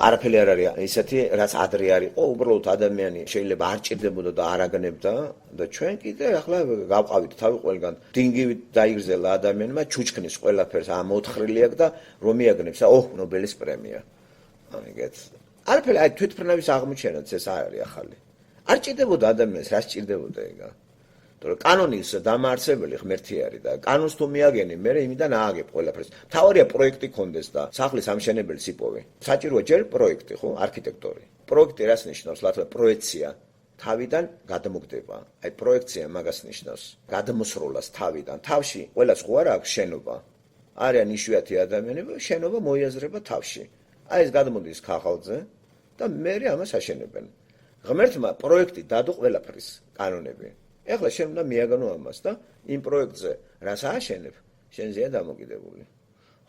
არაფერი არ არის ისეთი, რაც ადრე არ იყო, უბრალოდ ადამიანი შეიძლება არ ჭირდებოდა და არ აგნებდა და ჩვენ კიდე ახლა გავყავით თავი ყველგან. დინგივით დაიგრძელა ადამიანმა, ჩუჩქნის ყველაფერს ამოთხრილი აქვს და რომ მიაგნებს, ნობელის პრემია. ეგეთ. არაფერი აი თვითმფრინავის აღმოჩენაც ეს არ არის ახალი. არ ჭირდებოდა ადამიანს, რა სჭირდებოდა ეგა. თორე კანონის დამაარსებელი ღმერთი არის და კანონს თუ მიაგენი, მე იმიდან ააგებ ყველაფერს. თავარია პროექტი კონდეს და სახლის ამშენებელს იპოვე. საჭიროა ჯერ პროექტი, ხო, არქიტექტორი. პროექტი რას ნიშნავს? ლათინურად პროექცია. თავიდან გადმოგდება. აი პროექცია მაგას ნიშნავს. გადმოსროლას თავიდან. თავში ყველას ხო არ აქვს შენობა. არიან იშვიათი ადამიანები, შენობა მოიაზრება თავში. აი ეს გადმოდის ქაღალდზე და მე ამას აშენებენ. ღმერთმა პროექტი დადო ყველაფრის კანონები. ეხლა შენ უნდა მიაგანო ამას და იმ პროექტზე რას ააშენებ, შენზეა დამოკიდებული.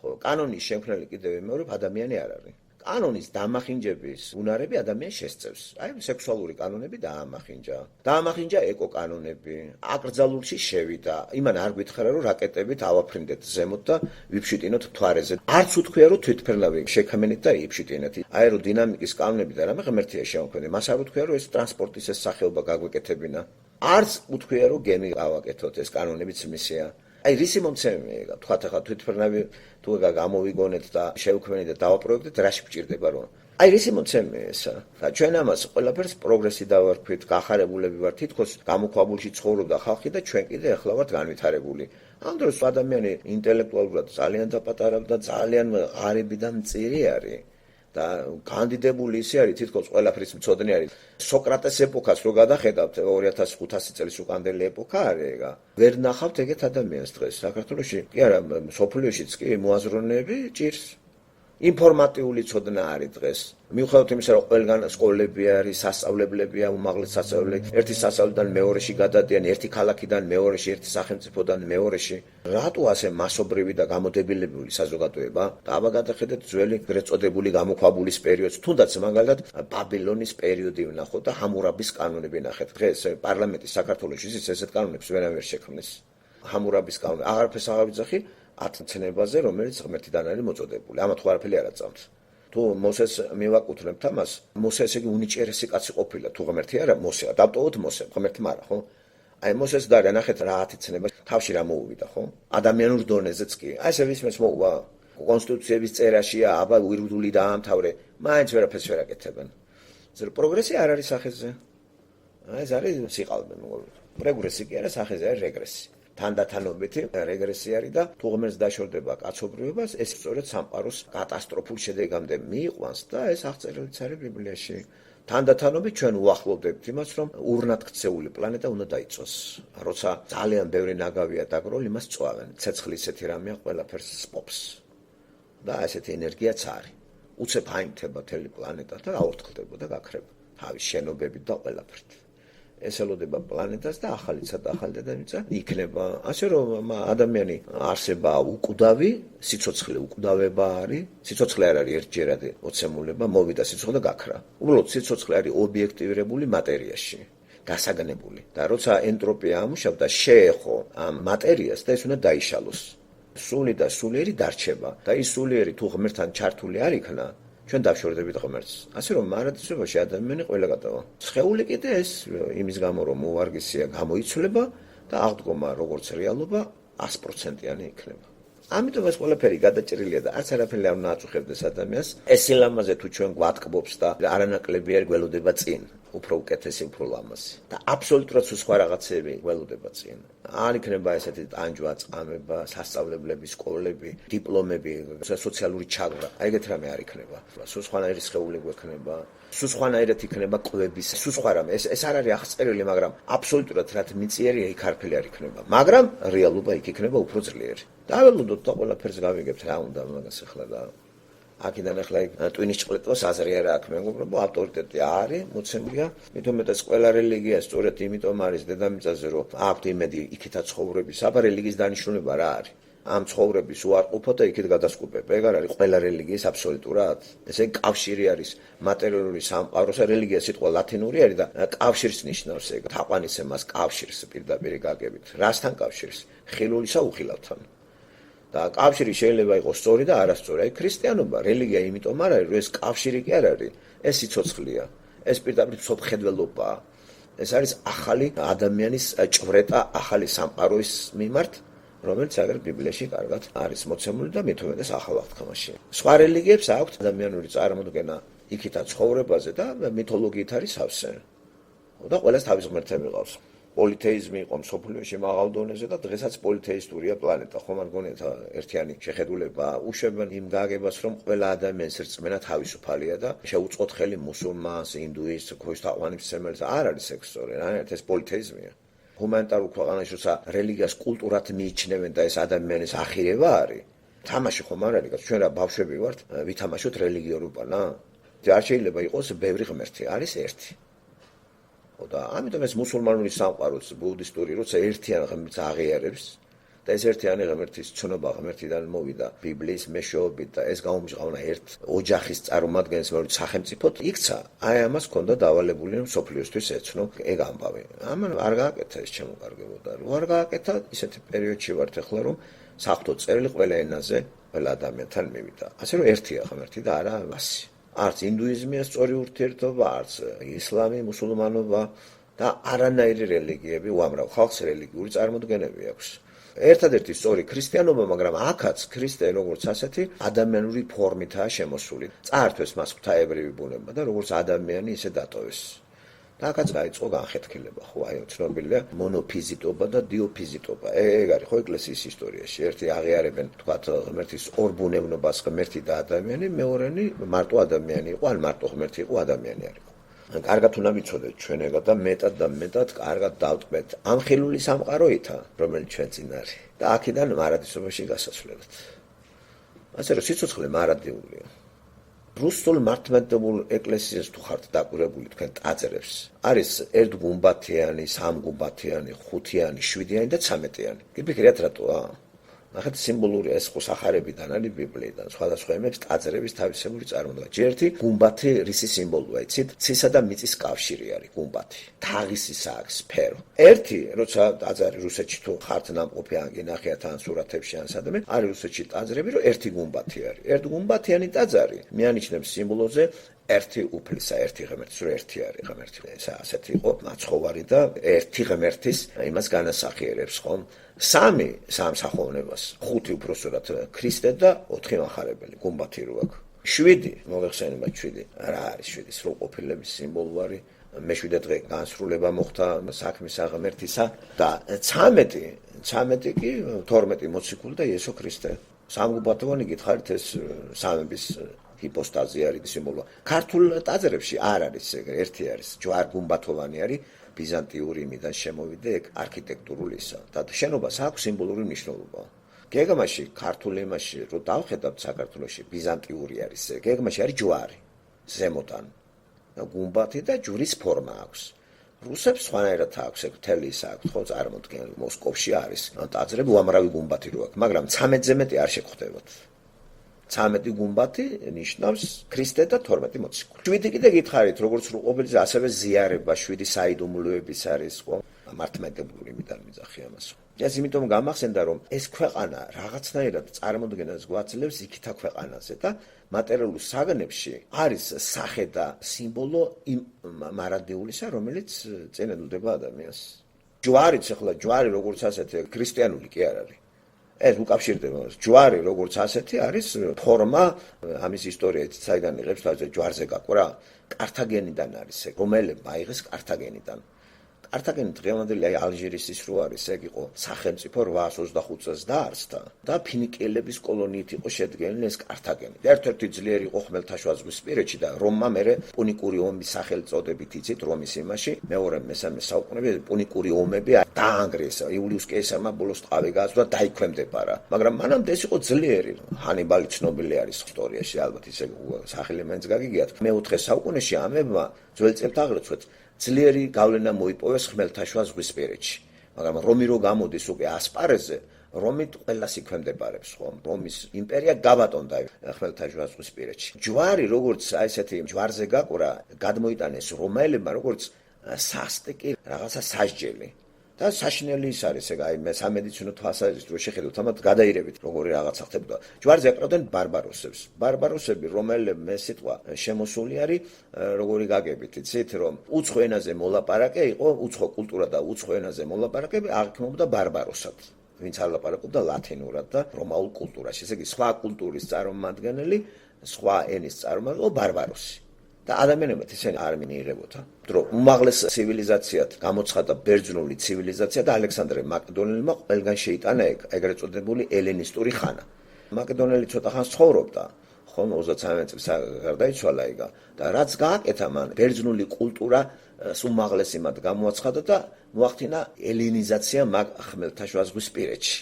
ხო, კანონის შემქმნელი კიდევ მეორე ადამიანი არ არის. კანონის დამახინჯების უნარები ადამიანს შესწევს. აი, სექსუალური კანონები დაამახინჯა. დაამახინჯა ეკო-კანონები. აკრძალულში შევიდა. იმან არ გითხრა რომ რაკეტებით ავაფრინდეთ ზემოთ და ვიფშიტინოთ მთვარეზე. არც უთქვია რომ თვითმფრინავი შექმნით და იფშიტინეთ. აეროდინამიკის კანონები და რამე ღმერთია შემოქმნილი. მას არ უთქვია რომ ეს ტრანსპორტის ეს სახეობა გაგვეკეთებინა. არც უთქვია რომ გემი ავაკეთოთ, ეს კანონებიც მისია. აი რისი მომცემია, თქვათ ახლა თვითმფრინავი თუ გამოვიგონეთ და შევქმნით და დავაპროექტეთ, რაში გჭირდება რომ? აი რისი მომცემია ესა? და ჩვენ ამას ყველაფერს პროგრესი დავარქვით, გახარებულები ვართ, თითქოს გამოქვაბულში ცხოვრობდა ხალხი და ჩვენ კიდე ახლა ვართ განვითარებული. ამ დროს ადამიანი ინტელექტუალურად ძალიან დაპატარავდა, ძალიან ღარიბი და მწირი არის. და კანდიდებული ისე არის თითქოს ყველაფრის მწოდნე არის. სოკრატეს ეპოქას რო გადახედავთ 2500 წლის უკანდელი ეპოქა არის ეგა. ვერ ნახავთ ეგეთ ადამიანს დღეს საქართველოში. კი არა, სოფლიოშიც კი მოაზროვნეები ჭირს. ინფორმატიული ცოდნა არის დღეს. მიუხედავად იმისა, რომ ყველგან სკოლები არის, სასწავლებლებია, უმაღლეს სასწავლებელი, ერთი სასწავლებლიდან მეორეში გადადიან, ერთი ქალაქიდან მეორეში, ერთი სახელმწიფოდან მეორეში. რატო ასე მასობრივი და გამოდებილებული საზოგადოება? და აბა გადახედეთ ძველი გრეწოდებული გამოქვაბულის პერიოდს, თუნდაც მაგალითად ბაბილონის პერიოდი ვნახოთ და ჰამურაბის კანონები ნახეთ. დღეს პარლამენტი საქართველოში ესეთ კანონებს ვერავინ ვერ შექმნის. ჰამურაბის კანონი აღარაფერს აღარ ვიძახი. 10 ცნებაზე, რომელიც ღმერთიდან არის მოწოდებული. ამათ ხო არაფერი არ აწამთ. თუ მოსეს მივაკუთვნებთ ამას, მოსე ესე იგი უნიჭერესი კაცი ყოფილა, თუ ღმერთი არა, მოსე. დავტოვოთ მოსე, ღმერთი არა, ხო? აი მოსეს და ნახეთ რა 10 ცნება თავში რა მოუვიდა, ხო? ადამიანურ დონეზეც კი. აი ესე ვისმეს მოუვა კონსტიტუციების წერაშია, აბა უირგული დაამთავრე, მაინც ვერაფერს ვერ აკეთებენ. ზრ პროგრესი არ არის სახეზე. აი ეს არის სიყალბე, პროგრესი კი არა სახეზე, არის რეგრესი. თანდათანობითი რეგრესი არის და თუ ღმერთს დაშორდება კაცობრიობას, ეს სწორედ სამყაროს კატასტროფულ შედეგამდე მიიყვანს და ეს აღწერილიც არის ბიბლიაში. თანდათანობით ჩვენ უახლოვდებთ იმას, რომ ურნად ქცეული პლანეტა უნდა დაიწვას. როცა ძალიან ბევრი ნაგავია დაგროли, იმას წვავენ. ცეცხლი ისეთი რამეა, ყველაფერს სპობს. და ესეთი ენერგიაც არის. უცებ აიმთება მთელი პლანეტა და აორთქლდება და გაქრება. თავის შენობებით და ყველაფერით. ეს ელოდება პლანეტას და ახალიცად ახალი დედამიწა იქნება. ასე რომ ადამიანი არსება უკვდავი, სიცოცხლე უკვდავება არის. სიცოცხლე არ არის ერთჯერადი ოცემულება, მოვიდა სიცოცხლე და გაქრა. უბრალოდ სიცოცხლე არის ობიექტივირებული მატერიაში, გასაგნებული. და როცა ენტროპია ამუშავდა, შეეხო ამ მატერიას და ეს უნდა დაიშალოს. სული და სულიერი დარჩება და ის სულიერი თუ ღმერთთან ჩართული არ იქნა, ჩვენ დავშორდებით ღმერთს. ასე რომ მარადისობაში ადამიანი ყველა გადავა. სხეული კიდე ეს იმის გამო რომ უვარგისია გამოიცვლება და აღდგომა როგორც რეალობა 100%-იანი იქნება. ამიტომ ეს ყველაფერი გადაჭრილია და არც არაფერი არ უნდა აწუხებდეს ადამიანს. ეს სილამაზე თუ ჩვენ გვატკბობს და არანაკლები არ გველოდება წინ, უფრო უკეთესი, უფრო ლამაზი. და აბსოლუტურად სხვა რაღაცები გველოდება წინ. არ იქნება ესეთი ტანჯვა, წამება, სასწავლებლები, სკოლები, დიპლომები, სოციალური ჩაგვრა. აი ეგეთ რამე არ იქნება. სულ სხვანაირი სხეული გვექნება. სულ სხვანაირად იქნება კვების, სულ სხვა რამე. ეს არ არის აღწერილი, მაგრამ აბსოლუტურად რაც მიწიერია იქ არაფერი არ იქნება. მაგრამ რეალობა იქ იქნება უფრო ძლიერი. დაველოდოთ და ყველაფერს გავიგებთ რა უნდა მაგას ახლა და აქედან ახლა ტვინის ჭყლეტოს აზრი არა აქვს. მე მგონი ავტორიტეტი არის, მოცემულია. მით უმეტეს ყველა რელიგია სწორედ იმიტომ არის დედამიწაზე, რომ აქვთ იმედი იქითა ცხოვრების. აბა რელიგიის დანიშნულება რა არის? ამ ცხოვრების უარყოფა და იქით გადასკუპება. ეგ არ არის ყველა რელიგიის აბსოლუტურად. ესე კავშირი არის მატერიალური სამყაროსა, რელიგია სიტყვა ლათინური არის და კავშირს ნიშნავს ეგ. თაყვანისემას კავშირს პირდაპირ გაგებით. რასთან კავშირს? ხილულისა უხილავთან. და კავშირი შეიძლება იყოს სწორი და არასწორი. აი ქრისტიანობა, რელიგია იმიტომ არ არის, რომ ეს კავშირი კი არ არის, ეს სიცოცხლეა, ეს პირდაპირ მსოფლმხედველობაა. ეს არის ახალი ადამიანის ჭვრეტა, ახალი სამყაროს მიმართ, რომელიც აგერ ბიბლიაში კარგად არის მოცემული და მით უმეტეს ახალ აღთქმაში. სხვა რელიგიებს აქვთ ადამიანური წარმოდგენა იქითა ცხოვრებაზე და მითოლოგიით არის სავსე. და ყველას თავის ღმერთები ყავს. პოლითეიზმი იყო მსოფლიოში მაღალ დონეზე და დღესაც პოლითეისტურია პლანეტა. ხომ არ გონიათ ერთიანი შეხედულება უშვებენ იმ გაგებას, რომ ყველა ადამიანის რწმენა თავისუფალია და შეუწყოთ ხელი მუსულმანს, ინდუისტს, ქრისტიანს, არ არის ეს სწორი, ეს პოლითეიზმია. ჰუმანიტარულ ქვეყანაში როცა რელიგიას კულტურად მიიჩნევენ და ეს ადამიანის ახირება არის. თამაში ხომ არ არის, ჩვენ რა ბავშვები ვართ, ვითამაშოთ რელიგიურ უპანა? არ შეიძლება იყოს ბევრი ღმერთი, არის ერთი. და ამიტომ ეს მუსულმანური სამყაროც ბუდისტური როცა ერთიან ღმერთს აღიარებს და ეს ერთიანი ღმერთის ცნობა ღმერთიდან მოვიდა ბიბლიის მეშვეობით და ეს გაუმჟღავნა ერთ ოჯახის წარმომადგენელს მეორე სახელმწიფოდ იქცა აი ამას ჰქონდა დავალებული რომ სოფლიოსთვის ეცნო ეგ ამბავი ამან არ გააკეთა ეს შემოკარგებო და რო არ გააკეთა ისეთი პერიოდში ვართ ახლა რომ საღვთო წერილი ყველა ენაზე ყველა ადამიანთან მივიდა ასე რომ ერთია ღმერთი და არა მასი არც ინდუიზმია სწორი ურთიერთობა, არც ისლამი, მუსულმანობა და არანაირი რელიგიები უამრავ ხალხს რელიგიური წარმოდგენები აქვს. ერთადერთი სწორი ქრისტიანობა, მაგრამ აქაც ქრისტე როგორც ასეთი ადამიანური ფორმითაა შემოსული. წაართვეს მას ღვთაებრივი ბუნება და როგორც ადამიანი ისე დატოვეს. და აქაც დაიწყო განხეთქილება, ხო, აი ცნობილია მონოფიზიტობა და დიოფიზიტობა. ეგ არის ხო ეკლესიის ისტორიაში. ერთი აღიარებენ, თქვათ, ღმერთის ორ ბუნებნობას, ღმერთი და ადამიანი, მეორენი მარტო ადამიანი იყო, ან მარტო ღმერთი იყო, ადამიანი არ იყო. კარგად უნდა ვიცოდეთ ჩვენებად და მეტად კარგად დავტყვეთ ამ ხილული სამყაროითა, რომელიც ჩვენ წინ არის. და აქედან მარადისობაში გასასვლელად. ასე რომ სიცოცხლე მარადიულია. რუსულ მართლმადიდებლურ ეკლესიას თუ ხართ დაკვირვებული თქვენ ტაძრებს არის ერთგუმბათიანი, სამგუმბათიანი, ხუთიანი, შვიდიანი და 13-იანი. გიფიქრეთ რატოა? ნახეთ სიმბოლური ეს ხო სახარებიდან არის ბიბლიიდან. სხვადასხვა იმებს ტაძრების თავისებური წარმოდგენა. ერთი გუმბათი რისი სიმბოლოა, იცით? ცისა და მიწის კავშირი არის გუმბათი. თაღისის აქვს სფერო. ერთი, როცა ტაძარი რუსეთში თუ ხართ ნამყოფი ან გინახიათ ან სურათებში ან სადმე, არის რუსეთში ტაძრები, რომ ერთი გუმბათი არის. ერთგუმბათიანი ტაძარი მიანიჭნებს სიმბოლოზე ერთი უფლისა, ერთი ღმერთის, რომ ერთი არის ღმერთი. ეს ასეთი იყო მაცხოვარი და ერთი ღმერთის იმას განასახიერებს, ხომ? სამი სამსახოვნებას, ხუთი უпроსტად ქრისტე და 4 მახარებელი, გუმბათი რო აქვს. 7 მოიხსენება 7. რა არის 7? სრულყოფილების სიმბოლო არის. მე-7 დღე განსრულება მოხდა საქმის ღმერთისა და 13 კი 12 მოციქული და იესო ქრისტე. სამგუმბათოვანი გითხარით ეს სამების ჰიპოსტაზი არის სიმბოლო. ქართულ ტაძრებში არ არის ეგ, ერთი არის ჯვარ-გუმბათოვანი არის ბიზანტიური იმიდან შემოვიდა ეგ არქიტექტურულისა და შენობას აქვს სიმბოლური მნიშვნელობა. გეგმაში ქართულ იმაში რო დავხედავთ საქართველოში ბიზანტიური არის ეგ, გეგმაში არის ჯვარი ზემოდან. გუმბათი და ჯვრის ფორმა აქვს. რუსებს სხვანაირად აქვს ეგ თელის აქვს ხო წარმოდგენილი მოსკოვში არის. ტაძრები უამრავი გუმბათი რო აქვს, მაგრამ 13-ზე მეტი არ შეგხვდებათ. 13 გუმბათი ნიშნავს ქრისტე და 12 მოციქული. 7 კიდე გითხარით, როგორც სრულყოფილზე, ასევე ზიარება 7 საიდუმლოების არის, ხო? მართლმადიდებლური მიდან მიზახი ამას. ეს იმიტომ გამახსენდა, რომ ეს ქვეყანა რაღაცნაირად წარმოდგენას გვაძლევს იქითა ქვეყანაზე და მატერიალურ საგნებში არის სახე და სიმბოლო იმ მარადიულისა, რომელიც წინადდება ადამიანს. ჯვარიც ახლა ჯვარი როგორც ასეთი ქრისტიანული კი არ არის. ეს უკავშირდება ჯვარი როგორც ასეთი არის ფორმა ამის ისტორიით საიდან იღებს თავზე ჯვარზე გაყვრა კართაგენიდან არის ეგ რომელებმა აიღეს კართაგენიდან კართაგენი დღევანდელი აი ალჟირისის რო არის ეგ იყო სახელმწიფო 825 წელს დაარსდა და ფინიკიელების კოლონიით იყო შედგენილი ეს კართაგენი ერთ-ერთი ძლიერი იყო ხმელთაშუაზღვისპირეთში და რომმა მერე პუნიკური ომის სახელწოდებით იცით რომის იმაში მეორე მესამე საუკუნეებში პუნიკური ომები დაანგრიეს იულიუს კეისარმა ბოლოს ტყავი გააცდა და დაიქვემდება რა მაგრამ მანამდე ეს იყო ძლიერი ჰანიბალი ცნობილი არის ისტორიაში ალბათ ისე სახელი მაინც გაგიგიათ მე-4 საუკუნეში ამებმა ძველ წელთაღრიცხვით ძლიერი გავლენა მოიპოვეს ხმელთაშუა ზღვისპირეთში მაგრამ რომი რო გამოდის უკვე ასპარეზზე რომით ყველას იქვემდებარებს ხომ რომის იმპერია გაბატონდა ხმელთაშუა ზღვისპირეთში ჯვარი როგორც აი ესეთი ჯვარზე გაყვრა გადმოიტანეს რომაელებმა როგორც სასტიკი რაღაცა სასჯელი და საშინელი ის არის, ეგ აი მე სამედიცინო თვალსაზრისით რო შეხედოთ, ამათ გადაირებით როგორი რაღაცა ხდებოდა. ჯვარზე აკრავდნენ ბარბაროსებს. ბარბაროსები, რომელები მე სიტყვა შემოსული არის, როგორი გაგებით, იცით, რომ უცხო ენაზე მოლაპარაკე იყო, უცხო კულტურა და უცხო ენაზე მოლაპარაკები აღქმებოდა ბარბაროსად. ვინც არ ლაპარაკობდა ლათინურად და რომაულ კულტურაში. ესე იგი, სხვა კულტურის წარმომადგენელი, სხვა ენის წარმომადგენელი ბარბაროსი. და ადამიანებად ისინი არ მიიღებოდა. დრო უმაღლეს ცივილიზაციად გამოცხადა ბერძნული ცივილიზაცია და ალექსანდრე მაკედონელმა ყველგან შეიტანა ეგრეთ წოდებული ელენისტური ხანა. მაკედონელი ცოტა ხანს ცხოვრობდა, ხომ 33 წელს გარდაიცვალა იგა და რაც გააკეთა მან ბერძნული კულტურა უმაღლესი მათ გამოაცხადა და მოახდინა ელენიზაცია მაგ ხმელთაშუაზღვისპირეთში.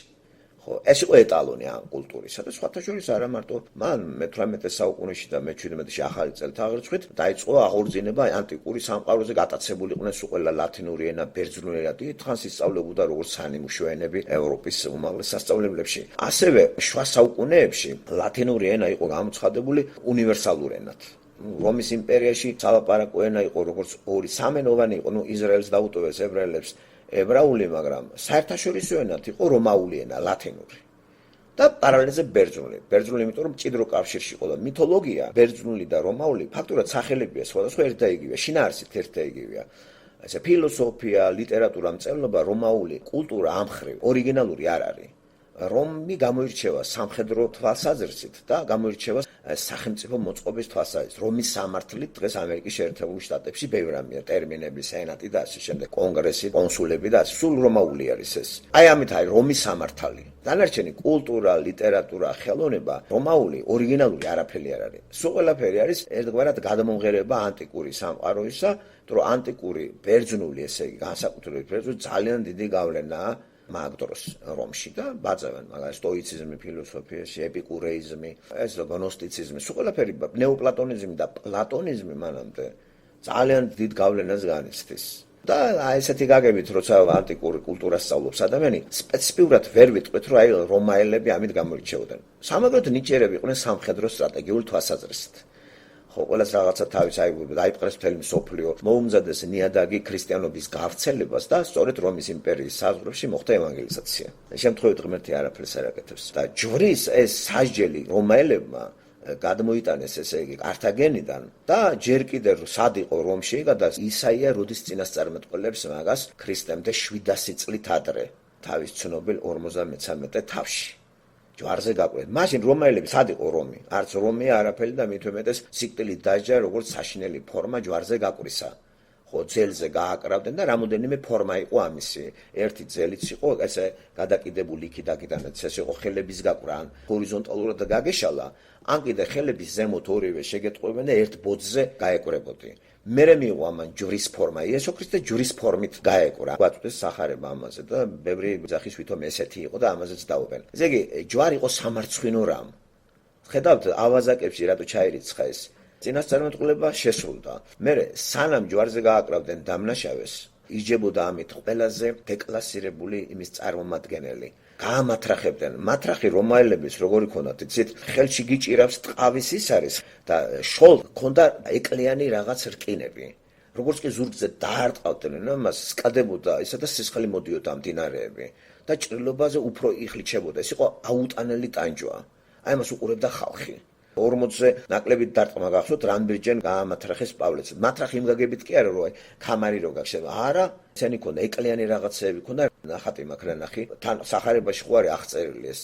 ხო, ეს იყო ეტალონი ამ კულტურისა და სხვათა შორის არა მარტო მან მე-18 საუკუნეში და მე-17-ში ახალი წელთაღრიცხვით დაიწყო აღორძინება ანტიკური სამყაროზე გატაცებული იყვნენ სულ ყველა ლათინური ენა, ბერძნული ენა, დიდხანს ისწავლებოდა როგორც სანიმუშო ენები ევროპის უმაღლეს სასწავლებლებში. ასევე შუა საუკუნეებში ლათინური ენა იყო გამოცხადებული უნივერსალურ ენად. რომის იმპერიაში სალაპარაკო ენა იყო როგორც ორი სამენოვანი იყო, ისრაელს დაუტოვეს ებრაელებს ებრაული, მაგრამ საერთაშორისო ენად იყო რომაული ენა, ლათინური. და პარალელზე ბერძნული. ბერძნული, იმიტომ რომ მჭიდრო კავშირში იყო და მითოლოგია, ბერძნული და რომაული ფაქტურად სახელებია სხვადასხვა ერთ და იგივეა, შინაარსით ერთ და იგივეა. ესე ფილოსოფია, ლიტერატურა, მწერლობა, რომაული კულტურა ამ ხრივ ორიგინალური არ არის. რომი გამოირჩევა სამხედრო თვალსაზრისით და გამოირჩევა სახელმწიფო მოწყობის თვალსაზრისით. რომის სამართლით დღეს ამერიკის შეერთებულ შტატებში ბევრი რამეა, ტერმინები, სენატი და ასე შემდეგ, კონგრესი, კონსულები და სულ რომაული არის ეს. აი ამით არის რომის სამართალი. დანარჩენი კულტურა, ლიტერატურა, ხელოვნება, რომაული, ორიგინალური არაფერი არ არის. სულ ყველაფერი არის ერთგვარად გადამომღერება ანტიკური სამყაროისა, რომ ანტიკური ბერძნული, ესე იგი, განსაკუთრებით ბერძნული ძალიან დიდი გავლენაა მაგ დროს რომში და ბაძავენ მაგას სტოიციზმი ფილოსოფიაში, ეპიკურეიზმი, ეს გნოსტიციზმი, სულ ყველაფერი ნეოპლატონიზმი და პლატონიზმი მანამდე ძალიან დიდ გავლენას განიცდის. და აი ესეთი გაგებით, როცა ანტიკური კულტურას სწავლობს ადამიანი, სპეციფიურად ვერ ვიტყვით, რომ აი რომაელები ამით გამოირჩეოდნენ. სამაგროდ ნიჭიერები იყვნენ სამხედრო სტრატეგიული თვალსაზრისით. ხო, ყველას რაღაცა თავის აიპყრეს მთელი მსოფლიო, მოუმზადეს ნიადაგი ქრისტიანობის გავრცელებას და სწორედ რომის იმპერიის საზღვრებში მოხდა ევანგელიზაცია. შემთხვევით ღმერთი არაფერს არ აკეთებს. და ჯვრის ეს სასჯელი რომაელებმა გადმოიტანეს, ესე იგი, კართაგენიდან და ჯერ კიდევ სად იყო რომში და ისაია როდის წინასწარმეტყველებს მაგას ქრისტემდე 700 წლით ადრე, თავის ცნობილ 53 თავში. ჯვარზე გაკვეთ. მაშინ რომაელები სად იყო რომი? არც რომი არაფერი და მით უმეტეს სიკვდილით დასჯა როგორც საშინელი ფორმა ჯვარზე გაკვრისა. ხო, ძელზე გააკრავდნენ და რამოდენიმე ფორმა იყო ამისი. ერთი ძელიც იყო ესე გადაკიდებული იქიდან-აქედანაც, ეს იყო ხელების გაკვრა, ან ჰორიზონტალურად გაგეშალა, ან კიდე ხელების ზემოთ ორივე შეგეტყვევენ და ერთ ბოძზე გაეკვრებოდი. მერე მიიღო ამან ჯვრის ფორმა, იესო ქრისტე ჯვრის ფორმით გაეკვრა. გვაწვდეს სახარება ამაზე და ბევრი ძახის ვითომ ესეთი იყო და ამაზეც დაუბენ. ესე იგი, ჯვარი იყო სამარცხვინო რამ. ხედავთ, ავაზაკებში რატო ჩაირიცხა ეს? წინასწარმეტყველება შესრულდა. მერე სანამ ჯვარზე გააკრავდნენ დამნაშავეს, იჯებოდა ამით ყველაზე დეკლასირებული იმის წარმომადგენელი. გაამათრახებდნენ. მათრახი რომაელების როგორი ქონდათ, იცით, ხელში გიჭირავს ტყავის ის არის და შოლ ქონდა ეკლიანი რაღაც რკინები. როგორც კი ზურგზე დაარტყავდნენ ამას, სკადებოდა ისა და სისხლი მოდიოდა მდინარეები და ჭრილობაზე უფრო იხლიჩებოდა. ეს იყო აუტანელი ტანჯვა. აი ამას უყურებდა ხალხი. 40-ზე ნაკლებით დარტყმა გახსოვთ, რანბირჯენ გაამათრახეს პავლეც. მათრახი იმ გაგებით კი არა, რომ აი ქამარი რო გახსევა. არა, ესენი ქონდა ეკლიანი რაღაცეები, ქონდა ნახატი მაქრანახი, თან სახარებაში ხო არის აღწერილი ეს.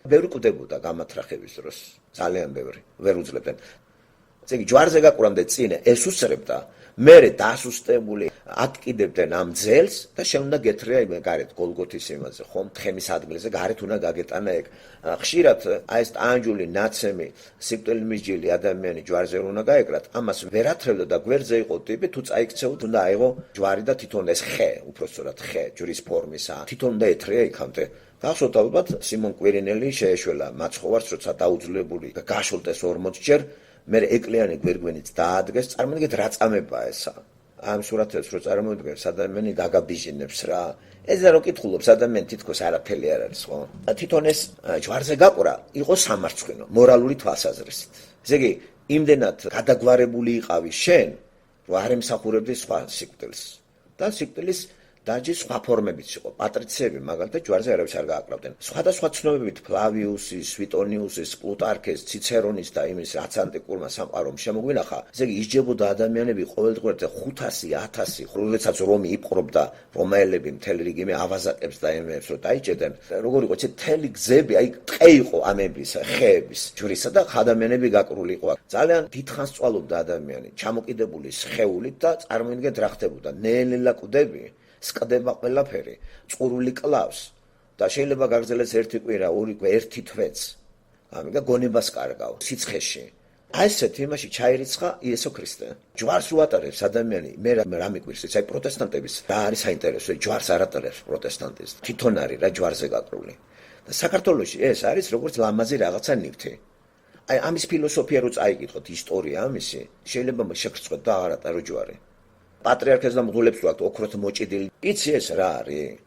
ბევრი კვდებოდა გამათრახების დროს, ძალიან ბევრი, ვერ უძლებდნენ. ესე იგი, ჯვარზე გაკვრამდე წინ ეს უსწრებდა, მერე დასუსტებული აკიდებდნენ ამ ძელს და შეუნდა გეთრია იმ გარეთ გოლგოთის იმაზე, ხომ, თხემის ადგილზე, გარეთ უნდა გაგეტანა ეგ. ხშირად აი ეს ტანჯული ნაცემი, სიკვდილმისჯილი ადამიანი ჯვარზე უნდა გაეკრათ, ამას ვერ ათრევდა და გვერდზე იყო ტიპი, თუ წაიქცეოდ უნდა აიღო ჯვარი და თვითონ ეს ხე, უпростоრად ხე, ჯვრის ფორმისა, თვითონ და ეთრია იქამდე. გახსოვთ ალბათ, სიმონ კვირინელი შეეშველა მაცხოვარს, როცა დაუძლებული გაშოლტეს 40 ჯერ. მერე ეკლიანი გვერგვენით დაადგეს, წარმოგიდგენთ რა წამებაა ესა. ამ სურათებს რო წარმოიდგენს, ადამიანი გაგაბიჟინებს რა. ეს რა კითხულობს, ადამიანი თითქოს არაფერი არ არის, ხო? თვითონ ეს ჯვარზე გაყვრა იყო სამარცხვინო, მორალური თვალსაზრისით. ესე იგი, იმდენად გადაგვარებული იყავი შენ, რომ არ ემსახურებდი სხვა სიკვდილს. და სიკვდილის დაჯის სხვა ფორმებიც იყო. პატრიციები მაგალითად ჯვარზე არავის არ გააკრავდნენ. სხვადასხვა ცნობებით ფლავიუსის, სვიტონიუსის, პლუტარქეს, ციცერონის და იმის რაც ანტიკურმა სამყარომ შემოგვინახა. ესე იგი ისჯებოდა ადამიანები ყოველდღიურად 500-1000, როდესაც რომი იპყრობდა რომაელები მთელი რიგი მე ავაზაკებს და ემებს რომ დაიჭედნენ. როგორ იყო ეს მთელი გზები, აი ტყე იყო ამების, ხეების, ჯვრისა და ადამიანები გაკრული იყო. ძალიან დიდხანს წვალობდა ადამიანი, ჩამოკიდებული სხეულით და წარმოიდგინეთ რა ხდებოდა. ნელ-ნელა კვდები სკდება ყველაფერი, წყურვილი კლავს და შეიძლება გაგრძელდეს ერთი კვირა, ორი კვირა, ერთი თვეც. ამიტომ გონებას კარგავ სიცხეში. აი ესეთ იმაში ჩაირიცხა იესო ქრისტე. ჯვარს უატარებს ადამიანი, მე რა მიკვირს, აი პროტესტანტების რა არის საინტერესო, ჯვარს არ ატარებს პროტესტანტის. თვითონ არის რა ჯვარზე გაკრული. და საქართველოში ეს არის როგორც ლამაზი რაღაცა ნივთი. აი ამის ფილოსოფია რო წაიკითხოთ, ისტორია ამისი, შეიძლება შეგრცხვეთ და აღარ ატარო ჯვარი. პატრიარქებს და მღვდლებს ვაქვთ ოქროთ მოჭიდილი. იცი ეს რა არის?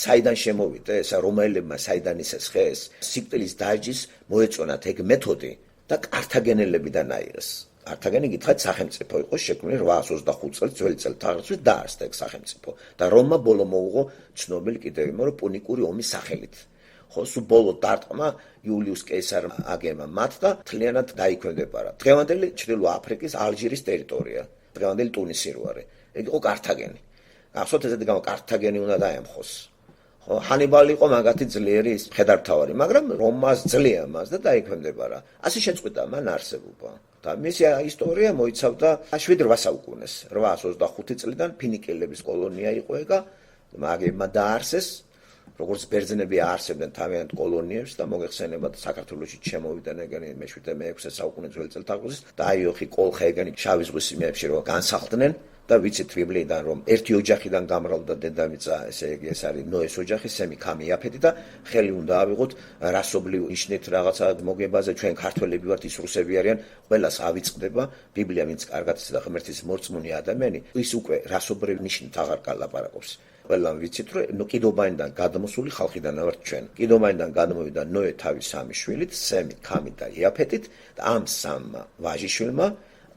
საიდან შემოვიდა ეს რომაელებმა საიდან ისეს ხეს? სიკვდილის დაჯის მოეწონათ ეგ მეთოდი და კართაგენელებიდან აიღეს. კართაგენი გითხათ სახელმწიფო იყო შექმნილი 825 წელს ძველი წელთაღრიცხვით დაარსდა ეგ სახელმწიფო და რომმა ბოლო მოუღო ცნობილი კიდევ იმ პუნიკური ომის სახელით. ხო, სულ ბოლო დარტყმა იულიუს კეისარმა აგემა მათ და თლიანად დაიქვემდებარა. დღევანდელი ჩრდილო აფრიკის ალჟირის ტერიტორია. დღევანდელი ტუნისი რო არის. ეგ იყო კართაგენი. გახსოვთ ესეთი გამო კართაგენი უნდა დაემხოს. ხო, ჰანიბალი იყო მაგათი ძლიერი მხედართმთავარი, მაგრამ რომას ძლია მას და დაიქვემდებარა. ასე შეწყვიტა მან არსებობა. და მისი ისტორია მოიცავდა 7-8 საუკუნეს. 825 წლიდან ფინიკელების კოლონია იყო ეგა, მაგებმა დაარსეს. როგორც ბერძნები აარსებდნენ თავიანთ კოლონიებს და მოგეხსენებათ საქართველოში შემოვიდნენ ეგენი მე-7-6 საუკუნის ძველი წელთაღრიცხვით და აიოხი კოლხა ეგენი შავი ზღვის იმებში რომ განსახლდნენ და ვიცით ბიბლიიდან რომ ერთი ოჯახიდან გამრავლდა დედამიწა, ესე იგი ეს არის ნოეს ოჯახი, სემი, ქამი, იაფეთი და ხელი უნდა ავიღოთ რასობრივ ნიშნით რაღაცა მოგებაზე, ჩვენ ქართველები ვართ, ის რუსები არიან, ყველას ავიწყდება ბიბლია, ვინც კარგად იცის და ღმერთის მორწმუნე ადამიანი, ის უკვე რასობრივ ნიშნით აღარ გალაპარაკობს. ყველამ ვიცით რომ კიდობაინიდან გადმოსული ხალხიდან ვართ ჩვენ. კიდობაინიდან გადმოვიდა ნოე თავის სამი შვილით, სემი, ქამი და იაფეთით და ამ სამმა ვაჟიშვილმა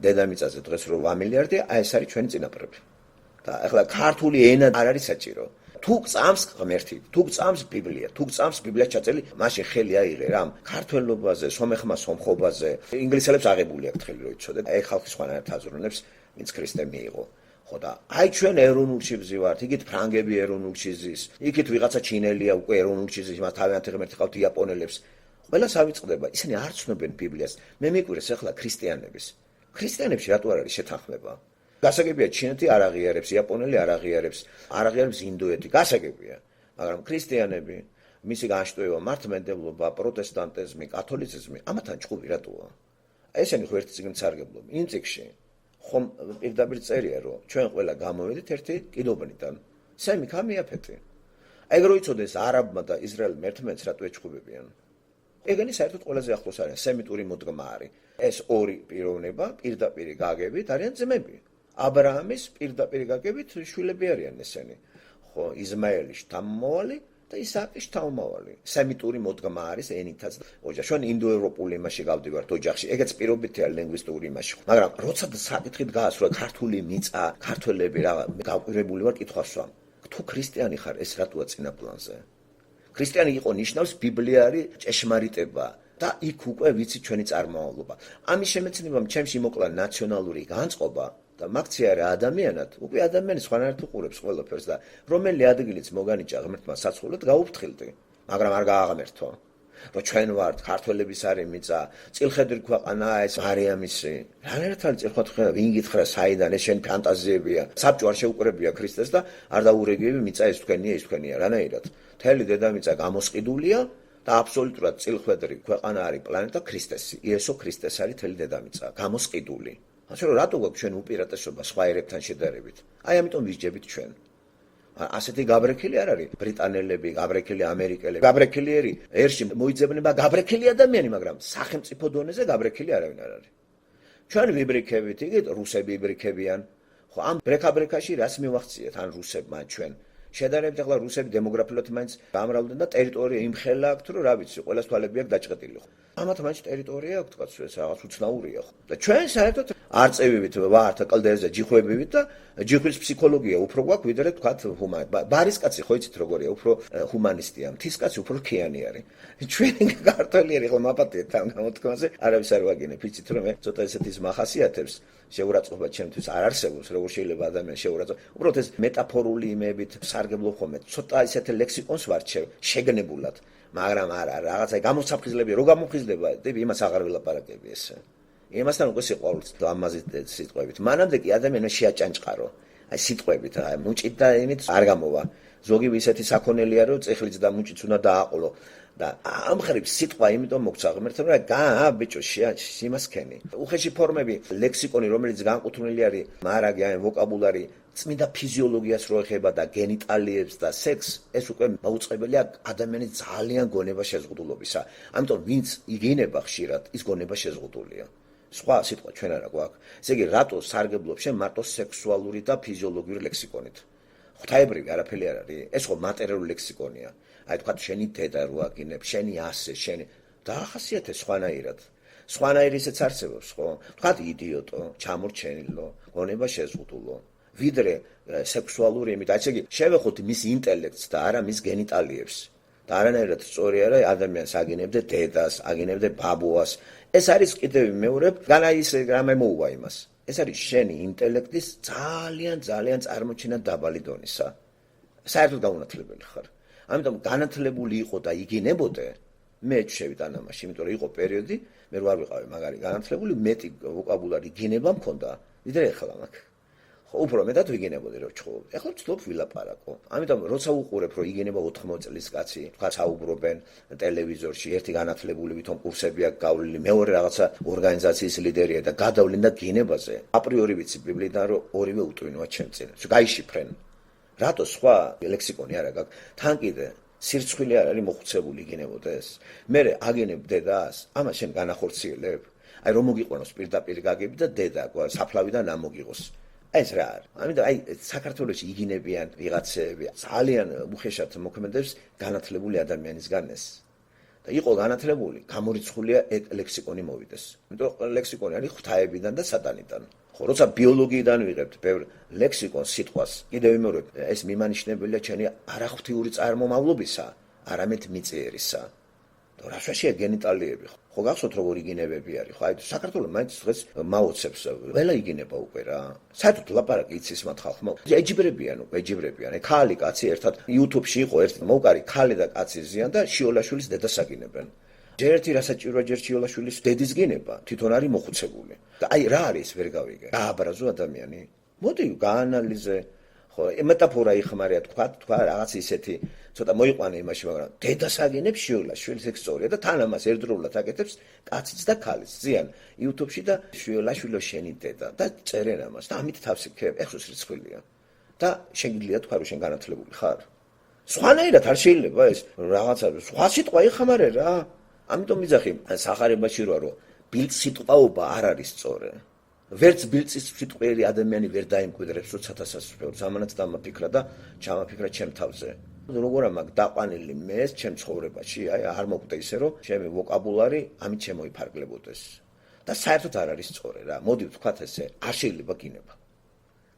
დედამიწაზე დღეს 8 მილიარდია, აი ეს არის ჩვენი წინაპრები. და ახლა ქართული ენა არ არის საჭირო. თუ გწამს ღმერთი, თუ გწამს ბიბლია, თუ გწამს ბიბლიას ჩაწელი, მაშინ ხელი აიღე რა ქართველობაზე, სომეხმა სომხობაზე. ინგლისელებს აღებული აქვთ ხელი რომ იცოდე. აი ხალხი სხვანაირად აზროვნებს, ვინც ქრისტე მიიღო. ხო და აი ჩვენ ეროვნულში ვზივართ, იქით ფრანგები ეროვნულში ზის, იქით ვიღაცა ჩინელია უკვე ეროვნულში ზის, მათ თავიანთი ღმერთი ყავთ იაპონელებს. ყველას ავიწყდება, ისინი არ ცნობენ ბიბლიას. მე მიკვირეს ახლა ქრისტიანების. ქრისტიანებში რატო არ არის შეთანხმება? გასაგებია ჩინეთი არ აღიარებს, იაპონელი არ აღიარებს ინდოეთი, გასაგებია. მაგრამ ქრისტიანები, მისი განშტოება, მართლმადიდებლობა, პროტესტანტიზმი, კათოლიციზმი, ამათან ჭუბი რატოა? ესენი ხო ერთი წიგნით სარგებლობენ. იმ წიგნში ხომ პირდაპირ წერია რომ ჩვენ ყველა გამოვედით ერთი კიდობნიდან. სემი, ქამი, იაფეთი. ეგ რო იცოდეს არაბმა და ისრაელმა ერთმანეთს რატო ეჩხუბებიან? ეგენი საერთოდ ყველაზე ახლოს არიან, სემიტური მოდგმა არის. ეს ორი პიროვნება პირდაპირ გაგებით არიან ძმები. აბრაამის პირდაპირ გაგებით შვილები არიან ესენი. ხო, იზმაელის შთამომავალი და ისააკის შთამომავალი. სემიტური მოდგმა არის ენითაც ოჯახში. ჩვენ ინდოევროპულ იმაში გავდივართ ოჯახში. ეგეც პირობითია ლინგვისტური იმაში. მაგრამ როცა საკითხით გაასრულა ქართული მიწა, ქართველები რა გავყირებული ვარ კითხვასვამ. თუ ქრისტიანი ხარ, ეს რატოა წინა პლანზე? ქრისტიანი იყო ნიშნავს ბიბლია არის ჭეშმარიტება. და იქ უკვე ვიცი ჩვენი წარმომავლობა. ამის შემეცნებამ ჩემში მოკლა ნაციონალური განწყობა და მაქცია რა ადამიანად, უკვე ადამიანი სხვანაირად უყურებს ყველაფერს და რომელი ადგილიც მოგანიჭა ღმერთმა საცხოვრებლად გაუფრთხილდი, მაგრამ არ გააღმერთო. რომ ჩვენ ვართ ქართველების არის მიწა, წილხედრი ქვეყანა ეს მარიამისი. რანაირად არის წილხედრი, ვინ გითხრა საიდან ეს შენ ფანტაზიებია. საბჭო არ შეუყურებია ქრისტეს და არ დაურეგები მიწა ეს თქვენია, ის თქვენია. რანაირად? მთელი დედამიწა გამოსყიდულია და აბსოლუტურად წილხედრი ქვეყანა არის პლანეტა ქრისტესი. იესო ქრისტეს არის მთელი დედამიწა, გამოსყიდული. ასე რომ რატო გვაქვს ჩვენ უპირატესობა სხვა ერებთან შედარებით? აი ამიტომ ვისჯებით ჩვენ. ასეთი გაბრექილი არ არის ბრიტანელები, გაბრექილი ამერიკელები. გაბრექილი ერში მოიძებნება გაბრექილი ადამიანი, მაგრამ სახელმწიფო დონეზე გაბრექილი არავინ არ არის. ჩვენ ვიბრიქებით, იგივე რუსები იბრიქებიან. ხო, ამ ბრექაბრექაში რას მივახციეთ ან რუსებმა ჩვენ? შედარებით ახლა რუსები დემოგრაფიულად მაინც გამრავლდნენ და ტერიტორია იმხელა აქვთ, რომ რა ვიცი, ყველას თვალები აქვს დაჭყეტილი ხო. ამათ მაინც ტერიტორია აქვთ, კაცო, ეს რაღაც უცნაურია ხო. და ჩვენ საერთოდ არწევივით ვართ კლდეზე ჯიხვებივით და ჯიხვის ფსიქოლოგია უფრო გვაქვს ვიდრე თქვათ ბარისკაცი ხო იცით როგორია უფრო ჰუმანისტია მთისკაცი უფრო რქიანი არის ჩვენი ქართველი ხო მაპატიეთ ამ გამოთქმაზე არავის არ ვაგინებ იცით რომ მე ცოტა ესეთის მახასიათებს შეურაცხყოფა ჩემთვის არ არსებობს როგორ შეიძლება ადამიანს შეურაცხყოფა უბრალოდ ეს მეტაფორული იმებით სარგებლობ ხოლმე ცოტა ისეთ ლექსიკონს ვარჩევ შეგნებულად მაგრამ არა რაღაცა გამოსაფხიზლები რო გამოფხიზლება იმას აღარ ველაპარაკები ესე იმასთან უკვე სიყვარულს ამაზე სიტყვებით მანამდე კი ადამიანს შეაჭანჭყარო აი სიტყვებით აი მუჭით და იმით არ გამოვა ზოგი ისეთი საქონელია რომ წეხლიც და მუჭიც უნდა დააყოლო და ამ ხრივ სიტყვა იმიტომ მოგცა ღმერთთან რა გა ბიჭო სიმასქენი უხეში ფორმები ლექსიკონი რომელიც განკუთვნილი არის მარაგი აი ვოკაბულარი წმინდა ფიზიოლოგიას რო ეხება და გენიტალიებს და სექს ეს უკვე მოუწყებელია ადამიანის ძალიან გონება შეზღუდულობისა ამიტომ ვინც იგინება ხშირად ის გონება შეზღუდულია სხვა სიტყვა ჩვენ არა გვაქვს ესე იგი რატო სარგებლობ შენ მარტო სექსუალური და ფიზიოლოგიური ლექსიკონით ღვთაებრივი არაფერი არ არის ეს ხო მატერიალური ლექსიკონია აი თქვა შენი დედა რო აგინებ შენი ასე შენი დაახასიათე სხვანაირი ისეც არსებობს ხო თქვა იდიოტო ჩამორჩენილო გონება შეზღუდულო ვიდრე სექსუალური იმით აი ესე იგი შევეხოთ მის ინტელექტს და არა მის გენიტალიებს და არანაირად სწორი არა ადამიანს აგინებდე დედას აგინებდე ბაბუას ეს არის კიდევ მეორე განა ის რამე მოუვა იმას ეს არის შენი ინტელექტის ძალიან წარმოჩენა დაბალი დონისა საერთოდ გაუნათლებელი ხარ ამიტომ განათლებული იყო და იგინებოდე მე შევიტან ამაში იმიტომ რომ იყო პერიოდი მე რო არ ვიყავი მაგარი განათლებული მეტი ვოკაბულარი გინება მქონდა ვიდრე ახლა მაქვს ხო უფრო მეტად ვიგინებოდი რომ ჩხუბ ახლა ვცდილობ ვილაპარაკო ამიტომ როცა უყურებ რომ იგინება 80 წლის კაცი თქვა საუბრობენ ტელევიზორში ერთი განათლებული ვითომ კურსები აქვს გავლილი მეორე რაღაცა ორგანიზაციის ლიდერია და გადავლენ და გინებაზე აპრიორი ვიცი ბიბლიიდან რომ ორივე უტვინოა ჩემ წინ გაიშიფრენ რატო სხვა ლექსიკონი არა გაქვს თან კიდე სირცხვილი არ არის მოხუცებული იგინებოდეს მე აგინებ დედას ამას შენ განახორციელებ აი რომ მოგიყვანოს პირდაპირ გაგები და დედა საფლავიდან ამოგიღოს ეს რა არის ამიტომ აი საქართველოში იგინებიან ვიღაცები ძალიან უხეშად მოქმედებს განათლებული ადამიანისგან ეს და იყო განათლებული გამორიცხულია ლექსიკონი მოვიდეს იმიტომ ლექსიკონი არის ღვთაებიდან და სატანიდან ხო როცა ბიოლოგიიდან ვიღებთ ბევრ ლექსიკონს სიტყვას კიდევ ვიმეორებ ეს მიმანიშნებელია ჩვენი არაღვთიური წარმომავლობისა არამედ მიწიერისა და რაშაშია გენიტალიები ხო გახსოვთ როგორი იგინებები არის ხო აი საქართველოს მაინც დღეს მაოცებს ყველა იგინება უკვე რა საერთოდ ლაპარაკი იცის მათ ხალხმა ეჯიბრებიან აი ქალი კაცი ერთად YouTube-ში იყო ერთი მოვკარი ქალი და კაცი ზიან და შიოლაშვილის დედას აგინებენ ჯერ ერთი რასაჭიროა ჯერ შიოლაშვილის დედის გინება თვითონ არის მოხუცებული და აი რა არის ვერ გავიგე გააბრაზო ადამიანი მოდი გაანალიზე ხო მეტაფორა იხმარია თქვა რაღაც ისეთი ცოტა მოიყვანე იმაში მაგრამ დედას აგინებს შიოლაშვილს ეს სწორია და თან ამას ერთდროულად აკეთებს კაციც და ქალიც ზიან YouTube-ში და შიოლაშვილო შენი დედა და წერენ ამას და ამით თავს იქებ ეხოს რიცხვილია და შეგიძლია თქვა რომ შენ განათლებული ხარ სხვანაირად არ შეიძლება ეს რაღაცა სხვა სიტყვა იხმარე რა ამიტომ მიზახი სახარებაში როა რომ ბილწ სიტყვაობა არ არის სწორი ვერც ბილწის სიტყვიერი ადამიანი ვერ დაიმკვიდრებს როცა დასასრულს ამანაც დამაფიქრა და ჩამაფიქრა ჩემ თავზე როგორ მაგ დაყვანილი მე ჩემ ცხოვრებაში აი არ მოკვდა ისე რომ ჩემი ვოკაბულარი ამით შემოიფარგლებოდეს და საერთოდ არ არის სწორი რა მოდი ვთქვათ ესე არ შეიძლება გინება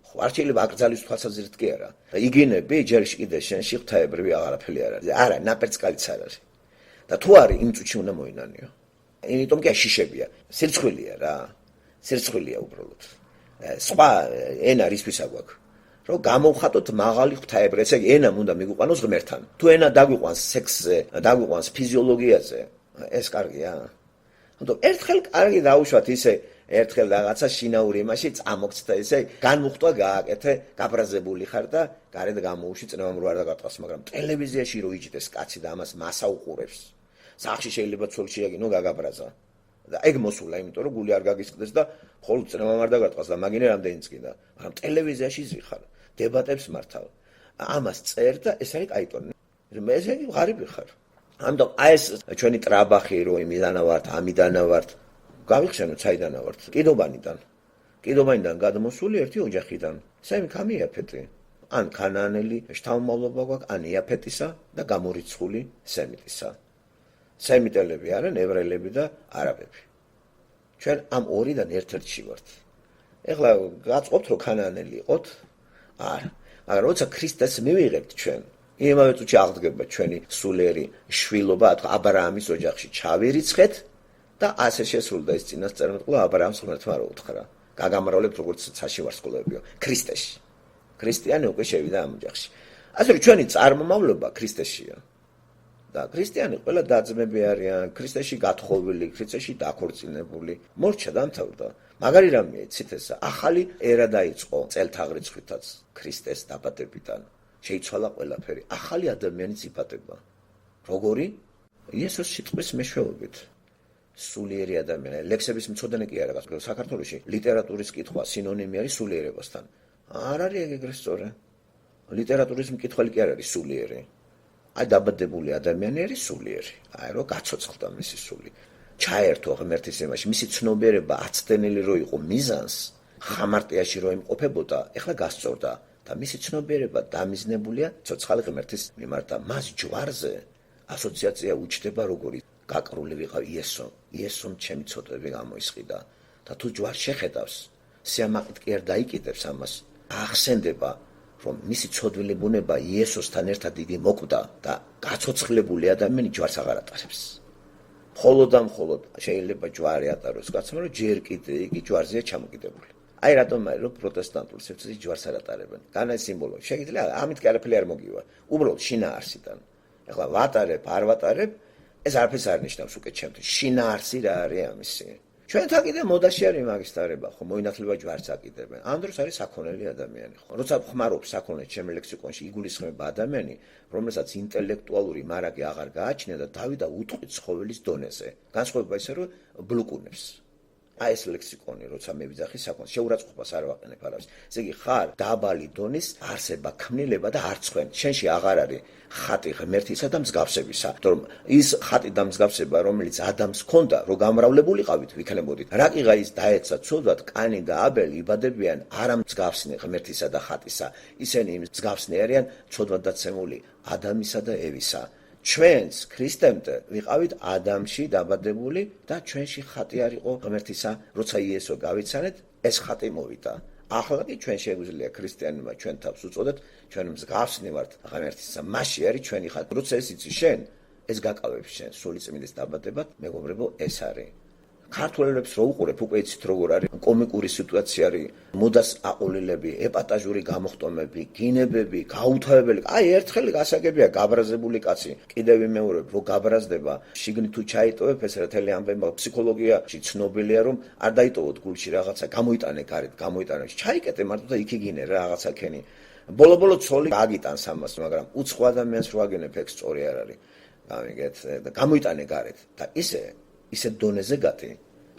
ხო არ შეიძლება აკრძალის თვალსაზრისით კი არა და იგინები ჯერ კიდე შენში ღვთაებრივი აღარაფერი არ არის არა ნაპერწკალიც არ არის და თუ არის იმ წუთში უნდა მოინანიო იმიტომ კი შიშებია სირცხვილია რა სირცხვილია უბრალოდ სხვა ენა რისთვის აგვაქვს რომ გამოვხატოთ მაღალი ღვთაებრივი ესე იგი ენამ უნდა მიგვიყვანოს ღმერთთან თუ ენა დაგვიყვანს სექსზე დაგვიყვანს ფიზიოლოგიაზე ეს კარგია ანუ ერთხელ კარგი დაუშვათ ისე ერთხელ რაღაცა შინაური იმაში წამოგცდა ისე განმუხტვა გააკეთე გაბრაზებული ხარ და გარეთ გამოუში წნევამ რო არ დაგატყას მაგრამ ტელევიზიაში რო იჯდეს კაცი და ამას მასა უყურებს სახში შეიძლება ცოლში აგინო გაგაბრაზა და ეგ მოსულა იმიტომ რომ გული არ გაგისკდეს და ხოლმე წნევამ არ დაგატყას და მაგინე რამდენი წკიდა მაგრამ ტელევიზიაში ზიხარ დებატებს მართავ ამას წერ და ეს არის კაიტონი მე ესე ღარიბი ხარ ამიტომ აი ეს ჩვენი ტრაბახი რო იმიდანა ვართ ამიდანა ვართ გავიხსენოთ საიდანა ვართ კიდობანიდან გადმოსული ერთი ოჯახიდან სამი ქამიაფეტი ან ქანაანელი შთამომავლობა გვაქვს ან იაფეტისა და გამორიცხული სემიტისა სემიტელები არიან ევრაელები და არაბები ჩვენ ამ ორიდან ერთ-ერთში ვართ ეხლა გაწყობთ რომ ქანაანელი იყოთ? არა. მაგრამ როცა ქრისტეს მივიღებთ ჩვენ, იმავე წუთში აღდგება ჩვენი სულიერი შვილობა, აბრაამის ოჯახში ჩავირიცხეთ და ასე შესრულდა ეს წინასწარმეტყველება აბრაამს ღმერთმა რა უთხრა. გაგამრავლებთ როგორც ცაში ვარსკვლავებიო ქრისტეში. ქრისტიანი უკვე შევიდა ამ ოჯახში. ასე რომ ჩვენი წარმომავლობა ქრისტეშია. და ქრისტიანი ყველა დაძმები არიან, ქრისტეში გათხოვილი, ქრისტეში დაქორწინებული. მორჩა დამთავრდა. მაგარი რამე იცით ესა, ახალი ერა დაიწყო წელთაღრიცხვითაც ქრისტეს დაბადებიდან. შეიცვალა ყველაფერი. ახალი ადამიანის იბადება. როგორი? იესოს სიტყვის მეშვეობით. სულიერი ადამიანი. ლექსების მცოდნე კი არა, საქართველოში ლიტერატურის კითხვა სინონიმი არის სულიერებასთან. არ არის ეგრე სწორი. ლიტერატურის მკითხველი კი არ არის სულიერი. აი დაბადებული ადამიანი არის სულიერი. აი რო გაცოცხლდა მისი სული. ჩაერთო ღმერთის იმაში, მისი ცნობიერება აცდენილი რო იყო მიზანს, ხამარტიაში რო იმყოფებოდა, ეხლა გასწორდა და მისი ცნობიერება დამიზნებულია ცოცხალი ღმერთის მიმართ და მას ჯვარზე ასოციაცია უჩნდება როგორი გაკრული ვიყავ იესო. იესომ ჩემი ცოტები გამოისყიდა და თუ ჯვარ შეხედავს, სიამაყით კი არ დაიკიდებს ამას. ახსენდება რომ მისი ცოდვილი ბუნება იესოსთან ერთად იგი მოკვდა და გაცოცხლებული ადამიანი ჯვარს აღარ ატარებს. მხოლოდ და მხოლოდ შეიძლება ჯვარი ატაროს კაცმა, რომ ჯერ კიდე იგი ჯვარზეა ჩამოკიდებული. აი რატომ არის რომ პროტესტანტული სივრცეში ჯვარს არ ატარებენ? განა სიმბოლო. შეიძლება ამით კი არაფერი არ მოგივა. უბრალოდ შინაარსიდან. ეხლა ვატარებ, არ ვატარებ, ეს არაფერს არ ნიშნავს უკვე ჩემთვის. შინაარსი რა არის ამისი? ჩვენთან კიდე მოდაში არის მაგის თარება, ხო, მოინათლება ჯვარს აკიდებენ. ამ დროს არის საქონელი ადამიანი, ხო. როცა ხმარობს საქონელს ჩემ ლექსიკონში იგულისხმება ადამიანი, რომელსაც ინტელექტუალური მარაგი აღარ გააჩნია და დავიდა უტყვით ცხოველის დონეზე. განსხვავება ისე რომ ბლუკუნებს. აი ეს ლექსიკონი, როცა მე ვიძახი საქონელს, შეურაცხყოფას არ ვაყენებ არავის. ესე იგი, ხარ დაბალი დონის არსება, ქმნილება და არცხვენ. შენში აღარ არის ხატი ღმერთისა და მსგავსებისა. რომ ის ხატი და მსგავსება, რომელიც ადამიანს ჰქონდა, რომ გამრავლებულიყავით, ვიქნებოდით. რაკიღა ის დაეცა ცოდვად, კანი და აბელი იბადებიან არა მსგავსნი ღმერთისა და ხატისა. ისინი მსგავსნი არიან ცოდვად დაცემული ადამისა და ევისა. ჩვენს ქრისტემდე ვიყავით ადამიანში დაბადებული და ჩვენში ხატი არ იყო ღმერთისა, როცა იესო გავიცანეთ, ეს ხატი მოვიდა. ახლა კი ჩვენ შეგვიძლია ქრისტიანებმა ჩვენ თავს უწოდეთ, ჩვენ მსგავსნი ვართ ღმერთისა. მასში არის ჩვენი ხატი. როცა ეს იცი შენ, ეს გაკავებს შენ სულიწმინდის დაბადებად, მეგობრებო, ეს არის. ქართველებს რო უყურებ, უკვე იცით როგორ არის კომიკური სიტუაცია არის, მოდას აყოლილები, ეპატაჟური გამოხტომები, გინებები, გაუთავებელი. აი ერთხელ გასაგებია გაბრაზებული კაცი. კიდევ ვიმეორებ, რო გაბრაზდება, შიგნით თუ ჩაიტოვებ, ეს რთელი ამბება ფსიქოლოგიაში ცნობილია, რომ არ დაიტოვოთ გულში რაღაცა, გამოიტანე გარეთ, გამოიტანე. ჩაიკეტე მარტო და იქ იგინე რაღაცა ქენი. ბოლო-ბოლო ცოლი აგიტანს ამას, მაგრამ უცხო ადამიანს რო აგინებ, ეგ სწორი არ არის. გამიგეთ და გამოიტანე გარეთ და ისე დონეზე გატი,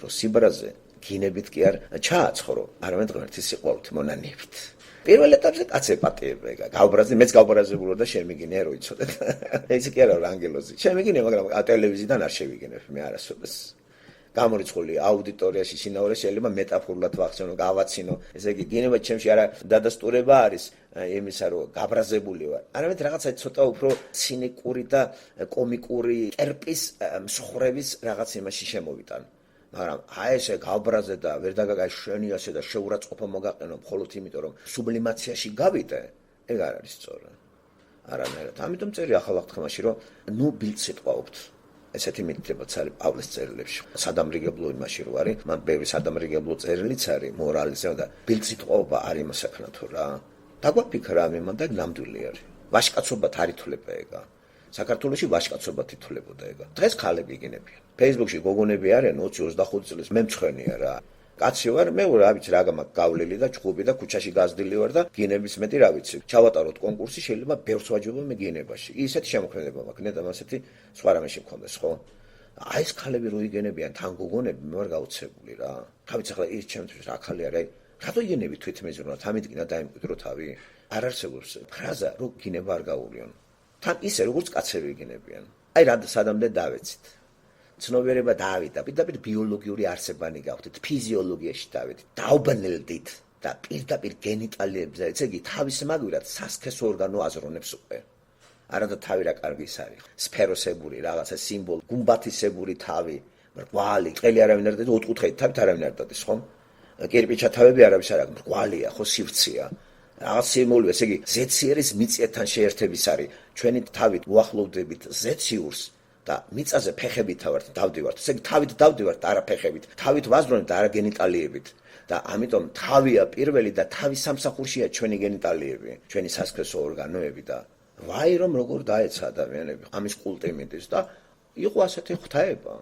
რომ სიბრაზე გინებით კი არ ჩააცხოვრო, არამედ ღმერთის სიყვარულით მონანიებით. პირველ ეტაპზე კაცი ეპატიება, გავბრაზდი, მეც გავბრაზებული და შემიგინე რო იცოდეთ. ეს კი არა ანგელოზი. შემიგინე, მაგრამ ტელევიზიიდან არ შევიგინებ მე არასოდეს. გამორიცხული აუდიტორიაში შინაურე შეიძლება მეტაფორულად ვახსენო, გავაცინო. ესე იგი, გინება ჩემში არა დადასტურება არის იმისა, რომ გაბრაზებული ვარ. არამედ რაღაცა ცოტა უფრო ცინიკური და კომიკური კერპის მსხრევის რაღაც იმაში შემოვიტან. მაგრამ აი ესე გავბრაზე და ვერ დაგაგაი შენი ასე და შეურაცხყოფა მოგაყენო მხოლოდ იმიტომ, რომ სუბლიმაციაში გავიდე, ეგ არ არის სწორი. არანაირად. ამიტომ წერი ახალ აღთქმაში, რომ ნუ ბილდს იტყვაობთ. ესეთი მითითებაც არის პავლეს წერილებში. სადამრიგებლო იმაში რო არის, მან ბევრი სადამრიგებლო წერილიც არის მორალიზე და ბილდს იტყვაობა არ იმასაკნა თუ რა. დაგვაფიქრა ამემან და ნამდვილი არის. ვაჟკაცობათ არ ითვლება ეგა. საქართველოში ვაჟკაცობათ ითვლებოდა ეგა. დღეს ხალები იგინებიან. Facebook-ში გოგონები არიან 20-25 წლის, მე მცხენი რა. კაცი ვარ, მე რა ვიცი რა გამაკ გავლილი და ჩხუბი და ქუჩაში გაზრდილი ვარ და გინების მეტი რა ვიცი. ჩავატაროთ კონკურსი, შეიძლება ბევრს ვაჯობა მე გინებაში. ისეთი შემოქმედება მაქვს, ნეტა ასეთი სხვა რამეში მქონდეს, ხო? აი ეს ხალები რო იგენებიან თან გოგონები, მე ვარ გაუცებული რა. თავიც ახლა ის ჩემთვის რა ხალი არის. რატო იგენები თვითმეზრუნად, ამით კიდე დაიმკვიდრო თავი. არ არსებობს ფრაზა, რომ გინება არ გაურიონ. თან ისე როგორც კაცები იგენებიან. აი რა სადამდე დავეცით. ცნობიერება დავიდა, პირდაპირ ბიოლოგიური არსებანი გავხდით, ფიზიოლოგიაში დავედით, დაუბნელდით და პირდაპირ გენიტალიებზე, ესე იგი თავის მაგვირად სასქესო ორგანო აზროვნებს უკვე. არადა თავი რა კარგი ის არის. სფეროსებური რაღაცა სიმბოლო, გუმბათისებური თავი, მრგვალი, ყელი არავინ არ დადის, ოთხკუთხედი თავით არავინ არ დადის, ხომ? კირპიჩა თავები არავის არ აქვს, მრგვალია, ხო სივრცეა. რაღაც სიმბოლოა, ესე იგი ზეციერის მიწებთან შეერთების არის. ჩვენი თავით უახლოვდებით ზეციურს და მიწაზე ფეხებით დავდივართ. ესე იგი თავით დავდივართ, არა ფეხებით. თავით ვაზრონებთ, არა გენიტალიებით. და ამიტომ თავია პირველი და თავის სამსახურშია ჩვენი გენიტალიები, ჩვენი სასქესო ორგანოები და ვაი რომ როგორ დაეცა ადამიანები ამის კულტი მიდის და იყო ასეთი ღვთაება.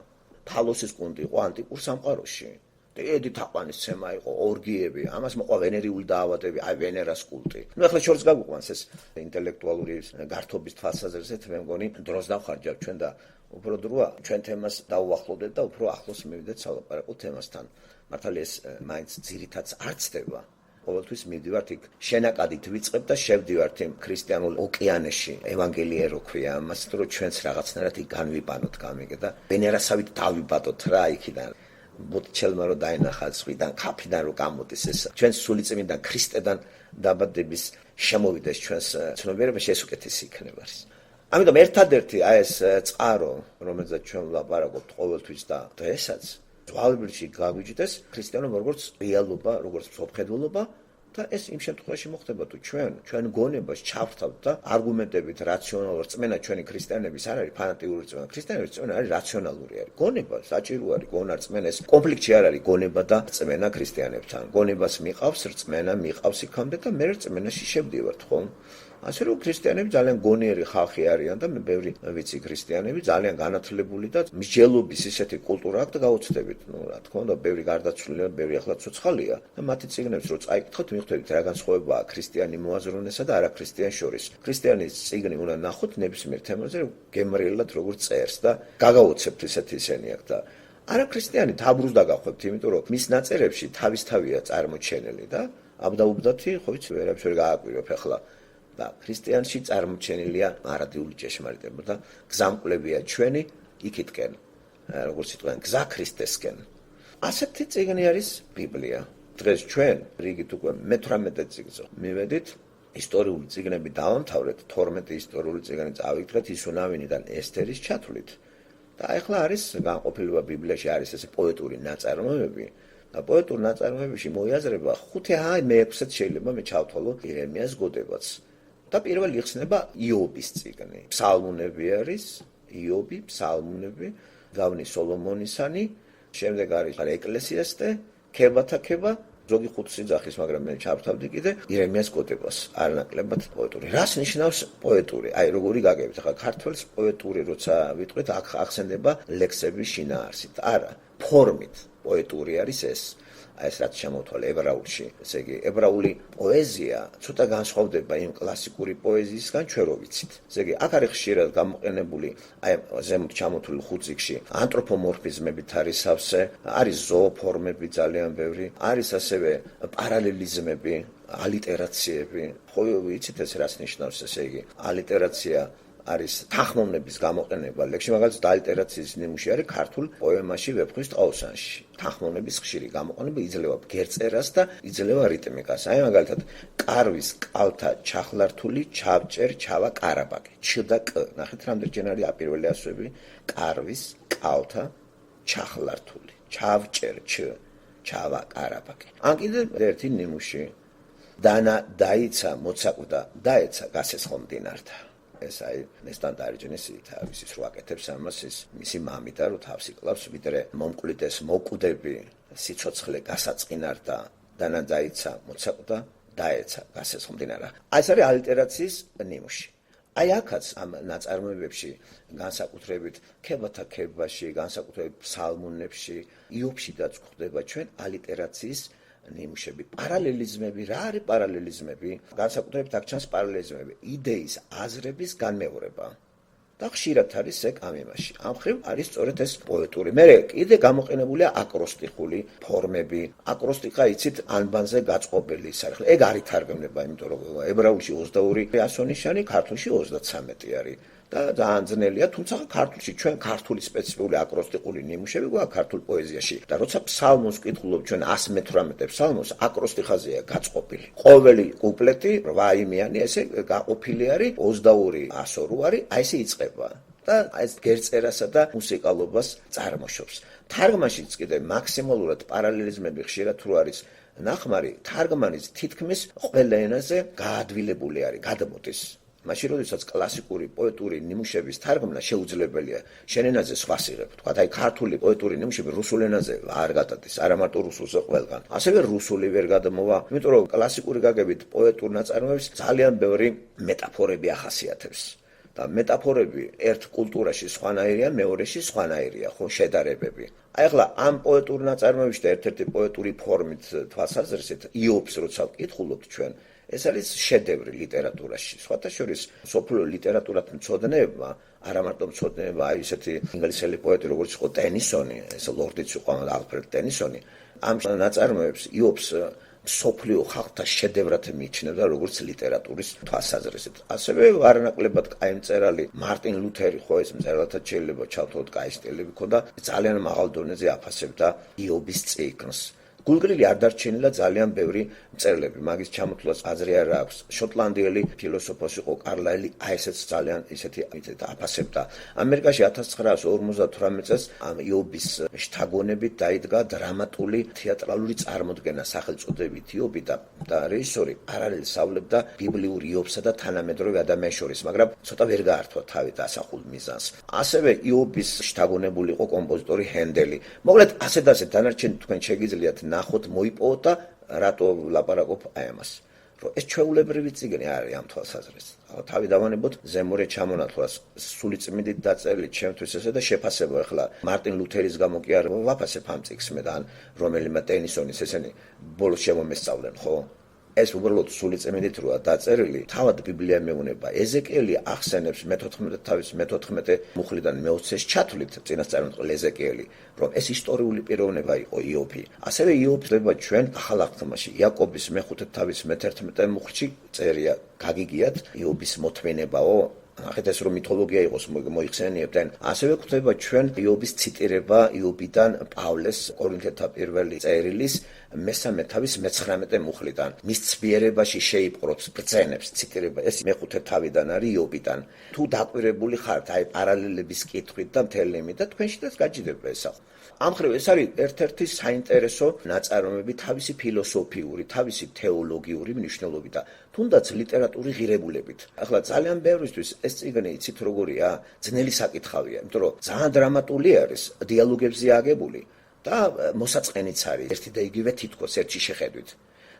თალოსის კულტი იყო ანტიკურ სამყაროში. დიდი თაყვანისცემა იყო, ორგიები, ამას მოყვა ვენერიული დაავადები, აი ვენერას კულტი. ნუ ახლა შორს გაგვიყვანს ეს ინტელექტუალური გართობის თვალსაზრისით, მე მგონი დროს დავხარჯავ ჩვენ და უფრო დროა ჩვენ თემას დაუახლოვდეთ და უფრო ახლოს მივიდეთ სალაპარაკო თემასთან. მართალია ეს მაინც ძირითადს არ ცდება. ყოველთვის მივდივართ იქ შენაკადით ვიწყებ და შევდივართ იმ ქრისტიანულ ოკეანეში. ევანგელია რო ქვია ამას, რომ ჩვენც რაღაცნაირად იქ განვიპანოთ გამიგე და ვენერასავით დავიბადოთ რა იქიდან. ბოტჩელმა რო დაინახა ზღვიდან, ქაფიდან რო გამოდის ეს ჩვენს სულიწმიდან ქრისტედან დაბადების შემოვიდეს ჩვენს ცნობიერებაში ეს უკეთესი იქნება. ამიტომ ერთადერთი აი ეს წყარო, რომელზეც ჩვენ ვლაპარაკობთ ყოველთვის და დღესაც ძვალებილში გაგვიჯდეს ქრისტიანობა როგორც რეალობა, როგორც მსოფლმხედველობა და ეს იმ შემთხვევაში მოხდება თუ ჩვენ გონებას ჩავთავთ და არგუმენტებით რაციონალურ რწმენა ჩვენი ქრისტიანების არ არის ფანატიკური რწმენა. ქრისტიანების რწმენა არის რაციონალური არის. გონება საჭირო არის, გონა რწმენა ეს კონფლიქტში არ არის გონება და რწმენა ქრისტიანებთან. გონებას მიყავს რწმენა, მიყავს იქამდე და მე რწმენაში შევდივართ, ხო? ასე რომ ქრისტიანები ძალიან გონიერი ხალხი არიან და მე ბევრი ვიცი ქრისტიანები ძალიან განათლებული და მსჯელობის ისეთი კულტურა აქვს და გაუცდებით, ნუ რა თქმა უნდა, ბევრი გარდაცვლილია, ბევრი ახლა ცოცხალია და მათი წიგნებს რო წაიკითხოთ, მიხვდებით რა განსხვავებაა ქრისტიანი მოაზროვნესა და არაქრისტიან შორის. ქრისტიანის წიგნი უნდა ნახოთ ნებისმიერ თემაზე, გემრიელად როგორ წერს და გაგაოცებთ ისეთი ისენი აქვს და არაქრისტიანი თაბრუს დაგახვევთ, იმიტომ რომ მის ნაწერებში თავისთავია წარმოჩენილი და აბდაუბდათი, ხო ვიცი, ვერაფერს ვერ გააკვირვებ ახლა. და ქრისტიანში წარმოჩენილია არადიული ჭეშმარიტება და გზამკვლევია ჩვენი იქითკენ, როგორც იტყვიან, გზა ქრისტესკენ. ასეთი წიგნი არის ბიბლია. დღეს ჩვენ რიგით უკვე მე-18 წიგნზე მივედით, ისტორიული წიგნები დავამთავრეთ, 12 ისტორიული წიგნი წავიკითხეთ ისუნავინიდან ესთერის ჩათვლით. და ახლა არის განყოფილება ბიბლიაში არის ესე პოეტური ნაწარმოებები. და პოეტურ ნაწარმოებებში მოიაზრება 5-6-ით შეიძლება მე ჩავთვალო ირემიას გოდებაც. და პირველი იხსნება იობის წიგნი. ფსალმუნები არის, იობი, ფსალმუნები, გავლი სოლომონისანი, შემდეგ არის ეკლესიასტე, ქებათა ქება, ზოგი ხუთი ძახის, მაგრამ მე ჩავთავდი კიდე ირემიას გოდებას, არანაკლებად პოეტური. რას ნიშნავს პოეტური? აი როგორი გაგებით, ახლა ქართველს პოეტური როცა ვიტყვით, აქ ახსენდება ლექსების შინაარსით. არა, ფორმით პოეტური არის ეს. აი ეს რაც შემოვთვალე ებრაულში, ესე იგი ებრაული პოეზია ცოტა განსხვავდება იმ კლასიკური პოეზიისგან, ჩვენ რო ვიცით. ესე იგი აქ არის ხშირად გამოყენებული აი ზემოთ ჩამოთვლილ ხუციკში ანთროპომორფიზმებით არის სავსე, არის ზოოფორმები ძალიან ბევრი, არის ასევე პარალელიზმები, ალიტერაციები. ხო ვიცით ეს რას ნიშნავს, ესე იგი ალიტერაცია არის თანხმოვნების გამოყენება ლექსში, მაგალითად ალიტერაციის ნიმუში არის ქართულ პოემაში ვეფხვის ტყაოსანში. თანხმოვნების ხშირი გამოყენება იძლევა ბგერწერას და იძლევა რიტმიკას. აი მაგალითად კარვის კალთა ჩახლართული ჩავჭერ ჩავა კარაბაკი. ჩ და კ. ნახეთ რამდენჯერ არის აპირველი ასოები კარვის კალთა ჩახლართული ჩავჭერ ჩ ჩავა კარაბაკი. ან კიდე ერთი ნიმუში დანა დაიცა მოცაკვდა დაეცა გასესხო მდინართა. ეს აი ნესტანდარიჯნის თავის ის რო აკეთებს ამას ის მისი მამიდა რო თავს იკლავს ვიდრე მომკვლიდეს მოკვდები სიცოცხლე გასაწყინარ და დანადაიცა მოცაკვდა დაეცა გასესხო მდინარა. აი ეს არის ალიტერაციის ნიმუში. აი აქაც ამ ნაწარმოებებში განსაკუთრებით ქებათა ქებაში, განსაკუთრებით ფსალმუნებში, იობშიდაც გვხვდება ჩვენ ალიტერაციის ნიმუშები, პარალელიზმები. რა არის პარალელიზმები? განსაკუთრებით აქ ჩანს პარალელიზმები, იდეის, აზრების განმეორება. და ხშირად არის ეგ ამ იმაში. ამ ხრივ არის სწორედ ეს პოეტური. მე კიდე გამოყენებულია აკროსტიკული ფორმები. აკროსტიკა იცით ანბანზე გაწყობილი სარხლი. ეგ არ ითარგმნება, იმიტომ რომ ებრაულში 22 ასონიშანი, ქართულში 33 არის. და ძალიან ძნელია, თუმცა ქართულში ჩვენ ქართული სპეციფიკური აკროსტიკული ნიმუშები გვაქვს ქართულ პოეზიაში. და როცა ფსალმოს ვკითხულობ ჩვენ 118 ფსალმოს, აკროსტიკაზეა გაწყობილი. ყოველი კუპლეტი 8 იმიანი ესე გაყოფილი არის, 22 ასო რო არის, აი ესე იწყება. და ეს გერწერასა და მუსიკალობას წარმოშობს. თარგმანშიც კიდე მაქსიმალურად პარალელიზმები ხშირად რო არის ნახმარი, თარგმანის თითქმის ყველა ენაზე გაადვილებული არის, გადამოდის. მაშინ როდესაც კლასიკური პოეტური ნიმუშების თარგმნა შეუძლებელია, შენ ენაზე სხვას იღებ. თქვა, აი ქართული პოეტური ნიმუშები რუსულ ენაზე არ გადადის, არა მარტო რუსულზე ყველგან. ასევე რუსული ვერ გადამოვა, იმიტომ რომ კლასიკური გაგებით პოეტურ ნაწარმოებს ძალიან ბევრი მეტაფორები ახასიათებს. და მეტაფორები ერთ კულტურაში სხვანაირია, მეორეში სხვანაირია, ხო, შედარებები. აი ახლა ამ პოეტურ ნაწარმოებში და ერთ-ერთი პოეტური ფორმით თვალსაზრისით იობს როცა ვკითხულობთ ჩვენ, ეს არის შედევრი ლიტერატურაში. სხვათა შორის სოფლიო ლიტერატურათ მცოდნეებმა, არა მარტო მცოდნეებმა, აი ესეთი ინგლისელი პოეტი როგორც იყო ტენისონი, ეს ლორდიც იყო ალფრედ ტენისონი, ამ ნაწარმოებს იობს სოფლიო ხალხთა შედევრად მიიჩნევდა როგორც ლიტერატურის თვალსაზრისით. ასევე არანაკლებად კაი მწერალი მარტინ ლუთერი ხო ეს მწერალთა შეიძლება ჩავთვალოთ კაი სტილები ქონდა, ძალიან მაღალ დონეზე აფასებდა იობის წიგნს. გულგრილი არ დარჩენილა ძალიან ბევრი მწერლები, მაგის ჩამოთვლას აზრი არ აქვს. შოტლანდიელი ფილოსოფოსი იყო კარლაილი, აი ესეც ძალიან ისეთი აფასებდა. ამერიკაში 1958 წელს ამ იობის შთაგონებით დაიდგა დრამატული თეატრალური წარმოდგენა სახელწოდებით იობი და რეჟისორი პარალელს სწავლებდა ბიბლიური იობსა და თანამედროვე ადამიანის შორის, მაგრამ ცოტა ვერ გაართვა თავი დასახულ მიზანს. ასევე იობის შთაგონებული იყო კომპოზიტორი ჰენდელი. მოკლედ ასე და ასე დანარჩენი თქვენ შეგიძლიათ ნახოთ მოიპოვოთ და რატო ლაპარაკობ აი ამას. რომ ეს ჩვეულებრივი წიგნი არის ამ თვალსაზრისით. თავი დავანებოთ ზემოре ჩამონათვლას სულიწმიდით დაწერილი ჩემთვის ესე და შეფასება ახლა მარტინ ლუთერის გამო კი არ ვაფასებ ამ წიგნს მე და ან რომელიმე ტენისონის ესენი ბოლოს შემომესწავლენ, ხო? ეს უბრალოდ სულიწმიდით როა დაწერილი, თავად ბიბლია მეუნება. ეზეკიელი ახსენებს მე-14 მუხლიდან მე-20-ს ჩათვლით წინასწარმეტყველი ეზეკიელი, რომ ეს ისტორიული პიროვნება იყო იობი. ასევე იობი ხდება ჩვენ ახალ აღთქმაში, იაკობის მე-11 მუხლში წერია, გაგიგიათ იობის მოთმინებაო, ახეთ ეს რომ მითოლოგია იყოს მოიხსენიებდნენ. ასევე ხდება ჩვენ იობის ციტირება იობიდან პავლეს კორინთელთა პირველი წერილის მე-19 მუხლიდან. მის ცბიერებაში შეიპყრობს ბრძენებს ციტირება. ეს მე-5 თავიდან არის იობიდან. თუ დაკვირებული ხართ აი პარალელების კითხვით და მთელი იმით და თქვენშიც გაჭირდება ეს. ამ მხრივ ეს არის ერთ-ერთი საინტერესო ნაწარმოები თავისი ფილოსოფიური, თავისი თეოლოგიური მნიშვნელობით და თუნდაც ლიტერატურის ღირებულებით. ახლა ძალიან ბევრისთვის ეს წიგნი იცით როგორია? ძნელი საკითხავია, იმიტომ რომ ძალიან დრამატული არის, დიალოგებზე აგებული და მოსაწყენიც არის ერთი და იგივე თითქოს ერთი შეხედვით.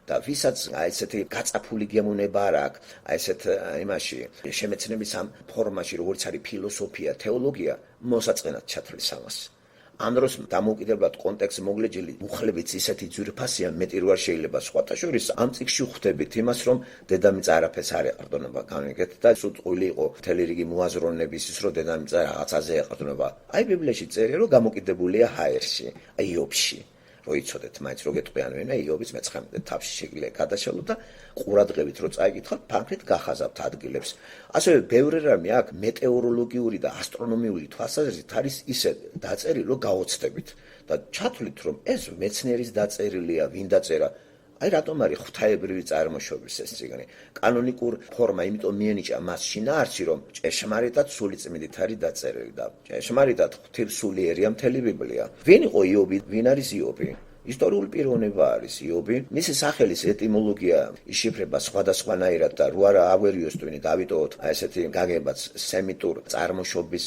და ვისაც აი ესეთი გაწაფული გემოვნება არ აქვს, აი ესეთ იმაში შემეცნების ამ ფორმაში, როგორც არის ფილოსოფია, თეოლოგია, მოსაწყენად ჩათვლის ამას. ამ დროს დამოუკიდებლად კონტექსტ მოგლეჯილი მუხლებიც ისეთი ძვირფასია, მეტი რო არ შეიძლება. სხვათა შორის ამ წიგნში ხვდებით იმას, რომ დედამიწა არაფერს არ ეყრდნობა განვიგეთ და სულწყვილი იყო მთელი რიგი მოაზროვნების ის, რომ დედამიწა რაღაცაზე ეყრდნობა. აი ბიბლიაში წერია, რომ გამოკიდებულია ჰაერში, აი იობში. რო იცოდეთ, მაინც რო გეტყვიან ვენა იობის მე-19 თავში შეგვიძლია გადაშალოთ და ყურადღებით რო წაიკითხოთ, ფანქრით გახაზავთ ადგილებს. ასევე ბევრი რამე აქ მეტეოროლოგიური და ასტრონომიული თვალსაზრისით არის ისე დაწერილი, რომ გაოცდებით და ჩათვლით, რომ ეს მეცნიერის დაწერილია, ვინ დაწერა. აი რატომ არის ღვთაებრივი წარმოშობის ეს წიგნი. კანონიკურ ფორმა, იმიტომ მიენიჭა მას შინაარსი, რომ ჭეშმარიტად სულიწმიდით არის დაწერილი და ჭეშმარიტად ღვთისმსულიერია მთელი ბიბლია. ვინ იყო იობი, ვინ არის იობი? ისტორიული პიროვნება არის იობი. მისი სახელის ეტიმოლოგია იშიფრება სხვადასხვანაირად და რო არა ავერიოს ტვინი დავიტოვოთ, აი ესეთი გაგებაც სემიტურ წარმოშობის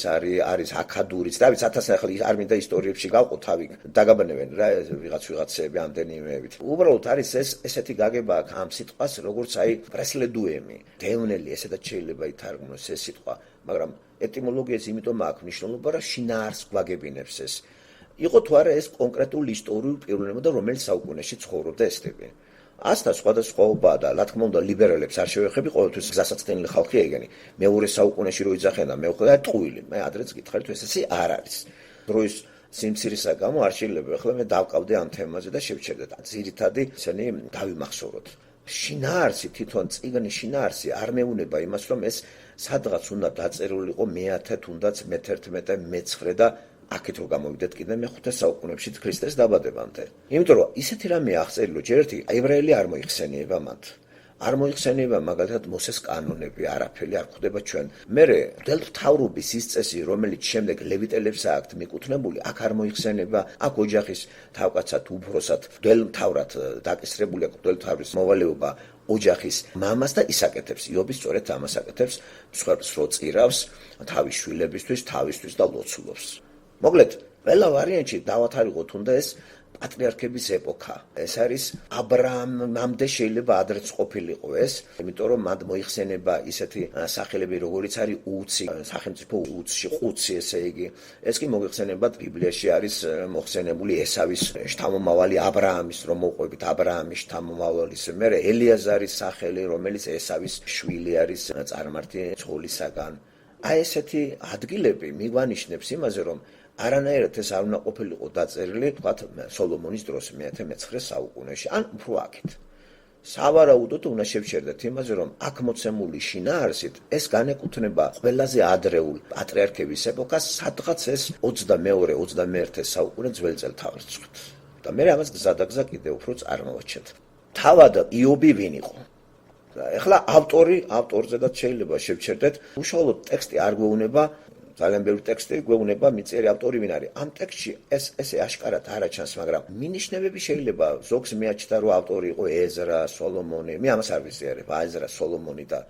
არის აქადურიც. დავით 1000 ახლა არ მინდა ისტორიებში გავყო თავი, დაგაბნევენ რა ვიღაცები ამდენიმეებით. უბრალოდ არის ესეთი გაგება აქ ამ სიტყვას, როგორც აი პრესლედუემი, დევნელი, ესედაც შეიძლება ითარგმნოს ეს სიტყვა, მაგრამ ეტიმოლოგიას იმიტომ აქვს მნიშვნელობა, რომ შინაარსს გვაგებინებს ეს. იყო თუ არა ეს კონკრეტული ისტორიული პიროვნება და რომელიც საუკუნეში ცხოვრობდა ეს ტიპი. ასთა სხვადასხვაობაა და რა თქმა უნდა ლიბერალებს არ შევეხები, ყოველთვის გზასაცდენილი ხალხი ეგენი. მეორე საუკუნეში რო იძახენ და მეუხვდა ტყუილი. მე ადრეც გითხარით ეს ესე არ არის. დროის სიმცირისა გამო არ შეიძლება ახლა მე დავკავდე ამ თემაზე და შევჩერდე. ძირითადი ისინი დავიმახსოვროთ. შინაარსი თვითონ წიგნის შინაარსი არ მეუნება იმას, რომ ეს სადღაც უნდა დაწერილიყო მე-10 თუნდაც მე-11 მე-9 და აქეთ რო გამოვიდეთ კიდე მე-5 საუკუნეებში ქრისტეს დაბადებამდე. იმიტომ რომ ისეთი რამე აღწერილი, რომ ჯერ ერთი ებრაელი არ მოიხსენიება მათ. არ მოიხსენება მაგალითად მოსეს კანონები, არაფერი არ ხვდება ჩვენ. მერე მღვდელმთავრობის ის წესი, რომელიც შემდეგ ლევიტელებს აქვთ მიკუთვნებული, აქ არ მოიხსენება, აქ ოჯახის თავკაცად, უფროსად, მღვდელმთავრად დაკისრებული აქვს მღვდელმთავრის მოვალეობა ოჯახის მამას და ის აკეთებს, იობის სწორედ ამას აკეთებს, მსხვერპლს რო წირავს თავის შვილებისთვის, თავისთვის და ლოცულობს. მოკლედ, ყველა ვარიანტში დავათარიღოთ უნდა ეს პატრიარქების ეპოქა. ეს არის აბრაამამდე შეიძლება ადრეც ყოფილიყო ეს, იმიტომ რომ მათ მოიხსენება ისეთი სახელები, როგორიც არის უცი, სახელმწიფო უცში, ყუცი, ესე იგი. ეს კი მოიხსენება ბიბლიაში არის მოხსენებული ესავის შთამომავალი აბრაამის, რომ მოყვებით აბრაამის შთამომავალის. მერე ელიაზარის სახელი, რომელიც ესავის შვილი არის წარმართი ცოლისაგან. აი ესეთი ადგილები მიგვანიშნებს იმაზე, რომ არანაირად ეს არ უნდა ყოფილიყო დაწერილი, თქვათ, სოლომონის დროს მე-19 საუკუნეში, ან უფრო აქეთ. სავარაუდოდ უნდა შევჩერდეთ იმაზე, რომ აქ მოცემული შინაარსით ეს განეკუთვნება ყველაზე ადრეულ პატრიარქების ეპოქას, სადღაც ეს 22-21 საუკუნე ძველი წელთაღრიცხვით. და მე ამას გზადაგზა კიდევ უფრო წარმოვაჩენთ. თავად იობი ვინ იყო? ეხლა ავტორზედაც შეიძლება შევჩერდეთ, უშუალოდ ტექსტი არ გვეუბნება, ძალიან ბევრი ტექსტი გვეუბნება მიწიერი ავტორი ვინ არის. ამ ტექსტში ესე აშკარად არ აჩანს, მაგრამ მინიშნებები შეიძლება ზოგს მიაჩნდა, რომ ავტორი იყო ეზრა, სოლომონი. მე ამას არ ვიზიარებ, ეზრა, სოლომონი და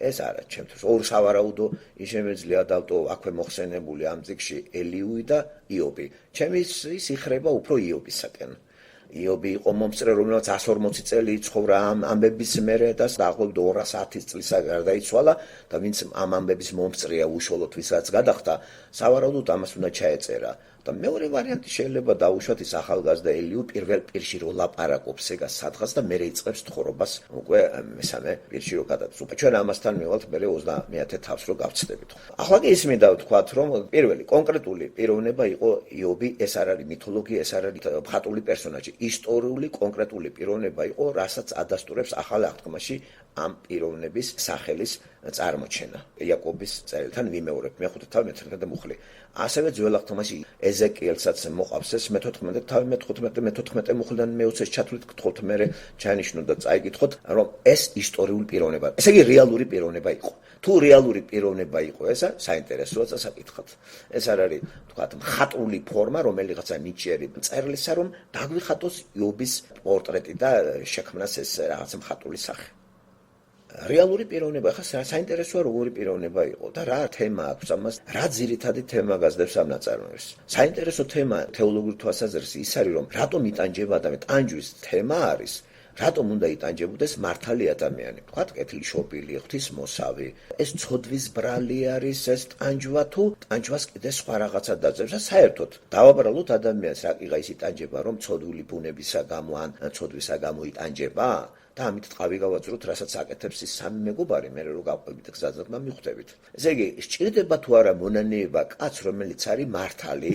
ეს არა ჩემთვის. ორ სავარაუდო ის შემეძლია დავტოვო აქვე მოხსენებული ამ წიგნში ელიუი და იობი. ჩემთვის ის იხრება უფრო იობისაკენ. იობი იყო მომწრე, რომელსაც 140 წელი იცხოვრა ამ ამბების მერე და დაახლოებით 210 წლის გარდაიცვალა და ვინც ამ ამბების მომწრეა უშუალოდ ვისაც გადახდა, სავარაუდოდ ამას უნდა ჩაეწერა. და მეორე ვარიანტი შეიძლება დაუშვათ ის ახალგაზრდა ელიუ პირველ პირში რო ლაპარაკობს ეგას სადღაც და მერე იწყებს თხრობას უკვე მესამე პირში რო გადაწყვეტ. ჩვენ ამასთან მივალთ მერე 30 თავს რო გავცდებით. ახლა კი ისმინდა ვთქვათ, რომ პირველი კონკრეტული პიროვნება იყო იობი, ეს არ არის მითოლოგია, ეს არ არის მხატვრული პერსონაჟი. ისტორიული კონკრეტული პიროვნება იყო, რასაც ადასტურებს ახალ აღთქმაში ამ პიროვნების სახელის წარმოჩენა. იაკობის წერილთან ვიმეორებ, მე-5 თავი, მე-11 მუხლი. ასევე ძველ აღთქმაში ეზეკიელსაც მოყავს ეს მე-14 თავი, მე-14 მუხლიდან მე-20-ს ჩათვლით, გთხოვთ მერე ჩაინიშნოთ და წაიკითხოთ, რომ ეს ისტორიული პიროვნება, ესე იგი რეალური პიროვნება იყო. თუ რეალური პიროვნება იყო ესა, საინტერესოა წასაკითხოთ. ეს არ არის, თქვათ, მხატვრული ფორმა, რომელიღაცა ნიჭიერი წერლისა, რომ დაგვიხატოს იობის პორტრეტი და შექმნას ეს რაღაც მხატვრული სახე. რეალური პიროვნება, ხა საინტერესოა როგორი პიროვნება იყო და რა თემა აქვს ამას, რა ძირითადი თემა გაზრდებს ამ ნაწარმოებს. საინტერესო თემა თეოლოგიური თვალსაზრისით ის არის, რომ რატომ იტანჯება ადამიანი, ტანჯვის თემა არის, რატომ უნდა იტანჯებოდეს მართალი ადამიანი. თქვათ, კეთილშობილი, ღვთისმოსავი, ეს ცოდვის ბრალი არის ეს ტანჯვა თუ ტანჯვას კიდე სხვა რაღაცა დაძებს და საერთოდ დავაბრალოთ ადამიანს, რაკიღა ის იტანჯება, რომ ცოდვილი ბუნებისა გამო ან ცოდვისა გამო იტანჯება? და ამით ტყავი გავაძროთ, რასაც აკეთებს ის სამი მეგობარი, მე რო გავყვებით გზადმა მიხვდებით. ესე იგი, სჭირდება თუ არა მონანიება კაცს, რომელიც არის მართალი?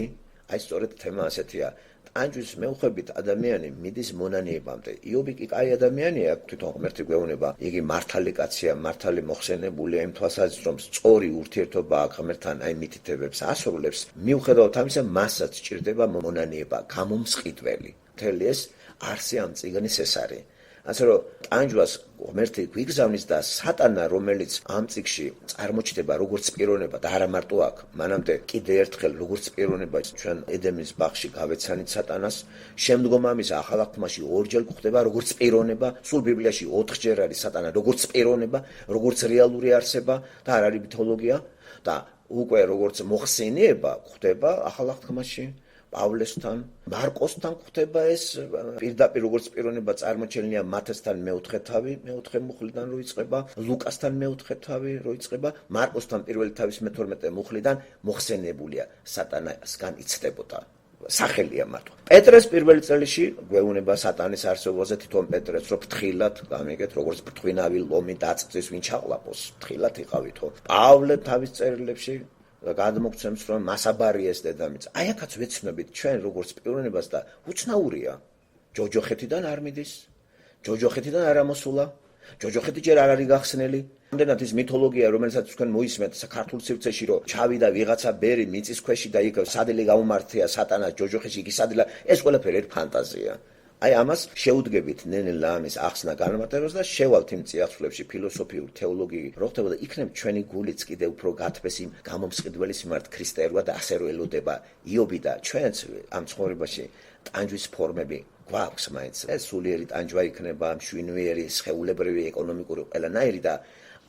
აი სწორედ თემა ასეთია. ტანჯვის მეუხვებით ადამიანი მიდის მონანიებამდე. იობი კი კაი ადამიანია, თვითონ ღმერთი გვეუბნება, იგი მართალი კაცია, მართალი მოხსენებულია იმ თვალსაზრისით, რომ სწორი ურთიერთობა აქვს ღმერთთან, აი მითითებებს ასრულებს. მიუხედავად ამისა, მასაც სჭირდება მონანიება, გამომსყიდველი. მთელი ეს არსი ამ წიგნის ეს არის. ასე რომ ტანჯვას ღმერთი გვიგზავნის და სატანა, რომელიც ამ წიგში წარმოჩნდება როგორც პიროვნება და არა მარტო აქ, მანამდე კიდე ერთხელ როგორც პიროვნება ჩვენ ედემის ბაღში გავეცანით სატანას, შემდგომ ამის ახალ აღთქმაში ორჯერ გვხვდება როგორც პიროვნება, სულ ბიბლიაში 4-ჯერ არის სატანა როგორც პიროვნება, როგორც რეალური არსება და არ არის მითოლოგია და უკვე როგორც მოხსენიება გვხვდება ახალ აღთქმაში. პავლესთან, მარკოსთან გვხვდება ეს პირდაპირ როგორც პიროვნება წარმოჩენილია მათესთან მე-4 თავი, მე-4 მუხლიდან რო იწყება, ლუკასთან მე-4 თავი რო იწყება, მარკოსთან პირველი თავის მე-12 მუხლიდან მოხსენებულია სატანასგან იცდებოდა. სახელია მართლა. პეტრეს პირველი წელში გვეუბნება სატანის არსებობაზე, თვითონ პეტრეს რო ფრთხილად გამიგეთ, როგორც ფრთვინავი ლომი დაწწის ვინ ჩაყლაპოს, ფრთხილად იყავითო. პავლე თავის წერილებში და გადმოგცემს, რომ მასაბარი ეს დედამიწა. აი აქაც ვეცნობით ჩვენ როგორც პიროვნებას და უცნაურია. ჯოჯოხეთიდან არ მიდის, ჯოჯოხეთიდან არ ამოსულა, ჯოჯოხეთი ჯერ არ არის გახსნელი. ამდენად ის მითოლოგია, რომელსაც თქვენ მოისმენთ საქართველოს სივრცეში, რომ ჩავიდა ვიღაცა ბერი მიწის ქვეში და იქ სადელი გამომართია სატანას ჯოჯოხეთში, იგი სადელა, ეს ყველაფერი ერთ ფანტაზია. აი ამას შეუდგებით ნელ-ნელა ამის ახსნა განმარტებას და შევალთ იმ წიაღისეულებში ფილოსოფიურ, თეოლოგიურ, რო ხდებოდა იქნებ ჩვენი გულიც კიდევ უფრო გათბეს იმ გამომსყიდველის მიმართ ქრისტეებად და ასე რო ელოდება იობი და ჩვენც ამ ცხოვრებაში ტანჯვის ფორმები გვაქვს მაინც. ეს სულიერი ტანჯვა იქნება, მშვენიერი, სხეულებრივი, ეკონომიკური, ყველანაირი და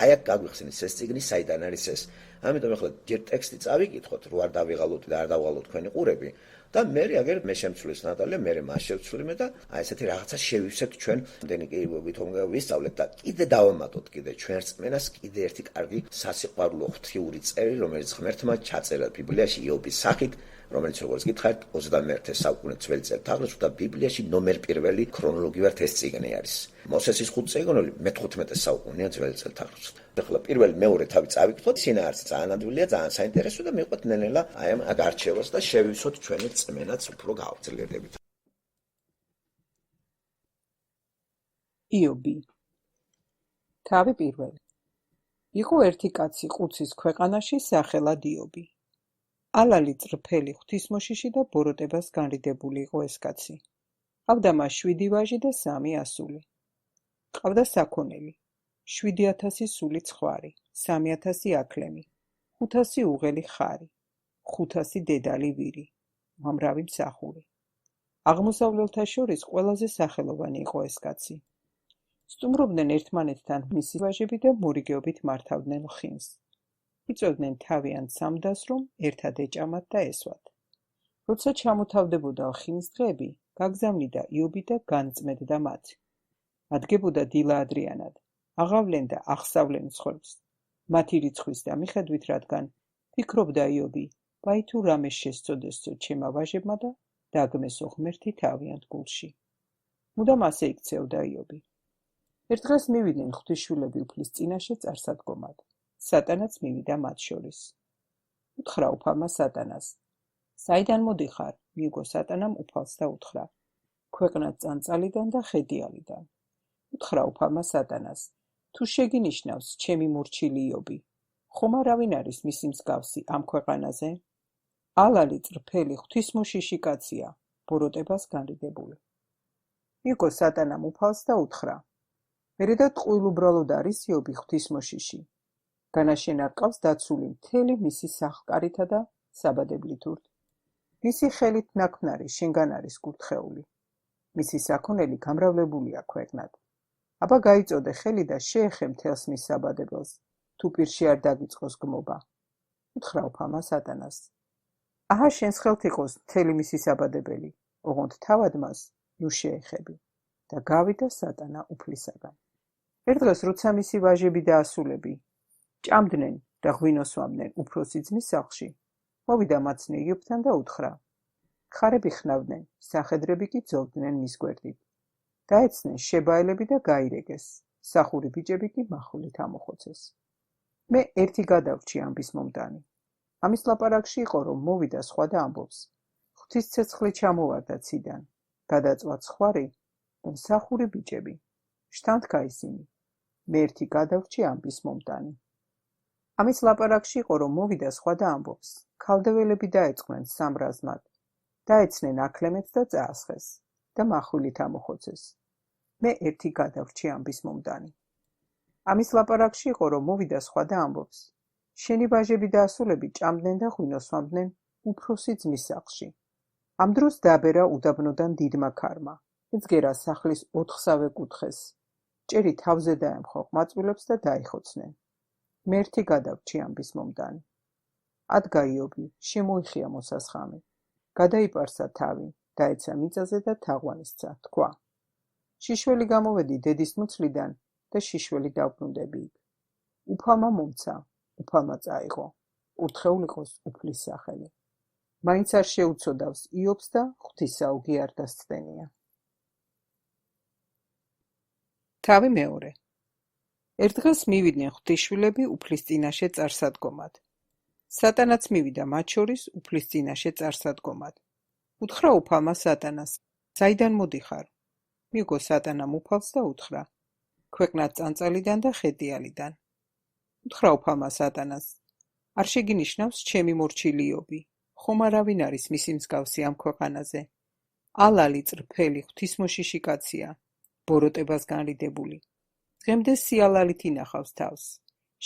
აი აქ გაგვიხსენეს ეს წიგნი საიდან არის ეს. ამიტომ ახლა ჯერ ტექსტი წავიკითხოთ, რო არ დავიღალოთ და არ დავღალოთ თქვენი ყურები და მე აგერ მე შემცვლის ნატალია, მე მას შევცვლიმე და აი ესეთი რაღაცა შევივსეთ ჩვენ, ამდენი კი ვითომ ვისწავლეთ და კიდე დავამატოთ კიდე ჩვენ რწმენას კიდე ერთი კარგი სასიყვარულო ღვთიური წერი, რომელიც ღმერთმა ჩაწერა ბიბლიაში იობის სახით, რომელიც როგორც გითხარით 21 საუკუნე ძველი წელთაღრიცხვა და ბიბლიაში ნომერ პირველი ქრონოლოგიურად ეს წიგნი არის. მოსესის 5 წიგნული მე-15 საუკუნეა ძველი წელთაღრიცხვა. ახლა პირველი მეორე თავი წავიკითხოთ, სინაარსი ძალიან ადვილია, ძალიან საინტერესო და მივყვეთ ნელ-ნელა აი ამ გარჩევას და შევივსოთ ჩვენი წმენაც უფრო გავძლიერდებით. იობი. თავი პირველი. იყო ერთი კაცი ყუცის ქვეყანაში სახელად იობი. ალალი წრფელი ღვთისმოშიში და ბოროტებას განრიდებული იყო ეს კაცი. ჰყავდა მას 7 ვაჟი და 3 ასული. ჰყავდა საქონელი 7,000 სული ცხვარი, 3,000 აქლემი, 500 უღელი ხარი, 500 დედალი ვირი, უამრავი მსახური. აღმოსავლელთა შორის ყველაზე სახელოვანი იყო ეს კაცი. სტუმრობდნენ ერთმანეთთან მისი ვაჟები და მორიგეობით მართავდნენ ხინს. იწვევდნენ თავიანთ სამდას, რომ ერთად ეჭამათ და ესვათ. როცა ჩამოთავდებოდა ხინის დღეები, გაგზავნიდა იობი და განწმენდა მათ. ადგებოდა დილა ადრიანად, აღავლენ და ახსავლენ მსხვერპლს. მათი რიცხვის და მიხედვით, რადგან ფიქრობდა იობი, ვაი თუ რამე შესწოდესო ჩემმა ვაჟებმა და დაგმესო ღმერთი თავიანთ გულში. მუდამ ასე იქცეოდა იობი. ერთ დღეს მივიდნენ ღვთისმშობლები უფლის წინაშე წარსადგომად. სატანაც მივიდა მათ შორის. უთხრა უფალმა სატანას. საიდან მოდიხარ? მიუგო სატანამ უფალს და უთხრა. ქვეყნად წანწალიდან და ხედიალიდან. უთხრა უფალმა სატანას. თუ შეგინიშნავს ჩემი მორჩილი იობი, ხომ არავინ არის მისი მსგავსი ამ ქვეყანაზე? ალალი წრფელი ღვთისმოშიში კაცია, ბოროტებას განრიდებული. მიუგო სატანამ უფალს და უთხრა. მერე და ტყუილ უბრალოდ არის იობი ღვთისმოშიში. განაშენ არ ყავს დაცული მთელი მისი სახკარითა და საბადებლით ურთ. მისი ხელით ნაქმნარი შენგან არის კურთხეული. მისი საქონელი გამრავლებულია ქვეყნად. აბა გაიწოდე ხელი და შეეხე მთელს მის საბადებელს, თუ პირში არ დაგიწყოს გმობა. უთხრა უფალმა სატანას. აჰა შენს ხელთ იყოს მთელი მისი საბადებელი, ოღონდ თავად მას ნუ შეეხები და გავიდა სატანა უფლისაგან. ერთ დღეს როცა მისი ვაჟები და ასულები ჭამდნენ და ღვინოსვამდნენ უფროსი ძმის სახლში, მოვიდა მაცნე იობთან და უთხრა. ხარები ხნავდნენ, სახედრები კი ძოვდნენ მის გვერდით. დაეცნენ შებაელები და გაირეგეს, სახური ბიჭები კი მახვილით ამოხოცეს. მე ერთი გადავრჩი ამბის მომდანი. ამის ლაპარაკში იყო, რომ მოვიდა სხვა და ამბობს. ღვთის ცეცხლი ჩამოვარდა ციდან, გადაწვა ცხვარი და მსახური ბიჭები. შთანთქა ისინი. მე ერთი გადავრჩი ამბის მომდანი. ამის ლაპარაკში იყო, რომ მოვიდა სხვა და ამბობს. ქალდეველები დაეწყნენ სამრაზმად, დაეცნენ აქლემებს და წაასხეს და მახვილით ამოხოცეს. მე ერთი გადავრჩი ამბის მომდანი. ამის ლაპარაკში იყო, რომ მოვიდა სხვა და ამბობს. შენი ვაჟები და ასულები ჭამდნენ და ღვინოსვამდნენ უფროსი ძმის სახლში. ამ დროს დაბერა უდაბნოდან დიდმა ქარმა. ეძგერა სახლის 4-სავე კუთხეს. ჭერი თავზე დაემხო ყმაწვილებს და დაიხოცნენ. მე ერთი გადავრჩი ამბის მომდანი. ადგა იობი, შემოიხია მოსასხამი. გადაიპარსა თავი, დაეცა მიწაზე და თაღვანისცა, თქვა. შიშველი გამოვედი დედის მუცლიდან და შიშველი დავბრუნდები იქ. უფალმა მომცა, უფალმა წაიღო. ურთხეულ იყოს უფლის სახელი. მაინც არ შეუცოდავს იობს და ღვთისაუგი არ დასცდენია. თავი მეორე. ერთ დღეს მივიდნენ ღვთისმშობლები უფლის წინაშე წარსადგომად. სატანაც მივიდა მათ შორის უფლის წინაშე წარსადგომად. უთხრა უფალმა სატანას, საიდან მოდიხარ? მიუგო სატანამ უფალს და უთხრა. ქვეყნად წანწალიდან და ხედიალიდან. უთხრა უფალმა სატანას, არ შეგინიშნავს ჩემი მორჩილი იობი, ხომ არავინ არის მისი მსგავსი ამ ქვეყანაზე? ალალი წრფელი ღვთისმოშიში კაცია, ბოროტებას განრიდებული. დღემდე სიალალით ინახავს თავს.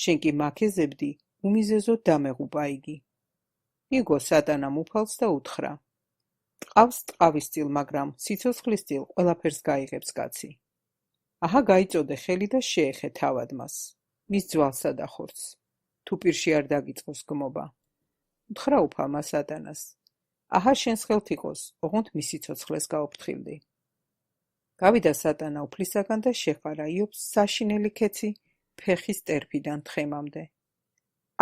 შენ კი მაქეზებდი, უმიზეზოდ დამეღუპა იგი. იგო სატანამ უფალს და უთხრა. ტყავს ტყავისწილ, მაგრამ სიცოცხლისწილ ყველაფერს გაიღებს კაცი. აჰა გაიწოდე ხელი და შეეხე თავად მას, მის ძვალსა და ხორცს, თუ პირში არ დაგიწყოს გმობა. უთხრა უფალმა სატანას. აჰა შენს ხელთ იყოს, ოღონდ მის სიცოცხლეს გაუფრთხილდი. გავიდა სატანა უფლისაგან და შეყარა იობს საშინელი ქეცი ფეხის ტერფიდან თხემამდე.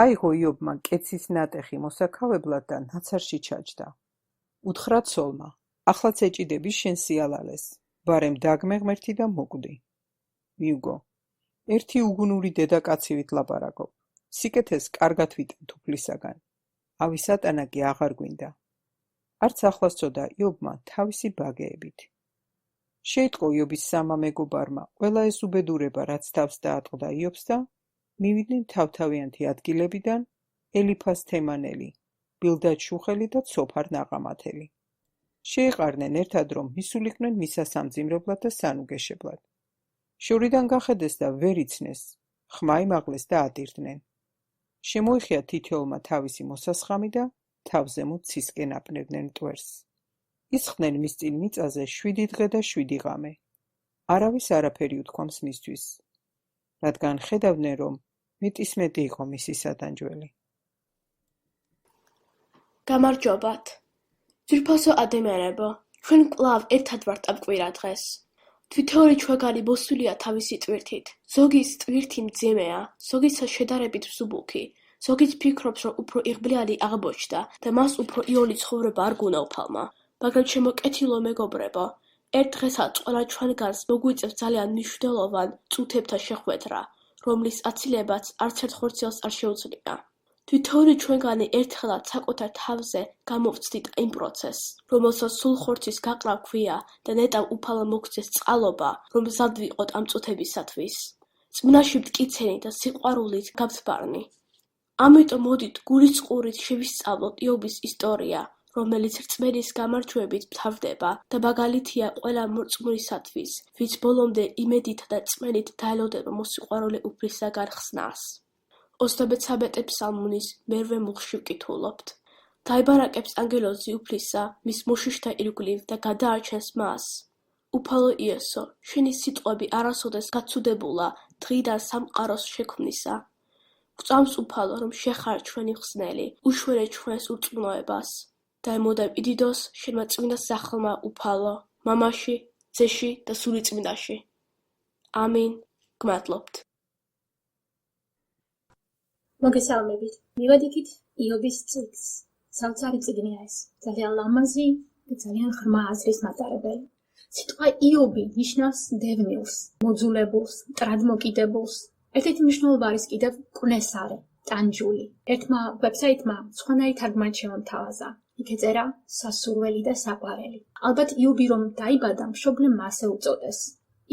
აიღო იობმა კეცის ნატეხი მოსაქავებლად და ნაცარში ჩაჯდა. უთხრა ცოლმა, ახლაც ეჭიდები შენ სიალალეს, ბარემ დაგმე ღმერთი და მოკვდი. მიუგო, ერთი უგუნური დედაკაცივით ლაპარაკობ, სიკეთეს კარგად ვიტანთ უფლისაგან. ავი სატანა კი აღარ გვინდა. არც ახლასწოდა იობმა თავისი ბაგეებით. შეიტყო იობის სამა მეგობარმა ყველა ეს უბედურება, რაც თავს დაატყდა იობს და მივიდნენ თავთავიანთი ადგილებიდან ელიფას თემანელი, ბილდად შუხელი და ცოფარ ნაყამათელი. შეეყარნენ ერთად, რომ მისულიყვნენ მისასამძიმრებლად და სანუგეშებლად. შორიდან გახედეს და ვერ იცნეს, ხმა იმაღლეს და ატირდნენ. შემოიხია თითოეულმა თავისი მოსასხამი და თავზემოთ ცისკენ აპნევდნენ მტვერს. ისხდნენ მის წინ მიწაზე 7 დღე და 7 ღამე. არავის არაფერი უთქვამს მისთვის, რადგან ხედავდნენ, რომ მეტისმეტი იყო მისი სადანჯველი. გამარჯობათ. ძვირფასო ადამიანებო, ჩვენ კვლავ ერთად ვართ ამ კვირა დღეს. თითოეული ჩვენგანი მოსულია თავისი ტვირთით. ზოგის ტვირთი მძიმეა, ზოგისა შედარებით მსუბუქი, ზოგიც ფიქრობს, რომ უფრო იღბლიანი აღმოჩნდა და მას უფრო იული ცხოვრება არ გუნა უფალმა. მაგრამ ჩემო კეთილო მეგობრებო, ერთ დღესაც ყველა ჩვენგანს მოგვიწევს ძალიან მნიშვნელოვან წუთებთა შეხვედრა, რომლის აცილებაც არც ერთ ხორციელს არ შეუძლია. თითოეული ჩვენგანი ერთხელაც საკუთარ თავზე გამოვცდით იმ პროცესს, რომელსაც სულ ხორცის გაყრა გვია და ნეტავ უფალმა მოგცეს წყალობა, რომ მზად ვიყოთ ამ წუთებისათვის. წმნაში მტკიცენი და სიყვარულით გამთბარნი. ამიტომ მოდით გულისწყურით შევისწავლოთ იობის ისტორია, რომელიც რწმენის გამარჯვებით მთავრდება და მაგალითია ყველა მორწმუნისათვის, ვინც ბოლომდე იმედით და წმენით დაელოდება მოსიყვარული უფლისაგან ხსნას. 33 ფსალმუნის მერვე მუხლში ვკითხულობთ. დაიბარაკებს ანგელოზი უფლისა, მის მოშიშთა ირგვლივ და გადაარჩენს მას. უფალო იესო, შენი სიტყვები არასოდეს გაცუდებულა დღიდან სამყაროს შექმნისა. გვწამს უფალო, რომ შეხარ ჩვენი ხსნელი, უშვერე ჩვენს ურწმუნოებას. დაემოდე იდიდოს შენმა წმინდა სახელმა უფალო, მამაში, ძეში და სული წმინდაში. ამინ. გმადლობთ. მოგესალმებით. მივედიქით იობის წიგნს. საოცარი წიგნია ეს. ძალიან ლამაზი და ძალიან ღრმა აზრის მატარებელი. სიტყვა იობი ნიშნავს დევნილს, მოძულებულს, ტრადმოკიდებულს. ერთ-ერთი მნიშვნელობა არის კიდევ კვნესარე, ტანჯული. ერთმა ვებსაიტმა სხვანაირ თარგმანით შემომთავაზა. იქ ეწერა სასურველი და საყვარელი. ალბათ იობი რომ დაიბადა, მშობლემ მასე უწოდეს.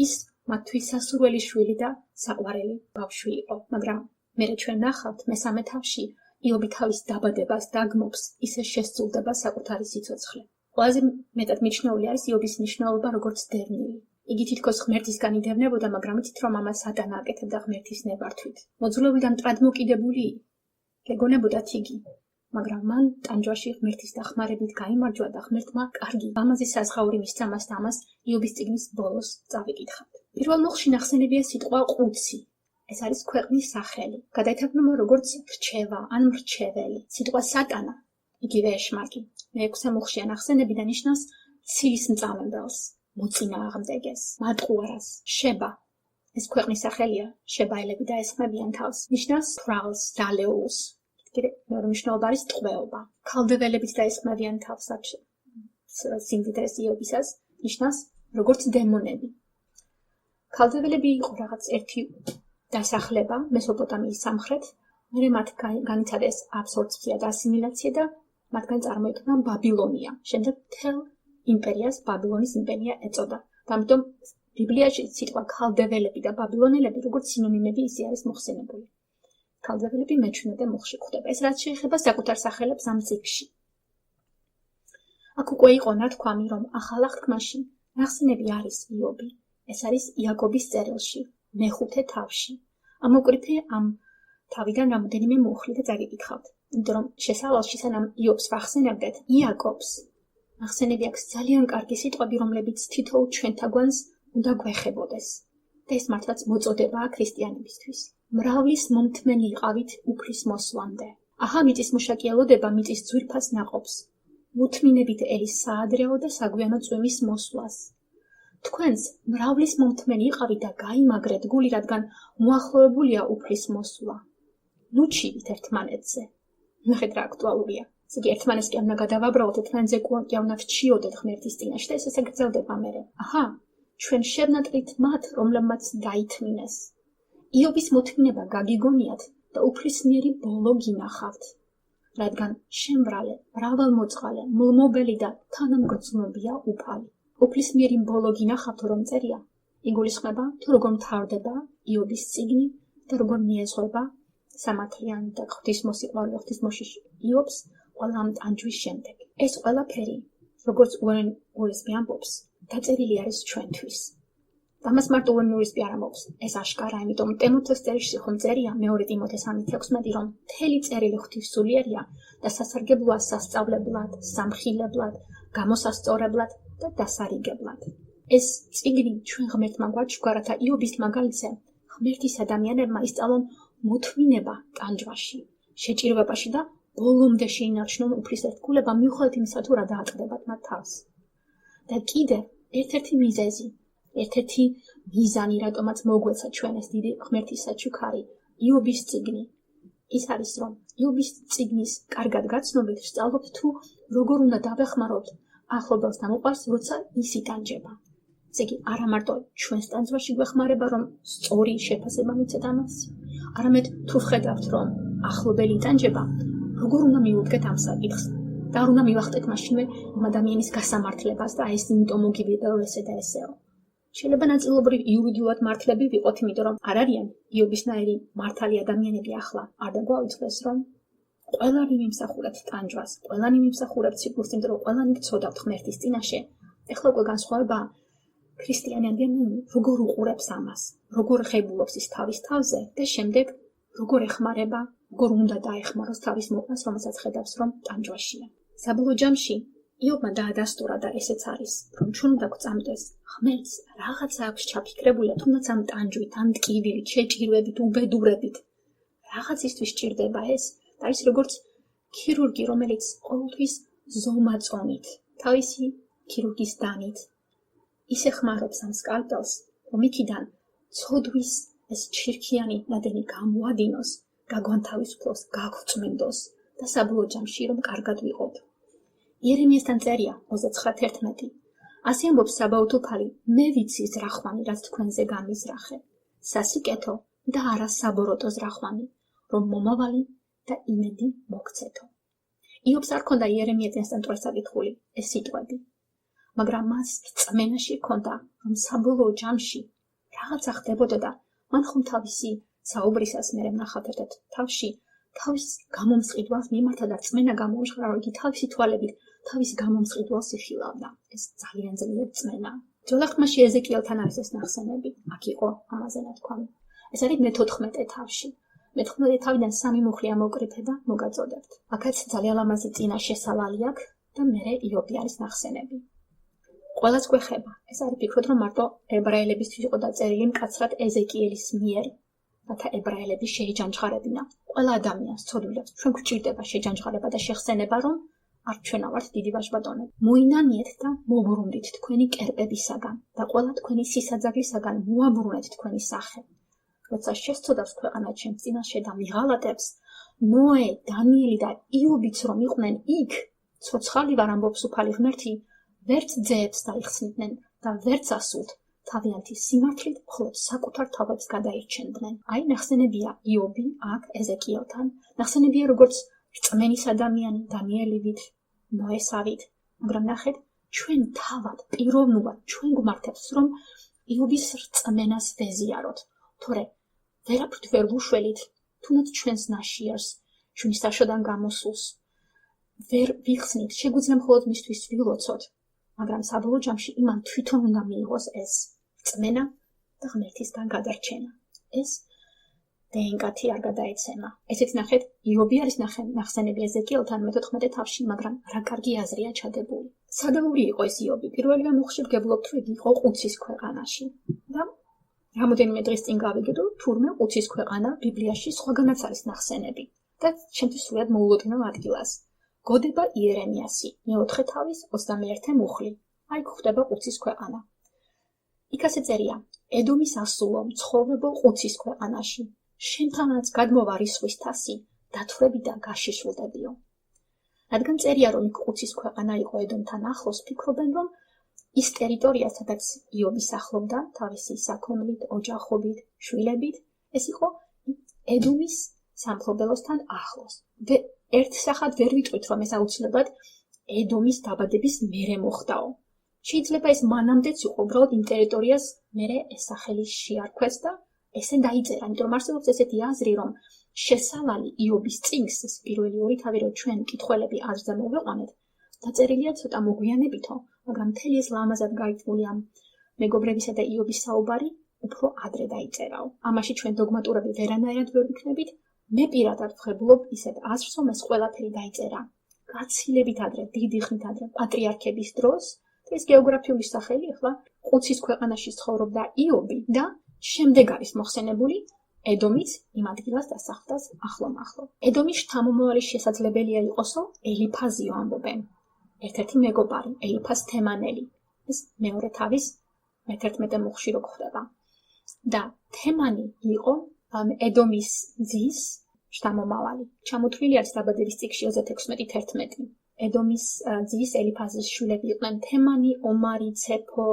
ის მათთვის სასურველი შვილი და საყვარელი ბავშვი იყო, მაგრამ მერე ჩვენ ნახავთ მესამე თავში იობი თავის დაბადებას დაგმობს, ისე შესწულდება საკუთარი სიცოცხლე. ყველაზე მეტად მიჩნეული არის იობის მნიშვნელობა როგორც დევნილი. იგი თითქოს ღმერთისგან იდევნებოდა, მაგრამ იცით რომ ამას სატანა აკეთებდა ღმერთის ნებართვით. მოძულებული და მტრადმოკიდებული გეგონებოდათ იგი, მაგრამ მან ტანჯვაში ღმერთის დახმარებით გაიმარჯვა და ღმერთმა კარგი ლამაზი საზღაური მისცა მას და ამას იობის წიგნის ბოლოს წავიკითხავთ. პირველ მოხში ნახსენებია სიტყვა ყუცი. ეს არის ქვეყნის სახელი. გადაითარგმნება როგორც რჩევა ან მრჩეველი. სიტყვა სატანა, იგივე ეშმაკი. მეექვსე მოხშია ნახსენები და ნიშნავს ცილის მწამებელს, მოწინააღმდეგეს, მატყუარას, შება. ეს ქვეყნის სახელია, შებაელები დაესხმებიან თავს. ნიშნავს პრალს, დალეულს. მეორე მნიშვნელობა არის ტყვეობა. ქალდეველებით დაესხმებიან თავს სიმდიდრეს იობისას, ნიშნავს როგორც დემონები. ქალდეველები იყო რაღაც ერთი დასახლება მესოპოტამიის სამხრეთ, მერე მათ განიცადეს აბსორბცია და ასიმილაცია და მათგან წარმოიქმნა ბაბილონია. შემდეგ მთელ იმპერიას ბაბილონის იმპერია ეწოდა. ამიტომ ბიბლიაში სიტყვა ქალდეველები და ბაბილონელები როგორც სინონიმები ისე არის მოხსენებული. ქალდეველები მე-17 მოხში გვხვდება. ეს რაც შეეხება საკუთარ სახელებს ამ წიგნში. აქ უკვე იყო ნათქვამი, რომ ახალ აღთქმაში ნახსენები არის იობი. ეს არის იაკობის წერილში, მეხუთე თავში. ამოკვირდე ამ თავიდან რამდენიმე მუხლი და წაგიკითხავთ. იმიტომ რომ შესავალში სანამ იობს ვახსენებდეთ, იაკობს ნახსენები აქვს ძალიან კარგი სიტყვები, რომლებიც თითოეულ ჩვენთაგვანს უნდა გვეხებოდეს. და ეს მართლაც მოწოდებაა ქრისტიანებისთვის. მრავლის მომთმენი იყავით უფლის მოსვლამდე. აჰა, მიწის მუშაკიელოდება მიწის ძვირფას ნაყოფს. მუთმინებით ელის საადრეო და საგვიანო წვიმის მოსვლას. თქვენს მრავლის მომთმენი იყავით და გაიმაგრეთ გული, რადგან მოახლოებულია უფლის მოსვლა. ნუ ჩივით ერთმანეთზე. ნახეთ რა აქტუალურია. იგი ერთმანეთს კი უნდა გადავაბრალოთ, თქვენზე კი უნდა რჩიოდეთ ღმერთის წინაშე და ეს გრძელდება მერე. აჰა, ჩვენ შევნატრით მათ, რომლებმაც დაითმინეს. იობის მოთმინება გაგიგონიათ და უფლისმიერი ბოლო გინახავთ. რადგან შემბრალე, მრავალმოწყალე, მლმობელი და თანამგრძნობია უფალი. უფლისმიერი ბოლო გინახავთ, რომ წერია. იგულისხმება, თუ როგორ მთავრდება იობის წიგნი და როგორ მიეძღვება სამართლიანი და ღვთისმოსიყვარული ღვთისმოშიში იობს ყველა ამ ტანჯვის შემდეგ. ეს ყველაფერი, როგორც უორნ-უორისპი ამბობს, დაწერილი არის ჩვენთვის. ამას მარტო უორნ-უორისპი არ ამბობს, ეს აშკარა, იმიტომ ტიმოთეს წერილში ხომ წერია მეორე ტიმოთეს 1:16, რომ მთელი წერილი ღვთისმსულიერია და სასარგებლოა სასწავლებლად, სამხილებლად, გამოსასწორებლად და დასარიგებლად. ეს წიგნი ჩვენ ღმერთმა გვაჩვგა, რათა იობის მაგალითზე ღმერთის ადამიანებმა ისწავლონ მოთმინება ტანჯვაში, შეჭირვებაში და ბოლომდე შეინარჩუნონ უფლისერთგულება, მიუხედავად იმისა, თუ რა დაატყდებათ მათ თავს. და კიდევ ერთ-ერთი მიზეზი, ერთ-ერთი მიზანი, რატომაც მოგვეცა ჩვენ ეს დიდი ღმერთის საჩუქარი, იობის წიგნი, ის არის, რომ იობის წიგნის კარგად გაცნობით ვსწავლობთ, თუ როგორ უნდა დავეხმაროთ ახლობელს და მოყვარს, როცა ის იტანჯება. ესე იგი, არა მარტო ჩვენს ტანჯვაში გვეხმარება, რომ სწორი შეფასება მიცეთ ამას, არამედ თუ ვხედავთ, რომ ახლობელი იტანჯება, როგორ უნდა მივუდგეთ ამ საკითხს და არ უნდა მივახტეთ მაშინვე იმ ადამიანის გასამართლებას და ეს იმიტომ მოგივიდა რომ ესე და ესეო. შეიძლება ნაწილობრივ იურიდიულად მართლები ვიყოთ, იმიტომ რომ არ არიან იობისნაირი მართალი ადამიანები ახლა. არ დაგვაუწყდეს, რომ ყველანი მიმსახურებთ ტანჯვას, ყველანი მიმსახურებთ ციკლს, იმიტომ რომ ყველანი გწოდავთ ღმერთის წინაშე. ეხლა უკვე განსხვავებაა ქრისტიანი ადამიანი როგორ უყურებს ამას, როგორ ღებულობს ის თავის თავზე და შემდეგ როგორ ეხმარება, როგორ უნდა დაეხმაროს თავის მოყვანს, რომელსაც ხედავს, რომ ტანჯვაშია. საბოლოო ჯამში იობმა დაადასტურა და ესეც არის, რომ ჩვენ უნდა გვწამდეს ღმერთს რაღაცა აქვს ჩაფიქრებული, თუნდაც ამ ტანჯვით, ამ ტკივილით, შეჭირვებით, უბედურებით. რაღაცისთვის სჭირდება ეს, და არის როგორც ქირურგი, რომელიც ყოველთვის ზომაწონით, თავისი ქირურგის დანით ისე ხმარობს ამ სკალპელს, რომ იქიდან ცოდვის ეს ჩირქიანი ნადენი გამოადინოს, გაგვანთავისუფლოს, გაგვწმენდოს და საბოლოო ჯამში რომ კარგად ვიყოთ. იერემიასთან წერია 29:11. ასე ამბობს საბაუთო ქალი, მე ვიცი ზრახვანი, რაც თქვენზე გამიზრახე, სასიკეთო და არა საბოროტო ზრახვანი, რომ მომავალი და იმედი მოგცეთო. იობს არ ქონდა იერემიასთან წარსაკითხული ეს სიტყვები, მაგრამ მას რწმენაში ჰქონდა, რომ საბოლოო ჯამში რაღაცა ხდებოდა და მან ხომ თავისი საუბრისას მე ვნახავთ ერთ თავში თავის გამომსყიდვალს მიმართა და რწმენა გამოუშვა, რომ იგი თავისი თვალებით თავის გამომსყიდვალს იხილავდა. ეს ძალიან ძლიერი რწმენა. ძველ აღთქმაში ეზეკიელთან არის ეს ნახსენები, აქ იყო ამაზე ნათქვამი. ეს არის მე-14 თავში. მე-14 თავიდან 3 მუხლი ამოვკრიფე და მოგაწოდებთ. აქაც ძალიან ლამაზი წინა შესავალი აქვს და მერე იობი არის ნახსენები. ყველას გვეხება. ეს არის ფიქრობთ, რომ მარტო ებრაელებისთვის იყო დაწერილი მკაცრად ეზეკიელის მიერ, რათა ებრაელები შეიჯანჯღარებინა. ყველა ადამიანს ცოდვილებს ჩვენ გვჭირდება შეჯანჯღარება და შეხსენება, რომ არ ჩვენა ვართ დიდი ვაჟბატონები. მოინანიეთ და მობრუნდით თქვენი კერპებისაგან და ყველა თქვენი სისაძაგლისაგან მოაბრუნეთ თქვენი სახე. როცა შესწოდავს ქვეყანა ჩემს წინაშე და მიღალატებს, ნოე, დანიელი და იობიც რომ იყვნენ იქ, ცოცხალი ვარ ამბობს უფალი ღმერთი, ვერც ძეებს დაიხსნიდნენ და ვერც ასულთ თავიანთი სიმართლით მხოლოდ საკუთარ თავებს გადაირჩენდნენ. აი ნახსენებია იობი აქ ეზეკიელთან, ნახსენებია როგორც რწმენის ადამიანი დანიელივით, ნოესავით, მაგრამ ნახეთ ჩვენ თავად პიროვნულად ჩვენ გვმართებს რომ იობის რწმენას ვეზიაროთ, თორე ვერაფრით ვერ ვუშველით, თუნდაც ჩვენს ნაშიერს, ჩვენი საშოდან გამოსულს, ვერ ვიხსნით, შეგვიძლია მხოლოდ მისთვის ვილოცოთ, მაგრამ საბოლოო ჯამში იმან თვითონ უნდა მიიღოს ეს რწმენა და ღმერთისგან გადარჩენა. ეს დნკ-ი არ გადაეცემა. ესეც ნახეთ, იობი არის ნახსენები ეზეკიელთან მე-14 თავში, მაგრამ რა კარგი აზრია ჩადებული. სადაური იყო ეს იობი? პირველივე მოხში ვგებლობთ, რომ იყო ყუცის ქვეყანაში. და რამოდენიმე დღის წინ გავიგებო, თურმე ყუცის ქვეყანა ბიბლიაში სხვაგანაც არის ნახსენები. და ჩემთვის სულად მოულოდნელ ადგილას. გოდება იერემიასი, მე-4 თავის 21 მუხლი. აი გვხვდება ყუცის ქვეყანა. იქ ასე წერია: ედომის ასულო, მცხოვრებო ყუცის ქვეყანაში. შენთანაც გადმოვა რისხვის თასი, დათვრები და გაშიშვლდებიო. რადგან წერია, რომ იქ ყუცის ქვეყანა იყო ედომთან ახლოს, ფიქრობენ, რომ ის ტერიტორია, სადაც იობი სახლობდა თავისი საქონლით, ოჯახობით, შვილებით, ეს იყო ედომის სამფლობელოსთან ახლოს. ერთ სახად ვერ ვიტყვით, რომ ეს აუცილებლად ედომის დაბადების მერე მოხდაო. შეიძლება ეს მანამდეც იყო, უბრალოდ იმ ტერიტორიას მერე ეს სახელი შეარქვეს და ესე დაიწერა, იმიტომ რომ არსებობს ესეთი აზრი, რომ შესავალი იობის წიგნს, ეს პირველი 2 თავი, რომ ჩვენ მკითხველები აზრზე მოვეყვანეთ, დაწერილია ცოტა მოგვიანებითო, მაგრამ მთელი ეს ლამაზად გაითქმული ამ მეგობრებისა და იობის საუბარი უფრო ადრე დაიწერაო. ამაში ჩვენ დოგმატურები ვერანაირად ვერ ვიქნებით. მე პირადად ვხებულობ ისეთ აზრს, რომ ეს ყველაფერი დაიწერა გაცილებით ადრე, დიდი ხნით ადრე, პატრიარქების დროს. ეს გეოგრაფიული სახელი, ახლა ყუცის ქვეყანაში ცხოვრობდა იობი და შემდეგ არის მოხსენებული ედომის იმ ადგილას დასახლდას ახლო-ახლო. ედომის შთამომავალი შესაძლებელია იყოსო ელიფაზიო ამბობენ. ერთ-ერთი მეგობარი, ელიფაზ თემანელი. ეს მეორე თავის მე-11 მუხლში რო გვხვდება. და თემანი იყო ედომის ძის შთამომავალი. ჩამოთვლილი არის დაბადების წიგნში 36:11. ედომის ძის ელიფაზის შვილები იყვნენ თემანი, ომარი, ცეფო,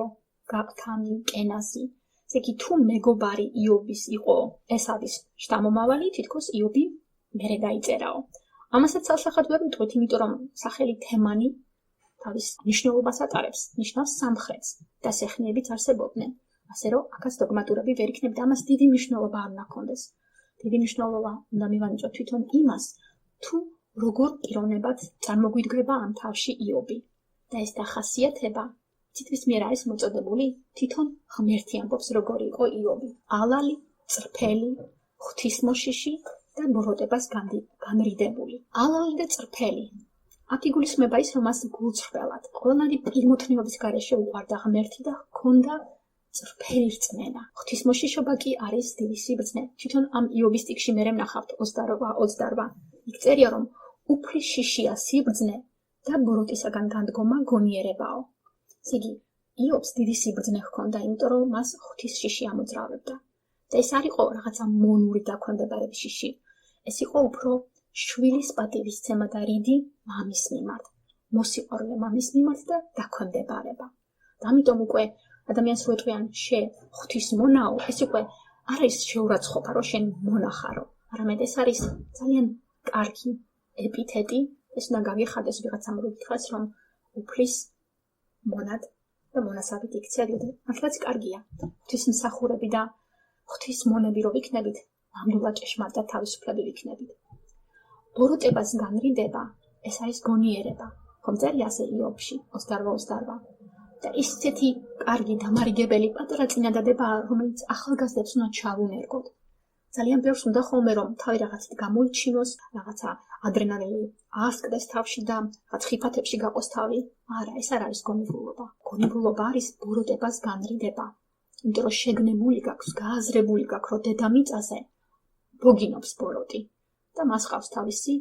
გაფთანი, კენაზი. ესე იგი, თუ მეგობარი იობის იყო ეს არის შთამომავალი, თითქოს იობი მერე დაიწერაო. ამასაც ცალსახად ვერ ვიტყვით, იმიტომ რომ სახელი თემანი თავის მნიშვნელობას ატარებს, ნიშნავს სამხრეთს და სეხნიებიც არსებობდნენ. ასე რომ, აქაც დოგმატურები ვერ იქნებთ, ამას დიდი მნიშვნელობა არ უნდა ჰქონდეს. დიდი მნიშვნელობა უნდა მივანიჭოთ თვითონ იმას, თუ როგორ პიროვნებად წარმოგვიდგება ამ თავში იობი. და ეს დახასიათება ციტვის მიერ არის მოწოდებული, თვითონ ღმერთი ამბობს, როგორი იყო იობი. ალალი, წრფელი, ღვთისმოშიში და ბოროტებას განრიდებული. ალალი და წრფელი. აქ იგულისხმება ის, რომ მას გულწრფელად, ყველანაირი პირმოთნიობის გარეშე უყვარდა ღმერთი და ჰქონდა წრფელი რწმენა. ღვთისმოშიშობა კი არის დიდი სიბრძნე. თვითონ ამ იობის წიგნში მე ვნახავთ 28. იქ წერია, რომ უფლის შიშია სიბრძნე და ბოროტისაგან განდგომა გონიერებაო. ესე იგი, იობს დიდი სიბრძნე ჰქონდა, იმიტომ რომ მას ღვთის შიში ამოძრავებდა. და ეს არ იყო რაღაცა მონური დაქვემდებარების შიში. ეს იყო უფრო შვილის პატივისცემა და რიდი მამის მიმართ, მოსიყვარული მამის მიმართ და დაქვემდებარება. და ამიტომ უკვე ადამიანს რო ეტყვიან შე ღვთის მონაო, ეს უკვე არ არის შეურაცხყოფა, რომ შენ მონახარო, არამედ ეს არის ძალიან კარგი ეპითეტი, ეს უნდა გაგიხადეს ვიღაცამ რო გითხრას, რომ უფლის მონად და მონასავით იქცევიო. მართლაც კარგია. ღვთისმსახურები და ღვთის მონები რო ვიქნებით, ნამდვილად ჭეშმარიტად თავისუფლები ვიქნებით. ბოროტებას განრიდება, ეს არის გონიერება. ხომ წერია ასე იობში 28. და ისეთი კარგი დამარიგებელი პატარა წინადადებაა, რომელიც ახალგაზრდებს უნდა ჩაუნერგოთ. ძალიან ბევრს უნდა ხოლმე რომ თავი რაღაცით გამოიჩინოს, რაღაცა ადრენალინი აასკდეს თავში და რაღაც ხიფათებში გაყოს თავი. არა, ეს არ არის გონებულობა. გონებულობა არის ბოროტებას განრიდება. იმიტომ რომ შეგნებული გაქვს, გააზრებული გაქვს, რომ დედამიწაზე ბოგინობს ბოროტი და მას ყავს თავისი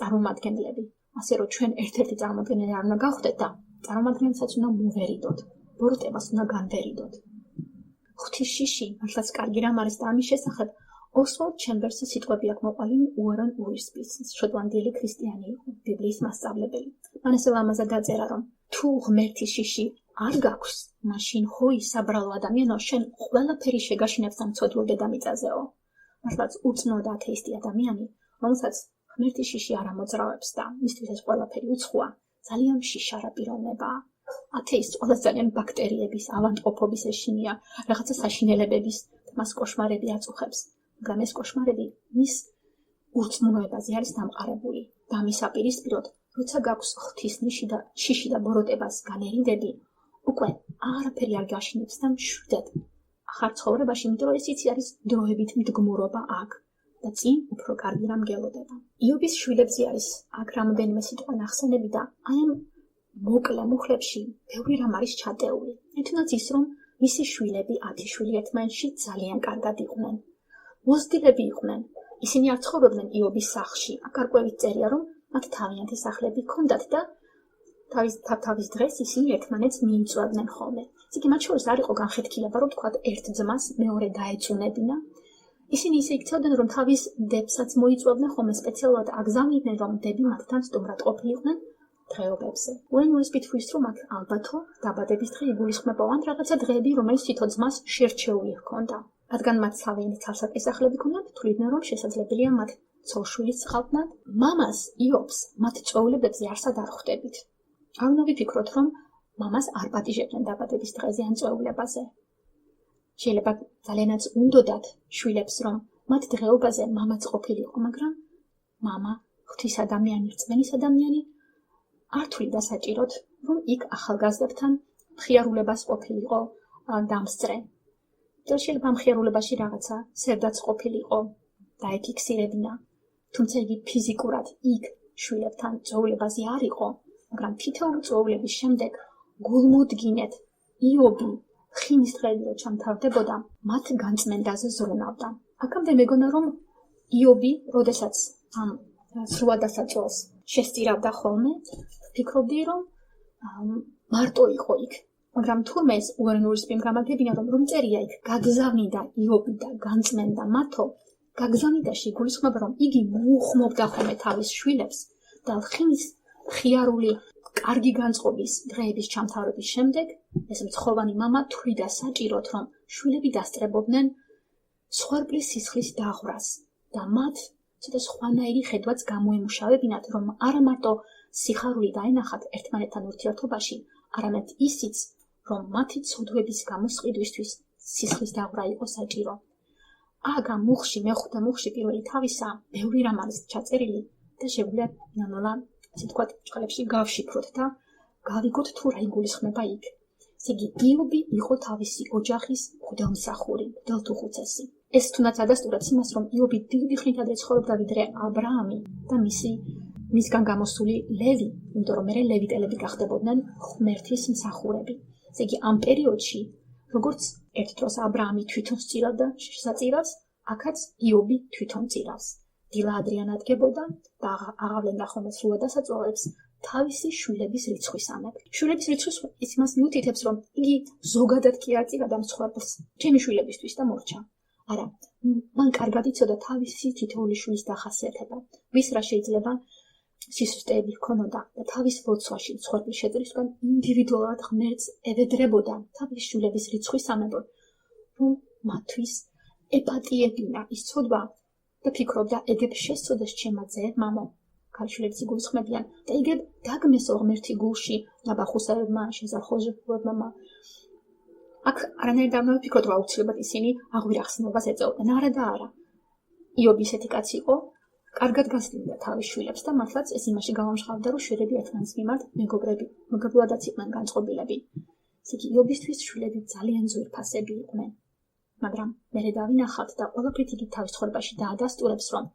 წარმომადგენლები. ასე რომ ჩვენ ერთ-ერთი წარმომადგენელი არ უნდა გავხდეთ და წარმომადგენლებსაც უნდა მოვერიდოთ. ბოროტებას უნდა განვერიდოთ. ღვთის შიში მართლაც კარგი რამ არის და ამის შესახებ ოსვალდ ჩემბერსის სიტყვები აქვს მოყოლილი უორენ უისპის, შოტლანდიელი ქრისტიანი იყო, ბიბლიის მასწავლებელი. მან ესე ლამაზად დაწერა, რომ თუ ღმერთის შიში არ გაქვს, მაშინ ხოი საბრალო ადამიანო, შენ ყველაფერი შეგაშინებს ამ ცოდვილ დედამიწაზეო. მართლაც უცნო და ათეისტი ადამიანი, რომელსაც ღმერთის შიში არ ამოძრავებს და მისთვის ეს ყველაფერი უცხოა, ძალიან შიშარა პიროვნებაა. ათეისტს ყველას ძალიან ბაქტერიების, ავადმყოფობის ეშინია, რაღაცა საშინელებების, მას კოშმარები აწუხებს. მაგრამ ეს კოშმარები მის ურწმუნოებაზე არის დამყარებული და მის აპირისპიროდ, როცა გაქვს ღვთის შიში და ბოროტებას განერიდები, უკვე არაფერი არ გაშინებს და მშვიდად ახარ ცხოვრებაში, იმიტომ რომ ესიც არის დროებით მდგმურობა აქ და წინ უფრო კარგი რამ გელოდება. იობის შვილებზე არის აქ რამოდენიმე სიტყვა ნახსენები და აი ამ მოკლე მუხლებში ბევრი რამ არის ჩატეული. თუნდაც ის, რომ მისი შვილები 10 შვილი ერთმანეთში ძალიან კარგად იყვნენ. მოზრდილები იყვნენ. ისინი არ ცხოვრობდნენ იობის სახლში. აქ გარკვევით წერია, რომ მათ თავიანთი სახლები ჰქონდათ და თავის დღეს ისინი ერთმანეთს მიიწვევდნენ ხოლმე. ისე მათ შორის არ იყო განხეთქილება, რომ თქვათ ერთ ძმას მეორე დაეწუნებინა. ისინი ისე იქცევდნენ, რომ თავის დებსაც მოიწვევდნენ ხოლმე სპეციალურად აგზავნიდნენ, რომ დები მათთან სტუმრად ყოფილიყვნენ დღეობებზე. უენურის პითხვით, რომ აქ ალბათო დაბადების დღე იგულისხმება ან რაღაცა დღეები, რომელიც თითო ძმას შერჩეული ჰქონდა. რადგან მათ თავიანთი ცალსაკისახლები ჰქონდათ, თვლიდნენ, რომ შესაძლებელია მათ ცოლშვილიც ჰყავდნათ. მამას იობს მათ წვეულებებზე არსად არ ხვდებით. არ უნდა ვიფიქროთ, რომ მამას არ პატიჟებდნენ დაბადების დღეზე ან წვეულებაზე. შეიძლება ძალიანაც უნდოდათ შვილებს, რომ მათ დღეობაზე მამაც ყოფილიყო, მაგრამ მამა ღვთის ადამიანი, რწმენის ადამიანი არ თვლიდა საჭიროდ, რომ იქ ახალგაზრდებთან მხიარულებას ყოფილიყო დამსწრე. შეიძლება ამ მხიარულებაში რაღაცა სერდაც ყოფილიყო და ეკიქსირებინა, თუმცა იგი ფიზიკურად იქ შვილებთან წვეულებაზე არ იყო, მაგრამ თითოეული წვეულების შემდეგ გულმოდგინედ იობი ხინის დღეები რო ჩამთავრდებოდა, მათ განწმენდაზე ზრუნავდა. აქამდე მეგონა, რომ იობი, როდესაც ამ სრულ დასაწყოს შესწირავდა ხოლმე, ფიქრობდი, რომ მარტო იყო იქ. მაგრამ თურმე ეს უენურის პიმ გამაგებინა, რომ წერია იქ გაგზავნიდა იობი და განწმენდა მათო, გაგზავნიდაში იგულისხმება, რომ იგი მოუხმობდა ხოლმე თავის შვილებს და ხინის ხიარული კარგი განწყობის დღეების ჩამთავრების შემდეგ ეს მცხოვანი მამა თვლიდა საჭიროდ, რომ შვილები დასწრებობდნენ სხვარბლის სისხლის დაღვრას და მათ ცოტა სხვანაირი ხედვაც გამოემუშავებინათ, რომ არა მარტო სიხარული დაენახათ ერთმანეთთან ურთიერთობაში, არამედ ისიც, რომ მათი ცოდვების გამოსყიდვისთვის სისხლის დაღვრა იყო საჭირო. აქ ამ მუხლში, მეხუთე მუხლში პირველი თავისა, ბევრი რამ არის ჩაწერილი და შეგვიძლია ნანა ასე ვთქვათ, ჭყალებში გავშიფროთ და გავიგოთ თუ რა იგულისხმება იქ. ესე იგი, იობი იყო თავისი ოჯახის მღვდელმსახური, მღვდელთუხუცესი. ეს თუნდაც ადასტურებს იმას, რომ იობი დიდი ხნით ადრე ცხოვრობდა ვიდრე აბრაამი და მისგან გამოსული ლევი, იმიტომ რომ მერე ლევიტელები გახდებოდნენ ღმერთის მსახურები. ესე იგი, ამ პერიოდში, როგორც ერთ დროს აბრაამი თვითონ სწირავდა შესაწირავს, აქაც იობი თვითონ წირავს. დილა ადრიან ადგებოდა და აღავლენდა ხოლმე სრულ დასაწყოებს თავისი შვილების რიცხვისამებრ. შვილების რიცხვის ის იმას მიუთითებს, რომ იგი ზოგადად კი არ წირა და მსხვერპლს ჩემი შვილებისთვის და მორჩა. არა, მან კარგად იცოდა თავისი თითოეული შვილის დახასიათება, ვის რა შეიძლება სისუსტეები ჰქონოდა და თავის ლოცვაში მსხვერპლის შეწირისგან ინდივიდუალურად ღმერთს ევედრებოდა თავის შვილების რიცხვისამებრ, რომ მათთვის ეპატიებინა ის ცოდვა და ფიქრობდა, ეგებ შესწოდეს ჩემა ძე, მამო, ქალიშვილებს იგულისხმებიან და ეგებ დაგმესო ღმერთი გულში ნაბახუსებმა, შეზარხოჟებმა. აქ არანაირად არ ვფიქრობ, რომ აუცილებლად ისინი აღვირახსნებას ეწეოდნენ, არა და არა. იობი ისეთი კაცი იყო, კარგად გასწრებდა თავის შვილებს და მართლაც ეს იმაში გამომჟღავნდა, რომ შვილები ერთმანეთის მიმართ მეგობრებადაც იყვნენ განწყობილები. ესე იგი, იობისთვის შვილები ძალიან ძვირფასები იყვნენ. მაგრამ მერე დავინახავთ და ყველაფრით იგი თავის ცხოვრებაში დაადასტურებს, რომ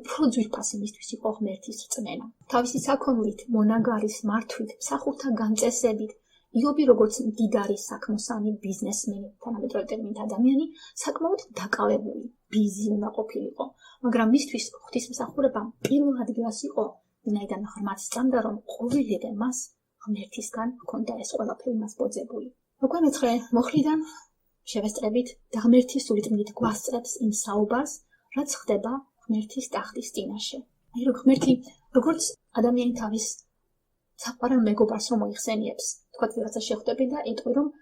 უფრო ძვირფასი მისთვის იყო ღმერთის რწმენა. თავისი საქონლით, მონაგარის მართვით, მსახურთა განწესებით, იობი როგორც მდიდარი საქმოსანი ბიზნესმენი, თანამედროვე ტერმინით ადამიანი, საკმაოდ დაკავებული, ბიზი უნდა ყოფილიყო, მაგრამ მისთვის ღვთისმსახურება პირველ ადგილას იყო, ვინაიდან ღმერთს სწამდა, რომ ყოველივე მას ღმერთისგან ჰქონდა ეს ყველაფერი მას ბოძებული. უკვე მეცხრე მოხლიდან შევესწრებით და ღმერთის სულიწმიდით გვასწრებს იმ საუბარს, რაც ხდება ღმერთის ტახტის წინაშე. აი რომ ღმერთი როგორც ადამიანი თავის საყვარელ მეგობარს რომ მოიხსენიებს, თქვათ ვიღაცა შეხვდები და იტყვი რომ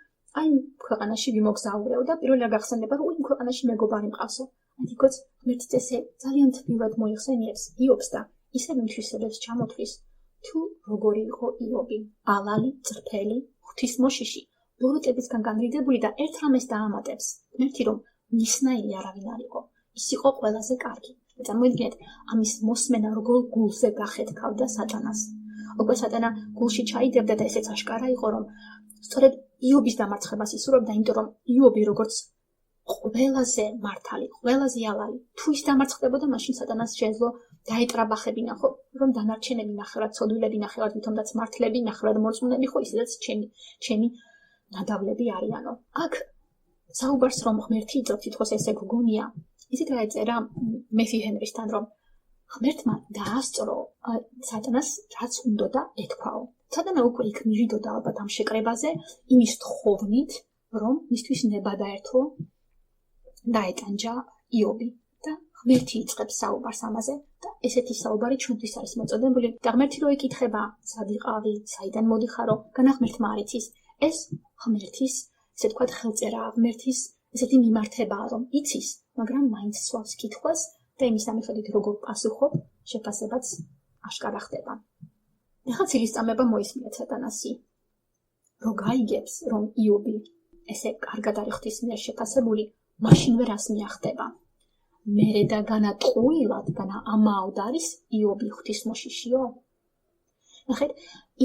აი ქვეყანაში ვიმოგზაურეო და პირველი რა გახსენდება რომ იმ ქვეყანაში მეგობარი მყავსო. აი თქოს ღმერთიც ესე ძალიან თბილად მოიხსენიებს იობს და ისე მიმთვისებებს ჩამოთვლის თუ როგორი იყო იობი, ალალი, წრფელი, ღვთისმოშიში, ბოროტებისგან განრიდებული და ერთ რამეს დაამატებს, ღმერთი რომ მისნაირი არავინ არ იყო, ის იყო ყველაზე კარგი. წარმოიდგინეთ, ამის მოსმენა როგორ გულზე გახეთქავდა სატანას. უკვე სატანა გულში ჩაიდებდა და ესეც აშკარა იყო, რომ სწორედ იობის დამარცხებას ისურვებდა, იმიტომ რომ იობი როგორც ყველაზე მართალი, ყველაზე ალალი, თუ ის დამარცხდებოდა, მაშინ სატანას შეეძლო დაეტრაბახებინა, ხო, რომ დანარჩენები ნახევრად ცოდვილები, ნახევრად თვითონაც მართლები, ნახევრად მორწმუნეები, ხო, ისედაც ჩემი ნადავლები არიანო. აქ საუბარს რომ ღმერთი იწევს, თითქოს ესე გგონია, ისეთ დაეწერა მესი ჰენრისთან, რომ ღმერთმა დაასწრო სატანას რაც უნდოდა ეთქვაო. სატანა უკვე იქ მივიდოდა ალბათ ამ შეკრებაზე, იმის თხოვნით, რომ მისთვის ნება დაერთო დაეტანჯა იობი და ღმერთი იწყებს საუბარს ამაზე და ესეთი საუბარი ჩვენთვის არის მოწოდებული და ღმერთი რო იკითხება, სად იყავი, საიდან მოდიხარო, განა ღმერთმა არ იცის. ეს ღმერთის, ესე თქვათ, ხელწერაა, ღმერთის ესეთი მიმართებაა, რომ იცის, მაგრამ მაინც სვავს კითხვას და იმის ამიხედვით როგორ პასუხობ, შეფასებაც აშკარა ხდება. ეხლა ცილისწამება მოისმინეთ სატანასი, რომ გაიგებს, რომ იობი ესე კარგად არის ღვთის მიერ შეფასებული, მაშინვე რას მიახდება. მერე და განატყუილად, განა ამაოდ არის იობი ღვთისმოშიშიო. ნახეთ,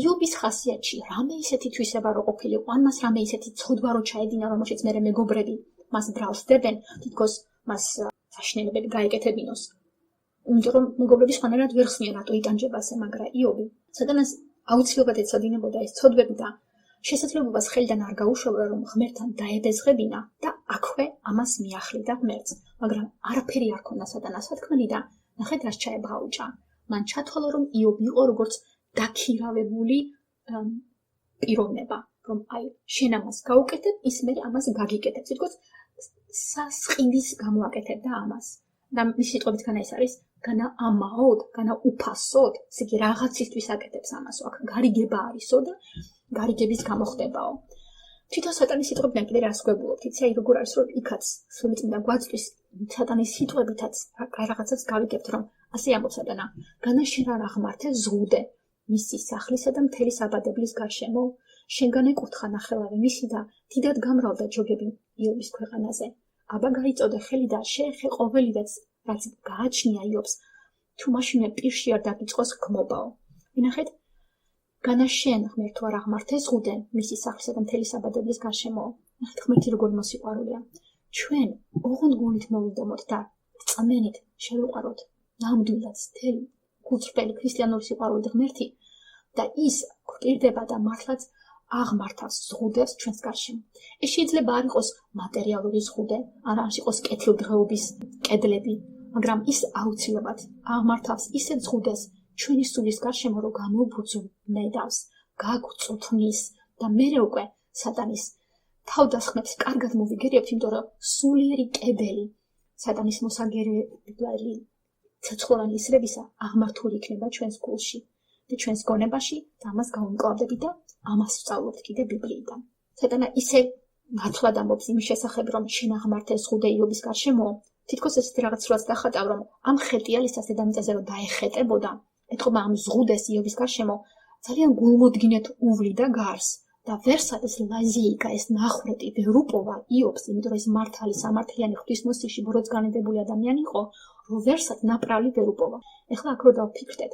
იობის ხასიათში რამე ისეთი თვისება რო ყოფილიყო, ან მას რამე ისეთი ცოდვა რო ჩაედინა, რომელშიც მერე მეგობრები მას დრალსდებენ, თითქოს მას საშინელებები გაეკეთებინოს. იმიტომ რომ მეგობრები სხვანაირად ვერ ხსნიან რატო იტანჯებასე, მაგრამ იობი სატანას აუცილებლად ეცოდინებოდა ეს ცოდვები და შესაძლებლობას ხელიდან არ გაუშვებდა, რომ ღმერთთან დაებეზღებინა და აქვე ამას მიახლიდა ღმერთს, მაგრამ არაფერი არ ქონდა სატანას სათქმელი და ნახეთ რას ჩაებღაუჭა. მან ჩათვალა, რომ იობი იყო როგორც დაქირავებული პიროვნება, რომ აი შენ ამას გაუკეთებ, ის მე ამას გაგიკეთებს. თითქოს სასყიდის გამოაკეთებდა ამას. და მის სიტყვებით განა ის არის, განა ამაოდ, განა უფასოდ, ესე იგი რაღაცისთვის აკეთებს ამასო, აქ გარიგება არისო და გარიგების გამოხდებაო. თვითონ სატანის სიტყვებიდან კიდე რას გვებულობთ, იცი, აი როგორ არის, რომ იქაც სულიწმინდა გვაწვის სატანის სიტყვებითაც რაღაცას გავიგებთ, რომ ასე ამბობს სატანა, განა შენ რა აღმართე ზღუდე მისი სახლისა და მთელი საბადებლის გარშემო, შენგან ეკურთხა ნახელავი მისი და დიდად გამრავლდა ჯოგები იობის ქვეყანაზე. აბა გაიწოდე ხელი და შეეხე ყოველიდაც რაც გააჩნია იობს, თუ მაშინვე პირში არ დაგიწყოს გმობაო. ვინახეთ, განა შენ ღმერთო არ აღმართე ზღუდე მისი სახლისა და მთელი საბადებლის გარშემო. ნახეთ, ღმერთი როგორი მოსიყვარულია. ჩვენ ოღონდ გულით მოვიდომოთ და რწმენით შევუყაროთ ნამდვილად მთელი გულწრფელი ქრისტიანული სიყვარულით ღმერთი და ის გვპირდება და მართლაც აღმართავს ზღუდებს ჩვენს გარშემო. ეს შეიძლება არ იყოს მატერიალური ზღუდე, არ იყოს კეთილდღეობის კედლები, მაგრამ ის აუცილებლად აღმართავს ისეთ ზღუდებს ჩვენი სულის გარშემო, რომ გამოვბუძუნდავს, გაგვწუთმის და მერე უკვე სატანის თავდასხმებს კარგად მოვიგერიებთ, იმიტომ რომ სულიერი კედელი სატანის მოსაგერებელი ცეცხლოვანი ისრებისა აღმართული იქნება ჩვენს გულში და ჩვენს გონებაში და ამას გავუმკლავდებით და ამას ვსწავლობთ კიდე ბიბლიიდან. სატანა ისე ნათლად ამბობს იმის შესახებ, რომ შენ აღმართე ზღუდე იობის გარშემო, თითქოს ესეთი რაღაც როაც დახატავ, რომ ამ ხეტიალისას დედამიწაზე რომ დაეხეტებოდა, ეთქობა ამ ზღუდეს იობის გარშემო, ძალიან გულმოდგინედ უვლიდა გარს და ვერსად ეს ლაზიიკა, ეს ნახრეტი ვერ უპოვა იობს, იმიტომ რომ ეს მართალი სამართლიანი ღვთისმოსიში ბოროტს განედებული ადამიანი იყო, რომ ვერსად ნაპრალი ვერ უპოვა. ეხლა აქ რო დავფიქრდეთ,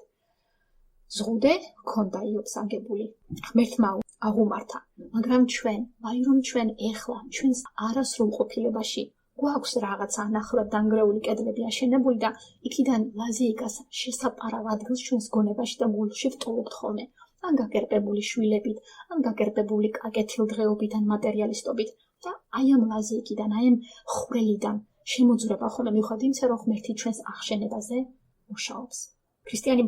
ზღუდე ჰქონდა იობს აგებული, ღმერთმა აღუმართა, მაგრამ ჩვენ, ვაი რომ ჩვენ ეხლა ჩვენს არასრულ ყოფილებაში გვაქვს რაღაცა ნახლად დანგრეული კედლები აშენებული და იქიდან ლაზიიკას შესაპარავ ადგილს ჩვენს გონებაში და გულში ვტოვებთ ხოლმე. ან გაკერპებული შვილებით, ან გაკერპებული კეთილდღეობით, ან მატერიალისტობით და აი ამ ლაზიიკიდან, აი ამ ხვრელიდან შემოძვრება ხოლმე მიუხედავად იმისა, რომ ღმერთი ჩვენს აღშენებაზე მუშაობს. ქრისტიანი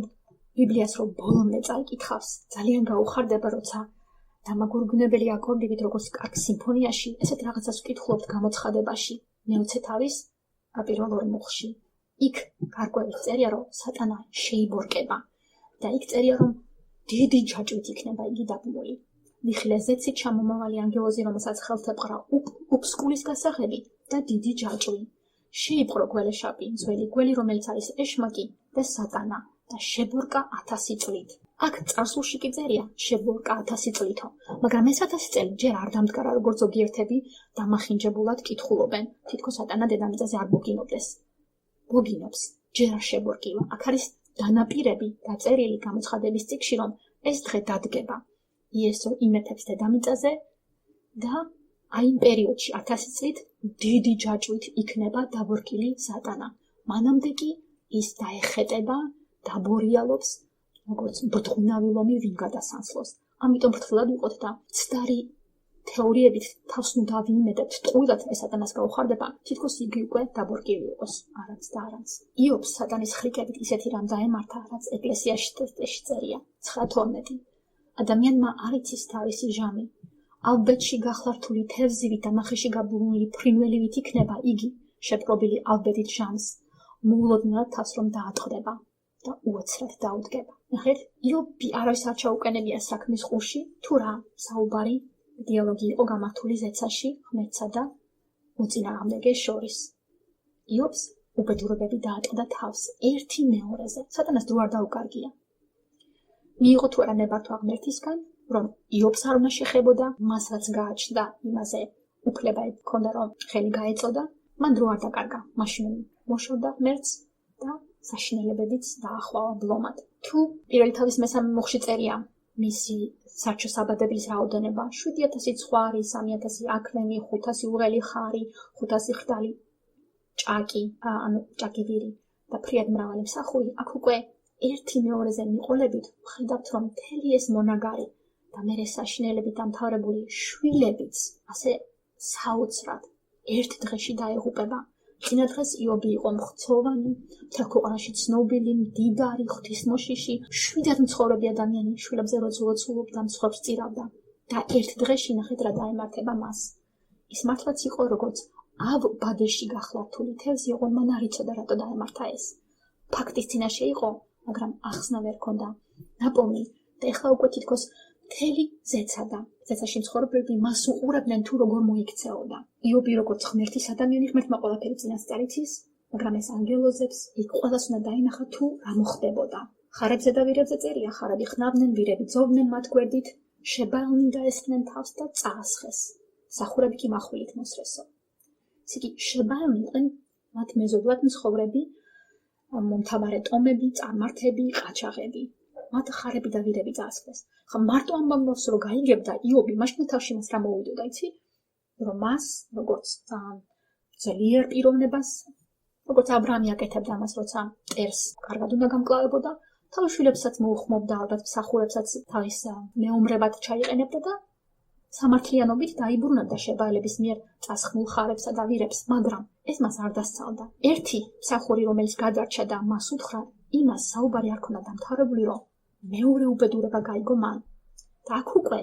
ბიბლიას რო ბოლომდე წაიკითხავს, ძალიან გაუხარდება, როცა დამაგურგნებელი აკორდებით, როგორც კარგ სიმფონიაში, ესეთ რაღაცას ვკითხულობთ გამოცხადებაში, მეოცე თავის პირველ ორ მუხლში. იქ გარკვევით წერია, რომ სატანა შეიბორკება და იქ წერია, რომ დიდი ჯაჭვით იქნება იგი დაბმული. მიხლეზეცი ჩამომავალი ანგელოზი, რომელსაც ხელთ ეპყრა უფსკულის გასაღები და დიდი ჯაჭვი. შეიპყრო გველეშაპი, ძველი გველი, რომელიც არის ეშმაკი და სატანა და შებორკა 1000 წლით. აქ წარსულში კი წერია შებორკა 1000 წლითო, მაგრამ ეს 1000 წელი ჯერ არ დამდგარა, როგორც ზოგიერთები დამახინჯებულად კითხულობენ, თითქოს სატანა დედამიწაზე არ მოგინოდეს. მოგინობს, ჯერ არ შებორკილა. აქ არის დანაპირები დაწერილი გამოცხადების წიგნში, რომ ეს დღე დადგება იესო იმეთებს დედამიწაზე და აი იმ პერიოდში 1000 წლით დიდი ჯაჭვით იქნება დაბორკილი სატანა. მანამდე კი ის დაეხეტება, დაბორიალობს, როგორც ბრძღუნავი ლომი ვინ გადასანსლოს. ამიტომ ფრთხილად ვიყოთ და ცდარი თეორიებით თავს ნუ დავიიმედებთ, ტყუილად ეს სატანას გაუხარდება, თითქოს იგი უკვე დაბორკილი იყოს, არაც და არაც. იობს სატანის ხრიკებით ისეთი რამ დაემართა, რაც ეკლესიაში ტესტში წერია. 9:12. ადამიანმა არ იცის თავისი ჟამი. ალბეთში გახლართული თევზივით და ნახეში გაბუნული ფრინველივით იქნება იგი, შეპყრობილი ალბეთით ჟამს, მოულოდნელად თავს რომ დაატყდება და უეცრად დაუდგება. ნახეთ, იობი არავის არ ჩაუყენებია საქმის ყურში, თუ რა საუბარი დიალოგი იყო გამართული ზეცაში, ღმერთსა და მოწინააღმდეგეს შორის. იობს უბედურებები დაატყდა თავს ერთი მეორეზე, სატანას დრო არ დაუკარგია. მიიღო თუ არა ნებართვა ღმერთისგან, რომ იობს არ უნდა შეხებოდა, მას რაც გააჩნდა, იმაზე უფლება ჰქონდა, რომ ხელი გაეწოდა, მან დრო არ დაკარგა, მაშინ მოშორდა ღმერთს და საშინელებებიც დაახლოვა ბლომად. თუ პირველი თავის მესამე მუხში წერია მისი საჩო საბადების რაოდენობა 7000 ცხვარი, 3000 აქლემი, 500 უღელი ხარი, 500 ხდალი ჭაკი, ანუ ჭაკივირი და ფრიად მრავალი მსახური, აქ უკვე ერთი მეორეზე მიყოლებით ვხედავთ, რომ მთელი ეს მონაგარი და მერე საშინელებით დამთავრებული შვილებიც ასე საოცრად ერთ დღეში დაეღუპება. წინა დღეს იობი იყო მხცოვანი, მთელ ქვეყანაში ცნობილი, მდიდარი, ღვთისმოშიში, შვიდად მცხოვრები ადამიანი შვილებზე როძულობდა, მსხვერპლს წირავდა და ერთ დღეში ნახეთ რა დაემართება მას. ის მართლაც იყო როგორც ავ ბადეში გახლართული თევზი, ოღონდ მან არ იცოდა რატო დაემართა ეს. ფაქტის წინაშე იყო, მაგრამ ახსნა ვერ ქონდა. ნაპოვნი და ეხლა უკვე თითქოს მთელი ზეცა და ზეცაში მცხოვრებლები მას უყურებდნენ თუ როგორ მოიქცეოდა. იობი როგორც ღმერთის ადამიანი, ღმერთმა ყველაფერი წინასწარ იცის, მაგრამ ეს ანგელოზებს იქ ყველას უნდა დაინახა თუ რა მოხდებოდა. ხარებზე და ვირებზე წერია, ხარები ხნავდნენ, ვირები ძოვდნენ მათ გვერდით, შებალნი დაესხნენ თავს და წაასხეს. მსახურები კი מחვილით მოსრესო. ესე იგი, შებალნი იყვნენ მათ მეზობლად მცხოვრები, მომთაბარე ტომები, წარმართები, ყაჩაღები. მათ ხარები და ვირები წაასხეს. ხა მარტო ამბავს რომ გაიგებდა იობი, მაშინ თავში მას რა მოვიდოდა, იცი? რომ მას, როგორც ძლიერ პიროვნებას, როგორც აბრაამი აკეთებდა მას, როცა მტერს კარგად უნდა გამკლავებოდა, თავის შვილებსაც მოუხმობდა, ალბათ მსახურებსაც თავის მეომრებად ჩაიყენებდა და სამართლიანობით დაიბრუნებდა შებალების მიერ წასხმულ ხარებსა და ვირებს, მაგრამ ეს მას არ დასცალდა. ერთი მსახური, რომელიც გადარჩა და მას უთხრა, იმას საუბარი არ ქონდა დამთავრებული, რომ მეორე უბედურება გაიგო მან. და აქ უკვე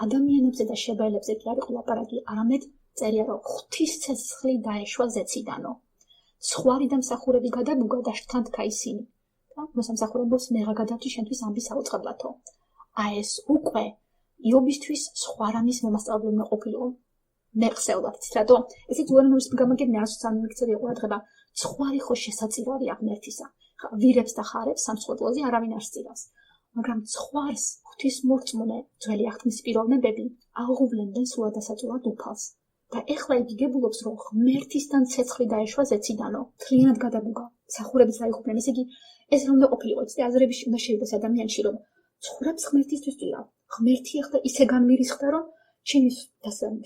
ადამიანებზე და შებალებზე კი არ იყო ლაპარაკი, არამედ წერია, რომ ღვთის ცეცხლი დაეშვა ზეციდანო. ცხვარი და მსახურები გადაბუგა და შთანთქა ისინი. და მოსამსახურებელს მეღა გადარჩი შენთვის ამბი საუწყებლათო. ეს უკვე იობისთვის სხვა რამის მომასწავლებელი უნდა ყოფილიყო. მეხსევლად, რატო? ესეც უარნობის გამაგებია, არასოდეს ამიქცევია ყურადღება. ცხვარი ხო შესაწირავია ღმერთისა. ვირებს და ხარებს სამსხვერპლოზე არავინ არ სწირავს. მაგრამ ცხვარს ღვთისმორწმუნე ძველი აღთქმის პიროვნებები აღუვლებდნენ სულადასაწურად უფალს. და ეხლა იგი გებულობს, რომ ღმერთისთან ცეცხლი დაეშვა ზეციდანო, მთლიანად გადაბუგა. მსახურებიც დაიღუპნენ. ესე იგი, ეს რომ უნდა ყოფილიყო, აზრების უნდა შეიდეს ადამიანში, რომ ცხრებს ღმერთისთვის წირავ. ღმერთი ახლა ისე განმირისხდა, რომ ჩემი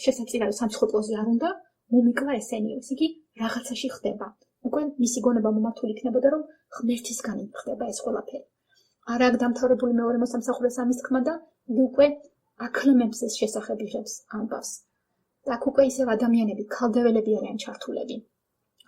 შესაწირავი სამსხვერპლოზე არ უნდა მომიკლა ესენიო. ესე იგი, რაღაცაში ხდება. უკვე მისი გონება მომართული იქნებოდა, რომ ღმერთისგან ხდება ეს ყველაფერი. არა აქ დამთავრებული მეორე მოსამსახურეს ამის თქმა და უკვე აკლამებს ეს შესახებ იღებს ამბავს. და აქ უკვე ისევ ადამიანები, ქალდეველები არიან ჩართულები.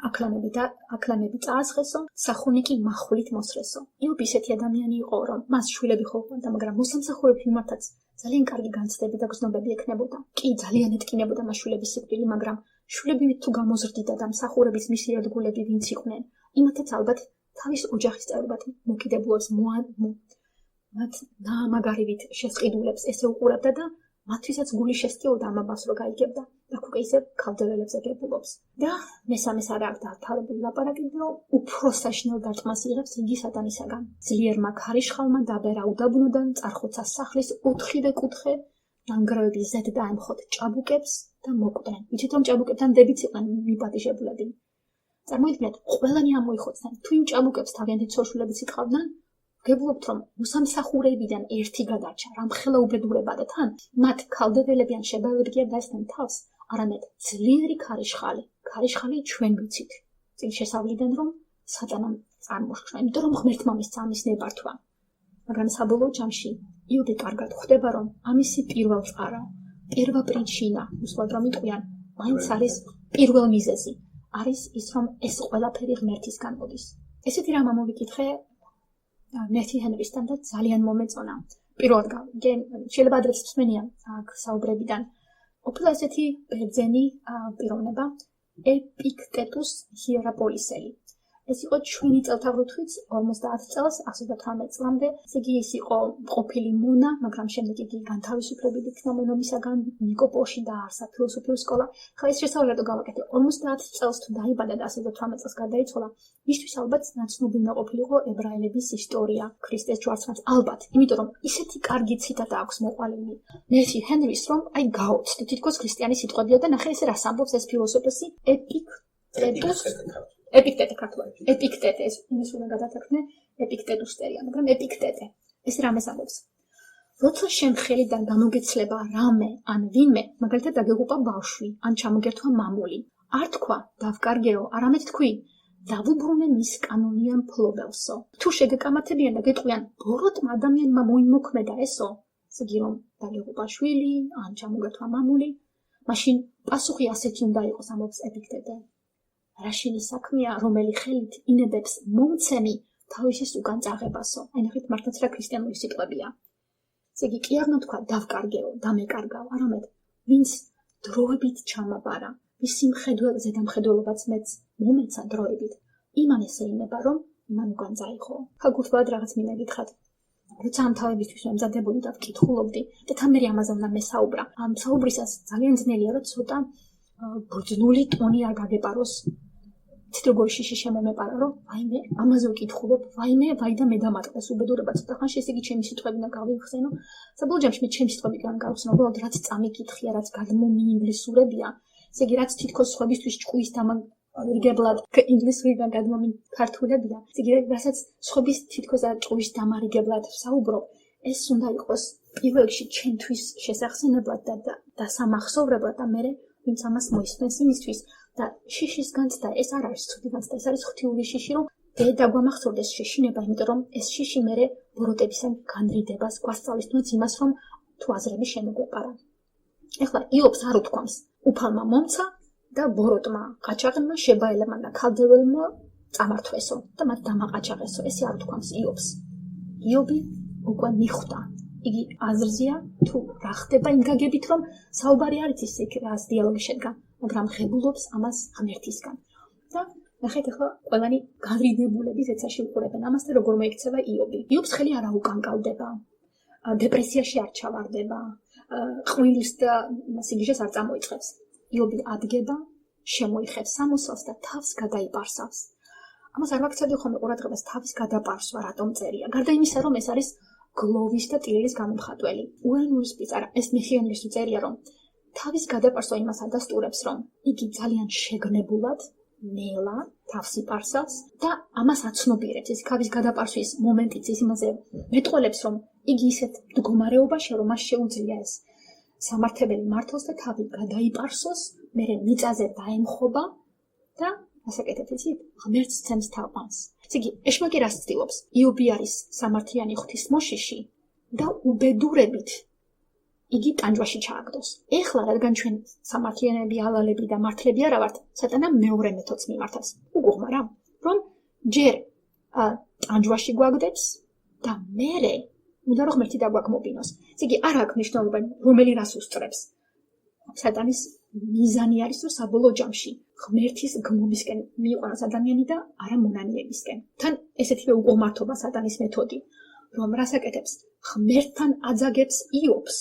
აკლამები წაასხესო, სახუნი კი מחვილით მოსრესო. იობი ისეთი ადამიანი იყო, რომ მას შვილები ხო ჰქონდა, მაგრამ მოსამსახურების მიმართაც ძალიან კარგი განცდები და გრძნობები ექნებოდა. კი, ძალიან ეთკინებოდა მას შვილების სიკვდილი, მაგრამ შვილები თუ გამოზრდიდა და მსახურების მისი ერთგულები ვინც იყვნენ, იმათაც ალბათ თავის ოჯახის წევრებად მოკიდებულებს მათ ნამაგარივით შესყიდულებს ესე უყურებდა და მათთვისაც გული შესწიოდა ამ ამბავს რომ გაიგებდა და უკვე ისე ქალდეველებზე გებულობს. და მესამეს არა აქ დავთავრებული ლაპარაკი, რომ უფრო საშინელ დარტყმას იღებს იგი სატანისაგან. ძლიერმა ქარიშხალმა დაბერა უდაბნოდან, წარხოცა სახლის 4 კუთხე, ნანგრევების ზედ დაემხოთ ჭაბუკებს და მოკვდნენ. ვიცით რომ ჭაბუკებთან დებიც იყვნენ მიპატიჟებულები. წარმოიდგინეთ, ყველანი ამოიხოცნენ. თუ იმ ჭაბუკებს თავიანთი ცოლ-შვილებიც იყავდნენ, გეუბნებთ, რომ უსამსახურებიდან ერთი გადარჩა, რამხელა უბედურება და თან მათ ქალდეველები ან შებაილები კი არ დასცნენ თავს, არამედ ძლიერი ქარიშხალი ჩვენ ვიცით. წინ შესავლიდან რომ სატანამ წარმოშქნა, იმიტომ რომ ღმერთმა მისცა ამის ნებართვა. მაგრამ საბოლოო ჯამში იობი კარგად ხვდება, რომ ამისი პირველ წყარა, პირველპრიჩინა, უსვად რომ იყვიან, მაინც არის პირველ მიზეზი. არის ის, რომ ეს ყველაფერი ღმერთისგან მოდის. ესეთი რამ ამოვიკითხე ნეთი ჰენრისთან და ძალიან მომეწონა. პირველად შეიძლება ადრეც მსმენია აქ საუბრებიდან. ყოფილა ესეთი ბერძენი პიროვნება ეპიქტეტუს ჰიერაპოლისელი. ეს იყო ჩვენი წელთაღრიცხვით 50 წელს 118 წლამდე. ესე იგი ის იყო ყოფილი მონა, მაგრამ შემდეგ იგი განთავისუფლებული იქნა მონომისაგან, ნიკოპოლში დააარსა ფილოსოფიური სკოლა. ხა ეს შესაძლოა გავაკეთე 50 წელს თუ დაიბადა და 118 წელს გარდაიცვალა. მისთვის ალბათ ნაცნობი უნდა ყოფილიყო ებრაელების ისტორია, ქრისტეს ჯვარცმაც ალბათ, იმიტომ რომ ისეთი კარგი ციტატა აქვს მოყოლილი ნეთი ჰენრის, რომ აი გაოცდი თითქოს ქრისტიანი სიტყვებია და ნახე ესე რას ამბობს ეს ფილოსოფოსი ეპიქტეტუს ეპიქტეტე ქართულად. ეპიქტეტე ეს იმის უნდა გადათარგმნე ეპიქტეტუსტერია, მაგრამ ეპიქტეტე. ეს რამეს ამბობს? როცა შენ ხელიდან გამოგეცლება რამე ან ვინმე, მაგალითად დაგეღუპა ბავშვი, ან ჩამოგერთვა მამული, არ თქვა დავკარგეო, არამედ თქვი დავუბრუნე მის კანონიან ფლობელსო. თუ შეგეკამათებიან და გეტყვიან ბოროტმა ადამიანმა მოიმოქმედა ესო, ესე იგი რომ დაგეღუპა შვილი, ან ჩამოგერთვა მამული, მაშინ პასუხი ასეთი უნდა იყოს, ამბობს ეპიქტეტე. რაშენი საქმეა, რომელი ხელით ინებებს მომცემი თავისის უკან წაღებასო. აი ნახეთ, მართლაც რა ქრისტიანული სიტყვებია. ესე იგი, კი არ უნდა თქვა დავკარგეო, დამეკარგავ, არამედ ვინც დროებით ჩამაბარა, ვისი ზედამხედველობაც მეც მომეცა დროებით, იმან ესე ინება, რომ იმან უკან წაიღო. ხა გულთბად რაღაც მინდა გითხრათ. როცა ამ თავებისთვის მემზადებოდი და ვკითხულობდი და თან მე ამაზე უნდა მესაუბრა. ამ საუბრისას ძალიან ძნელია, რომ ცოტა ბრძნული ტონი არ გაგეპაროს. ცდილობ შიში შემომეპარა, რომ ვაიმე, ამაზე ვკითხულობ, ვაიმე, ვაიდა მე დამატყეს უბედურება ცოტა ხანში, ესე იგი ჩემი სიტყვები უნდა გავიხსენო. საბოლოო ჯამში მე ჩემი სიტყვები კი არ გავხსენო, უბრალოდ რაც წამიკითხია, რაც გადმომინგლისურებია. ესე იგი, რაც თითქოს სხვებისთვის ჭკუის დამარიგებლად ინგლისურიდან გადმომინქართულებია. ესე იგი, რასაც სხვების თითქოს ჭკუის დამარიგებლად ვსაუბრობ, ეს უნდა იყოს პირველ რიგში ჩემთვის შესახსენებლად და სამახსოვრებლად და მე ვინც ამას მოისმენს იმისთვის და შიშის განცდა ეს არ არის ცუდი განცდა, ეს არის ღვთიური შიში, რომ დაგვამახსოვდეს შეშინება, იმიტომ რომ ეს შიში მერე ბოროტებისა განრიდებას გვასწავლისთუნდაც იმას, რომ თუ აზრები შემოგვეპარა. ეხლა იობს არ უთქვამს, უფალმა მომცა და ბოროტმა ყაჩაღებმა, შებაელებმა და ქალდეველებმა წამართვესო და მათ დამაყაჩაღესო. ესე არ უთქვამს იობს. იობი უკვე მიხვდა. იგი აზრზეა თუ რა ხდება იმ გაგებით, რომ საუბარი არ იცის იქ რას დიალოგი შედგა, მაგრამ ღებულობს ამას ღმერთისგან. და ნახეთ ახლა ყველანი განრიდებულები ზეცაში უყურებენ ამას და როგორ მოიქცევა იობი. იობს ხელი არ აუკანკავდება, დეპრესიაში არ ჩავარდება, ყვინილს და სიგიჟეს არ წამოიწყებს. იობი ადგება, შემოიხევს სამოსელს და თავს გადაიპარსავს. ამას არ ვაქცევდი ხოლმე ყურადღებას თავის გადაპარსვა რატომ წერია. გარდა იმისა, რომ ეს არის გლოვის და ტირილის გამომხატველი. უენურის პიცარა ეს მიხიანის უწერია, რომ თავის გადაპარსვა იმას ადასტურებს, რომ იგი ძალიან შეგნებულად, ნელა თავს იპარსავს და ამას აცნობიერებს. ეს თავის გადაპარსვის მომენტიც ის იმაზე მეტყოლებს, რომ იგი ისეთ მდგომარეობაშია, რომ მას შეუძლია ეს სამართებელი მართოს და თავი გადაიპარსოს, მერე მიწაზე დაემხობა და ასაკეთებს იცით, ღმერთს ცემს თაყვანს. ესე იგი, ეშმაკი რას ცდილობს? იობი არის სამართლიანი ღვთის მოშიში და უბედურებით იგი ტანჯვაში ჩააგდოს. ეხლა რადგან ჩვენ სამართლიანები, ალალები და მართლები არა ვართ, სატანამ მეორე მეთოდს მიმართავს. უგუღმა რა, რომ ჯერ ტანჯვაში გვაგდებს და მერე უნდა რომ ღმერთი დაგვაკმობინოს. ესე იგი, არ აქვს მნიშვნელობა რომელი რას უსწრებს. სატანის მიზანი არის, რომ საბოლოო ჯამში ღმერთის გმობისკენ მიიყვანოს ადამიანი და არა მონანიებისკენ. თან ესეთივე უკმართობა სატანის მეთოდი, რომ რასაკეთებს? ღმერთთან აძაგებს იობს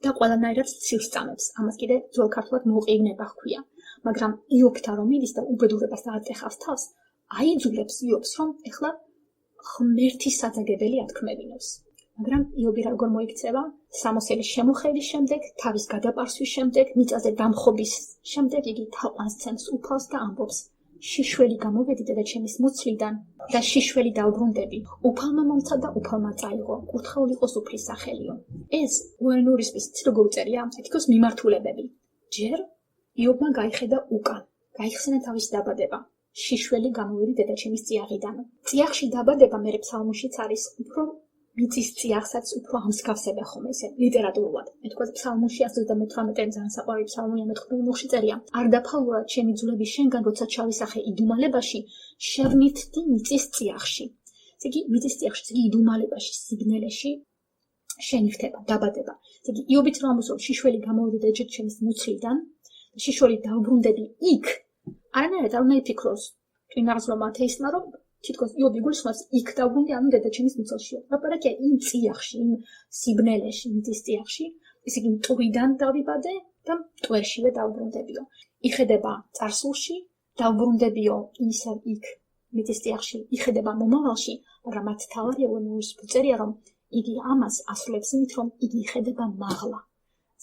და ყველანაირად ცილს წამებს. ამას კიდე ძველ ქართულად მოყივნება ჰქვია. მაგრამ იობთან რომ მიდის და უბედურებას დაატეხავს თავს, აიძულებს იობს, რომ ეხლა ღმერთის საძაგებელი ათქმევინოს. მაგრამ იობი როგორ მოიქცევა? სამოსელის შემოხევის შემდეგ, თავის გადაპარსვის შემდეგ, მიწაზე დამხობის შემდეგ იგი თაყვანს ცემს უფალს და ამბობს: "შიშველი გამოვედი დედაჩემის მოცლიდან და შიშველი დაუბრუნდები, უფალმა მომცა და უფალმა წაიღო, კურთხეულ იყოს უფლის სახელიო. ეს უენურისთვის როგორ წერია, თითქოს მიმართულებები. ჯერ იობმა გაიხედა უკან, გაიხსენა თავის დაბადება. შიშველი გამოვიდი დედაჩემის წიაღიდან. წიაღში დაბადება მერე ფსალმუშიც არის უფრო მიწის წიაღსაც უფრო ამსგავსება ხომ ესე ლიტერატურულად. მე თქვა ფსალმუში 138 ძალიან საყვარელი ფსალმია მე-9 მუხში წერია. არ დაფალურა ჩემი ძვლები შენგან, როცა ჩავისახე იდუმალებაში, შევნითდი მიწის წიაღში. ესე იგი მიწის წიაღში, ესე იგი იდუმალებაში, სიბნელეში შენიხდება დაბადება. ესე იგი იობით რომ ამბობს რომ შიშველი გამოვიდი დედაჩემის მუცლიდან, შიშველი დაუბრუნდები იქ. არანაირად არ უნდა იფიქროს თინაღს რომ ათეისტმა რომ თითქოს იობი გულისხმობს იქ დაუბრუნდი ანუ დედაჩემის მუცელშია. ლაპარაკია იმ წიაღში, იმ სიბნელეში, მიწის წიაღში, ესე იგი მტვრიდან დავიბადე და მტვერშივე დაუბრუნდებიო. იხედება წარსულში, დაუბრუნდებიო ისევ იქ მიწის წიაღში, იხედება მომავალში, მაგრამ მათ თავარია უენურის წერია რომ იგი ამას ასრულებს იმით რომ იგი იხედება მაღლა.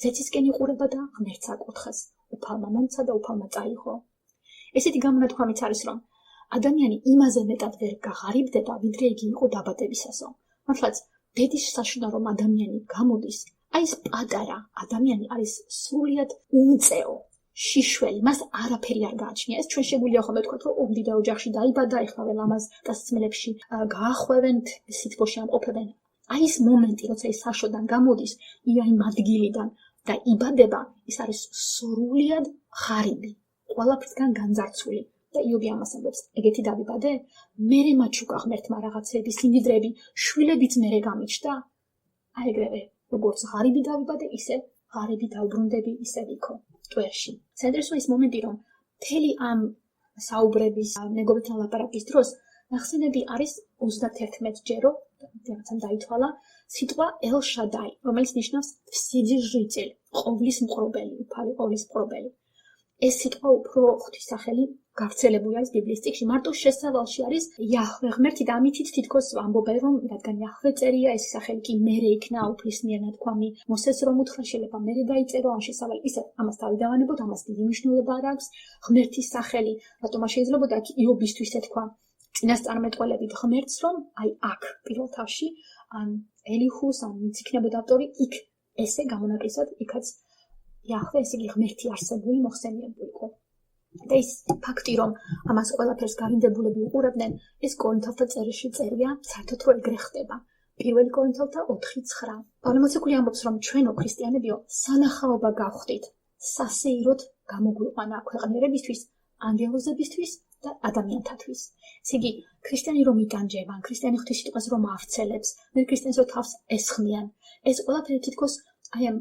ზეცისკენ იყურება და ღმერთს აკურთხეს. უფალმა მომცა და უფალმა წაიღო. ესეთი გამონათქვამიც არის რომ ადამიანი იმაზე მეტად ვერ გაღარიბდება, ვიდრე იგი იყო დაბადებისასო. მართლაც დედის საშუალო რომ ადამიანი გამოდის, აი ეს პატარა ადამიანი არის სრულიად უმწეო, შიშველი, მას არაფერი არ გააჩნია. ეს ჩვენ შეგვიძლია ხოლმე ვთქვათ, რომ ომდიდარ ოჯახში დაიბადა, ეხლა ველამაზ დასაცმელებში გაახვევენ, სითბოში ამყოფებენ. აი ეს მომენტი, როცა ის საშოდან გამოდის, იმ ადგილიდან და იბადება, ის არის სრულიად ღარიბი, ყველაფრისგან განძარცული. და იობი ამას ამბობს, ეგეთი დავიბადე, მერე მაჩუკა ღმერთმა რაღაცები, სიმდიდრეები, შვილებიც მერე გამიჩნდა. აი ეგრევე, როგორც ღარიბი დავიბადე, ისე ღარიბი დავბრუნდები, ისე ვიქო მტვერში. საინტერესოა ის მომენტი, რომ მთელი ამ საუბრების, მეგობრებთან ლაპარაკის დროს ნახსენები არის 31 ჯერო, რაღაცამ დაითვალა, სიტყვა ელ-შადაი, რომელიც ნიშნავს ვსედიჟრიწილ, ყოვლის მყრობელი, უფალი ყოვლის მყრობელი. ეს სიტყვა უფრო ღვთისახელი გავრცელებული არის ბიბლიის წიგნში. მარტო შესავალში არის იაჰვე ღმერთი და ამითით თითქოს ამბობენ რომ რადგან იაჰვე წერია, ეს სახელი კი მერე იქნა უფლისმიერ ნათქვამი. მოსეს რომ უთხრა შეიძლება მერე დაიწერო ამ შესავალი. ისე ამას დავიდავანებოთ, ამას დიდი მნიშვნელობა არ აქვს. ღმერთის სახელი, რატომ არ შეიძლება აქ იობისთვის ეთქვა წინასწარმეტყველებით ღმერთს, რომ აი აქ პირველ თავში ან ელიხუს ან ვინც იქნებოდა ავტორი, იქ ესე გამონაკლისად იქაც იაჰვე, ესე იგი ღმერთი არსებული მოხსენიებულიყო. და ის ფაქტი, რომ ამას ყველაფერს გარინდებულები უყურებდნენ, ეს კორინთელთა წერილში წერია, საერთოდ რომ ეგრე ხდება. 1 კორინთელთა 4:9. პავლე მოციქული ამბობს, რომ ჩვენო ქრისტიანებიო, სანახაობა გავხდით, სასეიროდ გამოგვიყვანა ქვეყნიერებისთვის, ანგელოზებისთვის და ადამიანთათვის. ესე იგი, ქრისტიანი რომ იტანჯებან, ქრისტიანი ღვთის სიტყვას რომ ავრცელებს, მე ქრისტიანს რომ თავს ესხმიან, ეს ყველაფერი თითქოს აი ამ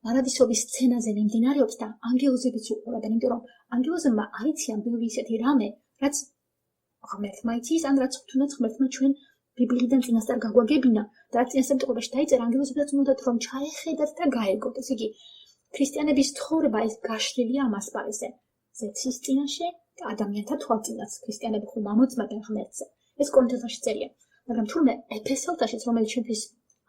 მარადისობის სცენაზე მიმდინარეობს და ანგელოზებიც უყურებენ, იმიტომ რომ ანგელოზებმა არიციან ბევრი ისეთი რამე, რაც ღმერთმა იცის, ან რაც თუნდაც ღმერთმა ჩვენ ბიბლიიდან წინასწარ გაგვაგებინა და რაც წინასწარმეტყველებაში დაიწერა, ანგელოზებსაც უნდათ რომ ჩაეხედათ და გაეგოთ. ესე იგი, ქრისტიანების ცხოვრება ეს გაშლილია ამ ასპარეზზე, ზეცის წინაშე და ადამიანთა თვალწინაც. ქრისტიანები ხომ ამოწმებენ ღმერთზე. ეს კორინთელთაში წერია, მაგრამ თურმე ეფესელთაშიც, რომელიც ჩვენთვის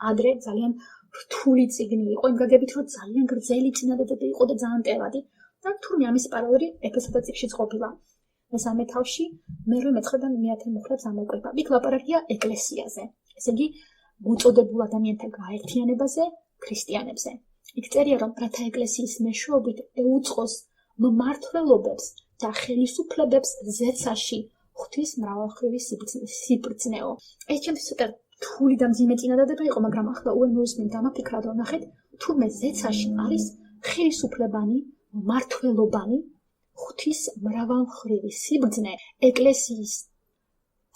ადრე ძალიან რთული წიგნი იყო, იმ გაგებით რომ ძალიან გრძელი წინადადება იყო და ძალიან ტევადი და თურმე ამის პარალელი ეფესელთა წიგნშიც ყოფილა. მესამე თავში მერვე მეცხრე და მეათე მუხლებს ამოკვება. იქ ლაპარაკია ეკლესიაზე. ესე იგი, მოწოდებულ ადამიანთა გაერთიანებაზე, ქრისტიანებზე. იქ წერია, რომ რათა ეკლესიის მეშვეობით ეუწყოს მმართველობებს და ხელისუფლებებს ზეცაში ღვთის მრავალმხრივი სიბრძნეო. ეს ჩემთვის ცოტა რთული და მძიმე წინადადება იყო, მაგრამ ახლა უენურის მიმართ დამაფიქრა და ვნახეთ, თურმე ზეცაში არის ხელისუფლებანი, მმართველობანი ღვთის მრავალმხრივი სიბრძნე ეკლესიის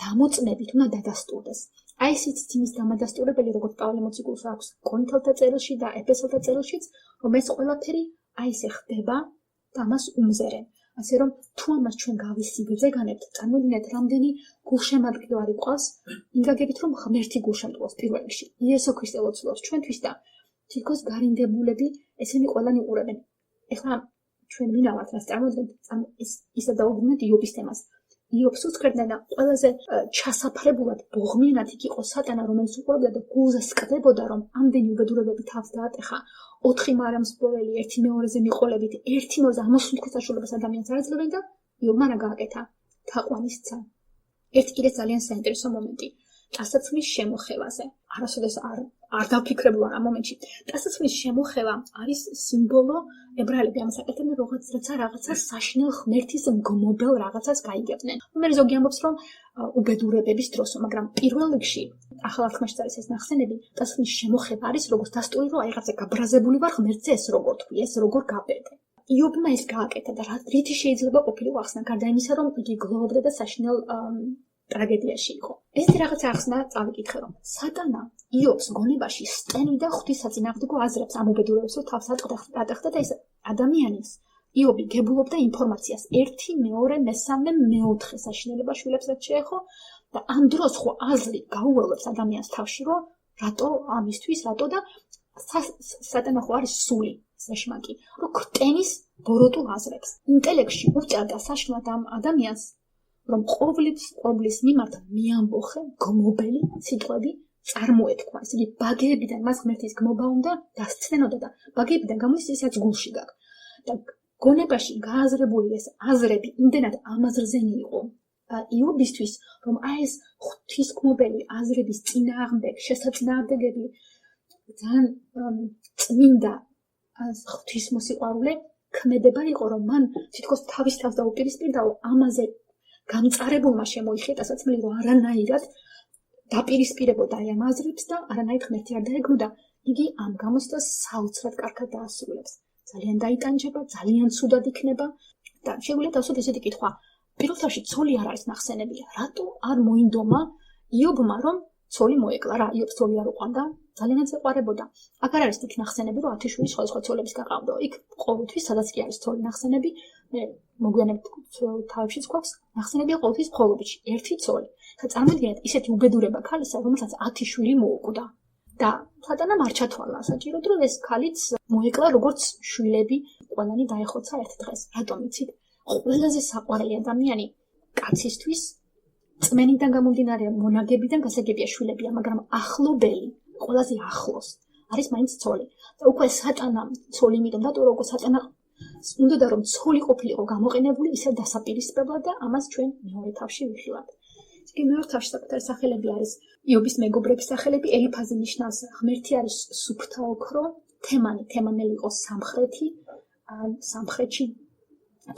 დამოწმებით უნდა დადასტურდეს. აი ეს ის დამადასტურებელი, როგორც პავლე მოციქულს აქვს კორინთელთა წერილში და ეფესელთა წერილშიც, რომ ეს ყველაფერი აი ესე ხდება და ამას უმზერენ. ასე რომ თუ ამას ჩვენ გავისიბრძეგანებთ, წარმოიდგინეთ, რამდენი გულშემატკივარი ყავს, იმგაგებით რომ ღმერთი გულშემატკივრს პირველ რიგში. იესო ქრისტე ლოცულობს ჩვენთვის და თითქოს გარინდებულები ესენი ყველანი უყურებენ. ეხლა ჩვენ ვინა ვართ, რას წარმოადგენთ, ისა დაუბრუნდეთ იობის თემას. იობს უცხრებდნენ და ყველაზე ჩასაფრებულად ბოღმიანად იქ იყო სატანა, რომელიც უყურებდა და გულზე სკდებოდა, რომ ამდენი უბედურებები თავს დაატეხა. 4 მარამსპოველი ერთი მეორეზე მიყოლებით, ერთი მოზე ამოსუნთქვის საშუალებას ადამიანს არ აძლევენ და იობმა რა გააკეთა? თაყვანისცა. ერთი კიდე ძალიან საინტერესო მომენტი ტანსაცმლის შემოხევაზე. არასოდეს არ დავფიქრებულა ამ მომენტში. ტანსაცმლის შემოხევა არის სიმბოლო ებრაელები ამას აკეთებდნენ რაღაცა საშინელ ღმერთის მგმობელ რაღაცას გაიგებდნენ. მე ზოგი ამბობს რომ უბედურებების დროს, მაგრამ პირველ რიგში ახალ არხმაში არის ეს ნახსენები, ტანსაცმლის შემოხევა არის როგორც დასტური რომ რაღაცა გაბრაზებული ვარ ღმერთზე ეს როგორ თქვი, ეს როგორ გაბედე. იობმა ეს გააკეთა და რითი შეიძლება ყოფილიყო ახსნა, გარდა იმისა რომ იგი გლოვობდა და საშინელ ტრაგედიაში იყო. ეს რაღაცა ახსნა წავიკითხე რომ სატანა იობს გონებაში სტენიდა ღვთისაწინააღმდეგო აზრებს ამ უბედურებებს რომ თავს ატეხდა და ეს ადამიანის იობი გებულობდა ინფორმაციას ერთი, მეორე, მესამე, მეოთხე საშინელება შვილებს რაც შეეხო და ამ დროს ხო აზრი გაუველებს ადამიანს თავში რომ რატო ამისთვის, რატო და სატანა ხო არის სული, საშმაკი, რომ ქტენის ბოროტულ აზრებს. ინტელექტში უწევდა საშინლად ამ ადამიანს რომ ყოვლის მიმართ მიამბოხე გმობელი სიტყვები წარმოეთქვა. ესე იგი ბაგეებიდან მას ღმერთის გმობა უნდა დასცნენოდა და ბაგეებიდან გამოდის ისაც გულში გაქვს. და გონებაში გააზრებული ეს აზრები იმდენად ამაზრზენი იყო იობისთვის, რომ აი ეს ღვთისგმობელი აზრების წინააღმდეგ შესაწინააღმდეგები ძალიან წმინდა ღვთისმოსიყვარულე ქმედება იყო, რომ მან თითქოს თავის თავს დაუპირისპირდა ამაზე გამწარებულმა შემოიხია ტანსაცმელი, რომ არანაირად დაპირისპირებოდა ამ აზრებს და არანაირად ღმერთი არ დაეგნოდა, იგი ამ გამოცდას საოცრად კარგად დაასრულებს. ძალიან დაიტანჯება, ძალიან ცუდად იქნება და შეგვიძლია დავსვათ ესეთი კითხვა. პირველ რიგში ცოლი არ არის ნახსენები. რატო არ მოინდომა იობმა რომ ცოლი მოეკლა? რა, იობს ცოლი არ უყვარდა? ძალიან ეყარებოდა. აქ არ არის თქ ნახსენები, რომ 10 შვილი სხვადასხვა ცოლების გაყავდა. იქ ყოველთვის სადაც კი არის ცოლი ნახსენები, მე მოგვიანებით თავებშიც გვაქვს ნახსენებია ყოველთვის მხოლობითში ერთი ცოლი. და წარმოიდგინეთ ისეთი უბედურება ქალისა, რომელსაც 10 შვილი მოუკვდა. და სატანამ არ ჩათვალა საჭიროდ, რომ ეს ქალიც მოეკლა როგორც შვილები, ყველანი დაეხოცა ერთ დღეს. რატომ იცით? ყველაზე საყვარელი ადამიანი კაცისთვის წმენიდან გამომდინარე მონაგებიდან გასაგებია შვილებია, მაგრამ ახლობელი, ყველაზე ახლოს არის მაინც ცოლი. და უკვე სატანამ ცოლი მიდომ და როგორ სატანა უნდა რომ ცოლი ყოფილიყო გამოყენებული ისე დასაპირისპებლად და ამას ჩვენ მეორე თავში ვიხილავთ. იგი მეორე თავში საკუთარი სახელები არის იობის მეგობრების სახელები, ელიფაზი ნიშნავს ღმერთი არის სუფთა ოქრო, თემანელი იყო სამხრეთი, სამხრეთში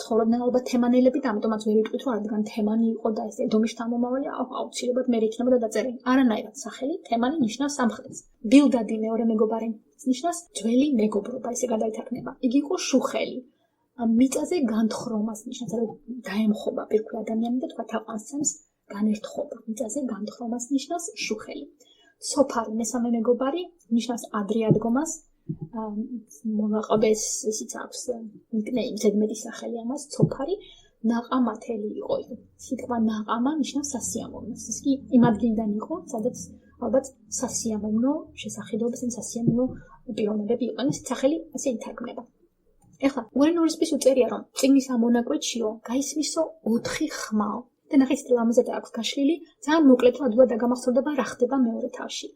ცხოვრობდნენ ალბათ თემანელები და ამიტომაც ვერ ვიტყვით რომ რადგან თემანი იყო და ეს ედომის შთამომავალი აუცილებლად მე იქნებოდა დაწერილი. არანაირად სახელი თემანი ნიშნავს სამხრეთს. ბილდადი მეორე მეგობარი ნიშნავს ძველი მეგობრობა, ესე გადაითარგმნება. იგი იყო შუხელი. მიწაზე განთხრომას ნიშნავს, რომ დაემხობა პირქვე ადამიანი და თქვა თაყვანს განერთხოვა. მიწაზე განთხრომას ნიშნავს შუხელი. სოფარი მესამე მეგობარი ნიშნავს ადრეადგომას. მონაყაბეს ისიც აქვს ნიკნეიმი, ზედმეტი სახელი ამას, ცოფარი, ნაყამათელი იყო. სიტყვა ნაყამა ნიშნავს სასიამოვნოს. ეს კი იმ ადგილიდან იყო, სადაც ალბათ სასიამოვნო შესახედაობის, სასიამოვნო პიროვნებები იყვნენ, ეს სახელი ასე ითარგმნება. ეხლა უერნერის უწერია, რომ წიგნის ამ მონაკვეთშიო გაისმისო 4 ხმაო. და ნახეთ ლამაზად აქვს გაშლილი, ძალიან მოკლედ რომ ადვილად დაგამახსოვრდება რა ხდება მეორე თავში.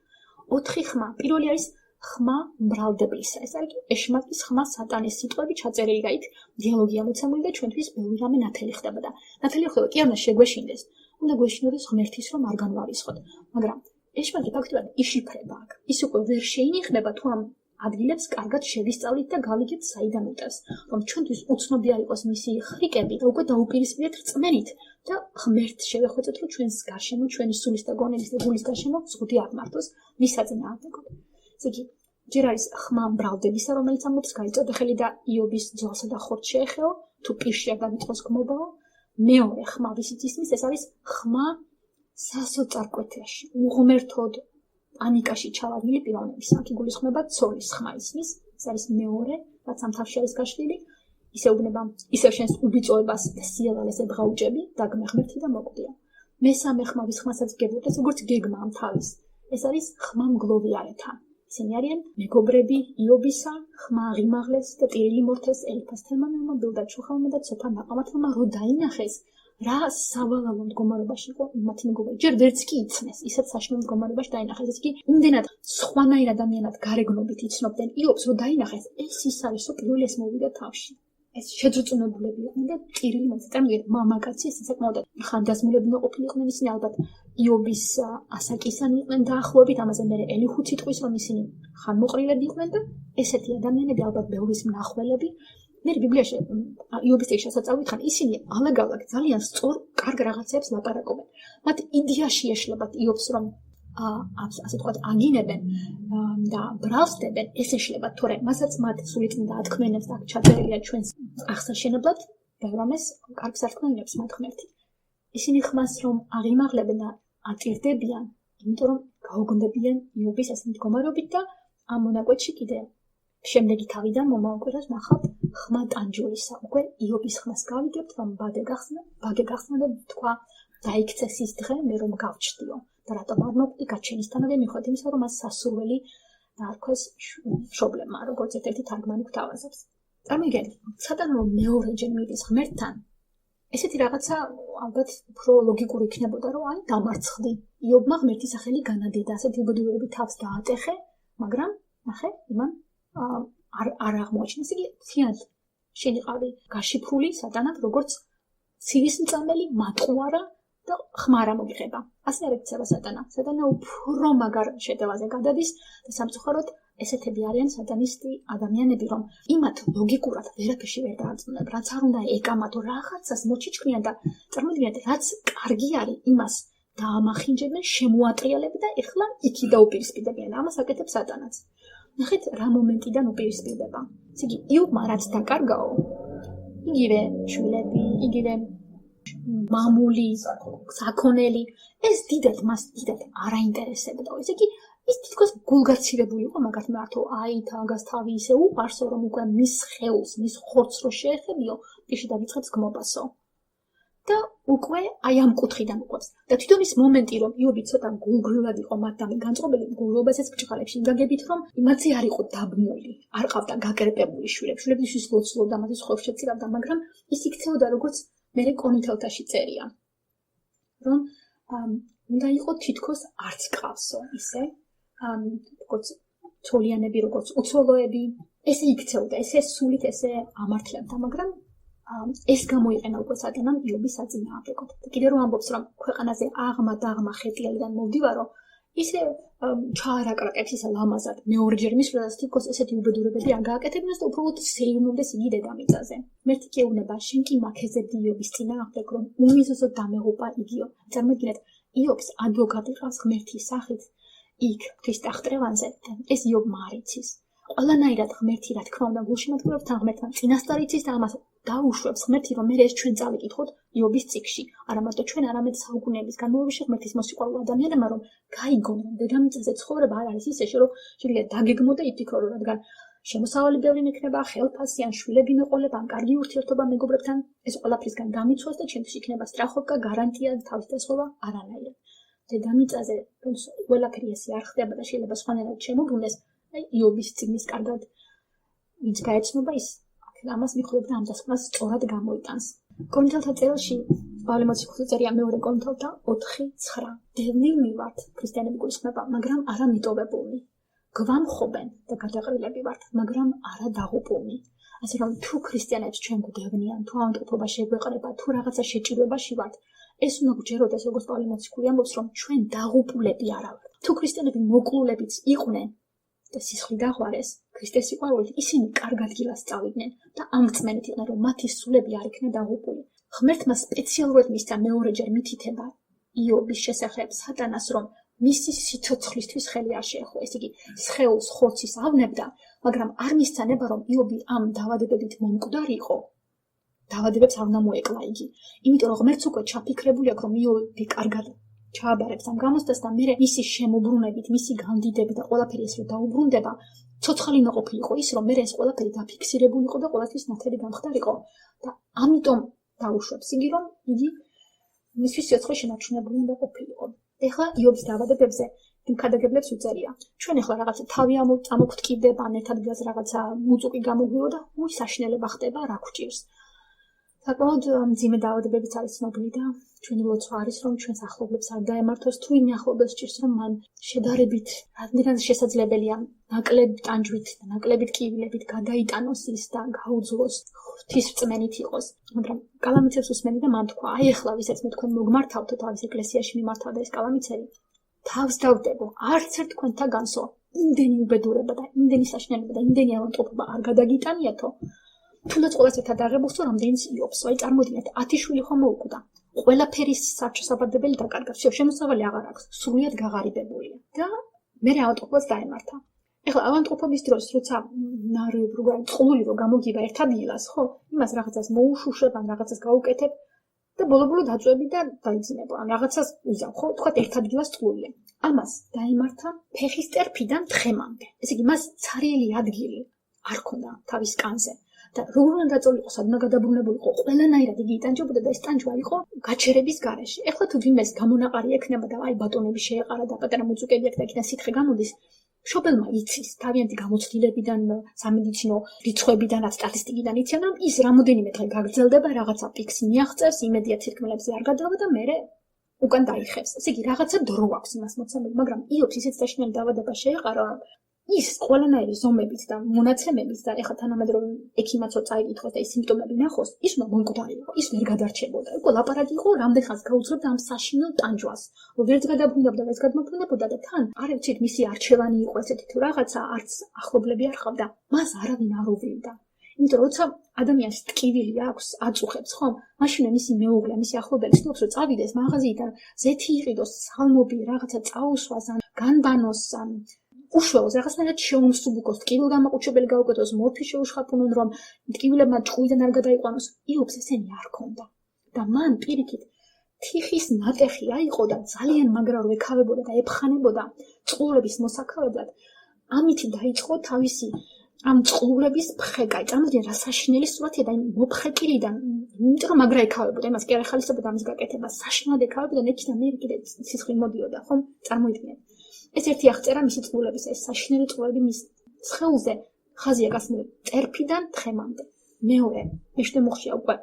4 ხმა. პირველი არის ხმა მრავლდებლისა. ეს არის ეშმაკის ხმა სატანის სიტყვები ჩაწერილი და იქ დიალოგი ამოცემული და ჩვენთვის ბევრი რამე ნათელი ხდება და ნათელი ხდება კი არ უნდა შეგვეშინდეს. უნდა გვეშინოდეს ღმერთის რომ არ განვარისხოთ. მაგრამ ეშმაკი ფაქტობრივად იშიფრება აქ. ის უკვე ვერ შეინიხნება თუ ამ ადგილებს კარგად შევისწავლით და გავიგეთ საიდან უტევს. რომ ჩვენთვის უცნობი არ იყოს მისი ხრიკები და უკვე დაუპირისპირეთ რწმენით და ღმერთს შევეხვეწეთ რომ ჩვენს გარშემო, ჩვენი სულის და გონების და გულის გარშემო ზღუდი არ მართოს მის საწინააღმდეგოდ. ესე იგი, ჯერ არის ხმა მრავლდებისა, რომელიც ამბობს გაიწოდა ხელი და იობის ძვალსა და ხორცს შეეხეო, თუ პირში არ დამიწყოს გმობაო. მეორე ხმა, ვისიც ისმის, ეს არის ხმა სასოწარკვეთაში, უღმერთოდ პანიკაში ჩავარდნილი პიროვნების. აქ იგულისხმება ცოლის ხმა ისმის, ეს არის მეორე, რაც ამ თავში არის გაშლილი, ისე უბნება, ისევ შენს უბიწოებას და სიელალეს ებღაუჭები, დაგმე ღმერთი და მოკვდია. მესამე ხმა, ვის ხმასაც გებულდეს, როგორც გეგმა ამ თავის, ეს არის ხმა მგლოვიარეთა. ისინი არიან მეგობრები იობისა, ხმა ღიმაღლეს და ტირილი მორთეს ელიფაზ თემანელმა, ბილდად შუხალმა და ცოფარ ნაყამათელმა რო დაინახეს, რა სავალალო მდგომარეობაში იყო მათი მეგობარი. ჯერ ვერც კი იცნეს, ისეთ საშინელ მდგომარეობაში დაინახეს. ეს კი იმდენად სხვანაირ ადამიანად გარეგნობით იცნობდნენ იობს, რომ დაინახეს, ეს ის არის, რომ პირველი ეს მოვიდა თავში. ეს შეძრწუნებულები იყვნენ და ტირილი მოწარმოებდნენ მამაკაცი ეს საკმაოდ ხანდაზმულები ყოფილი იყვნენ ისინი ალბათ იობის ასაკისანი იყვნენ დაახლოებით ამაზე მე ელიხუც იტყვის რომ ისინი ხანმოყრილები იყვნენ და ესეთი ადამიანები ალბათ ბევრის მნახველები მე ბიბლიაში იობის წიგნში ასაწავით ისინი ალაგ-ალაგ ძალიან სწორ კარგ რაღაცებს ლაპარაკობენ მათ იდეაში ეშლებათ იობს რომ ასე თქვათ აგინებენ და ბრალსდებენ ეს ეშლებათ თორემ მასაც მათ სულიწმინდა ათქმენებს და ჩაწერილია ჩვენს აღსაშენებლად და რომ ეს კარგ სარქმიანებს მათ ღმერთი ისინი ხმას რომ აღიმაღლებენ და აწირდებიან იმიტომ რომ გაუგნდებიან იობის ასეთ მდგომარეობით და ამ მონაკვეთში კიდე შემდეგი თავიდან მომაკვეთას ნახავთ ხმა ტანჯულისა უკვე იობის ხმას გავიგებთ რომ ბაგე გახსნა და თქვა დაიქცეს ის დღე მე რომ გავჩდიო და რატომ არ მოკვდი გაჩენისთანავე მიხვდით იმისა რომ მას სასურველი დაარქვეს მშობლებმა როგორც ერთ-ერთი თარგმანი გვთავაზობს წარმოგიდგენთ სატან რომ მეორეჯერ მიდის ღმერთთან ესეთი რაღაცა ალბათ უფრო ლოგიკური იქნებოდა რომ აი დამარცხდი იობმა ღმერთის სახელი განადიდა ასეთი უბედურებები თავს დაატეხე მაგრამ ნახე იმან არ აღმოაჩინეს იგი თიანად შენიყავი გაშიფრული სატანად როგორც ცივისმწამელი მატყუარა და ხმარა მოგიღება ასე არ ექცევა სატანა უფრო მაგარ შეტევაზე გადადის და სამწუხაროდ ესეთები არიან სატანისტი ადამიანები რომ იმათ ლოგიკურად ვერაფერში ვერ დაარწმუნებენ რაც არ უნდა ეკამათო რაღაცას მოჩიჩქრიან და წარმოიდგინეთ რაც კარგი არის იმას დაამახინჯებენ შემოატრიალებ და ეხლა იქი დაუპირისპირდებიან ამას აკეთებს სატანაც ნახეთ რა მომენტიდან უპირისპირდება იგი იობმა რაც დაკარგაო იგივე შვილები იგივე მამული საქონელი ეს დიდად მას დიდად არაინტერესებდა ესე იგი ის თითქოს გულგაცირებული იყო მაგათ მართო აი თაგას თავი ისე უყარსო რომ უკვე მის ხეულს მის ხორცს რო შეეხებიო პირში დავიწყებს გმობასო და უკვე აი ამ კუთხიდან უყვებს და თვითონ ის მომენტი რომ იობი ცოტა გულგრილად იყო მათთან განწყობილი გულობასაც ბჭყალებში გაგებით რომ იმაცი არ იყო დაბმული არ ყავდა გაკრეპებული შვილებს ის ლოცულობდა მათის ხორცს შეწირავდა მაგრამ ის იქცეოდა როგორც მე კონითელთაში წერია რომ უნდა იყო თითქოს არც ყავსო ისე როგორც თოლიანები როგორც უცოლოები ესე იქცეოდა ესე სულით ესე ამართლებდა მაგრამ ეს გამოიყენა უკვე სატანამ იობის საწინააღმდეგოდ და კიდე რომ ამბობს რომ ქვეყანაზე აღმა ხეტიალიდან მოვდივარო ისე ჩაარაკრაკებს ისე ლამაზად მეორეჯერ მისვლას თითქოს ესეთი უბედურებები არ გააკეთებინოს და უბრალოდ სეირნობდეს იგი დედამიწაზე მერტი კეუნება შენ კი მაქეზებდი იობის წინააღმდეგ რომ უმიზოსოდ დამეღუპა იგიო წარმოგიდგენთ იობს ადვოკატი ყავს ღმერთის სახით იქ ღვთის ტახტრევანზე და ეს იობმა არ იცის ყველანაირად ღმერთი რა თქმა უნდა გულში მათგურებს თან ღმერთთან წინასწარ იცის და ამას დაუშვებს ღმერთი რომ მე ეს ჩვენ წავიკითხოთ იობის წიგნში არა მარტო ჩვენ არამედ საუკუნეების განმავლობაში ღმერთის მოსიყვარულ ადამიანებმა რომ გაიგონ რომ დედამიწაზე ცხოვრება არ არის ისე რომ შეიძლება დაგეგმო და იფიქრო რომ რადგან შემოსავალი ბევრი მექნება ხელფასი ან შვილები მეყოლება ან კარგი ურთიერთობა მეგობრებთან ეს ყველაფრისგან გამიცვას და ჩემთვის იქნება სტრახოვკა გარანტია თავის დასხობა არანაირად დედამიწაზე ყველაფერი ესე არ ხდება და შეიძლება სხვანაირად შემოbrunდეს აი იობის წიგნის კარგად ვინც გაეცნობა ის ამას მიხვდება ამ დასკვნას სწორად გამოიტანს. კონტელთა წერილში პავლე მოციქული წერია მეორე კონტელთა 4:9. დევნილნი ვართ ქრისტიანები გულისხმობა, მაგრამ არა მიტოვებულნი. გვამხობენ და გადაყრილები ვართ, მაგრამ არა დაღუპულნი. ასე რომ თუ ქრისტიანებს ჩვენ გვდევნიან, თუ ავადმყოფობა შეგვეყრება, თუ რაღაცა შეჭირვებაში ვართ, ეს უნდა გვჯეროდეს როგორც პავლე მოციქული ამბობს, რომ ჩვენ დაღუპულები არა ვართ. თუ ქრისტიანები მოკლულებიც იყვნენ და სისხლი დაღვარეს ქრისტეს სიყვარულით ისინი კარგ ადგილას წავიდნენ და ამ რწმენით იყვნენ რომ მათი სულები არ იქნა დაღუპული ღმერთმა სპეციალურად მისცა მეორეჯერ მითითება იობის შესახებ სატანას რომ მისი სიცოცხლისთვის ხელი არ შეეხო ეს იგი სხეულს ხორცის ავნებდა მაგრამ არ მისცა ნება რომ იობი ამ დაავადებებით მომკვდარი იყო დაავადებებს არ უნდა მოეკლა იგი იმიტომ რომ ღმერთს უკვე ჩაფიქრებული აქვს რომ იობი კარგად ჩააბარებს ამ გამოსდას და მე მისი შემოbrunებით, მისი განდიდებით და ყველაფერი ეს რომ დაუბრუნდება, ცოცხალი უნდა ყოფილიყო ის რომ მე ეს ყველაფერი დაფიქსირებული იყო და ყველასთვის ნათელი გამხდარიყო და ამიტომ დაუშვებს იგი რომ იგი მისთვის სიცოცხლე შენარჩუნებული უნდა ყოფილიყო. ეხლა იობის დაავადებებზე იმ ქადაგებლებს უწერია. ჩვენ ეხლა რაღაცა თავი ამოგვტკიდება, ან ერთ ადგილას რაღაცა მუწუკი გამოგვიო და საშინელება ხდება, რა გვჭირს. საკმაოდ მძიმე დაავადებებიც არის ცნობილი და ჩვენი ლოცვა არის, რომ ჩვენს ახლობლებს არ დაემართოს, თუ იმ ახლობელს ჭირს, რომ მან შედარებით რამდენად შესაძლებელია ნაკლებ ტანჯვით და ნაკლებით კივილებით გადაიტანოს ის და გაუძლოს ღვთისრწმენით იყოს. მაგრამ კალამიცებს უსმენი და მან თქვა, აი ახლა ვისაც მე თქვენ მოგმართავთ თავის ეკლესიაში მიმართავდა ეს კალამიცები, თავს დავდებო, არც ერთ თქვენთაგანსო იმდენი უბედურება და იმდენი საშინელება და იმდენი ავადმყოფობა არ გადაგიტანიათო. თუნდაც ყოველს ერთად აღებულსო რამდენიც იობს, აი წარმოვიდგინეთ 10 შვილი ხომ მოუკვდა. ყველაფერი საჩვენებელი დაკარგა, შემოსავალი აღარ აქვს, სრულიად გაღარიბებულია და მე ავადმყოფობას დაემართა. ეხლა ავადმყოფობის დროს, როცა წყლული რო გამოგივა ერთად ილას, ხო, იმას რაღაცას მოუშუშებ, ან რაღაცას გაუკეთებ და ბოლო-ბოლო დაწვევი და დაიძინებო, ან რაღაცას უზავ, ხო, თქვა ერთად ილას წყლულია. ამას დაემართა ფეხის ტერფიდან თხემამდე. ესე იგი, მას ცარიელი ადგილი არ ქონდა თავის კანზე. და როგორ უნდა დაწოლიყო, სადმა გადაბრუნებულიყო, ყველანაირად იგი იტანჯებოდა და ეს ტანჯვა იყო გაჩერების გარეშე. ეხლა თუ ვინმეს გამონაყარი ექნება და აი ბატონები შეეყარა და პატარა მუწუკები აქვს და იქიდან სითხე გამოდის, მშობელმა იცის თავიანთი გამოცდილებიდან, სამედიცინო რიცხვებიდან, სტატისტიკიდან იციან, რომ ის რამოდენიმე დღე გაგრძელდება, რაღაცა პიკს მიაღწევს, იმედია ცირკმელებზე არ გადავა და მერე უკან დაიხევს. ესე იგი, რაღაცა დრო აქვს იმას მოცემული, მაგრამ იობს ისეთ საშინელი დაავადება შეეყარა, რომ ის ყველანაირი ზომებით და მონაცემებით და ეხლა თანამედროვე ექიმაცო წაიკითხოს და ის სიმპტომები ნახოს, ის უნდა მომკვდარიყო, ის ვერ გადარჩებოდა. უკვე ლაპარაკი იყო, რამდენ ხანს გაუძლებდა ამ საშინელ ტანჯვას, რომ ვერც გადაბრუნდებოდა, ვერც გადმობრუნდებოდა და თან, არ ვიცით, მისი არჩევანი იყო ესეთი თუ რაღაცა, არც ახლობლები არ ხავდა, მას არავინ არ უვლიდა. იმიტომ რომ როცა ადამიანს ტკივილი აქვს, აწუხებს, ხომ? მაშინ მისი მეუღლე, მისი ახლობელი ცდილობს, რომ წავიდეს მაღაზიიდან, ზეთი იყიდოს, სალმობი, რაღაცა წაუსვას, ან განბანოს, ან უშველოს, რაღაცნაირად შეუმსუბუქოს, ტკივილგამაყუჩებელი გაუკეთოს, მორფი შეუშხაფუნონ, რომ ტკივილებმა ჭყვიდან არ გადაიყვანოს. იობს ესენი არ ქონდა. და მან პირიქით თიხის ნატეხი აიყო და ძალიან მაგრა რო ეკავებოდა და ეფხანებოდა წყლულების მოსაქავებლად. ამით დაიწყო თავისი ამ წყლულების ფხეკა. წარმოიდგინე რა საშინელი სურათია და იმ მოფხეკილიდან, იმიტომ რომ მაგრა ეკავებოდა, იმას კი არ ეხალისებოდა ამის გაკეთება, საშინლად ეკავებოდა და იქიდან მე კიდე სიცხლი მოდიოდა, ხომ? წარმოიდგინეთ. ეს ერთი აღწერა მისი წყლულების, ეს საშინელი წყლები მის სხეულზე ხაზია გასმული წერფიდან თხემამდე. მეორე, მეშვიდე მოხშია უკვე,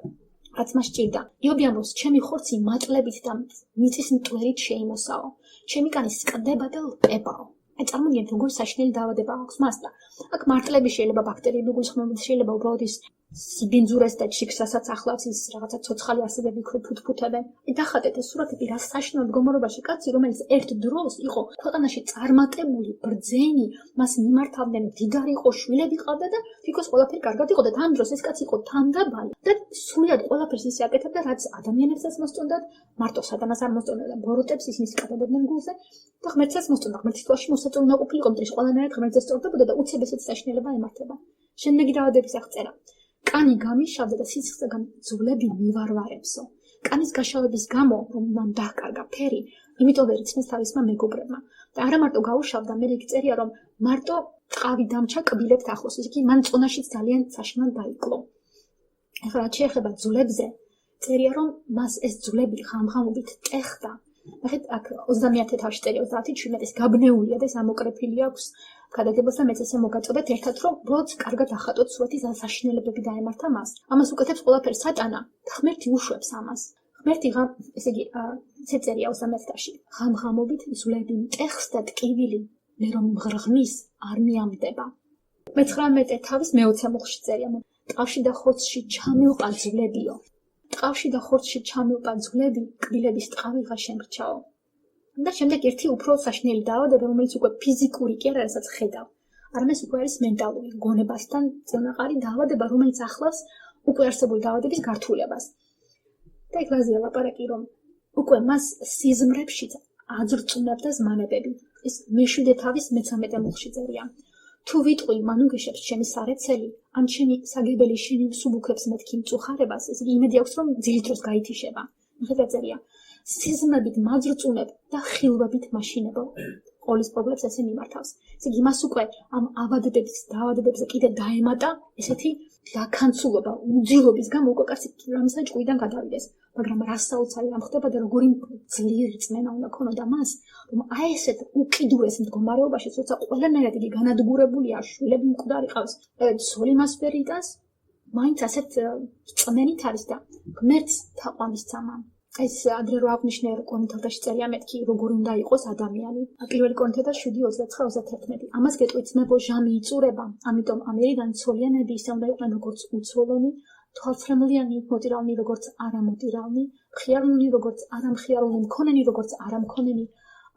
რაც მას ჭირდა. იობი ამბობს, ჩემი ხორცი მატლებით და მიწის მტვერით შეიმოსაო. ჩემი კანი სკდება და ლპებაო. აი წარმოგიდგენთ, როგორი საშინელი დაავადება აქვს მას და აქ მარტლები შეიძლება ბაქტერიები გულისხმობენ, შეიძლება უბრალოდ ის სიბინძურეს და ჩიქრსაც ახლავს ის რაღაცა ცოცხალი ასებები ფუთფუთებენ. დახატეთ ეს სურათები რა საშინელ მდგომარეობაში კაცი, რომელიც ერთ დროს იყო ქვეყანაში წარმატებული, ბრძენი, მას მიმართავდნენ, მდიდარი იყო, შვილები ყავდა და თვითონ ყველაფერი კარგად იყო და ამ დროს ეს კაცი იყო თანდაბალი და სულიად ყველაფერს ისე აკეთებდა, რაც ადამიანებსაც მოსწონდათ, მარტო სატანას არ მოსწონდა, ბოროტებს ისინი სკდებოდნენ გულზე და ღმერთსაც მოსწონდა, ღმერთის თვალში მოსაწონი უნდა ყოფილიყო, მტრის ყველანაირად ღმერთზე სწორდებოდა და უცებ ესეთი საშინელება ემართება. შემდეგი დაავადების აღწერა. კანი გამიშავდა და სიცხესგან ძვლები მივარვარებსო. კანის გაშავების გამო, რომ მან დააკარგა ფერი, იმიტომ ვერ იცნეს თავისმა მეგობრებმა. და არა მარტო გაუშავდა, მე იქ წერია, რომ მარტო ტყავი დამჩა კბილებთ ახლოს, ისე კი მან წონაშიც ძალიან საშინლად დაიკლო. ეხლა რაც შეეხება ძვლებზე, წერია, რომ მას ეს ძვლები ხამხამობით ტეხდა. ნახეთ, აქ 21 თავში წერია 30-17 გაბნეულია და ეს ამოკრეფილი აქვს. გადაგებას და მეც ესე მოგაწოდეთ ერთად, რომ უბრალოდ კარგად ახატოთ სურათის საშინელებები დაემართა მას. ამას უკეთებს ყველაფერს სატანა და ღმერთი უშვებს ამას. ღმერთი ესე იგი, ესე წერია 21-ში. ღამღამობით ძვლები მტეხს და ტკივილი, მე რომ მღრღნის არ მიამდება. 19 თავის მე-20 მოხში წერია. ტყავში და ხორცში ჩამილყა ძვლებიო. ტყავში და ხორცში ჩამილყა ძვლები, კბილების ტყავიღა შემრჩაო. და შემდეგ ერთი უფრო საშინელი დაავადება, რომელიც უკვე ფიზიკური კი არ არის, რაც ხედავ. არამედ უკვე არის მენტალური, გონებასთან წინაყარი დაავადება, რომელიც ახლავს უკვე არსებული დაავადების გართულებას. და იქ ლაზია ლაპარაკი, რომ უკვე მას სიზმრებშიც აძრწუნებდა ზმანებები. ეს მეშვიდე თავის მე-13 მოხში წერია. თუ ვიტყვი მანუგეშებს ჩემი სარეცელი, ან ჩემი საგებელი შენი მსუბუქებს მეთქი მწუხარებას, ეს იმედი აქვს, რომ ძილის დროს გაითიშება. მიხეთა წერია. სიზმრებით მაძრწუნებ და ხილვებით მაშინებო. ყოლის პრობლემს ესე მიმართავს. ესე იგი, მას უკვე ამ დაავადებებზე კიდე დაემატა ესეთი ლაქანცულობა, უძილობის გამო უკვე კაცი რამისა ჭყვიდან გადავიდეს. მაგრამ რა საოცარი რამ ხდება და როგორი ძლიერი წმენა უნდა ქონოდა მას, რომ აი ესეთ უკიდურეს მდგომარეობაში, როცა ყველანაირად იგი განადგურებულია, შვილები მკვდარი ყავს, ცოლი მას ვერ იტანს, მაინც ასეთ წმენით არის და ღმერთს თაყვანისცემა. ეს ადრე რო აღნიშნე კორინთელში წერია მეთქი როგორ უნდა იყოს ადამიანი. პირველი კორინთელში 7:29-31. ამას გეტყვით ძმებო, ჟამი იწურება, ამიტომ ამერიდან ცოლიანები ისე უნდა იყვნენ როგორც უცოლონი, თვალცრემლიანი, მოტირალნი როგორც არამოტირალნი, მხიარულნი როგორც არამხიარულნი, მქონენი როგორც არამქონენი.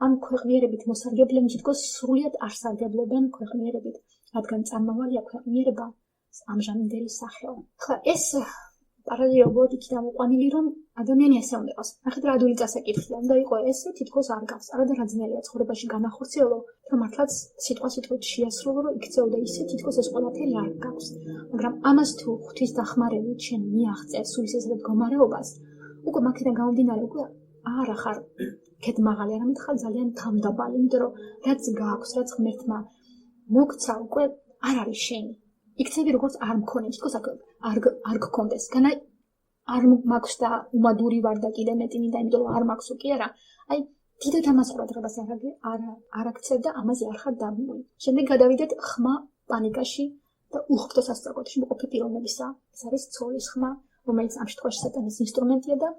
ამ ქვეყნიერებით მოსარგებლენი თითქოს სრულიად არ სარგებლობენ ქვეყნიერებით, რადგან წარმავალია ქვეყნიერება ამჟამინდელი სახეო. ხა ეს პარალელურად იქიდან მოყვანილი რომ ადამიანი ასე უნდა იყოს. ნახეთ რა ადვილი წასაკითხია, უნდა იყოს ესე თითქოს არ გავს. არადა რა ძნელია ცხოვრებაში განახორციელო, რომ მართლაც სიტყვით შეასრულო, რომ იქცეოდა ისე თითქოს ეს ყველაფერი არ გავს. მაგრამ ამას თუ ღვთის დახმარებით შენ მიაღწევ სულის ესეთ მდგომარეობას, უკვე მაქედან გამომდინარე უკვე არ ახარ კეთმაღალი, არამედ ხარ ძალიან თამდაბალი, იმიტომ რომ რაც გააქვს, რაც ღმერთმა მოგცა, უკვე არ არის შენი. იქცევი როგორც არ მქონე, თითქოს არ გქონდეს. განა არ მაქვს და უმადური ვარ და კიდე მეტი მინდა, იმიტომ რომ არ მაქვსო კი არა. აი, დიდად ამას ყურადღებას არ აქცევ და ამაზე არ ხარ დაბმული. შემდეგ გადავიდეთ ხმა პანიკაში და უხდო სასწრაფოში მოყოფი პიროვნებისა. ეს არის ცოლის ხმა, რომელიც ამ შემთხვევაში სატანის ინსტრუმენტია და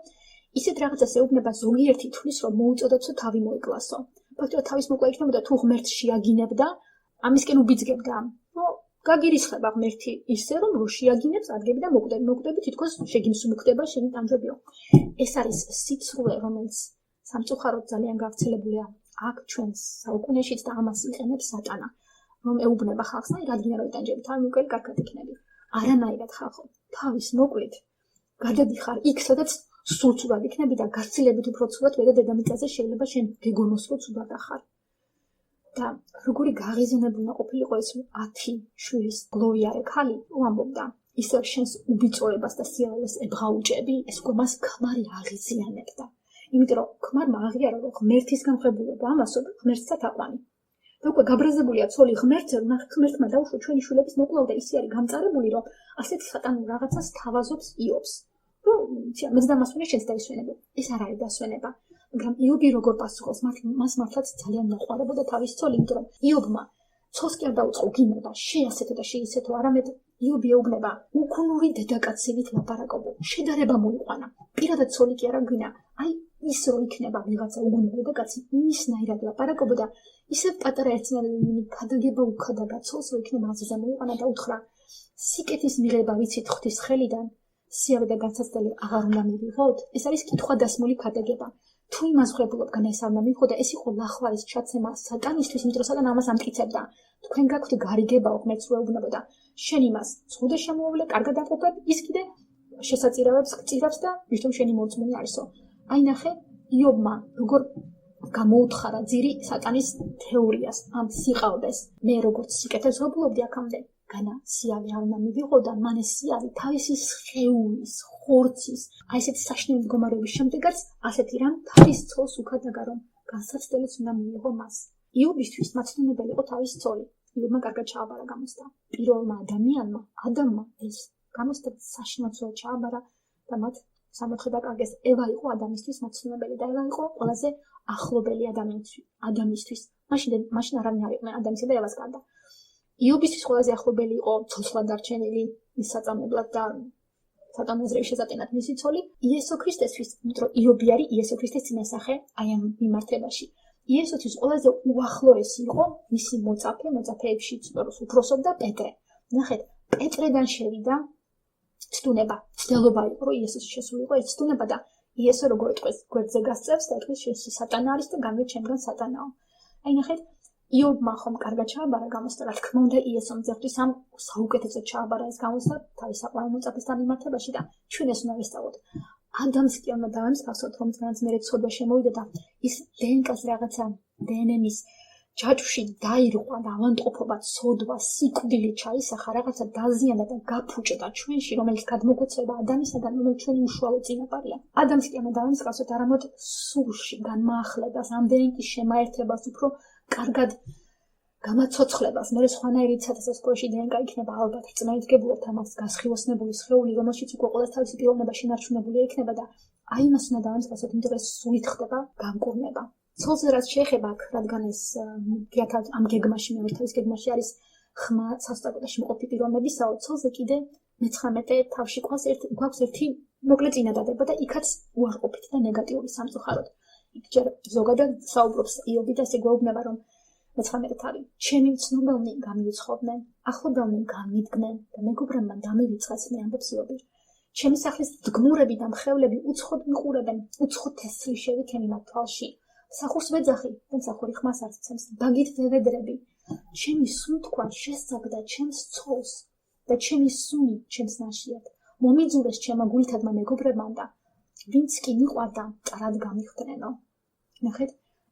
ისეთ რაღაცას ეუბნება ზოგიერთი თვლის, რომ მოუწოდებსო თავი მოეკლასო. ფაქტობრივად თავის მოკლა იქნებოდა თუ ღმერთს შეაგინებდა, ამისკენ უბიძგებდა. გაგირისხება ღმერთი ისე, რომ რო შეაგინებს, ადგები და მოკვდები თითქოს შეგიმსუბუქდება, შეგიტანჯებიო. ეს არის სიცრუე, რომელიც სამწუხაროდ ძალიან გავრცელებულია აქ ჩვენს საუკუნეშიც და ამას იყენებს სატანა, რომ ეუბნება ხალხს, აი რადგან რო იტანჯები, თავი მოკლე კარგად იქნები. არანაირად ხალხო, თავის მოკლით გადადიხარ იქ, სადაც სულ ცუდად იქნები და გაცილებით უფრო ცუდად ვედა დედამიწაზე შეიძლება შენ გეგონოს, რომ ცუდად ახარ. და როგორი გაღიზიანებული უნდა ყოფილიყო ეს 10 შვილის გლოვიარე ქალი, უამბობდა, ისევ შენს უბიწოებას და სიავალეს ებღაუჭები, ეს მას ქმარი აღიზიანებდა. იმიტომ რომ ქმარმა აღიარა, რომ ღმერთის გამხებულება ამასობა ღმერთსა თაყვანი. და უკვე გაბრაზებულია ცოლი ღმერთზე, რომ ღმერთმა დაუშვა ჩვენი შვილების მოკლავ და ისე არის გამწარებული, რომ ასეთ სატანურ რაღაცას თავაზობს იობს. მეც დამასვენე შენს დაისვენებო. ეს არ არის დასვენება. მაგრამ იობი როგორ პასუხობს, მას მართლაც ძალიან მოყვარებოდა თავის ცოლი, იმიტომ რომ იობმა ცოლს კი არ დაუწყო გინება, შეასეთო და შეისეთო, არამედ იობი ეუბნება, უქონური დედაკაცივით ლაპარაკობო, შედარება მოიყვანა. პირადად ცოლი კი არა გინა, აი ის რო იქნება ვიღაცა უგუნური დედაკაცი, იმისნაირად ლაპარაკობო და ისევ პატარა ერთნაირად ქადაგება უქადაგა ცოლს რო იქნება აზრზე მოიყვანა და უთხრა, სიკეთის მიღება ვიცით ღვთის ხელიდან, სიავე და განსაცდელი აღარ უნდა მივიღოთ, ეს არის კითხვა-დასმული ქადაგება. თუ იმას ხვებულობ განა ეს არ უნდა მივიღო და ეს იყო ლახვარის ჩაცემა სატანისთვის, იმიტომ რომ სატანა ამას ამტკიცებდა. თქვენ გაქვთ გარიგება ღმერთს რო ეუბნებოდა. შენ იმას ზღუდე შემოავლე, კარგად აყოფებ, ის კიდე შესაწირავებს გწირავს და ვიშთომ შენი მოწმენი არისო. აი ნახე, იობმა როგორ გამოუთხარა ძირი სატანის თეორიას, ამ სიყალბეს. მე როგორც სიკეთეს ვობლობდი აქამდე. განა სიავე არ უნდა მივიღო და მან ეს სიავე თავისი სხეულის, ხორცის, აი ესეთი საშინელი მდგომარეობის შემდეგაც ასეთი რამ თავის ცოლს უქადაგა, რომ განსაცდელიც უნდა მიიღო მას. იობისთვის მაცნუნებელი იყო თავის ცოლი. იობმა კარგად ჩააბარა გამოსდა. პირველმა ადამიანმა ეს გამოსდა საშინაო ჩააბარა და მათ სამოთხე დაკარგეს. ევა იყო ადამიანისთვის მაცნუნებელი და ევა იყო ყველაზე ახლობელი ადამიანისთვის. მაშინ არავინ არ იყვნენ ადამიანსა და ევას გარდა. იობისთვის ყველაზე ახლობელი იყო ცოლსლა დარჩენილი მის საწამებლად და სატანაზრევი შესატენად მისი ცოლი იესო ქრისტესთვის, იმიტომ რომ იობი არის იესო ქრისტეს წინასახე აი ამ მიმართებაში. იესოთვის ყველაზე უახლოესი იყო მისი მოწაფეებში უფროსობდა პეტრე. ნახეთ, პეტრედან შევიდა ცდუნება, ცდელობა იყო, რომ იესოსი შესულიყო ეს ცდუნება და იესო როგორ იტყვის, გვერდზე გასწევს და იტყვის შენ სატანა არის და გამე ჩემგან სატანაო. აი ნახეთ, იობმა ხომ კარგად ჩააბარა გამოსდა, რა თქმა უნდა იესომ ძებთვის ამ საუკეთესოდ ჩააბარა ეს გამოსდა თავის საყვარელ მოწაფესთან მიმართებაში და ჩვენ ეს უნდა ვისწავლოთ. ადამიანს კი უნდა დავემსგავსოთ, რომელსაც მე ცოდვა შემოვიდა და ის დნკ-ს რაღაცა დნმ-ის ჯაჭვში დაირღვა და ავანტყოფობა, ცოდვა, სიკვდილი ჩაისახა, რაღაცა დაზიანდა და გაფუჭდა ჩვენში, რომელიც გადმოგვეცევა ადამიანისგან, რომელიც ჩვენი უშუალო წინაპარია. ადამიანს კი უნდა დავემსგავსოთ არამოდ სულში განმაახლებას, ამ დნკ-ის შემაერთებას, უფრო კარგად გამაცოცხლებას. მე სხვანაირად სათესასწოროში დნკ იქნება ალბათ რწმენითგებულობთ ამას გასხივოსნებული სხეული, რომელშიც უკვე ყოველს თავისი პიროვნება შენარჩუნებული იქნება და აი მას უნდა დავემსგავსოთ, იმიტომ რომ სულით ხდება განკურნება. ცოლზე რაც შეეხება აქ, რადგან ეს ამ გეგმაში, მე თავის გეგმაში არის ხმა სასწრაფოდაში მოყოფი პიროვნებისაო, ცოლზე კიდე მე-19 თავში გვაქვს ერთი მოკლე წინადადება და იქაც უარყოფით და ნეგატიური სამწუხაროდ. იქ ჯერ ზოგადად საუბრობს იობი და ესე გვეუბნება, რომ მე-19 თავი ჩემი მცნობელნი გამივიცხობდნენ, ახლობელნი განმიდგნენ და მეგობრებმა დამივიწყეს, მე ამბობს იობი. ჩემი სახლის დგმურები და მხევლები უცხოდ მიყურებენ, უცხოდ თესლი შევიქენი მათ თვალში. მსახურს ვეძახი და მსახური ხმას არ სცემს, ბაგით ვევედრები. ჩემი სუნთქვა შესწაგდა ჩემს ცოლს და ჩემი სუნი ჩემს ნაშიად. მომიძურეს ჩემმა გულთადმა მეგობრებმა და ვინც კი მიყვარდა, მტრად გამიხვდნენო. ნახეთ,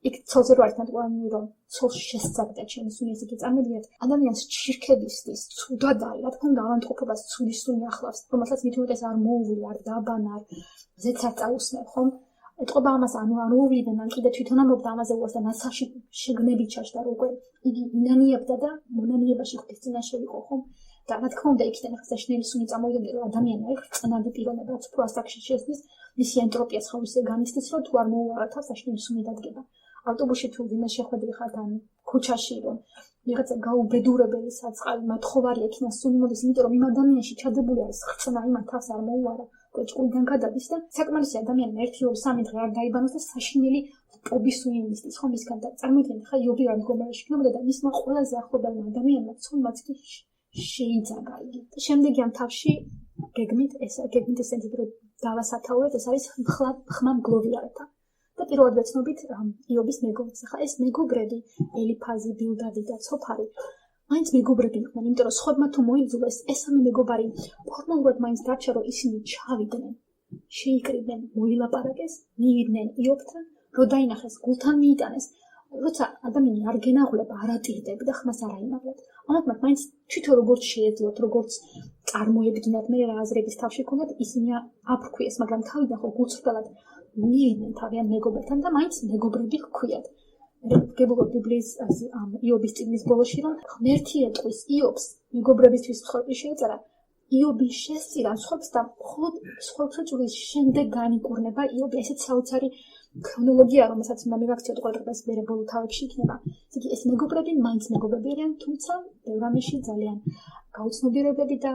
იქ ცოლზე რო არის ნათქვამი, რომ ცოლს შესწაგდა ჩემი სუნი, ესე იგი წარმოგიდგენთ, ადამიანს ჩირქებისთვის ცუდად არის, რა თქმა უნდა, ავანტყოფობას ცუდი სუნი ახლავს, რომელსაც მithumetes არ მოუვლი, არ დაბან, არ ზეც არ წაუსმებ, ხომ? ეტყობა ამას, ანუ არ უვლიდან, ან კიდე თვითონ ამბობდა ამაზე უარს და ნაცარში შეგნებით ჩაშდა, რომ უკვე იგი ინანიებდა და მონანიებაში ღვთის წინაშე იყო, ხომ? და რა თქმა უნდა, იქიდან ახლა საშინელი სუნი წამოვიდნენ, რომ ადამიანი არის წნადი პიროვნება, რაც უფრო ასაკში შესდის, მისი ენტროპიას ხომ ისე განიცდის, რომ თუ არ მოუარათ, საშინელი სუნი დადგება. ავტობუსში თუ ვინმე შეხვედრი ხართ ან ქუჩაში, რომ ვიღაცა გაუბედურებელი საწყალი მათხოვარი ექნა სუნი მოდის, იმიტომ რომ იმ ადამიანში ჩადებული არის ხრწნა, იმან თავს არ მოუარა. ჭკუიდან გადადის და საკმარისი ადამიანი 1-2-3 დღე არ დაიბანოს და საშინელი პობის სუნი მისდის, ხომ ისგან და წარმოიდგინეთ, ხა იობი რა მდგომარეობაში იქნებოდა და მისმა ყველაზე ახლობელმა ადამიანმა ცოლმაც კი შეიძაგა იგი. და შემდეგი ამ თავში გეგმით ესეთი რომ დავასათაურეთ, ეს არის ხმა მგლოვიარეთა. და პირველად ვეცნობით იობის მეგობრებს. ახლა ეს მეგობრები, ელიფაზი, ბილდადი და ცოფარი მაინც მეგობრები იყვნენ, იმიტომ რომ სხვებმა თუ მოიძულეს, ესამი მეგობარი ფორმალურად მაინც დარჩა, რომ ისინი ჩავიდნენ, შეიკრიბნენ, მოილაპარაკეს, მივიდნენ იობთან, რო დაინახეს, გულთან მიიტანეს. როცა ადამიანი არ გენაღვლება, არ ატირდები და ხმას არ აიმაღლეთ. ამათ მაინც თვითონ როგორც შეეძლოთ, როგორც წარმოედგინათ, მე რა აზრების თავში ქონდათ, ისინი აფრქვიეს, მაგრამ თავიდან ხო გულწრფელად მივიდნენ თავიანთ მეგობრებთან და მაინც მეგობრები ჰქვიათ. გებულობ ბიბლიის იობის წიგნის ბოლოში, რომ ღმერთი ეტყვის იობს მეგობრებისთვის მსხვერპლი შეეწერა, იობი შესწირა სხვებს და მხოლოდ სხვებშეწურის შემდეგ განიკურნება იობი. ესეც საოცარი ქრონოლოგია, რომელსაც უნდა მივაქციოთ ყოველდღეს მერე ბოლო თავებში იქნება. იგი ეს მეგობრები მაინც მეგობრები არიან, თუმცა ბევრ რამეში ძალიან გაუცნობიერებები და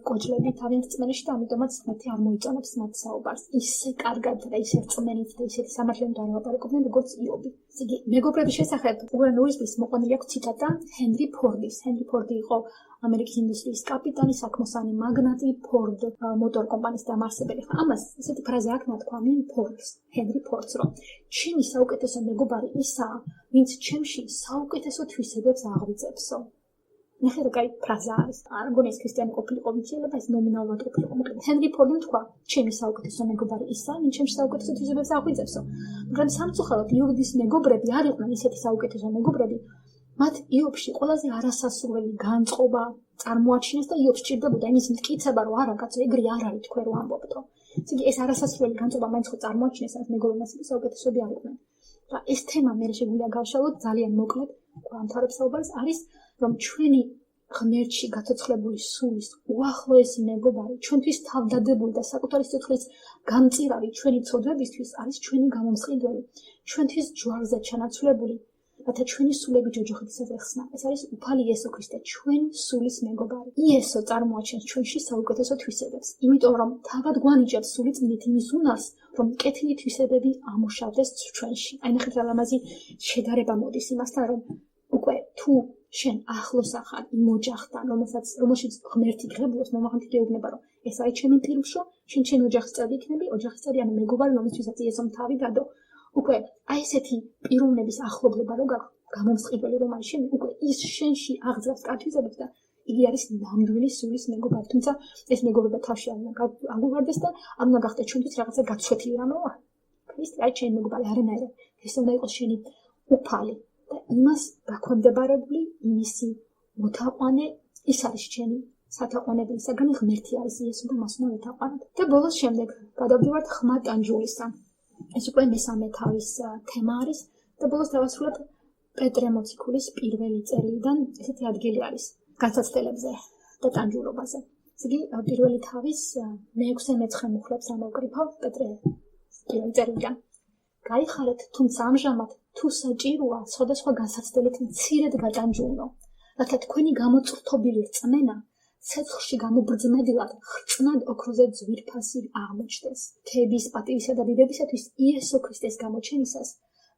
კოჭლები თავიანთ წმენაში და ამიტომაც ღმერთი არ მოიწონებს მათ საუბარს. ისე კარგად და ისე რწმენით და ისეთი სამართლიანად არ ელაპარაკობდნენ, როგორც იობი. იგი მეგობრების შესახებ უგრანურისთვის მოყვანილი აქვს ციტატა ჰენრი ფორდის. ჰენრი ფორდი იყო ამერიკის ინდუსტრიის კაპიტანი, საქმოსანი მაგნატი, ფორდ მოტორ კომპანიის დამაარსებელი. ამას ესეთი ფრაზა აქვს ნათქვამი ჰენრი ფორდს, რომ ჩემი საუკეთესო მეგობარი ისაა, ვინც ჩემში საუკეთესო თვისებებს აღვიძებსო. ნახე რა კაი ფრაზა არის. არ მგონი ეს ქრისტიანი ყოფილიყო მიცილება, ეს ნომინალურად ყოფილიყო. მაგრამ ჰენრი ფორდმა თქვა, ჩემი საუკეთესო მეგობარი ისაა, ვინც ჩემში საუკეთესო თვისებებს აღვიძებსო. მაგრამ სამწუხაროდ იობის მეგობრები არ იყვნენ ისეთი საუკეთესო მეგობრები. მათ იობში ყველაზე არასასურველი განწყობა წარმოაჩინეს და იობს ჭირდებოდა იმის მტკიცება, რომ არა კაცო, ეგრე არ არის თქვენ რო ამბობთო. იგი ეს არასასურველი განწყობა მაინც ხო წარმოაჩინეს, ამ მეგობრებმა საუკეთესოები არ იყვნენ. და ეს თემა მე შეგვიძლია გავშალოთ ძალიან მოკლედ, გვამთავრებს საუბარს, არის რომ ჩვენი ღმერთში გაცოცხლებული სულის უახლოესი მეგობარი, ჩვენთვის თავდადებული და საკუთარი სიცოცხლის გამწირავი ჩვენი ცოდვებისთვის არის ჩვენი გამომსყიდველი, ჩვენთვის ჯვარზე ჩანაცვლებული, რათა ჩვენი სულები ჯოჯოხეთისას ეხსნა. ეს არის უფალი იესო ქრისტე, ჩვენი სულის მეგობარი. იესო წარმოაჩენს ჩვენში საუკეთესო თვისებებს, იმიტომ რომ თავად გვანიჭებს სული წმინდით იმის უნარს, რომ კეთილი თვისებები ამუშავდეს ჩვენში. აი ნახეთ რა ლამაზი შედარება მოდის იმასთან, რომ უკვე თუ შენ ახლოს ახარ იმ ოჯახთან, რომელშიც ღმერთი ღებულობს, მომაღალით გეუბნება, რომ ეს არის ჩემი პირმშო, შენ ჩემი ოჯახის წევრი იქნები, ოჯახის წევრი ანუ მეგობარი, რომლისთვისაც იესომ თავი დადო. უკვე აი ესეთი პიროვნების ახლობლება რო გაქვს, გამომსყიდველი რომ არის შენ, უკვე ის შენში აღძრავს კათვისებებს და იგი არის ნამდვილი სულის მეგობარი. თუმცა ეს მეგობრობა თავში არ უნდა აგვივარდეს და არ უნდა გახდეს ჩვენთვის რაღაცა გაცვეთილი რამეა. ქრისტე არის ჩემი მეგობარი, არანაირად. ეს უნდა იყოს შენი უფალი. და იმას დაქვემდებარებული იმისი მოთაყვანე ის არის ჩემი სათაყვანებელი საგანი ღმერთი არის იესო და მას უნდა ვეთაყვანოთ. და ბოლოს შემდეგ გადავდივართ ხმა ტანჯულისა. ეს უკვე მესამე თავის თემა არის და ბოლოს დავასრულებ პეტრე მოციქულის პირველი წერილიდან ესეთი ადგილი არის განსაცდელებზე და ტანჯულობაზე. იგი პირველი თავის მე-6-მე-9 მუხლებს ამოვკრიფავ პეტრე პირველი წერილიდან. გაიხარეთ, თუმცა ამჟამად თუ საჭიროა სხვადასხვა განსაცდელით მცირედ გატანჯულნო, რათა თქვენი გამოწვრთობილი რწმენა ცეცხლში გამობრძმედილად ხრწნად ოქროზე ძვირფასი აღმოჩნდეს. თების პატივისა და დიდებისათვის იესო ქრისტეს გამოჩენისას,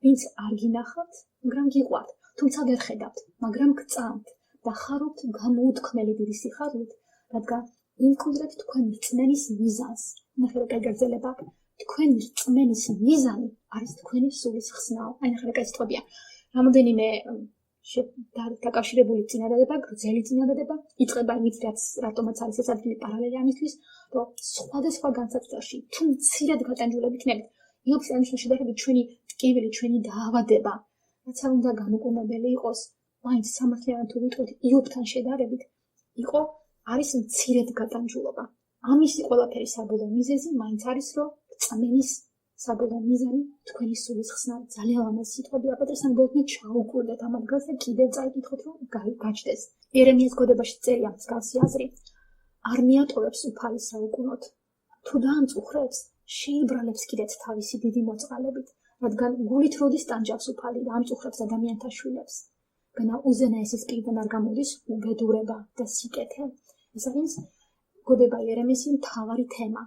ვინც არ გინახავთ, მაგრამ გიყვართ, თუმცა ვერ ხედავთ, მაგრამ გწამთ და ხარობთ გამოუთქმელი დიდი სიხარული, რადგან იმკვიდრეთ თქვენ რწმენის მიზანს. ნახე რა კაი გაგრძელება აქ. თქვენი რწმენის მიზანი არის თქვენი სულის ხსნაო. აი ნახე რა კაი სიტყვებია. რამოდენიმე დაკავშირებული წინადადება, გრძელი წინადადება იწყება იმით, რატომაც არის ეს ადგილი პარალელი ამისთვის, რომ სხვადასხვა განსაცდელში თუ მცირედ გატანჯულებით ნებით, იობის ანიშნულში შედარებით ჩვენი ტკივილი, ჩვენი დაავადება, რაც არ უნდა განუკურნებელი იყოს, მაინც სამართლიანად თუ ვიტყვით იობთან შედარებით, არის მცირედ გატანჯულობა. ამისი ყველაფერი საბოლოო მიზეზი მაინც არის, რომ რწმენის საბოლოო მიზანი თქვენი სულის ხსნა. ძალიან ლამაზი სიტყვებია, პატრესთან ბოლომდე ჩაუკვირდეთ ამ ადგილს და კიდევ წაიკითხოთ, რომ გაჩნდეს. იერემიას გოდებაში წერია მსგავსი აზრი. არ მიატოვებს უფალი საუკუნოდ. თუ დაამწუხრებს, შეიბრალებს კიდეც თავისი დიდი მოწყალებით, რადგან გულით როდის ტანჯავს უფალი და ამწუხრებს ადამიანთა შვილებს. განა უზენაესის პირიდან არ გამოდის უბედურება და სიკეთე. ეს არის გოდება იერემიას მთავარი თემა.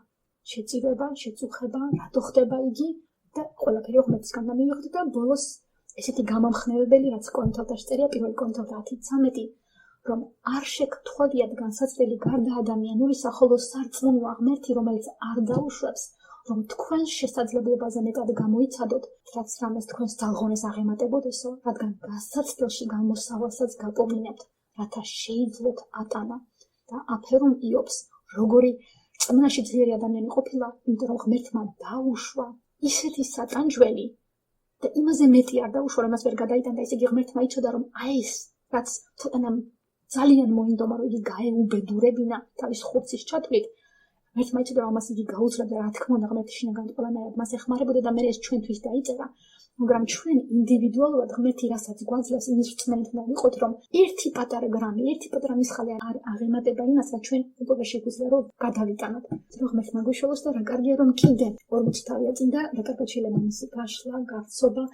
შეწირება, შეწუხება, რატო ხდება იგი და ყველაფერი ღმერთისგან მივიღეთ და ბოლოს ესეთი გამამხნევებელი, რაც კონტელტაში წერია, პირველი კონტელტა 10:13, რომ არ შეგთხოვიათ განსაცდელი გარდა ადამიანურისა, ხოლო სარწმუნოა ღმერთი, რომელიც არ დაუშვებს, რომ თქვენ შესაძლებლობაზე მეტად გამოიცადოთ, რაც რამეს თქვენს ძალღონეს აღემატებოდესო, რადგან განსაცდელში გამოსავალსაც გაპოვნინებთ, რათა შეიძლოთ ატანა და აფერომ იობს, როგორი წმენაში ძლიერი ადამიანი ყოფილა, იმიტომ რომ ღმერთმა დაუშვა ისეთი სატანჯველი და იმაზე მეტი არ დაუშვა, რომ მას ვერ გადაიტანდა, ესე იგი ღმერთმა იცოდა, რომ აი ეს, რაც ცოტანამ ძალიან მოინდომა, რომ იგი გაეუბედურებინა თავის ხურცის ჩათვლით, ღმერთმა იცოდა, რომ მას იგი გაუძლებს და რა თქმა უნდა ღმერთი შინაგანად ყველანაირად მას ეხმარებოდა და მე ეს ჩვენთვის დაიწერა. მაგრამ ჩვენ ინდივიდუალურად ღმერთი რასაც გვაძლევს, იმის რწმენით უნდა ვიყოთ, რომ ერთი პატარა გრამი, ერთი პატარა მისხალი არ აღემატება იმას, რაც ჩვენ უკვე შეგვიძლია რომ გადავიტანოთ. რომ ღმერთმა გვიშველოს და რა კარგია რომ კიდე 40 თავია წინ და რა კარგად შეიძლება მისი გაშლა, გაცობა,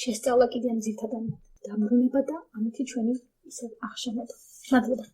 შესწავლა კიდე ამ ძირთადან დამბრუნება და ამითი ჩვენი ისე აღშენება. მადლობა.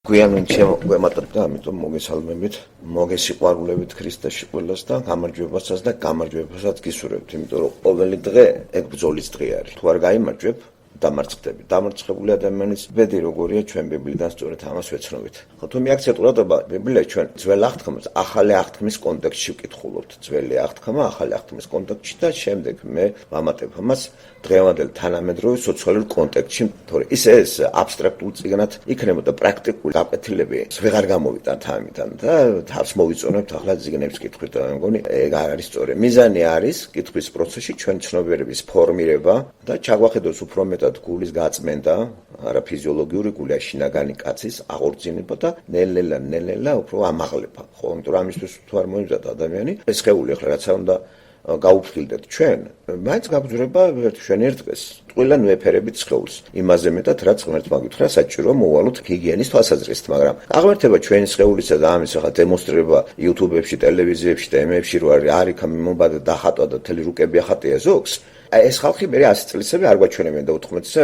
გვიანონ შემოგვემატებთ და ამიტომ მოგესალმებით, მოგესიყვარულებით ქრისტეში ყველას და გამარჯვებასაც და გამარჯვებასაც გისურვებთ, იმიტომ რომ ყოველი დღე ეგ ბრძოლის დღე არის. თუ არ გაიმარჯვებ, დამარცხდები. დამარცხებული ადამიანის ბედი როგორია ჩვენ ბიბლიდან სწორედ ამას ვეცნობით. ხო თუ მიაქცეთ ყურადღება, ბიბლია ჩვენ ძველ აღთქმას ახალი აღთქმის კონტექსტში ვკითხულობთ. ძველი აღთქმა ახალი აღთქმის კონტექსტში და შემდეგ მე ვამატებ ამას დღევანდელ თანამედროვე სოციალურ კონტექსტში, თორე ეს აბსტრაქტულ წიგნად იქნებოდა პრაქტიკული გაკვეთილები. ვეღარ გამოვიტანთ ამიდან და თავს მოვიწონებთ ახლა წიგნებს კითხვით და მგონი ეგ არ არის სწორი. მიზანი არის კითხვის პროცესში ჩვენ ცნობიერების ფორმირება და ჩაგვახედოს უფრო მეტად გულის გაწმენდა, არა ფიზიოლოგიური გული, შინაგანი კაცის აღორძინება და ნელ-ნელა უფრო ამაღლება. ხო, იმიტომ რომ ამისთვის თუ არ მოიმზადა ადამიანი, ეს ხეული ახლა რაც უნდა გაუფრთხილდეთ ჩვენ, მაინც გაბძვრება ჩვენ ერთ დღეს. ტყუილან ვეფერებით სხეულს. იმაზე მეტად რაც ღმერთმა გითხრა, საჭიროა მოვალოთ ჰიგიენის თვალსაზრისით, მაგრამ აღმერთება ჩვენი სხეულისა და ამის ახლა დემონსტრირება YouTube-ებში, ტელევიზიებში და ემებში რო არის იქ მომბადა დახატვა და თელი რუკები ახატია ზოგს. ეს ხალხი მე 100 წლისები არ გვაჩვენებენ და 14-ზე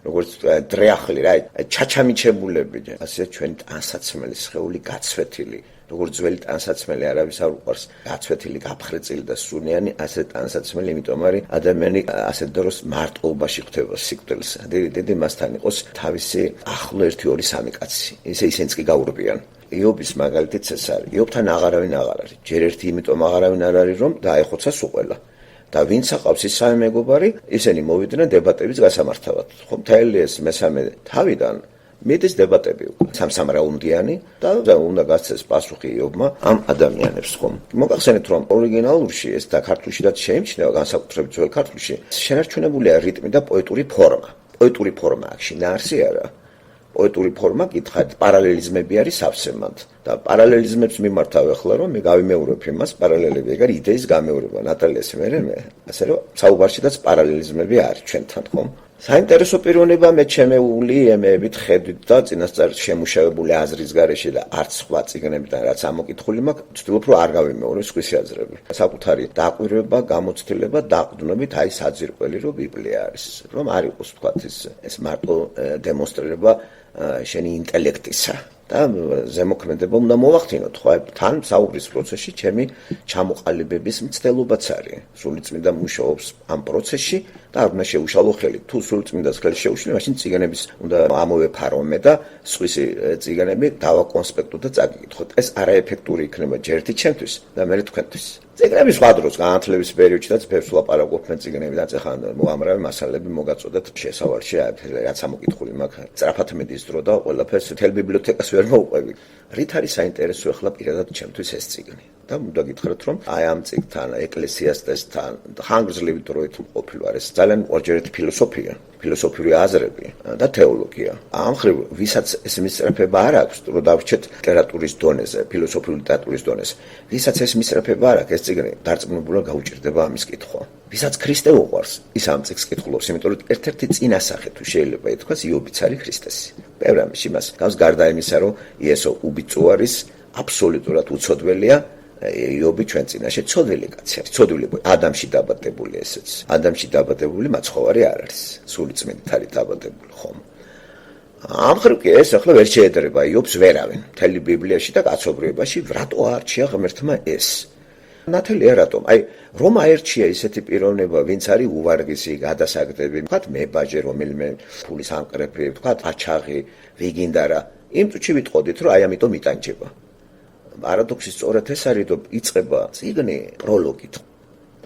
როგორც დრეახლი რა, ჩაჩამიჩებულები. ასე ჩვენი ტანსაცმელი სხეული გაცვეთილი. როგორც ძველი ტანსაცმელი არავის არ უყვარს, გაცვეთილი, გაფხრეწილი და სუნიანი, ასე ტანსაცმელი, იმიტომ არის ადამიანი ასეთ დროს მარტოობაში ხვდება სიკვდილს. დიდი მასთან იყოს თავისი ახლო 1-2-3 კაცი. ისინიც კი გაურბიან. იობის მაგალითიც ეს არის. იობთან აღარავინ აღარ არის. ჯერ ერთი იმიტომ აღარავინ არ არის, რომ დაეხოცა სუყველა. და ვინც აყავს ის სამი მეგობარი, ისინი მოვიდნენ დებატების გასამართავად. ხო, მთელი ეს მესამე თავიდან მიდის დებატები უკვე სამსამრაუნდიანი და უნდა გასცეს პასუხი იობმა ამ ადამიანებს. ხომ მოგახსენეთ რომ ორიგინალურში ეს და ქართულშიც შეიმჩნევა, განსაკუთრებით ძველ ქართულში შენარჩუნებულია რიტმი და პოეტური ფორმა. პოეტური ფორმა აქ შინაარსი არა. პოეტური ფორმა გითხარით, პარალელიზმები არის სავსემად და პარალელიზმებს მიმართავ ახლა რომ მე გავიმეორებ იმას, პარალელები ეგ არის იდეის გამეორება. ნატალიას მე ასე რომ საუბარშიდაც პარალელიზმები არის ჩვენთან, ხომ? საინტერესო პიროვნება მე ჩემეული ემეებით ხედვით და წინასწარ შემუშავებული აზრის გარეშე და არც სხვა წიგნებიდან რაც ამოკითხული მაქვს, ვცდილობ რომ არ გავიმეორო სხვისი აზრები. საკუთარი დაკვირვება, გამოცდილება, დაყრდნობით აი საძირკველი რომ ბიბლია არის, რომ არ იყოს თქვა ეს მარტო დემონსტრირება შენი ინტელექტისა. და ზემოქმედება უნდა მოვახდინოთ, ხო, თან საუბრის პროცესში ჩემი ჩამოყალიბების მცდელობაც არის. სულიწმინდა მუშაობს ამ პროცესში და არ უნდა შეუშალო ხელი. თუ სულიწმინდას ხელი შეუშლი, მაშინ წიგნების უნდა ამოვეფარო მე და სხვისი წიგნები დავაკონსპექტო და წაგიკითხოთ. ეს არაეფექტური იქნება ჯერთი ჩემთვის და მე თქვენთვის. წიგნები სხვა დროს განათლების პერიოდშიც ბევრს ვლაპარაკობ მე წიგნებიდან, ეხლა მოამრავი მასალები მოგაწოდეთ შესავალში, რაც ამოკითხული მაქვს. სწრაფად მედის დრო და ყველაფერს თელ ბიბლიოთეკას ვერ მოვყვები. რით არის საინტერესო ახლა პირადად ჩემთვის ეს წიგნი? და უნდა გითხრათ რომ აი ამ წიგნთან, ეკლესიასთან ხანგრძლივი დროით ყოფილი ვარ. ეს ძალიან ორჯერეთი ფილოსოფია, ფილოსოფიური აზრები და თეოლოგია. ამ ხრივ ვისაც ეს მისწრაფება არ აქვს, რომ დავრჩეთ ლიტერატურის დონეზე, ფილოსოფიური ლიტერატურის დონეზე. ვისაც ეს მისწრაფება არ აქვს, ეს წიგნი დარწმუნებულად გაუჭირდება ამის კითხვა. ვისაც ქრისტე უყვარს, ის ამ წიგნს კითხულობს, იმიტომ რომ ერთ-ერთი წინასახე თუ შეიძლება ითქვას, იობიც არის ქრისტესი. ბევრი ამის იმას გავს გარდა იმისა, რომ იესო უბიწო არის, აბსოლუტურად უცოდველია. იობი ჩვენ წინაშე ცოდვილი კაცი არის, ცოდვილი ადამიანში დაბადებული ესეც. ადამიანში დაბადებული მაცხოვარი არ არის, სულიწმინდით არის დაბადებული ხომ. ამ ხრივ კი ეს ახლა ვერ შეედრება იობს ვერავინ. მთელი ბიბლიაში და კაცობრიობაში რატო არჩია ღმერთმა ეს? ნათელია რატომ? აი რომ აერჩია ისეთი პიროვნება, ვინც არის უვარგისი, გადასაგდები, თქვათ მებაჟე, რომელიმე ფულის ამკრეფი, თქვათ აჩაღი, ვიგინდა რა. იმ წუთში ვიტყოდით, რომ აი ამიტომ იტანჯება. პარადოქსი სწორედ ეს არის, რომ იწყება წიგნი პროლოგით.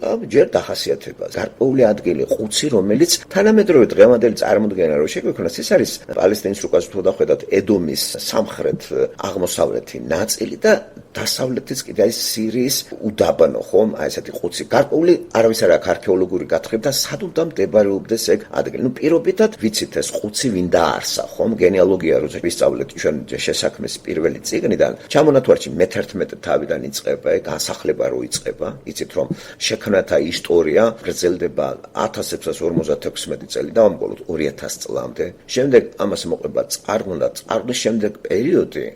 ჯერ დახასიათება გარკვეული ადგილი ყუცი, რომელიც თანამედროვე დღევანდელი წარმოდგენა რო შეგვექონას, ეს არის პალესტინის რუკას თუ დახვედათ ედომის სამხრეთ აღმოსავლეთი ნაწილი და დასავლეთიც კიდე არის სირიის უდაბნო, ხომ? აი ესეთი ყუცი. გარკვეული არავის არ აქვს არქეოლოგიური გათხრება და სად უნდა მდებარეობდეს ეგ ადგილი. ნუ პირობითად ვიცით ეს ყუცი ვინ დაარსა, ხომ? გენეალოგია როცა ვისწავლეთ ჩვენ შესაქმის პირველი წიგნიდან, ჩამონათვალში მე-11 თავიდან იწყება, ეგ განსახლება რო იწყება, იცით რომ შექმნათა ისტორია გრძელდება 1656 წელი და ამბოლოდ 2000 წლამდე. შემდეგ ამას მოყვება წარღვნის შემდეგ პერიოდი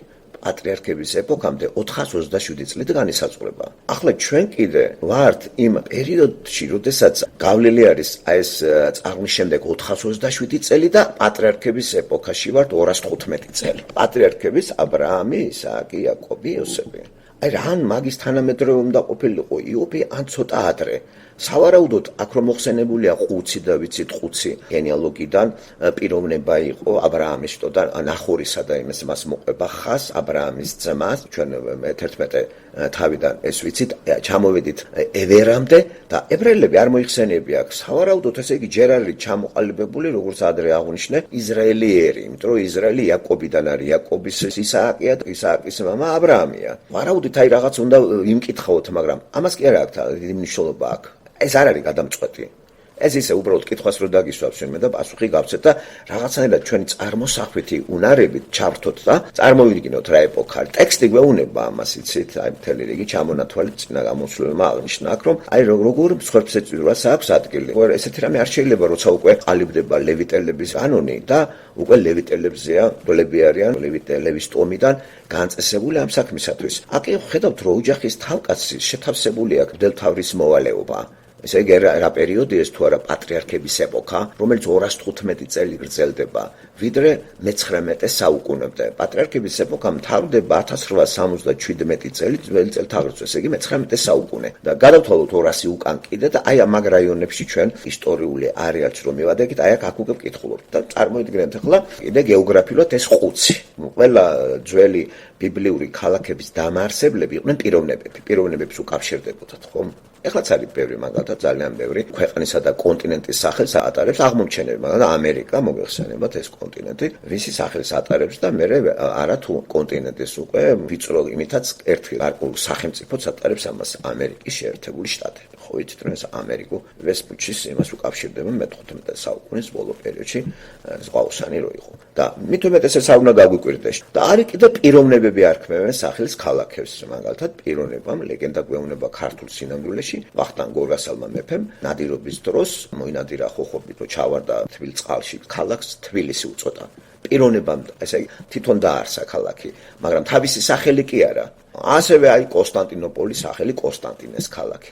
პატრიარქების ეპოქამდე 427 წლით განისაზღვრება. ახლა ჩვენ კიდე ვართ იმ პერიოდში, როდესაც გავლილი არის ეს წარღვნის შემდეგ 427 წელი და პატრიარქების ეპოქაში ვართ 215 წელი. პატრიარქების აბრაამი, ისააკი, იაკობი, იოსები. აი რან მაგის თანამედროვე უნდა ყოფილიყო იობი ან ცოტა ადრე. სავარაუდოდ აქ რომ მოხსენებულია ყუცი და ვიცით ყუცი გენეალოგიდან პიროვნება იყო აბრაამის და ნახორისა და იმას მას მოყვება ხას აბრაამის ძმას ჩვენ მე-11 თავიდან ეს ვიცით ჩამოვედით ევერამდე და ებრაელები არ მოიხსენიები აქ სავარაუდოდ ესე იგი ჯერ არის ჩამოყალიბებული როგორც ადრე აღნიშნე ისრაელიერი იმიტომ რომ ისრაელი იაკობიდან არის იაკობის ისააკია და ისააკის მამა აბრაამია ვარაუდით აი რაღაც უნდა იმკითხავთ მაგრამ ამას კი არ აქვს დიდი მნიშვნელობა აქვს ეს არ არის გადამწყვეტი. ეს ისე უბრალოდ კითხვას რო დაგისვამს მე და პასუხი გავცეთ და რაღაცნაირად ჩვენი წარმოსახვითი უნარებით ჩავრთოთ და წარმოვიდგინოთ რა ეპოქა. ტექსტი გვეუბნება ამას იცით, აი მთელი რიგი ჩამონათვალით წინა გამოსვლებმა აღნიშნა აქ რომ აი როგორ მსხვერპლსეწირვას აქვს ადგილი. ესეთი რამე არ შეიძლება როცა უკვე ყალიბდება ლევიტელების კანონი და უკვე ლევიტელებზეა დოლები არიან ლევიტელების ტომიდან განწესებული ამ საქმისათვის. აქ ხედავთ რომ ოჯახის თავკაცი შეთავსებული აქვს მდელთავრის მოვალეობა. ესე იგი რა პერიოდი ეს თუ არა პატრიარქების ეპოქა, რომელიც 215 წელი გრძელდება, ვიდრე მე-19 საუკუნემდე. პატრიარქების ეპოქა მთავრდება 1877 წელი ძველი წელთაღრიცხვის, ესე იგი მე-19 საუკუნე. და გადავთვალოთ 200 უკან კიდე და აი ამ რეგიონებში ჩვენ ისტორიული არეალს რომ მივადექით, აი აქ უკვე ვკითხულობთ და წარმოიდგინეთ ახლა კიდე გეოგრაფიულად ეს ყუცი. ყველა ძველი ბიბლიური ქალაქების დამაარსებლები იყვნენ პიროვნებებს უკავშირდებოდათ, ხომ? ეხლაც არის ბევრი მაგალითად ძალიან ბევრი ქვეყნისა და კონტინენტის სახელს ატარებს აღმომჩენელი, მაგრამ ამერიკა მოგეხსენებათ ეს კონტინენტი, ვისი სახელს ატარებს და მე არა თუ კონტინენტის უკვე ვიწრო იმითაც ერთი გარკვეულ სახელმწიფოც ატარებს ამას ამერიკის შეერთებული შტატები. ხო იცით რომ ეს ამერიკო ვესპუჩის იმას უკავშირდება მე-15 საუკუნის ბოლო პერიოდში ზღვაოსანი რო იყო. და მით უმეტესად არ უნდა გაგვიკვირდეს. და არის კიდევ პიროვნებები არქმევენ სახელის ქალაქებს, მაგალითად პიროვნებამ ლეგენდა გვეუბნება ქართულ სინამდვილეში ვახტანგ გორგასალმა მეფემ ნადირობის დროს მოინადირა ხოხობით, რომ ჩავარდა თბილ წყალში, ქალაქს თბილისი უწოდა. პიროვნებამ ესე თვითონ დაარსა ქალაქი, მაგრამ თავისი სახელი კი არა. ასევე აი კონსტანტინოპოლის სახელი კონსტანტინეს ქალაქი.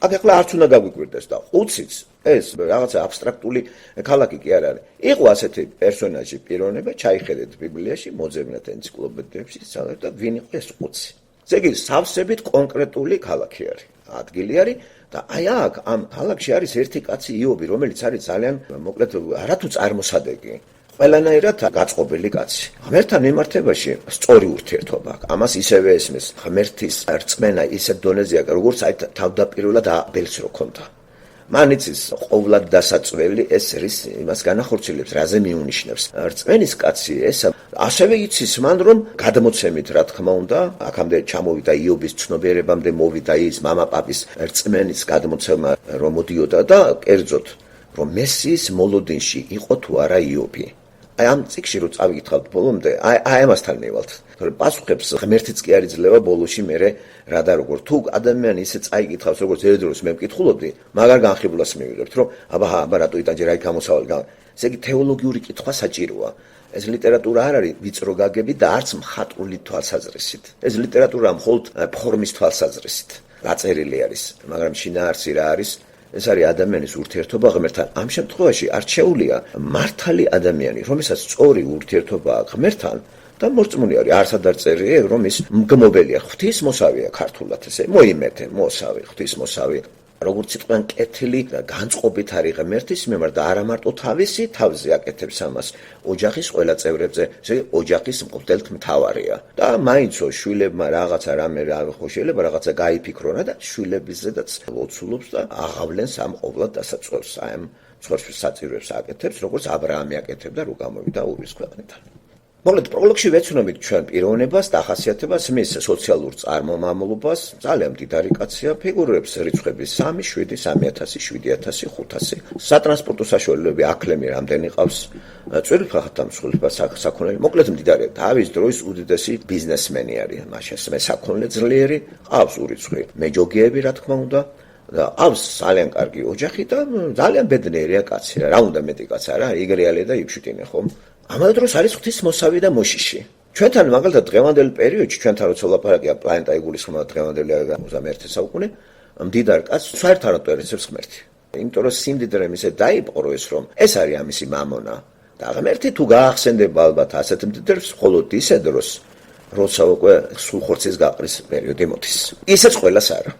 აქ ახლა არც უნდა გაგვიკვირდეს და უციც ეს რაღაცა აბსტრაქტული ქალაქი კი არ არის. იყო ასეთი პერსონაჟი პიროვნება, ჩაიხედეთ ბიბლიაში, მოძებნეთ ენციკლოპედიებში, სცადეთ და ვინ იყო ეს უცი. ესე იგი, სავსებით კონკრეტული ქალაქი არის, ადგილი არის და აი აქ ამ ქალაქში არის ერთი კაცი იობი, რომელიც არის ძალიან მოკლედ არათუ წარმოსადეგი. ყველანაირად გაწყობილი კაცი. ღმერთთან მიმართებაში სწორი ურთიერთობა აქვს. ამას ისევე ესმის ღმერთის რწმენა ისეთ დონეზეა, როგორც აი თავდაპირველად აბელს რო ქონდა. მან იცის ყოვლად დასაწველი ეს რის იმას განახორციელებს, რაზე მიუნიშნებს. რწმენის კაცი ეს ასევე იცის მან რომ გადმოცემით რა თქმა უნდა, აქამდე ჩამოვიდა იობის ცნობიერებამდე მოვიდა ის მამაპაპის რწმენის გადმოცემა რომ მოდიოდა და კერძოდ რომ მესიის მოლოდინში იყო თუ არა იობი. აი ამ წიგნში რო წავიკითხავთ ბოლომდე, აი ამასთან მივალთ. თორემ პასუხებს ღმერთიც კი არ იძლევა ბოლოში მერე რა და როგორ. თუ ადამიანი ისე წაიკითხავს, როგორც ერთდროს მე მკითხულობდი, მაგარ განხილულას მივიღებთ, რომ აბა რატო იტანჯერ აი გამოსავალი. ესე იგი თეოლოგიური კითხვა საჭიროა. ეს ლიტერატურა არ არის ვიწრო გაგები და არც მხატვრული თვალსაზრისით. ეს ლიტერატურა მხოლოდ ფორმის თვალსაზრისით დაწერილი არის, მაგრამ შინაარსი რა არის? ეს არის ადამიანის ურთიერთობა ღმერთთან. ამ შემთხვევაში არჩეულია მართალი ადამიანი, რომელსაც სწორი ურთიერთობა აქვს ღმერთთან და მორწმუნე არის. არსად არ წერია, რომ ის მგმობელია, ღვთისმოსავია ქართულად ესე. მოიმეთე, მოსავი, ღვთისმოსავი. როგორც სიტყვან კეთილი და განწყობით არის ღმერთის მიმართ და არა მარტო თავისი თავზე აკეთებს ამას, ოჯახის ყველა წევრებზე, ესე ოჯახის მღვდელთ მთავარია. და მაინცო შვილებმა რაღაცა რამე ხო შეიძლება რაღაცა გაიფიქრონა და შვილებისზედაც ლოცულობს და აღავლენს ამ ყოვლად დასაწყობს, აი ამ ცხოვრების საჭიროებს აკეთებს, როგორც აბრაამი აკეთებდა, რო გამოვიდა ურის ქვეყნიდან. მოკლედ პროლოგში ვეცნობთ ჩვენ პიროვნებას, დახასიათებას, მის სოციალურ წარმომავლობას, ძალიან მდიდარი კაცია, ფიგურებს რიცხვები 3, 7, 3000, 7000, 500. სატრანსპორტო საშუალებები აკლემი რამდენი ყავს, წვრილფრახათა მსხვილება საქონელი, მოკლედ მდიდარია. თავის დროის უდიდესი ბიზნესმენი არის, მაშინ საქონლე ძლიერი, ყავს ურიცხვი მეჯოგიები, რა თქმა უნდა. და ყავს ძალიან კარგი ოჯახი და ძალიან ბედნიერია კაცი. რა უნდა მეტი კაც არა, იგრიალე და იფშიტინე ხომ? ამავე დროს არის ღვთისმოსავი და მოშიში. ჩვენთან მაგალითად დღევანდელ პერიოდში ჩვენთან როცა ლაპარაკია პლანეტა იგულისხმება დღევანდელი 21 საუკუნე მდიდარ კაცს საერთოდ არ წერს ღმერთი. იმიტომ რომ სიმდიდრე მისე დაიპყრო ეს რომ ეს არის ამისი მამონა და ღმერთი თუ გაახსენდება ალბათ ასეთ მდიდრებს მხოლოდ ისე დროს როცა უკვე სულ ხორცის გაყრის პერიოდი მოდის. ისეც ყველას არა.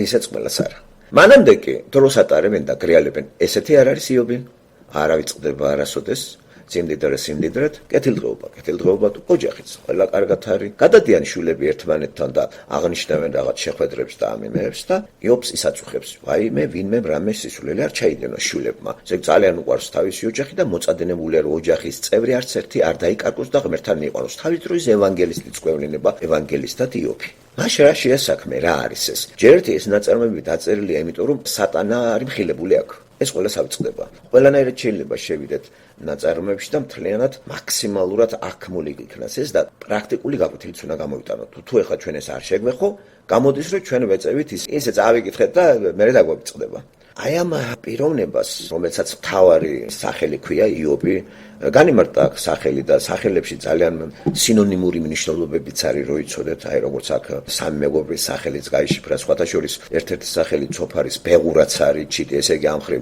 ისეც ყველას არა. მანამდე კი დროს ატარებენ და გრიალებენ. ესეთი არ არის იობი. არ ავიწყდება არასოდეს. სიმდიდრეთ, კეთილდღეობა თუ ოჯახიც, ყველა კარგად არის. გადადიან შვილები ერთმანეთთან და აღნიშნავენ რაღაც შეხვედრებს და ამიმეებს და იობს ისაწუხებს. ვაიმე, ვინმე რამე სისულელი არ ჩაიდენო შვილებმა. ესე ძალიან უყვარს თავისი ოჯახი და მოწადენებულია რომ ოჯახის წევრი არც ერთი არ დაიკარგოს და ღმერთთან მიყვანოს. თავის დროის ევანგელისტიც გვევლინება ევანგელისტად იობი. მაშინ რა შეასაქმე, რა არის ეს? ჯერ ერთი ეს ნაწარმოები დაწერილია, იმიტომ რომ სატანა არის მხილებული აქ. ეს ყველას ავიწყდება. ყველანაირად შეიძლება შევიდეთ ნაწარმოებში და მთლიანად მაქსიმალურად აქმული იქნას ეს და პრაქტიკული გაკვეთილიც უნდა გამოვიტანოთ. თუ ეხლა ჩვენ ეს არ შეგვეხო, გამოდის რომ ჩვენ ვეწევით ისე წავიკითხეთ და მერე დაგვიწყდება. აი ამ პიროვნებას, რომელსაც მთავარი სახელი ქვია იობი, განიმარტა სახელი და სახელებში ძალიან სინონიმური მნიშვნელობებიც არის, რო იცოდეთ, აი როგორც აქ სამი მეგობრის სახელიც გაიშიფრა, სხვათა შორის ერთ-ერთი სახელი ცოფარის ბეღურაც არის, ჩიტი, ესე იგი ამხრივ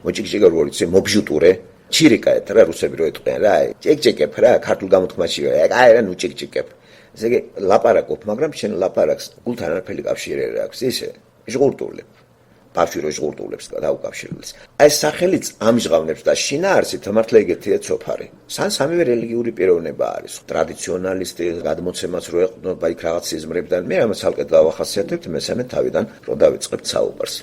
მოჭიკჭიკე როგორ იცი, მობჟუტურე, ჩირიკაეთ რა რუსები რო ეტყვიან რა, ჭიკჭიკებ რა, ქართულ გამოთქმაში, აი რა ნუ ჭიკჭიკებ. ესე იგი ლაპარაკობ, მაგრამ შენ ლაპარაკს გულთან არაფერი კავშირი არ აქვს, ისე ჟღურტული. ბავშვი რო ჟღურტულებს დაუკავშირებს. აი სახელიც ამჟღავნებს და შინაარსით მართლა ეგეთია ცოფარი. სამივე რელიგიური პიროვნება არის. ტრადიციონალისტი გადმოცემას რო ეყრდნობა იქ რაღაც სიზმრებიდან, მე ამას ცალკე დავახასიათებთ მესამე თავიდან, რომ დავიწყებთ საუბარს.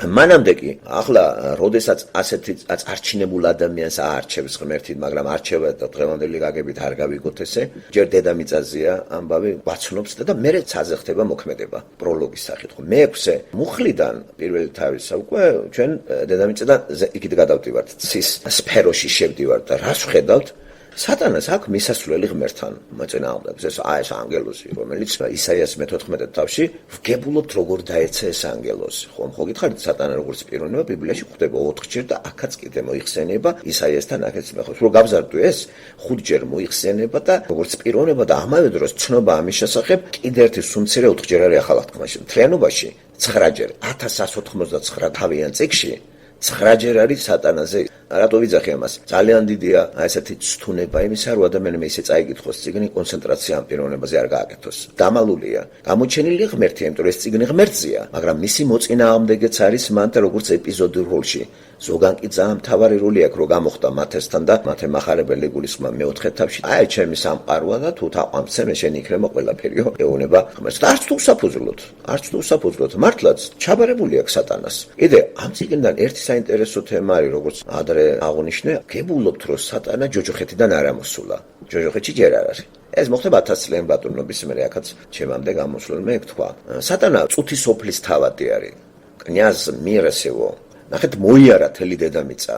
მანამდე კი, ახლა, როდესაც ასეთი არჩინებულ ადამიანს აარჩევს ღმერთი, მაგრამ არჩევა და დღევანდელი გაგებით არ გავიგოთ ესე, ჯერ დედამიწაზეა ამბავი, ვაცნობს და მერე ცაზე ხდება მოქმედება პროლოგის სახით. მე-6 მუხლიდან პირველი თავისა უკვე ჩვენ დედამიწიდან იქით გადავდივართ, ცის სფეროში შევდივართ და რას ვხედავთ? სატანას აქვს მისასვლელი ღმერთთან მოწინააღმდეგეს. ეს ანგელოზი, რომელიც ისაიას მე-14 თავში ვგებულობთ როგორ დაეცა ეს ანგელოზი. ხო გითხარით სატანა როგორც პიროვნება ბიბლიაში გვხვდება 4-ჯერ და აქაც კიდე მოიხსენება ისაიასთან აქაც მეხოს. რომ გავზარდო ეს 5-ჯერ მოიხსენება და როგორც პიროვნება და ამავე დროს ცნობა ამის შესახებ კიდე ერთი სუმცირე 4-ჯერ არის ახალ აღთქმაში. მთლიანობაში 9-ჯერ 1199 თავიან წიგნში 9-ჯერ არის სატანაზე. რატო ვიძახი ამას? ძალიან დიდია ესეთი ცთუნება იმისა, რომ ადამიანმა ისე წაიკითხოს წიგნი, კონცენტრაცია ამ პიროვნებაზე არ გააკეთოს. დამალულია. გამოჩენილი ღმერთია, იმიტომ რომ ეს წიგნი ღმერთზეა, მაგრამ მისი მოწინააღმდეგეც არის მან და როგორც ეპიზოდურ როლში. ზოგან კი ძალიან მთავარი როლი აქვს, რომ გამოხდა მათესთან და მათე მახარებელი გულისხმა მე-4 თავში. აი, ჩემი სამყაროა და თუ თაყვანცე მე შენ იქნება ყველაფერიო. ეუნება ღმერთს. და არც თუ უსაფუძვლოდ, მართლაც ჩაბარებული აქვს სატანას. კიდე ამ წიგნიდან ერთი საინტერესო თემა არის, როგორც ადრე აღნიშნე, გებულობთ, რომ სატანა ჯოჯოხეთიდან არ ამოსულა. ჯოჯოხეთში ჯერ არ არის. ეს მოხდება 1000 წლიანი ბატონობის მერე, აქაც ჩემამდე გამოსვლელმა ეკთვა. სატანა წუთის სოფლის თავადი არის. კნიაზ მიერესევო. ნახეთ, მოიარა თელი დედამიწა.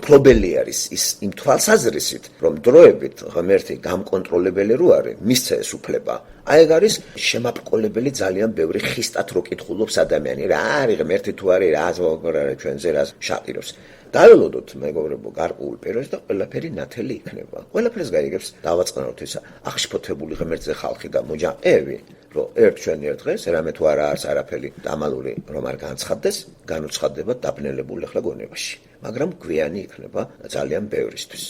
ფლობელი არის ის იმ თვალსაზრისით, რომ დროებით ღმერთი გამკონტროლებელი რო არის, მისცა ეს უფლება. აი ეგ არის შემაპყოლებელი ძალიან ბევრი ხისტად რო კითხულობს ადამიანი. რა არის ღმერთი თუ არის, რა ზოგადად ჩვენზე რა შაყირებს. დაველოდოთ მეგობრებო გარკვეულ პერიოდს და ყველაფერი ნათელი იქნება. ყველაფერს გაიგებს დავაწყნაროთ ისა აღშფოთებული ღმერთზე ხალხი და მოჯაყეები, რომ ჩვენ ერთ დღეს რამე თუ არა არის არაფერი დამალული რომ არ განცხადდეს, განუცხადდება დაბნელებული ახლა გონებაში. მაგრამ გვიანი იქნება ძალიან ბევრისთვის.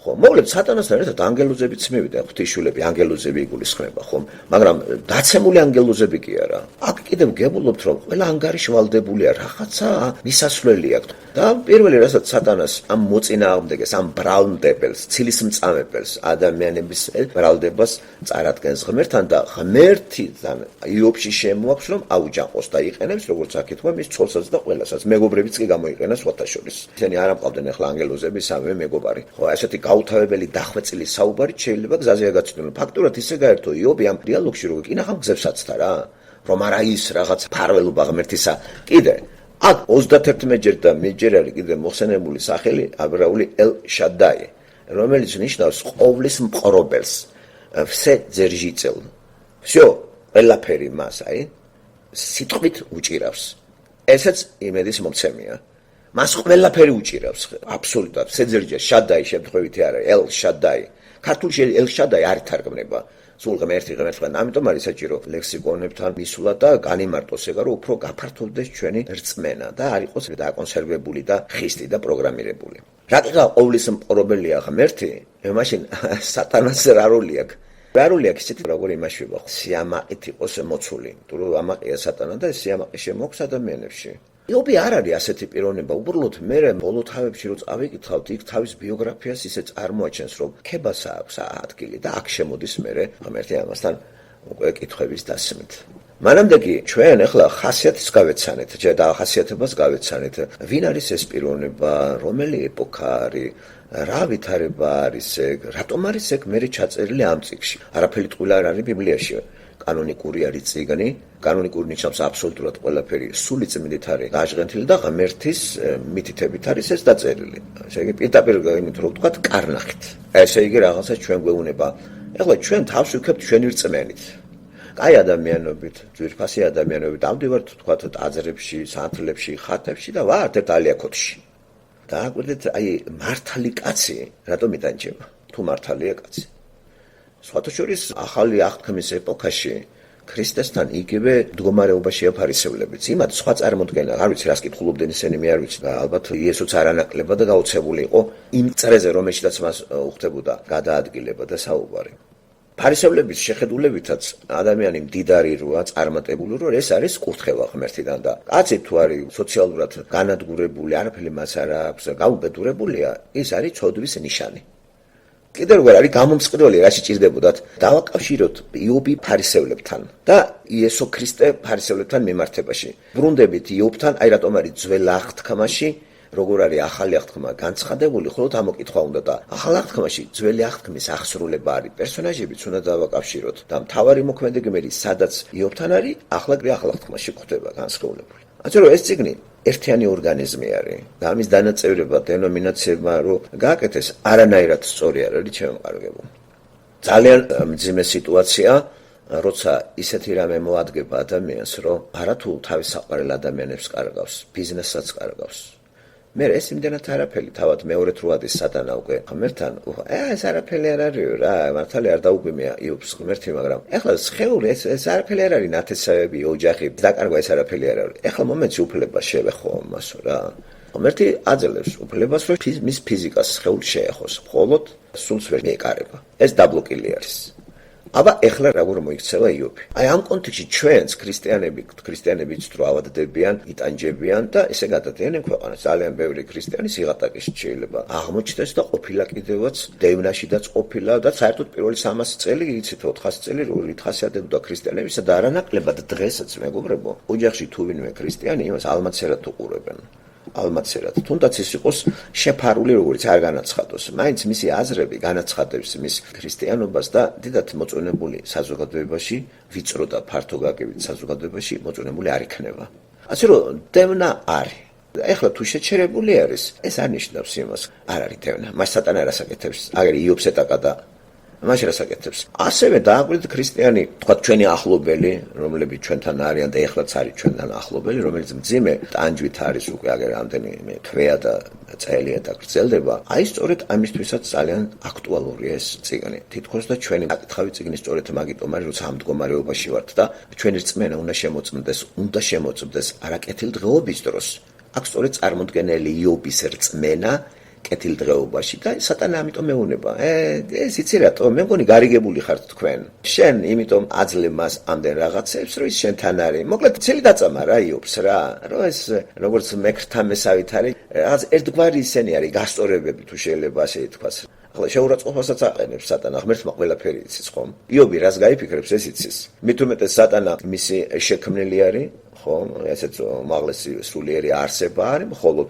ხო, მოგლებ სატანასთან ერთად ანგელოზებიც მივიდა, ღვთისმშობლები, ანგელოზები იგულისხმება, ხო? მაგრამ დაცემული ანგელოზები კი არა. აქ კიდევ გებულობთ, რომ ყველა ანგარიში ვალდებულია, რაღაცა მისასვლელი აქვს. და პირველი რასაც სატანას ამ მოწინააღმდეგეს, ამ ბრალმდებელს, ცილისმწამებელს, ადამიანების ბრალდებას წარადგენს ღმერთთან და ღმერთიდან იობში შემოაქვს, რომ აუჯანყოს და იყენებს, როგორც აქეთქვა, მის ცოლსაც და ყველასაც. მეგობრებიც კი გამოიყენეს სხვათა შორის. ისინი არ ამყავდნენ ახლა ანგელოზები, სამივე მეგობარი. ხო, ესეთი გაუთავებელი დახვეწილი საუბარით შეიძლება გზაზე აგაცნონ. ფაქტურად ისე გაერთო იობი ამ დიალოგში, რომ კინახავ გზებსაცთა რა, რომ არა ის რაღაც ფარველობა ღმერთისა. კიდე აქ 31-ჯერ და მეჯერ არის კიდე მოხსენებული სახელი აბრაული ელ შადაი, რომელიც ნიშნავს ყოვლის მყრობელს. ვსე ძერჟიწელ. всё, ყველაფერი მას აი სიტყვით უჭირავს. ესეც იმედის მომცემია. მას ყველაფერი უჭირავს, აბსოლუტურად. სეძერჯა შადაი შემთხვევითი არა, ელ შადაი. ქართულში ელ შადაი არ ითარგმნება. სულ ღმერთი, ამიტომ არის საჭირო ლექსიკონებთან მისვლა და განიმარტოს ეგა, რომ უფრო გაფართოვდეს ჩვენი რწმენა და არ იყოს დაკონსერვებული და ხისტი და პროგრამირებული. რატო ყოვლის მყრობელია ღმერთი? მაშინ სატანას რა როლი აქვს? რა როლი აქვს ისეთი, როგორ იმაშვება, სიამაყით იყოს მოცული. თუ რომ ამაყია სატანა და სიამაყი შემოაქვს ადამიანებში. იობი არ არის ასეთი პიროვნება, უბრალოდ მე ბოლო თავებში რო წავიკითხავთ, იქ თავის ბიოგრაფიას ისე წარმოაჩენს, რომ ქებასა აქვს ადგილი და აქ შემოდის მე ღმერთი ამასთან უკვე კითხვების დასმით. მანამდე კი ჩვენ ახლა ხასიათს გავეცანეთ, და ხასიათებას გავეცანეთ. ვინ არის ეს პიროვნება, რომელი ეპოქა არის, რა ვითარება არის ეგ, რატომ არის ეგ მე ჩაწერილი ამ წიგნში. არაფერი ტყუილი არ არის ბიბლიაში. კანონიკური არის წიგნი, კანონიკური ნიშნავს აბსოლუტურად ყველაფერი სული წმინდით არის გაჟღენთილი და ღმერთის მითითებით არის ეს დაწერილი. ესე იგი პირდაპირ იმით რო ვთქვათ კარნახით. ესე იგი რაღაცა ჩვენ გვეუბნება. ეხლა ჩვენ თავს ვიქებთ ჩვენი რწმენით. კაი ადამიანობით, ძვირფასი ადამიანობით, ავდივართ ვთქვათ ტაძრებში, სანთლებში, ხატებში და ვართ ერთ ალიაკოთში. დააკვირდეთ, აი მართალი კაცი რატომ იტანჯება? თუ მართალია კაცი. სხვათა შორის ახალი აღთქმის ეპოქაში ქრისტესთან იგივე მდგომარეობაშია ფარისევლებიც. იმათ სხვა წარმოდგენა, არ ვიცი რას კითხულობდნენ ისინი, მე არ ვიცი. ალბათ იესოც არანაკლებად და გაუცებული იყო იმ წრეზე, რომელშიც მას უხდებოდა გადაადგილება და საუბარი. ფარისევლების შეხედულებითაც ადამიანი მდიდარი როა, წარმატებული რო, ეს არის კურთხევა ღმერთიდან და კაცი თუ არის სოციალურად განადგურებული, არაფერი მას არ აქვს, გაუბედურებულია, ეს არის ცოდვის ნიშანი. კიდევ როგორ არის გამომწყვეტელი რა შეჭირდებოდათ დავაკავშიროთ იობი ფარისევლებთან და იესო ქრისტე ფარისევლებთან მიმართებაში. ბრუნდებით იობთან, აი რატომ არის ძველ აღთქმაში, როგორ არის ახალი აღთქმა განცხადებული, ხოლო ამოკითხვა უნდა და ახალ აღთქმაში ძველი აღთქმის აღსრულება არის. პერსონაჟებიც უნდა დავაკავშიროთ და მთავარი მოქმედი გმირი სადაც იობთან არის, ახლა ახალ აღთქმაში გვხვდება განსხვავებული. ასე რომ ეს წიგნი ერთიანი ორგანიზმი არის და ამის დანაწევრება დენომინაციებმა რომ გააკეთეს არანაირად სწორი არ არის ჩემო კარგებო. ძალიან მძიმე სიტუაცია, როცა ისეთი რამე მოადგება ადამიანს, რომ არათუ თავის საყვარელ ადამიანებს კარგავს, ბიზნესაც კარგავს. მე ეს იმდენად არაფერი თავად მეორედ რო ადის სატანა უკვე ღმერთთან, ეს არაფერი არ არის რა, მართალი არ დაუგვიმია იობს ღმერთი, მაგრამ ეხლა სხეული ეს არაფერი არ არის ნათესავები, ოჯახი, დაკარგვა ეს არაფერი არ არის. ეხლა მომენტში უფლება შევეხო მას რა. ღმერთი აძლევს უფლებას, რომ მის ფიზიკას სხეულს შეეხოს, მხოლოდ სულს ვერ მიეკარება. ეს დაბლოკილი არის. აბა ეხლა როგორ მოიქცევა იობი? აი ამ კონტექსტში ჩვენს ქრისტიანებიც თუ ავადდებიან, იტანჯებიან და ესე გადადიან ქვეყანას. ძალიან ბევრი ქრისტიანი სიღატაკეში შეიძლება აღმოჩნდეს და ყოფილა კიდევაც დევნაშიდაც ყოფილა და საერთოდ პირველი 300 წელი, იცით 400 წელი ითხასიათებდა ქრისტიანებისა და არანაკლებად დღესაც მეგობრებო, ოჯახში თუ ვინმე ქრისტიანი იმას ალმაცერად უყურებენ. ალმაცერად. თუნდაც ის იყოს შეფარული, როგორც არ განაცხადოს. მაინც მისი აზრები განაცხადებს მის ქრისტიანობას და დიდად მოწონებული საზოგადოებაში, ვიწრო და ფართო გაგებით საზოგადოებაში მოწონებული არ იქნება. ასე რომ დევნა არის. ეხლა თუ შეჩერებული არის, ეს არ ნიშნავს იმას, არ არის დევნა. მას სატანა არ ასაკეთებს. აგერ იობს ეტაკა და მაშინ ასაკეთებს. ასევე დააკვირდით ქრისტიანი, თქვა ჩვენი ახლობელი, რომლებიც ჩვენთან არიან და ეხლაც არის ჩვენთან ახლობელი, რომელიც მძიმე ტანჯვით არის უკვე აგერ რამდენიმე თვეა და წელია და გრძელდება. აი სწორედ ამისთვისაც ძალიან აქტუალურია ეს წიგნი. თითქოს და ჩვენი აკითხავი წიგნი სწორედ მაგიტომ არის, როცა ამ მდგომარეობაში ვართ და ჩვენი რწმენა უნდა შემოწმდეს არაკეთილდღეობის დროს. აქ სწორედ წარმოდგენელი იობის რწმენა კეთილდღეობაში და სატანა ამიტომ მეუნება. ეს იცი რატო? მე მგონი გარიგებული ხართ თქვენ. შენ იმიტომ აძლევ მას ამდენ რაღაცებს, რომ ის შენთან არის. მოკლედ ცელი დაწამა რა იობს რა. რომ ეს როგორც მექრთან მესავით არის, რაღაც ერთგვარი ისენი არის გასწორებები თუ შეიძლება ასე ითქვას. ახლა შეურაცხყოფასაც აყენებს სატანა, ღმერთმა ყველაფერი იცის ხომ? იობი რას გაიფიქრებს, ეს იცის. მით უმეტეს სატანა მისი შექმნელი არის, ხო? ესეც უმაღლესი სულიერი არსება არის, მხოლოდ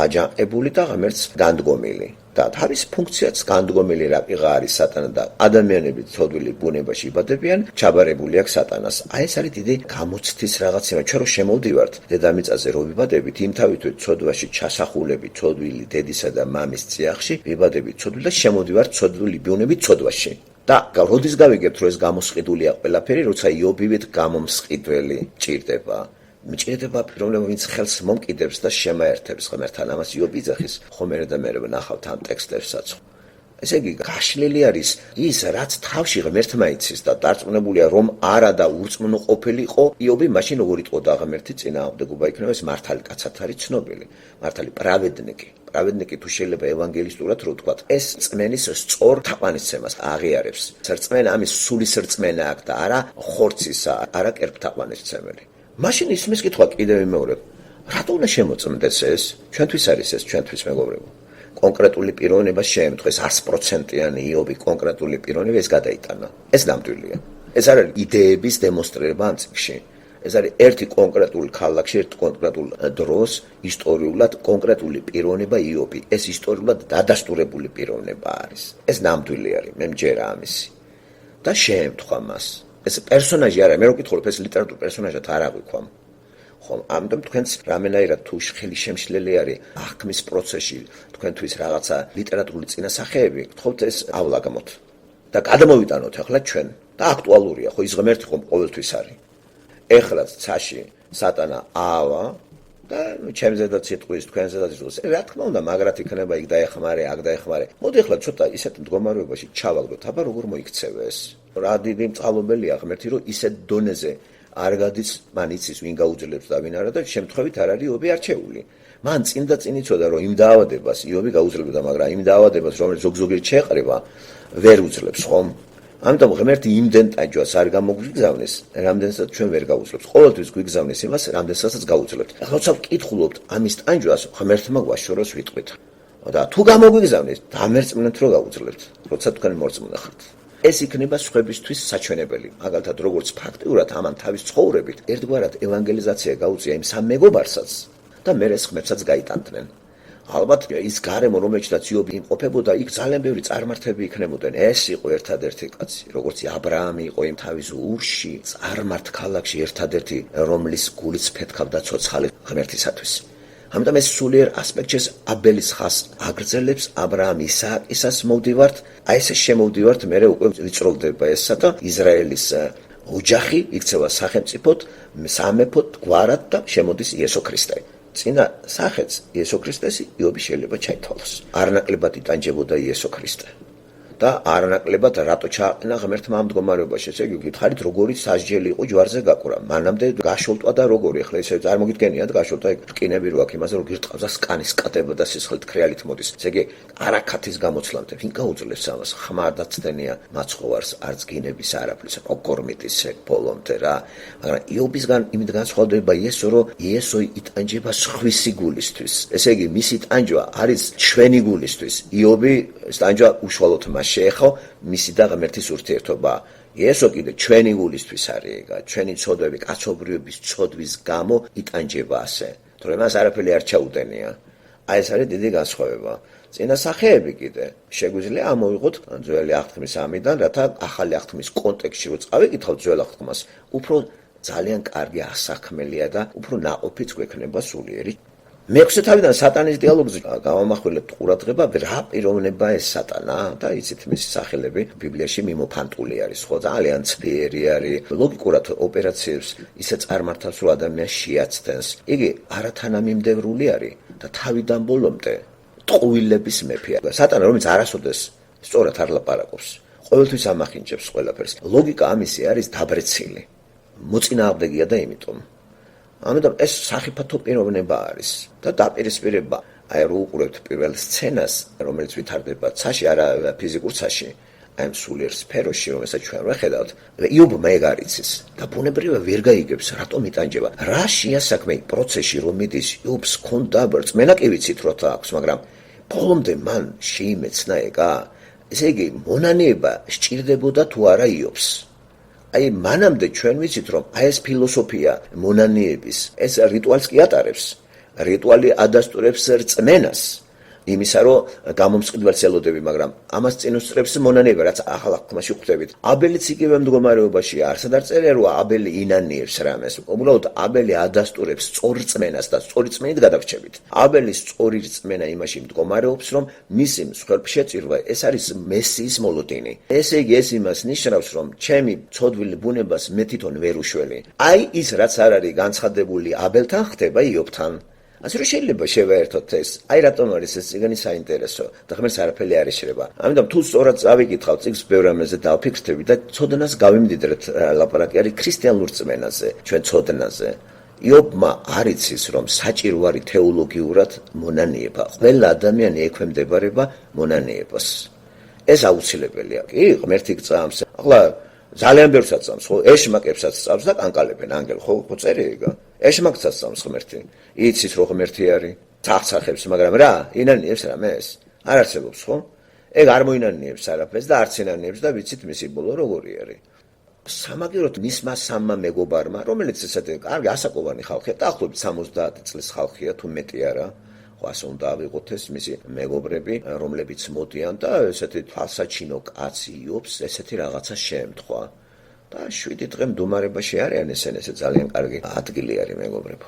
აჯანყებული და ღმერთს განდგომილი და თავის ფუნქციაც განდგომილი რაკიღა არის სატანა და ადამიანები ცოდვილი ბუნებაში იბადებიან, ჩაბარებული აქვს სატანას. აი ეს არის დიდი გამოცდის რაღაცა, ჩვენ რო შემოვდივართ დედამიწაზე რო ვიბადებით, იმთავითვე ცოდვაში ჩასახულებით, ცოდვილი დედისა და მამის წიაღში ვიბადებით ცოდვილი და შემოვდივართ ცოდვილი ბუნებით ცოდვაში. და როდის გავიგებთ, რომ ეს გამოსყიდულია ყველაფერი, როცა იობივით გამომსყიდველი ჭირდება. მიჭირდება პიროვნება, ვინც ხელს მომკიდებს და შემაერთებს ღმერთთან. ამას იობი იძახის ხომერე და მერე ნახავთ ამ ტექსტებსაც. ესე იგი, გაშლილი არის ის, რაც თავში ღმერთმა იცის და დარწმუნებულია, რომ არა და ურწმუნო ყოფილიყო იობი, მაშინ როგორ იტყოდა ღმერთი წინააღმდეგობა იქნება, ეს მართალი კაცად არის ცნობილი. მართალი პრავედნიკი. პრავედნიკი თუ შეიძლება ევანგელისტურად რო ვთქვათ, ეს რწმენის სწორ თაყვანისცემას აღიარებს. რწმენა ამის სულის რწმენა აქვს და არა ხორცისა, არა კერპთაყვანისცემელი. მაშინ ისმის კითხვა კიდევ მეორე. რატო უნდა შემოწმდეს ეს? ჩვენთვის არის ეს, ჩვენთვის მეგობრებო. კონკრეტული პიროვნება შეემთხვეს 100%-იანი იობი კონკრეტული პიროვნება ეს გადაიტანა. ეს ნამდვილია. ეს არ არის იდეების დემონსტრირება ამ წიგნში. ეს არის ერთი კონკრეტული ქალაქში, ერთ კონკრეტულ დროს ისტორიულად კონკრეტული პიროვნება იობი. ეს ისტორიულად დადასტურებული პიროვნება არის. ეს ნამდვილი არის, მე მჯერა ამისი. და შეემთხვა მას. ეს პერსონაჟი არა, მე რო ვკითხულობ, ეს ლიტერატურულ პერსონაჟად არ აღვიქვამ. ხომ, ამიტომ თქვენს რამენაირად თუ ხელი შემშლელი არის აღქმის პროცესში, თქვენთვის რაღაცა ლიტერატურული წინასახეები, გთხოვთ ესავლაგმოთ და გადამოვიტანოთ ახლა ჩვენ და აქტუალურია, ხო ის ღმერთი ხომ ყოველთვის არის. ეხლაც ცაში სატანა ავა და ჩემზედაც იტყვის, თქვენზედაც იტყვის. რა თქმა უნდა, მაგრად იქნება იქ დაეხმარე, აქ დაეხმარე. მოდი ახლა ცოტა ისეთ მდგომარეობაში ჩავაგდოთ, აბა როგორ მოიქცევა ეს? რა დიდი მწალობელია ღმერთი, რომ ისეთ დონეზე არ გადის, მან იცის ვინ გაუძლებს და ვინ არა და შემთხვევით არ არის იობი არჩეული. მან წინ და წინ იცოდა, რომ იმ დაავადებას იობი გაუძლებდა, მაგრამ იმ დაავადებას, რომელიც ზოგ-ზოგიერთ შეყრება, ვერ უძლებს, ხომ? ამიტომ ღმერთი იმდენ ტაჯვას არ გამოგვიგზავნის, რამდენსაც ჩვენ ვერ გაუძლებთ. ყოველთვის გვიგზავნის იმას, რამდენსაც გაუძლებთ. ახლა როცა ვკითხულობთ ამის ტაჯვას, ღმერთმა გვაშოროს ვიტყვით. და თუ გამოგვიგზავნის, დამერწმუნეთ რომ გაუძლებთ, როცა თქვენ მორწმუნე ხართ. ეს იქნება სხვებისთვის საჩვენებელი. მაგალითად, როგორც ფაქტიურად ამან თავის ცხოვრებით ერთგვარად ევანგელიზაცია გაუწია იმ სამ მეგობარსაც და მერე ღმერთსაც გაიტანდნენ. ალბათ ის გარემო, რომელშიც იობი იმყოფებოდა, იქ ძალიან ბევრი წარმართები იქნებოდნენ. ეს იყო ერთადერთი კაცი, როგორც აბრაამი იყო იმ თავის ურში, წარმართ ქალაქში ერთადერთი, რომლის გულიც ფეთქავდა ცოცხალი ღმერთისათვის. ამიტომ ეს სულიერ ასპექტში აბელის ხას აგრძელებს, აბრაამ ისააკისას მოვდივართ, აი ესე შემოვდივართ, მე უკვე ვიწროვდება ესა და ისრაელის ოჯახი იქცევა სახელმწიფოდ, სამეფოდ, გვარად და შემოდის იესო ქრისტე. წინა სახეც იესო ქრისტესი იობი შეიძლება ჩაითვალოს. არნაკლებად იტანჯებოდა იესო ქრისტე. და არნაკლებად რატო ჩააყენა ღმერთმა ამ მდგომარეობაში? ესე იგი, გითხარით, როგორი სასჯელი იყო ჯვარზე გაკვრა. მანამდე გაშოლტვა და როგორი, ახლა ესე წარმოგიდგენიათ გაშოლტვა, ეგ რკინები რო აქვს იმაზე, რომ გირტყავს და სკანის კატება და სისხლით ქრიალით მოდის. ესე იგი, არაქათის გამოცლამდე ვინ გაუძლებს ამას? ხმარ და ცდენია მაცხოვარს არც გინების არაფრის, ოკორმიტის ბოლომდე რა. მაგრამ იობისგან იმით განსხვავდება იესო, რომ იესო იტანჯება სხვისი გულისთვის. ესე იგი, მისი ტანჯვა არის ჩვენი გულისთვის. იობი ტანჯვა უშუალოდ მას შეეხო მისი და ღმერთის ურთიერთობა. იესო კიდე ჩვენი გულისთვის არის ეგა, ჩვენი ცოდვები, კაცობრიობის ცოდვის გამო იტანჯება ასე. თორემ მას არაფერი არ ჩაუდენია. აი ეს არის დიდი განსხვავება. წინა სახეები კიდე შეგვიძლია ამოვიღოთ ძველი აღთქმის ამიდან, რათა ახალი აღთქმის კონტექსტში რო წავიკითხავთ ძველ აღთქმას, უფრო ძალიან კარგი ასაქმელია და უფრო ნაყოფიც გვექნება სულიერი. მეექვსე თავიდან სატანის დიალოგზე გავამახვილებთ ყურადღება, რა პიროვნება ეს სატანა და იცით მისი სახელები ბიბლიაში მიმოფანტული არის, ხო, ძალიან ცფიერი არის, ლოგიკურად ოპერაციებს ისე წარმართავს, რომ ადამიანს შეაცდენს. იგი არათანამიმდევრული არის და თავიდან ბოლომდე ტყუილების მეფეა. სატანა, რომელიც არასოდეს სწორად არ ლაპარაკობს, ყოველთვის ამახინჯებს ყველაფერს. ლოგიკა ამისი არის დაბრეცილი, მოწინააღმდეგეა და იმიტომ ამიტომ ეს სახიფათო პიროვნება არის და დაპირისპირება. აი რო უყურებთ პირველ სცენას, რომელიც ვითარდება ცაში, არა ფიზიკურ ცაში, აი ამ სულიერ სფეროში, რომელსაც ჩვენ ვხედავთ, იობმა ეგ არ იცის და ბუნებრივად ვერ გაიგებს, რატომ იტანჯება. რა შეასაქმე პროცესში რომ მიდის, იობს ქონდა რწმენა კი ვიცით რომ აქვს, მაგრამ ბოლომდე მან შეიმეცნა ეგა. ესე იგი, მონანიება სჭირდებოდა თუ არა იობს. აი მანამდე ჩვენ ვიცით რომ აი ეს ფილოსოფია მონანიების ეს რიტუალს კი ატარებს. რიტუალი ადასტურებს რწმენას იმისა რომ გამომსყიდველს ელოდები, მაგრამ ამას წინ უსწრებს მონანიება, რაც ახალ აღთქმაში ხვდებით. აბელიც იგივე მდგომარეობაშია, არსად არ წერია რომ აბელი ინანიებს რამეს. უბრალოდ აბელი ადასტურებს სწორ რწმენას და სწორი რწმენით გადავრჩებით. აბელის სწორი რწმენა იმაში მდგომარეობს, რომ მისი მსხვერპლშეწირვა ეს არის მესიის მოლოდინი. ესე იგი, ეს იმას ნიშნავს, რომ ჩემი ცოდვილი ბუნებას მე თვითონ ვერ უშველი. აი ის რაც არ არის განცხადებული აბელთან, ხდება იობთან. ასე რომ შეიძლება შევაერთოთ ეს. აი რატომ არის ეს წიგნი საინტერესო და ღმერთს არაფერი არ ეშრება. ამიტომ თუ სწორად წავიკითხავთ წიგნს ბევრ რამეზე დავფიქრდებით და ცოდნას გავიმდიდრეთ, ლაპარაკი არის ქრისტიანულ რწმენაზე, ჩვენ ცოდნაზე. იობმა არ იცის რომ საჭირო არის თეოლოგიურად მონანიება. ყველა ადამიანი ექვემდებარება მონანიებას. ეს აუცილებელია. კი, ღმერთი გწამს. ახლა ძალიან ბევრსაც წამს, ხო? ეშმაკებსაც წამს და კანკალებენ ანგელ, ხო წერია ეგა. ეშმაკსაც წამს ღმერთი. იცის რომ ღმერთი არის. წახცახებს, მაგრამ რა, ინანიებს რამეს? არ არსებობს, ხო? ეგ არ მოინანიებს არაფერს და არც ინანიებს და ვიცით მისი ბოლო როგორი არის. სამაგიეროდ მისმა სამმა მეგობარმა, რომელიც ესეთი კარგი ასაკოვანი ხალხია, დაახლოებით 70 წლის ხალხია თუ მეტი არა. ხო, ასე უნდა ავიღოთ ეს მისი მეგობრები, რომლებიც მოდიან და ესეთი თვალსაჩინო კაცი იობს, ესეთი რაღაცა შეემთხვა. და 7 დღე მდუმარებაში არიან ესენ, ესე ძალიან კარგი ადგილი არის მეგობრებო.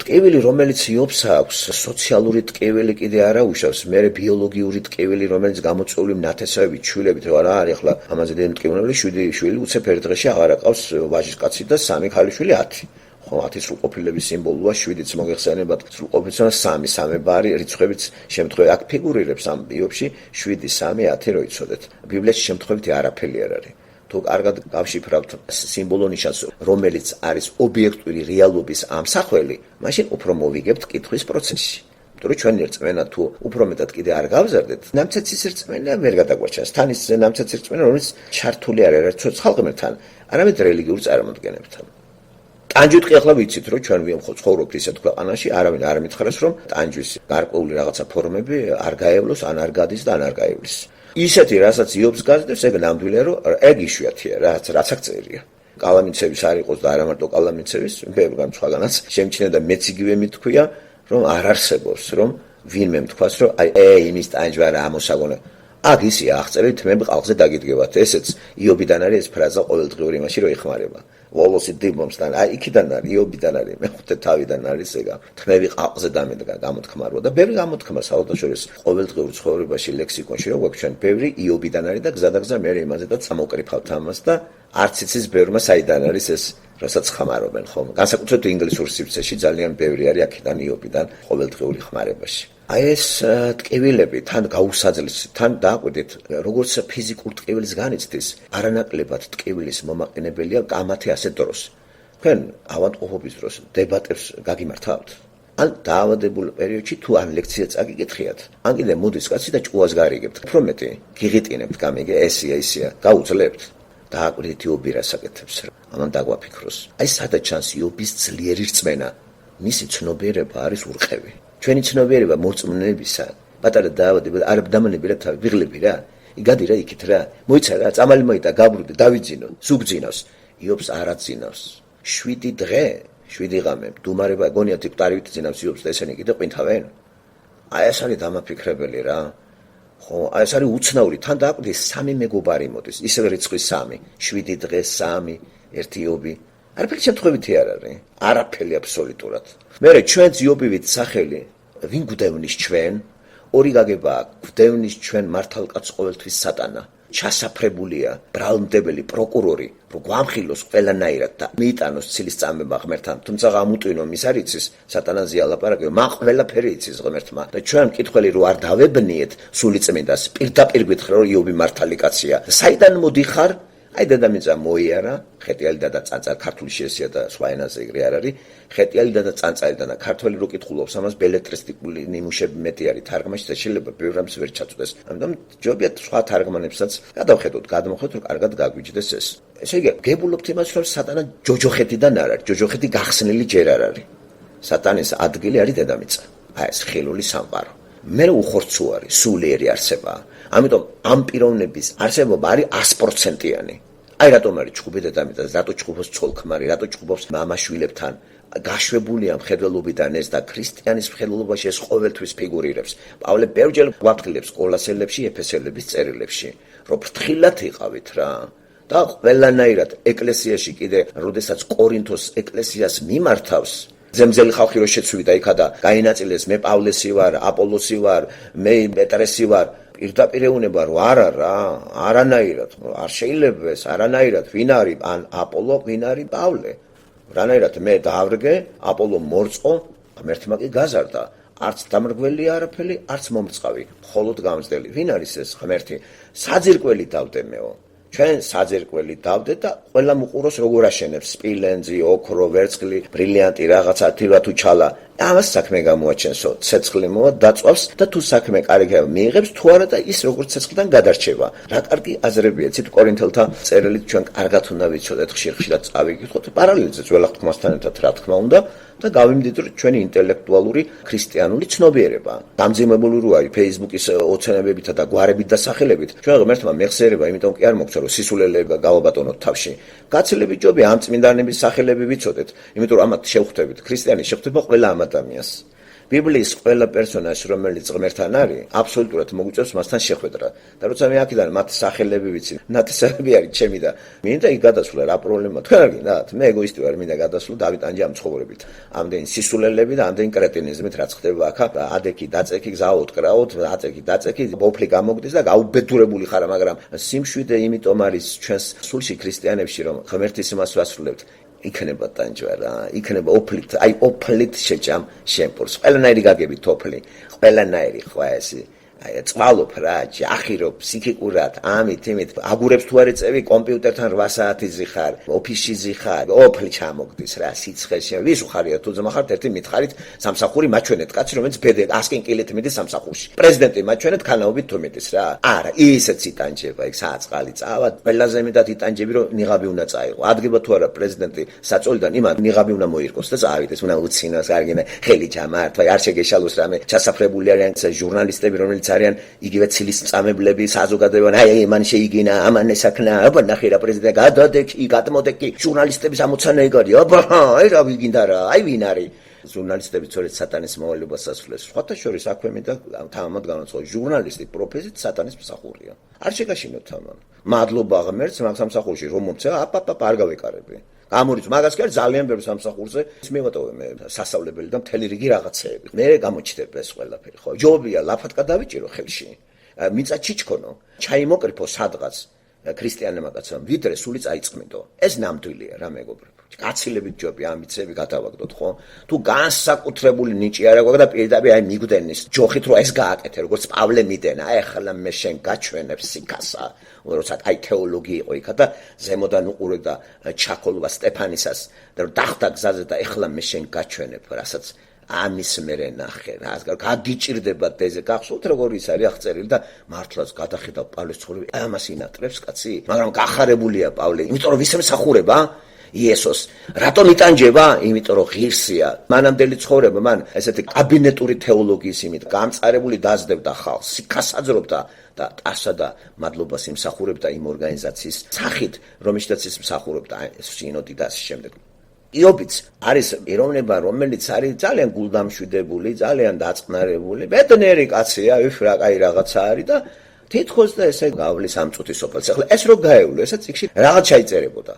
ტკივილი, რომელიც იობს აქვს, სოციალური ტკივილი კიდე არა უშავს, მერე ბიოლოგიური ტკივილი, რომელიც გამოწვეული ნათესავებით, შვილებით, რა არის ახლა ამაზე დიდი ტკივილები, 7 შვილი უცებ ერთ დღეში აღარ აკავს ვაჟისკაცი და 3 ქალიშვილი 10. ხო, 10 სრულყოფილების სიმბოლოა, 7-იც მოგეხსენებათ, სრულყოფილისა 3 ბარი რიცხვებიც შემთხვევით აქ ფიგურირებს ამ იობში 7, 3, 10 რო იცოდეთ. ბიბლიაში შემთხვევითი არაფერი არ არის. თუ კარგად გავშიფრავთ სიმბოლო ნიშანს, რომელიც არის ობიექტური რეალობის ამსახველი, მაშინ უფრო მოვიგებთ კითხვის პროცესში. თორე ჩვენი რწმენა თუ უფრო მეტად კიდე არ გავზარდეთ, ნამცეცის რწმენა ვერ გადაგვაჩენს. თან ის ნამცეცის რწმენა, რომელიც ჩართული არ არის ცოცხალ ღმერთთან, არამედ რელიგიურ წარმოდგენებთან. ტანჯვით კი ახლა ვიცით, რომ ჩვენ ვცხოვრობთ ისეთ ქვეყანაში, არავინ არ მითხრას, რომ ტანჯვის გარკვეული რაღაცა ფორმები არ გაევლოს, ან არ გადის და ან არ გაევლის. ისეთი, რასაც იობს გაზრდებს, ეგ ნამდვილია, რომ ეგ იშვიათია, რაც აქ წერია. კალამიცების არ იყოს და არა მარტო კალამიცების, ბევრგან სხვაგანაც შემჩნია და მეც იგივე მithქვია, რომ არ არსებობს, რომ ვინმე თქვას, რომ აი იმის ტანჯვარა ამოსაგონე. აქ ისე აღწერით, მე ყალხზე დაგიდგებათ. ესეც იობიდან არის ეს ფრაზა ყოველდღიური იმაში რომ იხმარება. ვოლოსი დიბომსთან, აი იქიდან არის, იობიდან არის, მეხუთე თავიდან არის ეგა. თმები ყალხზე დამედგა გამოთქმარო და ბევრი გამოთქმა საერთაშორისო ყოველდღიურ ცხოვრებაში ლექსიკონში რო გვაქვს ჩვენ ბევრი იობიდან არის და გზადაგზა მე იმაზედაც სამოკრიფავთ ამას და არც იცის ბევრმა საიდან არის ეს რასაც ხმარობენ ხომ. განსაკუთრებით ინგლისურ სივრცეში ძალიან ბევრი არის აქედან იობიდან ყოველდღიური ხმარებაში. აი ეს ტკივილები თან გაუსაძლეს, თან დააკვირდით, როგორც ფიზიკურ ტკივილს განიცდის, არანაკლებად ტკივილის მომაყენებელია კამათი ასე დროს. თქვენ ავადმყოფობის დროს დებატებს გაგიმართავთ? ან დაავადებულ პერიოდში თუ ან ლექცია წაგიკითხიათ, ან კიდე მოდის კაცი და ჭუას გარიგებთ. უფრო მეტი გიღიტინებთ გამიგე, ესია, გაუძლებთ. დააკვირდით იობი რას აკეთებს, ამან დაგვაფიქროს. აი სადაც ჩანს იობის ძლიერი რწმენა, მისი ცნობიერება არის ურყევი. ჩვენი ცნობიერება მორწმუნეებისა, პატარა დაავადება არ დამანებილა თავი, ვიღლები რა. იგადი რა იქით რა. მოიცა რა, წამალი მოიტა, გაბრუნდი, დავიძინო, სუგძინოს. იობს არ აწინავს. 7 დღე, 7 ღამე, დუმარება გონიათ ტარივით ძინავს იობს და ესენი კიდე ყვინთავენ. აი ეს არის დამაფიქრებელი რა. ხო, აი ეს არის უცნაური, თან დააკვირდი 3 მეგობარი მოდის, ისევ რიცხვი 3, 7 დღე 3, 1 იობი. არაფერი შემთხვევითი არ არის, არაფერი აბსოლუტურად. მერე ჩვენც იობივით სახელი, ვინ გვდევნის ჩვენ? ორი გაგება აქვს, გვდევნის ჩვენ მართალკაც ყოველთვის სატანა. ჩასაფრებულია ბრალმდებელი პროკურორი, რომ გვამხილოს ყველანაირად და მიიტანოს ცილის წამება ღმერთთან, თუმცა ამუტვინო მის არ იცის, სატანაზე ალაპარაკე, მან ყველაფერი იცის ღმერთმა და ჩვენ მკითხველი რომ არ დავებნიეთ სული წმინდას, პირდაპირ გითხრა რომ იობი მართალი კაცია. საიდან მოდიხარ? აი დედამიწა მოიარა, ხეტიალი და წანწალი ქართული შეესია და სხვა ენაზე ეგრე არ არის. ხეტიალი და წანწალიდან და ქართველი რო კითხულობს ამას ბელეტრისტიკული ნიმუშები მეტი არის თარგმანში და შეიძლება ბევრ რამს ვერ ჩაწვდეს. ამიტომ ჯობიათ სხვა თარგმანებსაც გადავხედოთ, გადმოხედოთ რომ კარგად გაგვიჯდეს ეს. ესე იგი, გებულობთ იმას რომ სატანა ჯოჯოხეთიდან არ არის, ჯოჯოხეთი გახსნილი ჯერ არ არის. სატანის ადგილი არის დედამიწა. აი ეს ხილული სამყარო. მე უხორცო არის, სულიერი არსებაა. ამიტომ ამ პიროვნების არსებობა არის 100%-იანი. აი რატომ არის ჩხუბი დედამიწა, რატო ჩხუბობს ცოლ-ქმარი, რატო ჩხუბობს მამა-შვილებთან, გაშვებულია მხედველობიდან ეს და ქრისტიანის მხედველობაში ეს ყოველთვის ფიგურირებს. პავლე ბევრჯერ გვაფრთხილებს კოლასელებში, ეფესელების წერილებში, რომ ფრთხილად იყავით რა. და ყველანაირად ეკლესიაში კიდე, როდესაც კორინთოს ეკლესიას მიმართავს, ზემზელი ხალხი რო შეცვიდა იქა და გაინაწილეს, მე პავლესი ვარ, აპოლოსი ვარ, მე პეტრესი ვარ. პირდაპირ ეუნება რომ არა რა, არანაირად, არ შეიძლება ეს, არანაირად, ვინ არის ან აპოლო, ვინ არის პავლე. რანაირად მე დაავრგე, აპოლო მორწყო, ღმერთმა კი გაზარდა. არც დამრგველი არაფერი, არც მომწყავი, მხოლოდ გამძლელი. ვინ არის ეს ღმერთი? საძირკველი დავდემეო. ჩვენ საძირკველი დავდეთ და ყველა მუყუროს როგორ აშენებს, სპილენძი, ოქრო, ვერცხლი, ბრილიანტი, რაღაცა თირვა თუ ჩალა. ამას საქმე გამოაჩენსო, ცეცხლი მოვა დაწვავს და თუ საქმე კარგია მიიღებს, თუ არა და ის როგორც ცეცხლიდან გადარჩება. რა კარგი აზრებია, ცით კორინთელთა წერილით ჩვენ კარგად უნდა ვიცოდეთ, ხშირ-ხშირად წავიკითხოთ, პარალელზე ძველ აღთქმასთან ერთად რა თქმა უნდა და გავიმდიდროთ ჩვენი ინტელექტუალური ქრისტიანული ცნობიერება. დამძიმებული რო არის Facebook-ის ოცნებებითა და გვარებით და სახელებით. ჩვენ ღმერთმა მეხსიერება, იმიტომ კი არ მოგცა რომ სისულელეება გავაბატონოთ თავში. გაცილებით ჯობია ამ წმინდანების სახელები ვიცოდეთ, იმიტომ რომ ამათ შევხვდებით. ქრისტიანი შეხვდება ყველა ამ ადამიანს. ბიბლიის ყველა პერსონაჟი, რომელიც ღმერთთან არის, აბსოლუტურად მოგვიწევს მასთან შეხვედრა. და როცა მე აქედან მათ სახელები ვიცი, ნათესავები არის ჩემი და მინდა იქ გადასვლა რა პრობლემა თქვენ არ გინდათ? მე ეგოისტი ვარ, მინდა გადასვლა დავიტანჯე ამ ცხოვრებით. ამდენი სისულელები და ამდენი კრეტინიზმით რაც ხდება აქ, ადექი დაწექი, გზა უტკრაოთ, დაწექი, ბოფლი გამოგდის და გაუბედურებული ხარ, მაგრამ სიმშვიდე იმიტომ არის ჩვენს სულში ქრისტიანებში, რომ ღმერთის იმას ვასრულებთ. იქნება ტანჯვა რა, იქნება ოფლით, აი ოფლით შეჭამ შემპურს. ყველანაირი გაგებით ოფლი, ყველანაირი ხვა ესე. აი წვალობ რა, ჯახირობ, ფსიქიკურად, ამით, იმით, აგურებს თუ არ ეწევი, კომპიუტერთან 8 საათი ხარ, ოფისში ხარ, ოფლი ჩამოგდის რა, სიცხეში. ვის უხარია თუ ძმა ხართ, ერთი მითხარით სამსახური მაჩვენეთ, კაცი რომელიც ბედე 100 კილით მიდის სამსახურში. პრეზიდენტი მაჩვენეთ ქანაობით თუ მიდის რა. არა, ისეც იტანჯება, იქ საწყალი წავა, ყველაზე მეტად იტანჯები რომ ნიღაბი უნდა წაიღო. ადგება თუ არა პრეზიდენტი საწოლიდან, იმან ნიღაბი უნდა მოირკოს და წავიდეს, უნდა უცინოს, კარგინა, ხელი ჩამართვა, არ შეგეშალოს რამე, ჩასაფრებული არიან ჟურნალისტები, რომელიც არიან იგივე ცილის წამებლები, საზოგადოება, აი მან შეიგინა, ამან ესაქნა, აბა ნახე რა პრეზიდენტი გადადექი, გადმოდექი, ჟურნალისტების ამოცანა ეგ არის. აბა, აი რა ვიგინდა რა, აი ვინ არის? ჟურნალისტები სწორედ სატანის მოვალეობას ასრულებს. სხვათა შორის აქვე მინდა თამამად განაცხადო, ჟურნალისტი პროფესიით სატანის მსახურია. არ შეგაშინოთ ამან. მადლობა ღმერთს, მაგ სამსახურში რომ მომწე, არ გავეკარები. გამორიც მაგას კი არ ძალიან ბევრ სამსახურზე მივატოვე მე სასწავლებელი და მთელი რიგი რაღაცეები. მე გამოჩნდება ეს ყველაფერი, ხო? ჯობია ლაფატკა დავიჭირო ხელში. მიწა ჩიჩქონო, ჩაიმოკრიფო სადღაც ქრისტიანებმა კაცამ, ვიდრე სული წაიწმიდო. ეს ნამდვილია რა მეგობრებო. გაცილებით ჯობი ამბიციები გადავაგდოთ, ხო? თუ განსაკუთრებული ნიჭი არ აქვს და პირდაპირ აი მიგვდენის ჯოხით რომ ეს გააკეთე, როგორც პავლე მიდენა, აი ახლა მე შენ გაჩვენებ სიკასა. როცა აი თეოლოგია იყო იქა და ზემოდან უყურე და ჩაკოლვა სტეფანისას და დახტა გზაზე და ეხლა მე შენ გაჩვენებ, რასაც ამის მერე ნახე რა გაგიჭირდება დეზე გახსოვთ როგორ ის არის აღწერილი და მართლაც გადახედავ პავლეს ცხოვრება ამას ინატრებს კაცი მაგრამ გახარებულია პავლე იმიტომ რომ ვისემ მსახურება იესოს რატომ იტანჯება იმიტომ რომ ღირსია მანამდელი ცხოვრება მან ესეთი კაბინეტური თეოლოგიის იმით გამწარებული დაძდებდა ხალხს სიკასაძრობდა და ტასა და მადლობას იმსახურებდა იმ ორგანიზაციის სახით რომელშიც ის მსახურობდა სინოდი და ამ შემდეგ იობიც არის ეროვნება რომელიც არის ძალიან გულდამშვიდებული ძალიან დაწყნარებული ბედნიერი კაცია ვიფრაკაი რაღაცა არის და თითქოს და ესე გავლის ამ წუთის სოფელს ახლა ეს რო გაევლო ესა ციკში რაღაც ჩაიწერებოდა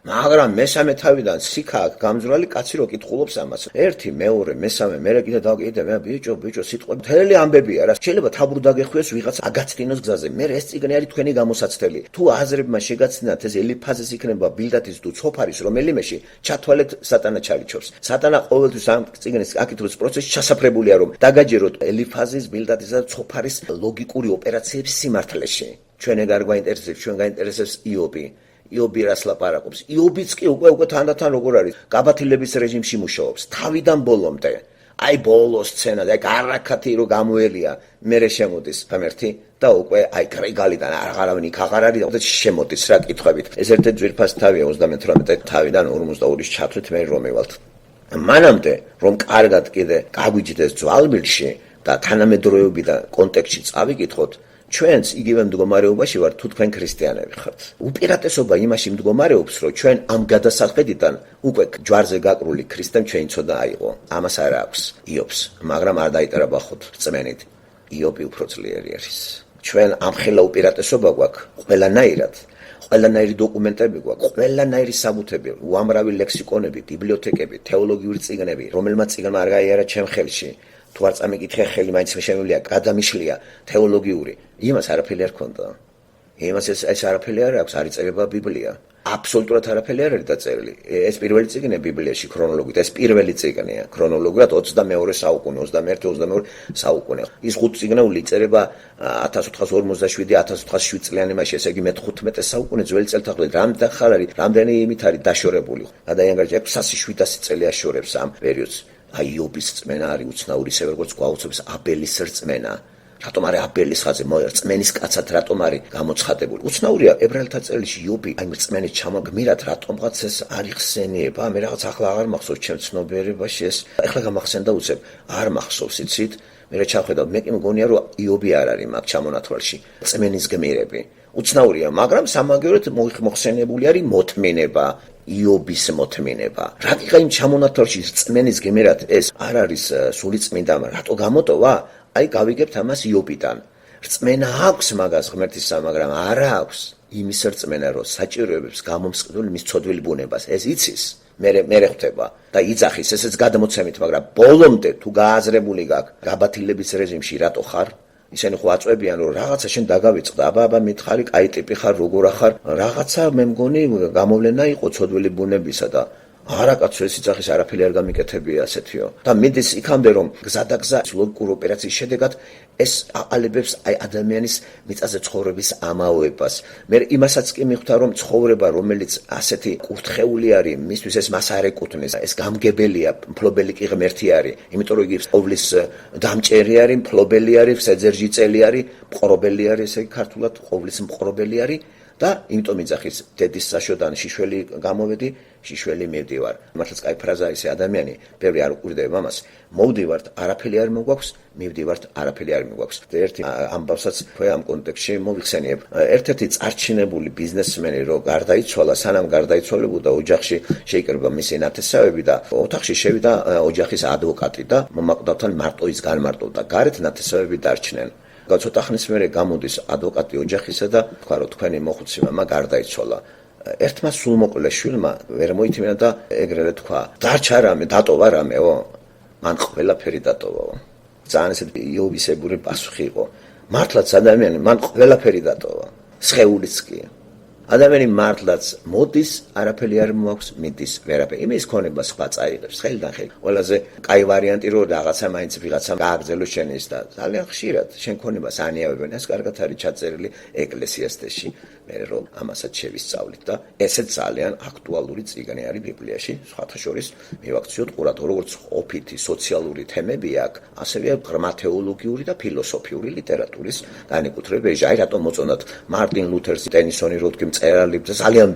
მაგრამ მესამე თავიდან სიქა გამძვრალი კაცი რო კითხულობს ამას ერთი მეორე მესამე მერე კიდე დავკიდე მე ბიჭო სიტყვები მთელი ამბებია რა შეიძლება თაბურ დაგეხვიოს ვიღაც აგაცრინოს გზაზე მე ეს წიგნი არის თქვენი გამოსაცდელი თუ აზრებმა შეგაცნათ ეს ელიფაზის იქნება ბილდათის თუ ცოფარის რომელიმეში ჩათვალეთ სატანა ჩალიჩობს სატანა ყოველთვის ამ წიგნის აკითხვის პროცესში ჩასაფრებულია რომ დაგაჯეროთ ელიფაზის ბილდათის და ცოფარის ლოგიკური ოპერაციების სიმართლეში ჩვენ ეგ არ გვაინტერესებს ჩვენ გაინტერესებს იობი იობი რას ლაპარაკობს იობიც კი უკვე თანდათან როგორ არის გაბათილების რეჟიმში მუშაობს თავიდან ბოლომდე აი ბოლოს სცენა და გარაკათი რო გამოელია მერე შემოდის ღმერთი და უკვე აი კრეგალიდან აღარავინ იქ აღარ არის და შემოდის რა კითხვებით ეს ერთ-ერთი ძვირფას თავია 38 თავიდან 42-ის ჩათვლით მე რომ მევალთ მანამდე რომ კარგად კიდე გაგვიჯდეს ძვალბილში და თანამედროვეობიდან კონტექსტში წავიკითხოთ ჩვენც იგივე მდგომარეობაში ვართ თუ თქვენ ქრისტიანები ხართ. უპირატესობა იმაში მდგომარეობს, რომ ჩვენ ამ გადასახედიდან უკვე ჯვარზე გაკრული ქრისტემ ჩვენ ცოდა აიღო. ამას არ აქვს იობს, მაგრამ არ დაიტერაბახოთ რწმენით. იობი უფრო ძლიერი არის. ჩვენ ამხელა უპირატესობა გვაქვს ყველანაირად. ყველანაირი დოკუმენტები გვაქვს, ყველანაირი საბუთები, უამრავი ლექსიკონები, ბიბლიოთეკები, თეოლოგიური წიგნები, რომელმაც წიგნმა არ გაიარა ჩემ ხელში. თუ არ წამიკითხე ხელი მაინც შემევლია გადამიშლია თეოლოგიური იმას არაფერი არ ქონდა იმას ეს არაფერი არ აქვს არ იწერება ბიბლია აბსოლუტურად არაფერი არ არის დაწერილი ეს პირველი წიგნია ბიბლიაში ქრონოლოგიით ეს პირველი წიგნია ქრონოლოგიურად 22 საუკუნე 21-22 საუკუნე ის 5 წიგნეული იწერება 1457 წლიანი მასში ესე იგი მე-15 საუკუნე ძველი წელთაღრიცხვით რამდენი ხარ არის რამდენი იმით არის დაშორებული გადაიანგარჯა 600-700 წელი აშორებს ამ პერიოდს აი იობის რწმენა არის უცნაური ისე როგორც გვაუწევს აბელის რწმენა რატომ არის აბელის ხაზი რწმენის კაცად რატომ არის გამოცხადებული უცნაურია ებრაელთა წერილში იობი აი რწმენის ჩამოგმირად რატომღაც ეს არ იხსენიება მე რაღაც ახლა აღარ მახსოვს ჩემ ცნობიერებაში ეს ახლა გამახსენდა უცებ არ მახსოვს იცით მე ჩავხედავ მე კი მგონია რომ იობი არ არის მაგ ჩამონათვალში რწმენის გმირები უცნაურია მაგრამ სამაგიეროდ მოხსენებული არის მოთმინება იობის მოთმინება. რაკიღა იმ ჩამონათვალში რწმენის გემერად ეს არ არის სული წმინდა, რატო გამოტოვა? აი გავიგებთ ამას იობიდან. რწმენა აქვს მაგას ღმერთისა, მაგრამ არ აქვს იმის რწმენა, რომ საჭიროებებს გამომსყიდული მის ცოდვილ ბუნებას. ეს იცის, მე ხვდება და იძახის ესეც გადამოცემით, მაგრამ ბოლომდე თუ გააზრებული გაქვს გაბათილების რეჟიმში რატო ხარ? ისინი ხო აწვევიან რომ რაღაცა შენ დაგავიწყდა აბა მითხარი კაი ტიპი ხარ როგორ ახარ რაღაცა მე მგონი გამოვლენა იყო ცოდვილი ბუნებისა და არა კაცო ეს იძახის არაფერი არ გამიკეთებია ასეთიო და მიდის იქამდე რომ გზადაგზა ლოგიკურ ოპერაციის შედეგად ეს აყალიბებს აი ადამიანის მიწაზე ცხოვრების ამაოებას მე იმასაც კი მიხვდა რომ ცხოვრება რომელიც ასეთი კურთხეული არის მისთვის ეს მას არ ეკუთვნის ეს გამგებელია მფლობელი კი ღმერთი არის იმიტომ რომ იგი ყოვლის დამჭერი არის მფლობელი არის სეძერჟიწელი არის მყრობელი არის ესე ქართულად ყოვლის მყრობელი არის და იმიტომ იძახის დედის საშოდან შიშველი გამოვედი შიშველი მივდივარ. მართლაც კაი ფრაზაა ისე ადამიანი, ბევრი არ უკვირდება ამას. მოვდივართ, არაფერი არ მოგვაქვს, მივდივართ, არაფერი არ მიგვაქვს. და ერთი ამბავსაც თქვენ ამ კონტექსტში მოვიხსენიებ. ერთ-ერთი წარჩინებული ბიზნესმენი რო გარდაიცვალა, სანამ გარდაიცვალებოდა ოჯახში შეიკრიბა მისი ნათესავები და ოთახში შევიდა ოჯახის ადვოკატი და მომაკვდავთან მარტო ის განმარტოვდა. გარეთ ნათესავები დარჩნენ. ცოტა ხნის მერე გამოდის ადვოკატი ოჯახისა და თქვა რომ თქვენი მოხუცი მამა გარდაიცვალა. ერთმა სულმოკლე შვილმა ვერ მოითმინა და ეგრევე თქვა: "დარჩა რამე, დატოვა რამეო?" მან ყველაფერი დატოვაო. ძალიან ესეთი იობისებური პასუხი იყო. მართლაც ადამიანი მან ყველაფერი დატოვა. სხეულიც კი. ადამიანი მართლაც მოდის, არაფერი არ მოაქვს, მიდის, ვერაფერი. იმის ქონება სხვა წაიღებს, ხელიდან ხელი. ყველაზე კაი ვარიანტი რო რაღაცა მაინც ვიღაცამ გააგრძელოს შენ ის და ძალიან ხშირად შენ ქონებას ანიავებენ. ეს კარგად არის ჩაწერილი ეკლესიასში. მე რომ ამასაც შევისწავლით და ესეც ძალიან აქტუალური წიგნი არის ბიბლიაში. სხვათა შორის მივაქციოთ ყურადღება, როგორც ყოფითი სოციალური თემები აქვს, ასევე ღრმა თეოლოგიური და ფილოსოფიური ლიტერატურის განეკუთვნებაში. აი რატომ მოწონათ მარტინ ლუთერს, ტენისონი, როდკი მწერალი და ძალიან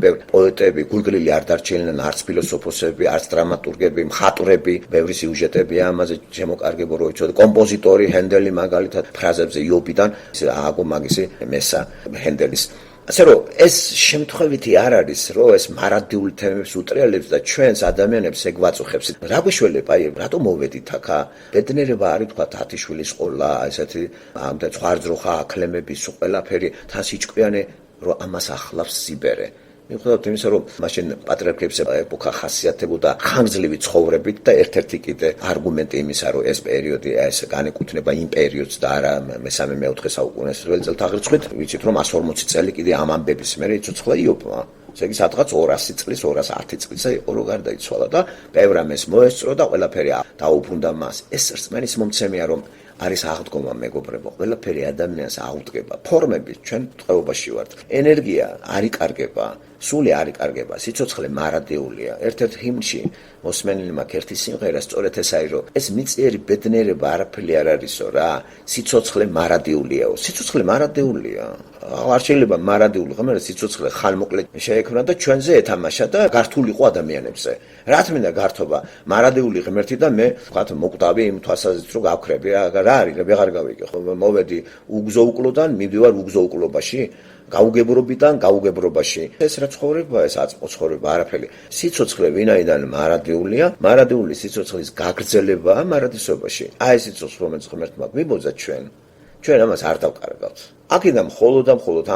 ბევრი პოეტები, გულგრილი არ დარჩენილან არც ფილოსოფოსები, არც დრამატურგები, მხატვრები, ბევრი სიუჟეტებია ამაზე შემოკარგებო რო იცოდე, კომპოზიტორი ჰენდელი მაგალითად ფრაზებზე იობიდან ააგო მაგისი მესა ჰენდელის. ასე რომ ეს შემთხვევითი არ არის, რომ ეს მარადიული თემებს უტრიალებს და ჩვენს ადამიანებს ეგვაწუხებს. რა გვიშველებ, აი რატომ მოვედით აქა? ბედნიერება არის თქვა 10 შვილის ყოლა, ესეთი ამ და ხვარძროხა, აკლემები, სულ ყველაფერი თან სიჭკვიანი რომ ამას ახლავს სიბერე. მიუხედავად იმისა, რომ მაშინ პატრიარქების ეპოქა ხასიათებოდა ხანგრძლივი ცხოვრებით და ერთ-ერთი კიდე არგუმენტი იმისა, რომ ეს პერიოდი ეს განეკუთვნება იმ პერიოდს და არა მე-3-4 საუკუნეს ძველი წელთაღრიცხვით, ვიცით რომ 140 წელი კიდე ამ ამბების მერე იცოცხლა იობმა. ესე იგი სადღაც 200 წლის, 210 წლისა იყო რომ გარდაიცვალა და ბევრამ ეს მოესწრო და ყველაფერი დაუბრუნდა მას. ეს რწმენის მომცემია, რომ არის აღდგომა მეგობრებო, ყველაფერი ადამიანს აღუდგება. ფორმები ჩვენ ტყვეობაში ვართ. ენერგია არ იკარგება, სული არ იკარგება, სიცოცხლე მარადეულია. ერთ-ერთ ჰიმნში მოსმენილი მაქვს ერთი სიმღერა, სწორედ ეს არის, რომ ეს მიწიერი ბედნიერება არაფერი არ არისო რა, სიცოცხლე მარადეულიაო. სიცოცხლე მარადეულია. არ შეიძლება მარადეული ღმერთი სიცოცხლე ხანმოკლე შეექმნა და ჩვენზე ეთამაშა და გართულიყო ადამიანებზე. რა თქმა გართობა მარადეული ღმერთი და მე ვთქვათ მოკვდავი იმ თვალსაზრისით რომ გავქრები რა არის ვეღარ გავიგე ხო მოვედი უგზოუკლოდან მივდივარ უგზოუკლობაში გაუგებრობიდან გაუგებრობაში ეს რა ცხოვრებაა ეს აწმოცხოვრება არაფერი სიცოცხლე ვინაიდან მარადეულია მარადეული სიცოცხლის გაგრძელებაა მარადისობაში აი ეს სიცოცხლე რომელიც ღმერთმა გვიბოძა ჩვენ ამას არ დავკარგავთ აქედან მხოლოდ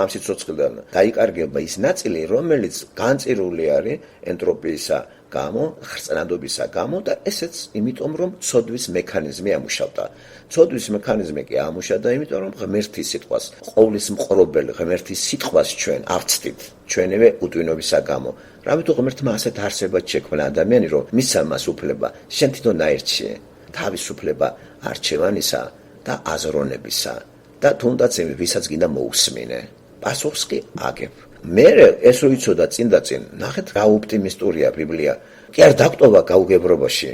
ამ სიცოცხლიდან დაიკარგება ის ნაწილი რომელიც განწირული არის ენტროპიისა გამო, ხრწნადობისა გამო და ესეც იმიტომ რომ ცოდვის მექანიზმი ამუშავდა. ცოდვის მექანიზმი კი ამუშავდა იმიტომ რომ ღმერთის სიტყვას, ყოვლის მყრობელ ღმერთის სიტყვას ჩვენ ავწდით, ჩვენივე უტვინობისა გამო. რამეთო ღმერთმა ასეთ არსებად შექმნა ადამიანი რომ მისცა მას უფლება, შენ თვითონ აერჩიე, თავისუფლება არჩევანისა და აზროვნებისა და თუნდაც იმ ვისაც გინდა მოусმინე. პასუხს კი აგებ. მე ეს რო იცოდა წინ და წინ, ნახეთ რა ოპტიმისტურია ბიბლია. კი არ დაგტოვა გაუგებრობაში.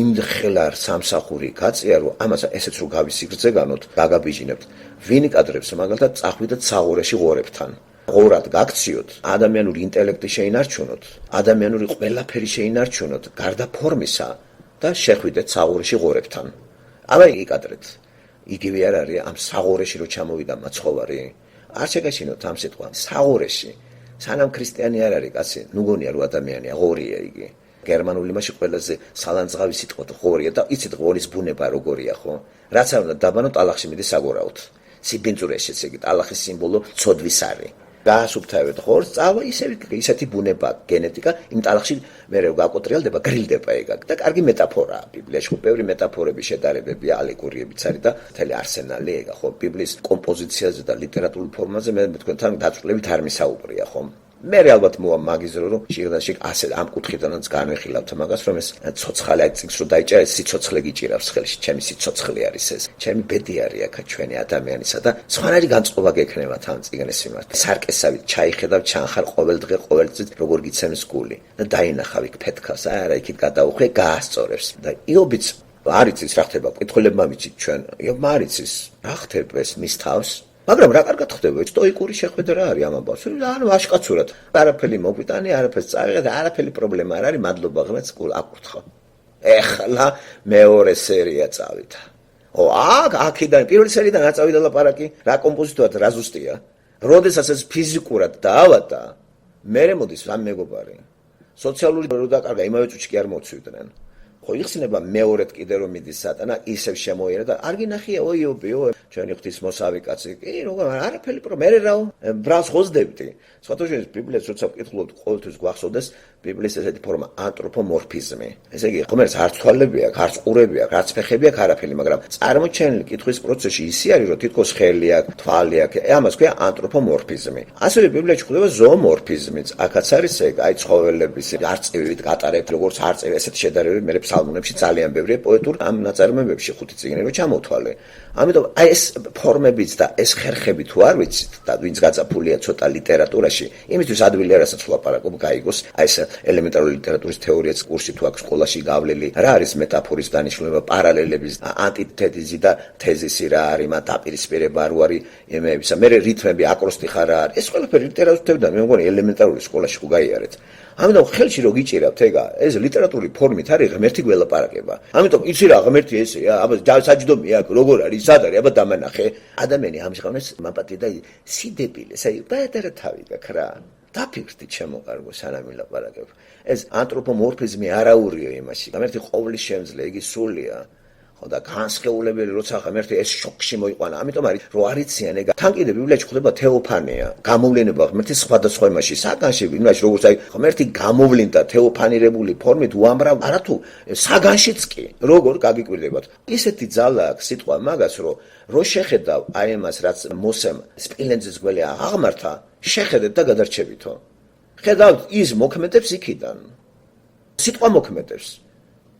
იმხელარ სამსახური გაწია რომ ამას ესეც რო გავისიგრძეგანოთ, გაგაბიჟინებთ. ვინ იკადრებს მაგალითად წახვიდეთ საღორეში ღორებთან. ღორად გაქციოთ, ადამიანური ინტელექტი შეინარჩუნოთ, ადამიანური ყველაფერი შეინარჩუნოთ, გარდა ფორმისა და შეხვიდეთ საღორეში ღორებთან. აბა იკადრეთ. იგივე არ არის ამ საღორეში რო ჩამოვიდა მაცხოვარი. არ შეგაშინოთ ამ სიტყვა საღორეში სანამ ქრისტიანი არ არის კაცი ნუ გონია რომ ადამიანია ღორია იგი გერმანული მასში ყველაზე სალანძღავი სიტყვა ღორია და იცით ღორის ბუნება როგორია ხო რაც არ უნდა დაბანოთ ალახში მიდის საგორაოთ სიბინძურეშიც იგი ალახის სიმბოლო ცოდვის არის გაასუფთავეთ ღორს წავა ისეთი ბუნება გენეტიკა იმ ტალახში მე რო გაკოტრიალდება გრილდება ეგ და კარგი მეტაფორაა ბიბლიაში ხო ბევრი მეტაფორები შედარებები ალეგორიებიც არის და მთელი არსენალი ეგა ხო ბიბლის კომპოზიციაზე და ლიტერატურულ ფორმაზე მე თქვენთან დაწვრილებით არ მისაუბრია ხო მე ალბათ მოვა მაგიზრო რომ შიგნაში ასე ამ კუთხიდანაც განვიხილავთ მაგას რომ ეს ცოცხალი წიგს რო დაიჭერე სიცოცხლე გიჭირავს ხელში ჩემი სიცოცხლე არის ეს ჩემი ბედი არის აქ ჩვენი ადამიანისა და სხვანაირი განწყობა გექნება თან წიგნის მიმართ სარკესავით ჩაიხედავ ჩანხარ ყოველ დღე ყოველ წით როგორ გიცემს გული და დაინახავ იქ ფეთქას არა იქით გადაუხე გაასწორებს და იობიც არ იცის რა ხდება მკითხველებმა ვიცით ჩვენ იობმა არ იცის რა ხდება ეს მის თავს მაგრამ რა კარგად ხდება, სტოიკური შეხვედრა რა არის ამ ამბავს. ანუ აშკაცურად, არაფერი მოგვიტანი, არაფერს წავიღეთ, არაფერი პრობლემა არ არის, მადლობა ღმერთს, აკურთხა. ეხლა მეორე სერია წავიდა. აქიდან პირველი სერიიდან არ წავიდა ლაპარაკი, რა კომპოზიტორად, რა ზუსტია. როდესაც ეს ფიზიკურად დაავადდა, მერე მოდის ამ მეგობარი. სოციალური რო დაკარგა, იმავე წუთში კი არ მოცივდნენ. ხო იხსნება მეორედ კიდე რომ მიდის სატანა, ისევ შემოიერა და არ გინახია იობიო, ჩვენი ღვთისმოსავი კაცი. კი, როგორ არაფერი მერე რაო, ბრალს ხოზდებდი. სხვათა შორის ბიბლიას როცა ვკითხულობთ, ყოველთვის გვახსოვდეს ბიბლიის ესეთი ფორმა ანთროპომორფიზმი. ესე იგი, ღმერთს არც თვალები აქვს, არც ყურები აქვს, არც ფეხები აქვს, არაფერი, მაგრამ წარმოჩენილი კითხვის პროცესში ისე არის, რომ თითქოს ხელი აქვს, თვალი აქვს. ამას ქვია ანთროპომორფიზმი. ასევე ბიბლიაში გვხვდება ზოომორფიზმიც. აქაც არის ეგ, აი ცხოველების არწივით გატარებთ, როგორც არწივი, ესეთი შედარებები მე ფსალმუნებში ძალიან ბევრია პოეტურ ამ ნაწარმოებებში ხუთი წიგნი რო ჩამოთვალე. ამიტომ აი ეს ფორმებიც და ეს ხერხები თუ არ ვიცით და ვინც გაწაფულია ცოტა ლიტერატურაში, იმისთვის ადვილი არასაც ვლაპარაკობ, გაიგოს, აი ეს ელემენტარული ლიტერატურის თეორიაც კურსი თუ აქვს სკოლაში გავლილი, რა არის მეტაფორის დანიშნულება, პარალელების, ანტითეზისი და თეზისი რა არის, მათ დაპირისპირება რო არის იმეებისა. მე რითმები, აკროსტიხა რა არის. ეს ყველაფერი ლიტერატურიდან მე მგონი ელემენტარული სკოლაში ხო გაიარეთ. ამიტომ ხელში რო გიჭირავთ ეგა, ეს ლიტერატურული ფორმით არის ღმერთი გველაპარაკება. ამიტომ იცი რა ღმერთი ესეა, აბა საჯდომია აქ, როგორ არის, სად არის, აბა დამანახე. ადამიანი ამჟღავნეს მაპატი და სიდებილე, საი პატარა თავი გაქვს რა. დაფიქრდი ჩემოყარგო სანამ ვილაპარაკებ. ეს ანთროპომორფიზმი არაურიო იმაში. ღმერთი ყოვლის შემძლე, იგი სულია. და განსხეულებელი როცა ღმერთი ეს შოკში მოიყვანა. ამიტომ არის რომ არიციან ეგ. თან კიდე ბიბლიაში ხდება თეოფანია, გამოვლენება ღმერთის სხვადასხვა იმაში, საგანში, იმაში როგორც აი ღმერთი გამოვლინდა თეოფანირებული ფორმით უამრავ არათუ საგანშიც კი. როგორ გაგიკვირდებათ. ისეთი ძალა აქვს სიტყვა მაგას, რომ შეხედავ აი ამას რაც მოსემ სპილენძის გველი აღმართა, შეხედეთ და გადარჩებითო. ხედავთ ის მოქმედებს იქიდან. სიტყვა მოქმედებს.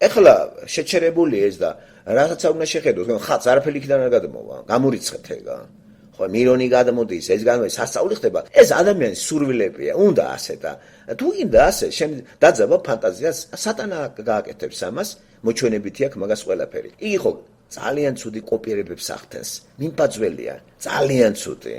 ეხლა შეჩერებული ეს და რასაც არ უნდა შეხედოთ, ხაც არაფერი იქიდან არ გადმოვა, გამორიცხეთ ეგა. ხო, მირონი გადმოდის, ეს გამოდის, სასწაული ხდება. ეს ადამიანის სურვილებია, უნდა ასე და თუ გინდა ასე, დაძაბა ფანტაზიას, სატანა გააკეთებს ამას, მოჩვენებითი აქვს მაგას ყველაფერი. იგი ხო ძალიან ცუდი კოპიერებებს ახდენს, მიმპაძველია, ძალიან ცუდი.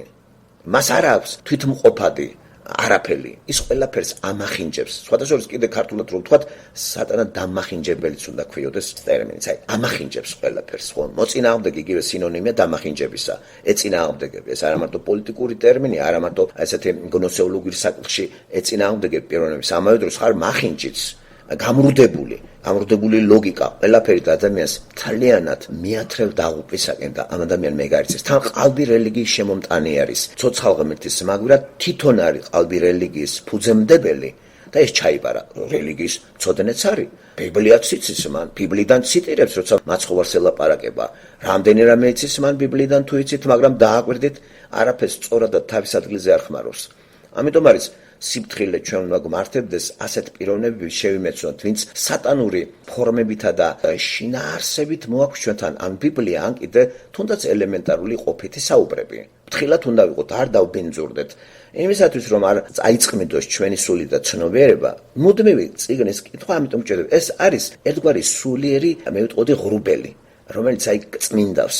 მას არ აქვს თვითმყოფადი არაფერი, ის ყველაფერს ამახინჯებს. სხვათა შორის კიდე ქართულად რო ვთქვათ, სატანა დამახინჯებელიც უნდა ქვიოდეს ტერმინიც. აი, ამახინჯებს ყველაფერს, ხო? მოწინააღმდეგე იგივე სინონიმია დამახინჯებისა. ეწინააღმდეგე, ეს არა მარტო პოლიტიკური ტერმინი, არა მარტო ესეთი გნოსეოლოგიური საკითხში ეწინააღმდეგე პიროვნების, ამავე დროს ხარ მახინჯიც, გამრუდებული ლოგიკა, ყველაფერი და ადამიანს თლიანად მიათრევ დაღუპვისაკენ და ამ ადამიანს მეგარიცეს. თან ყალბი რელიგიის შემომტანი არის. ცოცხალ ღმერთის მაგვრად თვითონ არის ყალბი რელიგიის ფუძემდებელი და ეს ჩაიბარა რელიგიის ცოდნეც არის. ბიბლიაც იცის მან, ბიბლიდან ციტირებს, როცა მაცხოვარს ელაპარაკება. რამდენი რამე იცის მან ბიბლიდან თუ იცით, მაგრამ დააკვირდით, არაფერს სწორადად თავის ადგილზე არ ხმარობს. ამიტომ არის სიფრთხილე ჩვენ უნდა გვმართებდეს ასეთ პიროვნებებს შევიმეცნოთ, ვინც სატანური ფორმებითა და შინაარსებით მოაქვს ჩვენთან ან ბიბლია, ან კიდე თუნდაც ელემენტარული ყოფითი საუბრები. ფრთხილად უნდა ვიყოთ, არ დავბინძურდეთ. იმისათვის რომ არ წაიწყმიდოს ჩვენი სული და ცნობიერება, მუდმივი წიგნის კითხვა, ამიტომ ვჭირდება. ეს არის ერთგვარი სულიერი, მე ვიტყოდი ღრუბელი, რომელიც აი წმინდავს.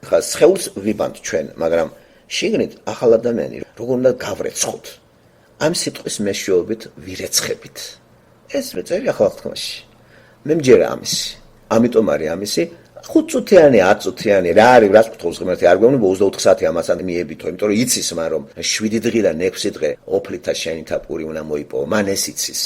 ხა სხეულს ვიბანთ ჩვენ, მაგრამ შიგნით ახალ ადამიანი როგორ უნდა გავრეცხოთ. ამ სიტყვის მეშვეობით ვირეცხებით. ეს წერია ახალ თქმაში. მე მჯერა ამისი. ამიტომ არის ამისი 5 წუთიანი, 10 წუთიანი, რა არის, რას გთხოვს ღმერთი, არ გვეუბნება 24 საათი ამასთან მიებითო, იმიტომ რომ იცის მან რომ 7 დღიდან 6 დღე ოფლითა შენითა პური უნდა მოიპოვო, მან ეს იცის.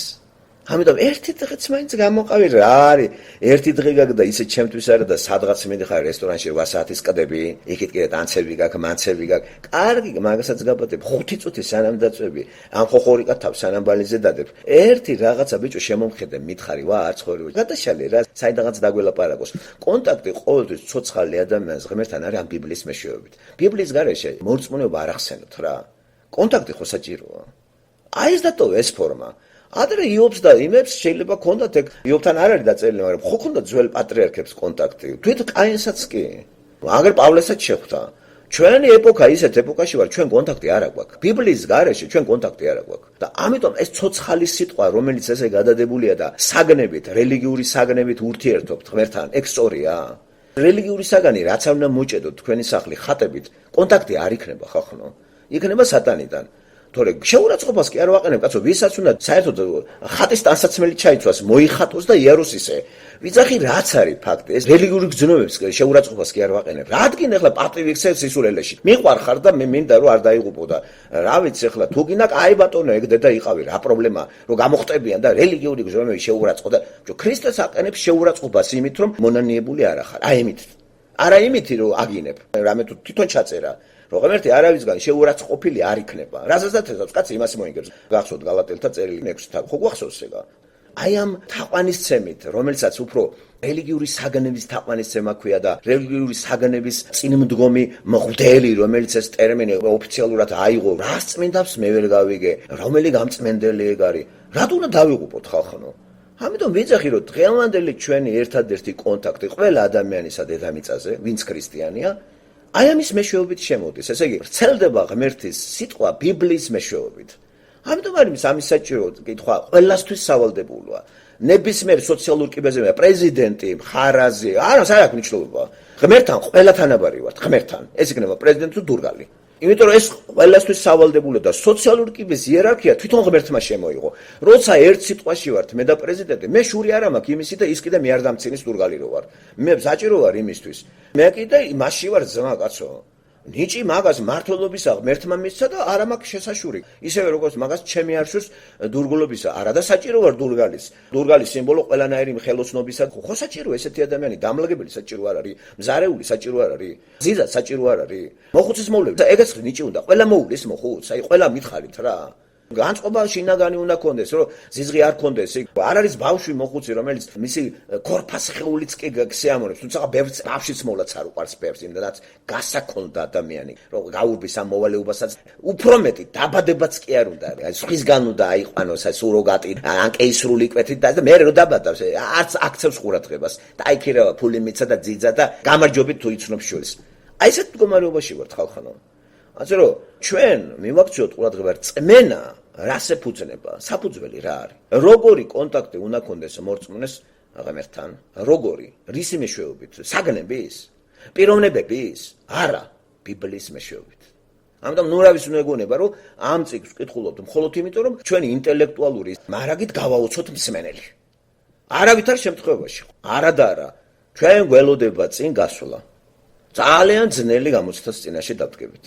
ამიტომ ერთი დღეც მაინც გამოყავი რა არის, ერთი დღე გაგ და ისე ჩემთვის არა და სადღაც მიდიხარ რესტორანში 8 საათის ყდები, იქით კიდე ტანცები გაქვს, მანცები გაქვს. კარგი, მაგასაც გაბატებ 5 წუთი სანამ დაწვევი, ამ ხოხორიკა თავს სანამ ბალიზე დადებ. ერთი რაღაცა ბიჭო შემომხედე, მითხარი, ვა არც ხორი. გადაშალე რა, საიდანაც დაგველაპარაკოს. კონტაქტი ყოველთვის ცოცხალი ადამიანს ღმერთთან არის ამ ბიბლიის მეშვეობით. ბიბლიის გარეშე მორწმუნეობა არ ახსენოთ რა. კონტაქტი ხო საჭიროა. აი ეს დატოვე ეს ფორმა. ადრე იობს და იმებს შეიძლება ქონდათ ეგ იობთან არ არის დაწერილი, მაგრამ ხო ქონდა ძველ პატრიარქებს კონტაქტი. თვით კაინსაც კი. აგერ პავლესაც შეხვდა. ჩვენი ეპოქა ისეთ ეპოქაში ვარ, ჩვენ კონტაქტი არ აქვს. ბიბლიის გარეშე ჩვენ კონტაქტი არ აქვს. და ამიტომ ეს ცოცხალი სიტყვა, რომელიც ესე გადადებულია და საგნებით, რელიგიური საგნებით ურთიერთობთ ღმერთთან, ეგ სწორია. რელიგიური საგანი რაც არ უნდა მოჭედოთ თქვენი სახლი ხატებით, კონტაქტი არ იქნება ხახნო. იქნება სატანიდან. თორე შეურაცხყოფას კი არ ვაყენებ, კაცო, ვისაც უნდა საერთოდ ხატის ტანსაცმელი ჩაიცვას, მოიხატოს და იაროს ისე. ვიძახი რაც არის ფაქტი, ეს რელიგიური გზნობებს შეურაცხყოფას კი არ ვაყენებ. რადგან ახლა პატივი ხსევს სისულელეში. მიყვარ ხარ და მე მინდა რომ არ დაიღუპო და რა ვიცი ახლა თუ გინდა აი ბატონო ეგ დედა იყავი, რა პრობლემაა, რომ გამოხტებიან და რელიგიური გზნობები შეურაცხო და ქრისტეს აყენებს შეურაცხყოფას იმით რომ მონანიებული არ ახარ. აი იმით. არა იმითი რომ აგინებ. რამე თუ თვითონ ჩაწერა Rogamerte არავისგან შეურაცხყოფილი არ იქნება. რასაც ეთქვას, კაცი იმას მოიგებს. გახსოვთ გალატელთა წერილი 6 ხო გვახსოვს ეგა. აი ამ თაყვანისცემით, რომელსაც უფრო რელიგიური საგანების თაყვანისცემა ქვია და რელიგიური საგანების წინმდგომი მღვდელი, რომელიც ეს ტერმინი ოფიციალურად აიღო, რას წმინდავს მე ვერ გავიგე, რომელი გამწმენდელი ეგ არის. რატო უნდა დავიღუპოთ ხალხო? ამიტომ ვიძახი რომ დღევანდელი ჩვენი ერთადერთი კონტაქტი ყველა ადამიანისა დედამიწაზე, ვინც ქრისტიანია, აი ამის მეშვეობით შემოდის. ესე იგი, ვრცელდება ღმერთის სიტყვა ბიბლიის მეშვეობით. ამიტომ არის ამის საჭირო კითხვა ყველასთვის სავალდებულოა. ნებისმიერ სოციალურ კიბეზე პრეზიდენტი, მხარაზე, არა, საერთოდ მნიშვნელობა. ღმერთთან ყველა თანაბარი ვართ, ღმერთთან. ეს იქნება პრეზიდენტი თუ დურგალი. იმიტომ რომ ეს ყველასთვის სავალდებულოა და სოციალურ კიბეს იერარქია თვითონ ღმერთმა შემოიღო. როცა ერთ სიტყვაში ვართ მე და პრეზიდენტი, მე შური არ მაქვს იმისი და ის კიდე მე არ დამცინის დურგალი რო ვარ. მე საჭირო ვარ იმისთვის. მე კიდე მასში ვარ ძმა კაცო. ნიჭი მაგას მართლობისა ღმერთმა მისცა და არა მაქვს შესაშური. ისევე როგორც მაგას ჩემი არ შურს დურგლობისა. არა და საჭირო ვარ დურგალის. დურგალის სიმბოლო ყველანაირი ხელოსნობისა. ხო საჭირო ესეთი ადამიანი დამლაგებელი საჭირო არ არის. მზარეული საჭირო არ არის. ზიზა საჭირო არ არის. მოხუცის მოვლები და ეგეც ნიჭი უნდა. ყველა მოულის მოხუც. აი ყველა მითხარით რა. განწყობა შინაგანი უნდა კონდეს, რომ ზიზღი არ კონდეს. არ არის ბავშვი მოხუცი, რომელიც მისი ქორფას ხეულიც კი გეამონებს, თუმცა ბევრს ბავშვის მოვლაც არ უყარს ბევრს, იმდანაც გასაქონდა ადამიანი, რომ გაურბის ამ მოვალეობასაც უფრო მეტი დაბადებაც კი არ უნდა. აი სხვისგან უნდა აიყვანოს, აი სუროგატი, ან კეისრული კვეთით და მე რო დაბადავს, არც აქცევს ყურადღებას. და აი ქირავა ფული მიცა და ძიძა და გამარჯვებით თუ იცნობს შულს. აი ესეთ მდგომარეობაში ვართ ხალხო. ასე რომ ჩვენ მივაქციოთ ყურადღება წმენა რას ეფუძნება? საფუძველი რა არის? როგორი კონტაქტი უნდა კონდეს მორწმუნეს ღმერთთან? როგორი? რისი მეშვეობით? საგნების? პიროვნებების? არა, ბიბლიის მეშვეობით. ამიტომ ნურავის უნდა ეგონება, რომ ამ წიგნს ვკითხულობთ მხოლოდ იმიტომ, რომ ჩვენი ინტელექტუალური მარაგით გავაოცოთ მსმენელი. არავითარ შემთხვევაში. არა და არა. ჩვენ გველოდება წინ გასვლა. ძალიან ძნელი გამოცდას წინაშე დავდგებით.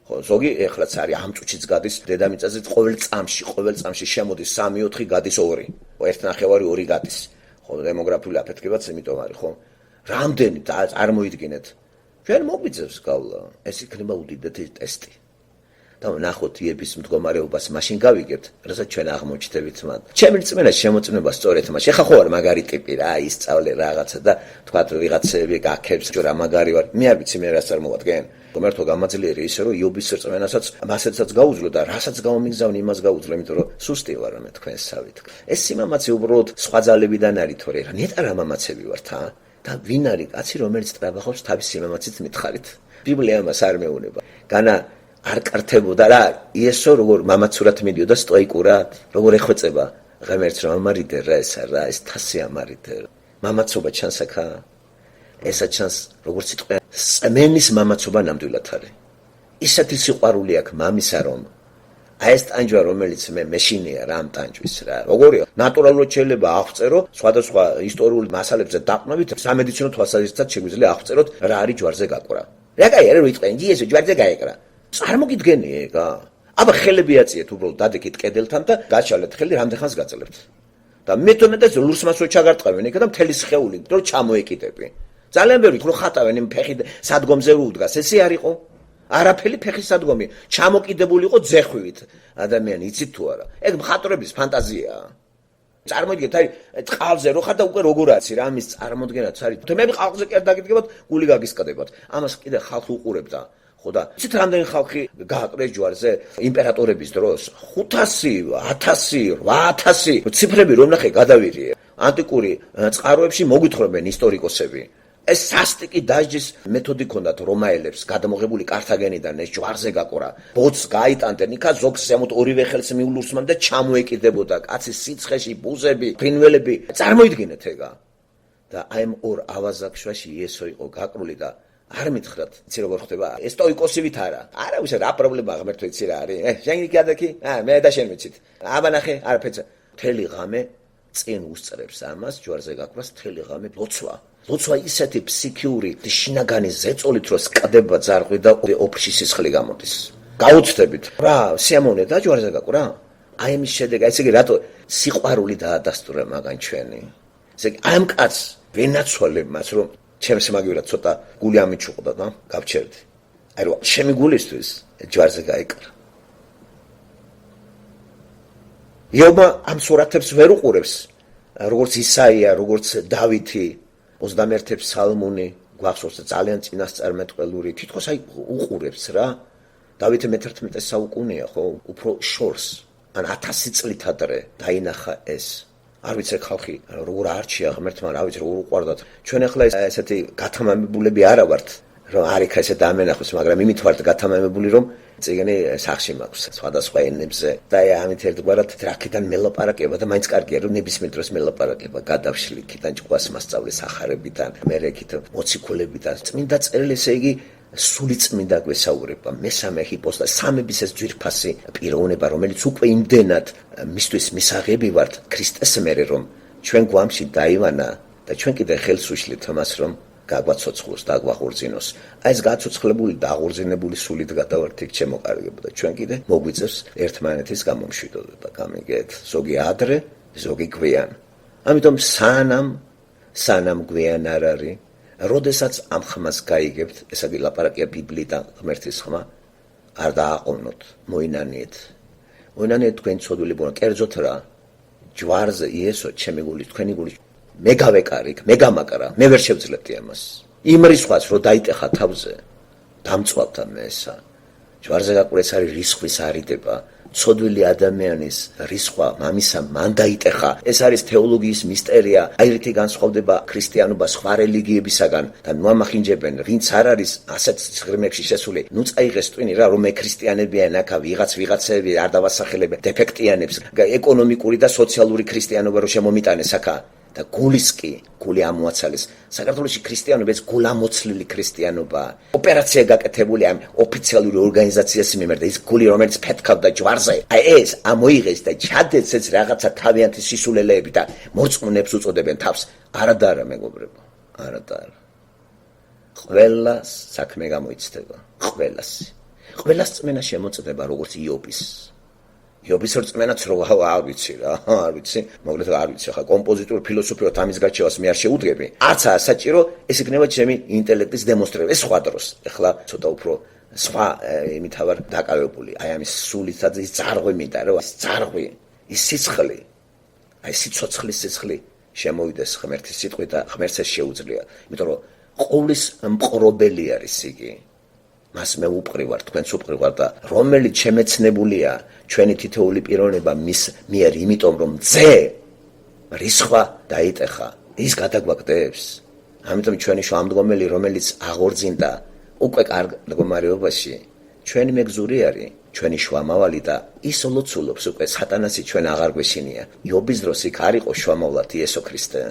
ხო, ზოგი ეხლაც არის ამ წუთშიც გადის დედამიწაზე ყოველ წამში შემოდის 3-4 გადის 2. 1.5-2 გადის. ხო, დემოგრაფიული აფეთქებაც იმიტომ არის, ხო? რამდენი წარმოიდგინეთ. ჩვენ მოგვიწევს გავლა, ეს იქნება უდიდესი ტესტი. და ნახოთ იების მდგომარეობას მაშინ გავიგებთ, რასაც ჩვენ აღმოჩნდებით მან. ჩემი რწმენა შემოწმება სწორედ მაშინ. ეხა ხო არ მაგარი ტიპი რა, ისწავლე რაღაცა და თქვათ ვიღაცები გაქებს, რა მაგარი ვარ. მე არ ვიცი მე რას წარმოვადგენ. ღმერთო გამაძლიერე ისე რომ იობის რწმენასაც მასეთსაც გაუძლო და რასაც გამომიგზავნი იმას გაუძლო, იმიტომ რომ სუსტი ვარ მე თქვენსავით. ეს სიმამაცე უბრალოდ სხვა ძალებიდან არის თორე რა ნეტა რა მამაცები ვართ ა? და ვინ არის კაცი რომელიც ტრაბახობს თავის სიმამაცით მითხარით? ბიბლია მას არ მეუნება. განა არ კართებოდა რა იესო როგორ მამაცურად მიდიოდა სტოიკურად, როგორ ეხვეწება ღმერთს რომ ამარიდე რა ეს რა ეს თასი ამარიდე. მამაცობა ჩანს აქა? ესა ჩანს როგორც სიტყვა წმენის მამაცობა ნამდვილად არის. ისეთი სიყვარული აქვს მამისა რომ აი ეს ტანჯვა რომელიც მე მეშინია რა ამ ტანჯვის რა. როგორია? ნატურალურად შეიძლება აღწერო სხვადასხვა ისტორიული მასალებზე დაყნობით სამედიცინო თვალსაზრისითაც შეგვიძლია აღწეროთ რა არის ჯვარზე გაკვრა. რა კაი არა ვიტყვენ იესო ჯვარზე გაეკრა. წარმოგიდგენი ეგა? აბა ხელები აწიეთ უბრალოდ დადეკით კედელთან და გაჩალეთ ხელი რამდენხანს გაძლევთ. და მეთომეტეს ლურს მასო ჩაგარტყავენ იქა და მთელი სხეული რომ ჩამოეკიდები. ძალიან ბევრი რო ხატავენ იმ ფეხი სადგომზე რო უდგას. ესე არისო? არაფერი ფეხის სადგომი ჩამოკიდებული იყო ძეხვივით. ადამიანი იცით თუ არა? ეგ მხატვრების ფანტაზიაა. წარმოიდგინეთ, აი წყალზე რო ხარ და უკვე როგორ აცი რა ამის წარმოდგენაც არის. თუ მე ყალყზე კი არ დაგიდგებათ, გული გაგისკდებათ. ამას კიდე ხალხი უყურებდა. ხო და იცით რამდენი ხალხი გააკრეს ჯვარზე იმპერატორების დროს? 500, 1000, 8000 ციფრები რომ ნახე გადავირიე. ანტიკური წყაროებში მოგვითხრობენ ისტორიკოსები. ეს სასტიკი დაჟის მეთოდი ჰქონდათ რომაელებს გადამოღებული კართაგენიდან ეს ჯვარზე გაკვრა. ბოც გაიტანდნენ იქა ზოგს ზემოთ ორივე ხელს მიულურსმან და ჩამოეკიდებოდა კაცის სიცხეში ბუზები, ფრინველები. წარმოიდგინეთ ეგა. და აი ამ ორ ავაზაკშვაში იესო იყო გაკრული და არ მითხრათ, იცი როგორ ხდება? სტოიკოსივით არა უშენ რა პრობლემაა ღმერთო იცი რა არის? შენ იქ ადაკი? მე და შენ ვიცით. აბა ნახე, არაფერს. მთელი ღამე წინ უსწრებს ამას, ჯვარზე გაკვრას მთელი ღამე ლოცვა ისეთი ფსიქიური შინაგანი ზეწოლით რომ სკდება ძარღვი და ოფში სისხლი გამოდის. გაუცდებით. რა, სიამოვნე და ჯვარზე გაკვრა? აი ამის შედეგი, ესე იგი რატო სიყვარული დაადასტურა მაგან ჩვენი? ესე იგი აი ამ კაცს ვენაცვალებ მას რომ ჩემს მაგივრად ცოტა გული ამიჩუყდა და გავჩერდი. აი რომ ჩემი გულისთვის ჯვარზე გაიკრა. იობა ამ სურათებს ვერ უყურებს, როგორც ისაია, როგორც დავითი, 21 ფსალმუნი, გვახსოვს ძალიან წინასწარმეტყველური, თითქოს აი უყურებს რა. დავითი მე-11 საუკუნეა, ხო, უფრო შორს, ან 1000 წლით ადრე დაინახა ეს. არ ვიცი ხალხი როგორ არჩია ღმერთმა, რა ვიცი როგორ უყვარდათ. ჩვენ ახლა ესეთი გათამამებულები არა ვართ, რომ არ იქა ესე დამენახოს, მაგრამ იმით ვართ გათამამებული, რომ წიგნი სახში მაქვს სხვადასხვა ენებზე და ამით ერთგვარად რაკიდან მელაპარაკება და მაინც კარგია რომ ნებისმიერ დროს მელაპარაკება გადავშლიქიდან ჭკვას მასწავლის ახარებიდან, მერეკით მოციქულებიდან. წმინდა წერილი ესე იგი სული წმინდა გვესაუბრება, მესამე ჰიპოსტასი, სამების ეს ძვირფასი პიროვნება, რომელიც უკვე იმდენად მისთვის მისაღები ვართ ქრისტეს მერე, რომ ჩვენ გვამში დაივანა და ჩვენ კიდე ხელს უშლით მას, რომ გაგვაცოცხლოს და გვახორძინოს. აი ეს გაცოცხლებული და აღორძინებული სულით გადავართ იქ შემოკარგება და ჩვენ კიდე მოგვიწევს ერთმანეთის გამომშვიდობა და გამიგეთ, ზოგი ადრე, ზოგი გვიან. ამიტომ სანამ გვიან არ არის, როდესაც ამ ხმას გაიგებთ, ესა გილაპარაკია ბიბლიიდან ღმერთის ხმა, არ დააყოვნოთ, მოინანიეთ თქვენ ცოდვილი ბუნა, კერძოდ რა, ჯვარზე იესო ჩემი გული, თქვენი გული მე გავეკარიქ, მე გამაკრა, მე ვერ შევძლებდი ამას. იმ რისხვას რო დაიტეხა თავზე, დამწვალთა მე ესა. ჯვარზე გაკვრეს არის რისხვის არიდება, ცოდვილი ადამიანის რისხვა მამისა მან დაიტეხა. ეს არის თეოლოგიის მისტერია. აი რითი განსხვავდება ქრისტიანობა სხვა რელიგიებისაგან და მოამახინჯებენ, ვინც არ არის ასეთ ღრმებში შესული. ნუ წაიღეს ტვინი რა, რომ მე ქრისტიანებიან აქა ვიღაცები არ დავასახელებენ დეფექტიანებს, ეკონომიკური და სოციალური ქრისტიანობა რო შემომიტანეს აქა. და გული ამოაცალეს. საქართველოში ქრისტიანობა ეს გულამოცლილი ქრისტიანობაა. ოპერაცია გაკეთებული ამ ოფიციალური ორგანიზაციის მიმართ და ის გული რომელიც ფეთქავდა ჯვარზე, აი ეს ამოიღეს და ჩადეს ეს რაღაცა თავიანთი სისულელეები და მორწმუნეებს უწოდებენ თავს. არა და არა მეგობრებო, არა და არა. ყველა საქმე გამოიცდება, ყველას წმენა შემოწდება როგორც იობის. იობის რწმენაც რო არ ვიცი რა, არ ვიცი, მოკლედ არ ვიცი, ხა კომპოზიტორ ფილოსოფიურად ამის გაჩევას მე არ შეუდგები. არცაა საჭირო, ეს იქნება ჩემი ინტელექტის დემონსტრება, ეს სხვა დროს. ეხლა ცოტა უფრო სხვა იმით ვარ დაკავებული. აი ამის სულისა და ის ძარღვი მინდა რა, ის ძარღვი, ის სიცხლე. აი სიცოცხლის სიცხლე შემოვიდეს ღმერთის სიტყვით და ღმერთს ეს შეუძლია. იმიტომ რომ ყოვლის მყრობელი არის იგი. მას მე უპყრივარ, თქვენს უპყრივარ და რომელიც შემეცნებულია ჩვენი თითოეული პიროვნება მის მიერ, იმიტომ რომ ძე რისხვა დაიტეხა, ის გადაგვაგდებს. ამიტომ ჩვენი შუამდგომელი, რომელიც აღორძინდა უკვე კარგ მდგომარეობაში, ჩვენი მეგზური არის, ჩვენი შუამავალი და ის ლოცულობს უკვე სატანასი ჩვენ აღარ გვეშინია. იობის დროს იქ არ იყო შუამავლად იესო ქრისტე.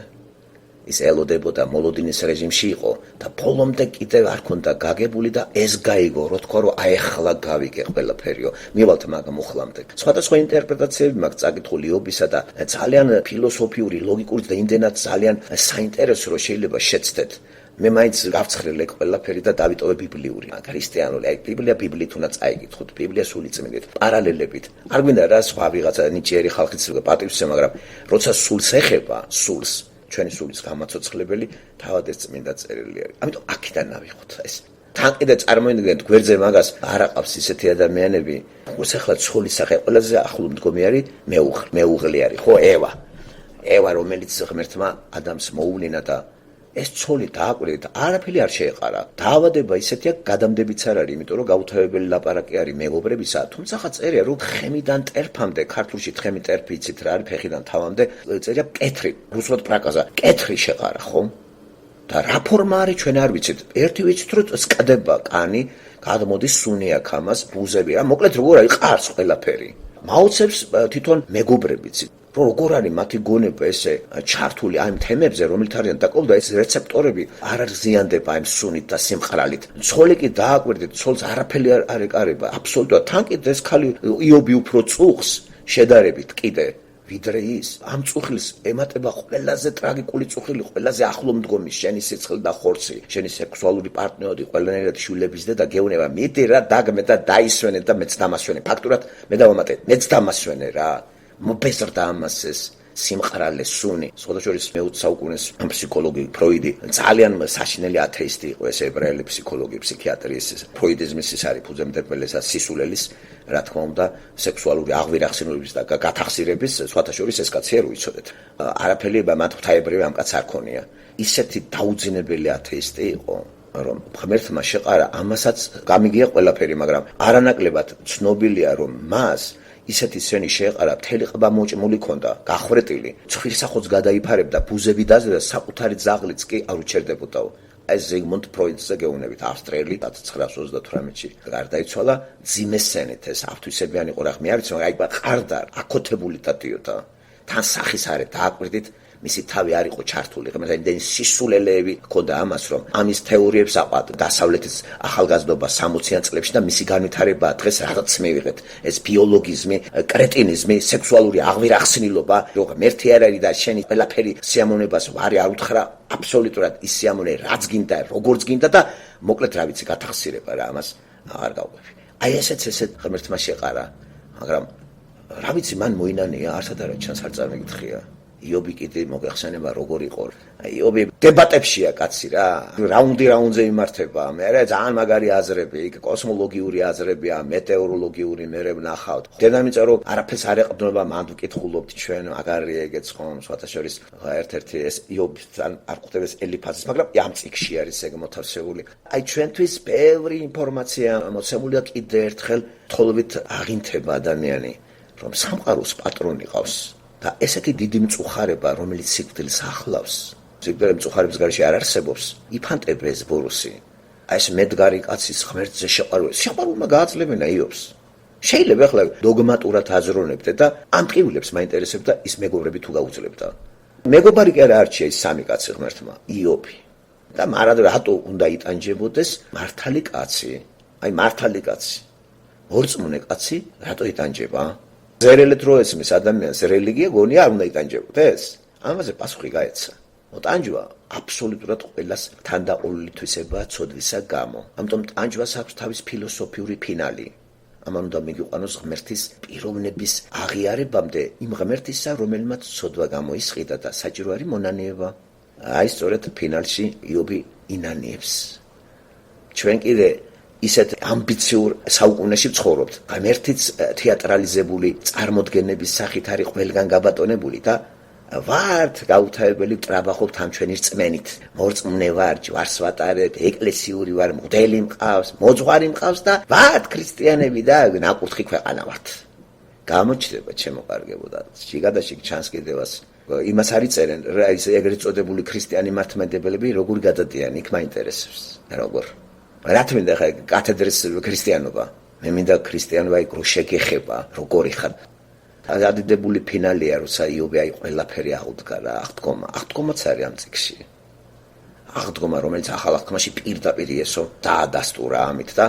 ის ელოდებოდა მოლოდინის რეჟიმში იყო და ბოლომდე კიდევ არ ქონდა გაგებული და ეს გაიგო, რო თქვა რომ აი ახლა გავიგე ყველაფერიო. მივალთ მაგ მუხლამდე. სხვადასხვა ინტერპრეტაციები მაქვს წაკითხული იობისა და ძალიან ფილოსოფიური, ლოგიკური და იმდენად ძალიან საინტერესო რომ შეიძლება შეცდეთ. მე მაინც გავცხრილე ყველაფერი და დავიტოვე ბიბლიური. ქრისტიანული, აი ბიბლიით უნდა წაიგითხოთ, ბიბლია სული წმინდით, პარალელებით. არ გვინდა რა სხვა ვიღაცა ნიჭიერი ხალხიც პატივსცემა, მაგრამ როცა სულს ეხება, სულს ჩვენი სულის გამაცოცხლებელი თავად ეს წმინდა წერილი არის. ამიტომ აქედან ავიღოთ ეს. თან კიდე წარმოიდგინეთ გვერდზე მაგას არ აყავს ისეთი ადამიანები, როგორც ახლა ცოლის სახე ყველაზე ახლო მდგომი არის მეუღლე არის, ხო, ევა, რომელიც ღმერთმა ადამიანს მოუვლინა და ეს ცოლი დააკვირდით, არაფერი არ შეეყარა. დაავადება ისეთია, გადამდებიც არ არის, იმიტომ რომ გაუთავებელი ლაპარაკი არის მეგობრებისა. თუმცა ხა წერია, რომ თხემიდან ტერფამდე, ქართულში თხემი ტერფი იცით რა არის, ფეხიდან თავამდე, წერია კეთრი, რუსულად პრაკაზა, კეთრი შეყარა, ხო? და რა ფორმა არის ჩვენ არ ვიცით. ერთი ვიცით, რომ სკდება კანი, გადმოდის სუნი აქ ამას, ბუზები რა, მოკლედ როგორ არის, ყარს ყველაფერი. მაოცებს თვითონ მეგობრებიც. როგორ არის მათი გონება ესე ჩართული აი თემებზე, რომელთა არიან დაკავდა ეს რეცეპტორები არ ზიანდება აი სუნით და სიმყრალით. ცოლი კი დააკვირდით, ცოლს არაფერი არ ეკარება, აბსოლუტურად. თან კიდე ეს ხალი იობი უფრო წუხს შედარებით კიდე. ვიდრე ის ამ წუხილს ემატება ყველაზე ტრაგიკული წუხილი, ყველაზე ახლო მდგომი შენი სიცხლე და ხორცი, შენი სექსუალური პარტნიორი, ყველანაირად შვილების და გეუნება. მიდი რა დაგმე და დაისვენე და მეც დამასვენე. ფაქტურად მე დავამატე, მეც დამასვენე რა. მობეზრდა ამას ეს სიმყრალე სუნი. სხვადასხვა მე-20 საუკუნის ფსიქოლოგი ფროიდი ძალიან საშინელი ათეისტი იყო, ეს ებრაელი ფსიქოლოგი, ფსიქიატრიის ფროიდიზმის ის არის ფუძემდებელი სისულელის, რა თქმა უნდა, სექსუალური აღვირახსენების და გათახსირების, სხვადასხვა ეს კაცი არ უიცოდეთ. არაფერი მათ ღვთაებრივი ამ კაცს არ ქონია. ისეთი დაუძინებელი ათეისტი იყო, რომ ღმერთმა შეყარა ამასაც გამიგია ყველაფერი, მაგრამ არანაკლებად ცნობილია, რომ მას ისეთი სცენი შეეყარა, მთელი ყბა მოჭმული ქონდა, გახვრეტილი, ცხვირსახოც გადაიფარებდა, ბუზები დაზრდა, საკუთარი ძაღლიც კი არ უჩერდებოდაო. ეს ზიგმუნდ ფროიდზე გეუბნებით, ავსტრიელი 1938-ში გარდაიცვალა ძიმე სცენით, ეს ართვისებიანი იყო რა, მე არ ვიცი, აი ყარდა, აკოთებული დადიოდა. თან სახის არე დააკვირდით, მისი თავი არ იყო ჩართული, მაგრამ იმდენი სისულელეები ჰქონდა ამას, რომ ამის თეორიებს აყვად დასავლეთის ახალგაზრდობა 60-იან წლებში და მისი განვითარება დღეს რაღაც მივიღეთ. ეს ბიოლოგიზმი, კრეტინიზმი, სექსუალური აღვირახსნილობა, რომ ღმერთი არ არის და შენი ყველაფერი სიამოვნებას ვარი არ უთხრა, აბსოლუტურად ის სიამოვნე რაც გინდა, როგორც გინდა და მოკლედ რა ვიცი, გათახსირება რა, ამას აღარ გავყვები. აი ესეც ღმერთმა შეყარა, მაგრამ რა ვიცი, მან მოინანია, არსად არა ჩანს არ წარმოგითხია. იობი კიდე მოგეხსენება როგორ იყო. იობი დებატებშია კაცი რა. რაუნდზე იმართება. მე რა ძალიან მაგარი აზრები, იქ კოსმოლოგიური აზრებია, მეტეოროლოგიური მე ვნახავთ. დედამიწა რომ არაფერს არ ეყრდნობა, მანდ ვკითხულობთ ჩვენ, მაგარი ეგეც ხომ, სხვათაშორის ერთ-ერთი ეს იობისთან არ ხვდებს ელიფაზის, მაგრამ ამ წიგში არის ეგ მოთავსებული. აი ჩვენთვის ბევრი ინფორმაცია მოცემულია კიდე ერთხელ თხოვით აღინთება ადამიანი, რომ სამყაროს პატრონი ყავს. და ესეთი დიდი მწუხარება, რომელიც სიკვდილს ახლავს, სიკვდილი მწუხარების გარეშე არ არსებობს, იფანტება ეს ბორუსი. აი ეს მედგარი კაცის ღმერთზე შეყვარულმა გააძლევინა იობს. შეიძლება ახლა დოგმატურად აზროვნებდე და ამ ტყივილებს მაინტერესებდა ის მეგობრები თუ გაუძლებდა. მეგობარი კი არ არჩია ის სამი კაცი ღმერთმა, იობი. და მარად რატო უნდა იტანჯებოდეს მართალი კაცი? აი მართალი კაცი. ორწმუნე კაცი რატო იტანჯება? ზერელეთ რო ესმის ადამიანს რელიგია გონია არ უნდა იტანჯებოდეს? ამაზე პასუხი გაეცა. ტანჯვა აბსოლუტურად ყველას თანდაყოლილი თვისებაა ცოდვისა გამო. ამიტომ ტანჯვას აქვს თავის ფილოსოფიური ფინალი. ამან უნდა მიგიყვანოს ღმერთის პიროვნების აღიარებამდე იმ ღმერთისა, რომელმაც ცოდვა გამოისყიდა და საჭირო არის მონანიება. აი სწორედ ფინალში იობი ინანიებს. ჩვენ კიდე ისეთ ამბიციურ საუკუნეში ვცხოვრობთ. ღმერთიც თეატრალიზებული წარმოდგენების სახით არის ყველგან გაბატონებული და ვართ გაუთავებელი ვტრაბახობთ ამ ჩვენი რწმენით. მორწმუნე ვარ, ჯვარს ვატარებ, ეკლესიური ვარ, მღვდელი მყავს, მოძღვარი მყავს და ვართ ქრისტიანები და ნაკურთხი ქვეყანა ვართ. გამოჩნდება ჩემო კარგებო და შიგადაშიგ ჩანს კიდევაც იმას არ იწერენ, რა ის ეგრეთ წოდებული ქრისტიანი მართლმადიდებელები როგორ გადადიან, იქ მაინტერესებს. როგორ რა თქმა ხა კათედრის ქრისტიანობა. მე მინდა ქრისტიანობა იქ რო შეგეხება, როგორი ხარ. ადიდებული ფინალია, როცა იობი აი ყველაფერი აღუდგა რა, აღდგომაც არის ამ წიგში. აღდგომა, რომელიც ახალ აღთქმაში პირდაპირ ესო დაადასტურა ამით და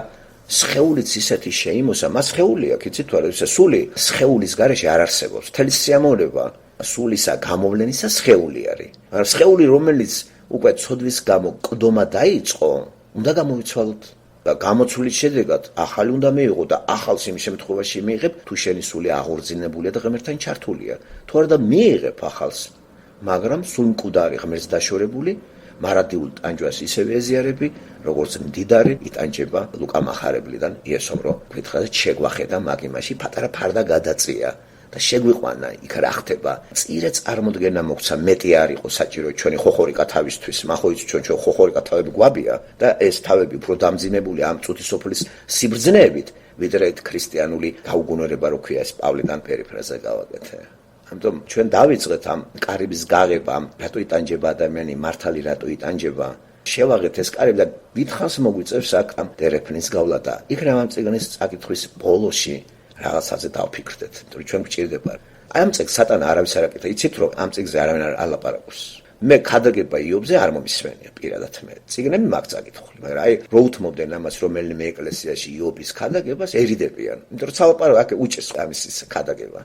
სხეულიც ისეთი შეიმოსა, მას სხეული აქვს, იცით თუ არა, სული სხეულის გარეშე არ არსებობს. მთელი სიამოვნება სულისა გამოვლენისა სხეული არის. მაგრამ სხეული, რომელიც უკვე ცოდვის გამო ყდომა დაიწყო, უნდა გამოვიცვალოთ და გამოცვლის შედეგად ახალი უნდა მიიღო და ახალს იმ შემთხვევაში მიიღებ, თუ შენი სული აღორძინებულია და ღმერთთან ჩართულია. თუ არა და მიიღებ ახალს, მაგრამ სულ მკვდარი ღმერთს დაშორებული, მარადიულ ტანჯვას ისევ ეზიარები, როგორც მდიდარი იტანჯება ლუკა მახარებლიდან იესომ რომ გითხრა და შეგვახედა მაგ იმაში პატარა ფარდა გადაწია. და შეგვიყვანა იქ რა ხდება. წირე წარმოდგენა მოგცა, მეტი არ იყო საჭირო ჩვენი ხოხორიკა თავისთვის, მახოიც ჩვენ ხოხორიკა თავები გვაბია და ეს თავები უფრო დამძიმებული ამ წუთის სოფლის სიბრძნეებით, ვიდრე ქრისტიანული გაუგუნურება რო ქვია ეს პავლიდან პერიფრაზე გავაკეთე. ამიტომ ჩვენ დავიწყეთ ამ კარიბის გაღება, რატო იტანჯება ადამიანი, მართალი რატო იტანჯება. შევაღეთ ეს კარიბი და დიდხანს მოგვიწევს აქ ამ დერეფნის გავლა და იქ რა ამ წიგნის წაკითხვის ბოლოში რაღაცაზე დავფიქრდეთ, იმიტომ რომ ჩვენ გვჭირდება აი ამ წიგნს სატანა არავის არ აკითხა. იცით რომ ამ წიგნზე არავინ არ ალაპარაკობს. მე ქადაგება იობზე არ მომისმენია პირადად მე. წიგნები მაგ წაკითხული, მაგრამ აი რო უთმობდნენ ამას რომელიმე ეკლესიაში იობის ქადაგებას ერიდებიან. იმიტომ რომ სალაპარო აქ უჭერს ამის ის ქადაგება.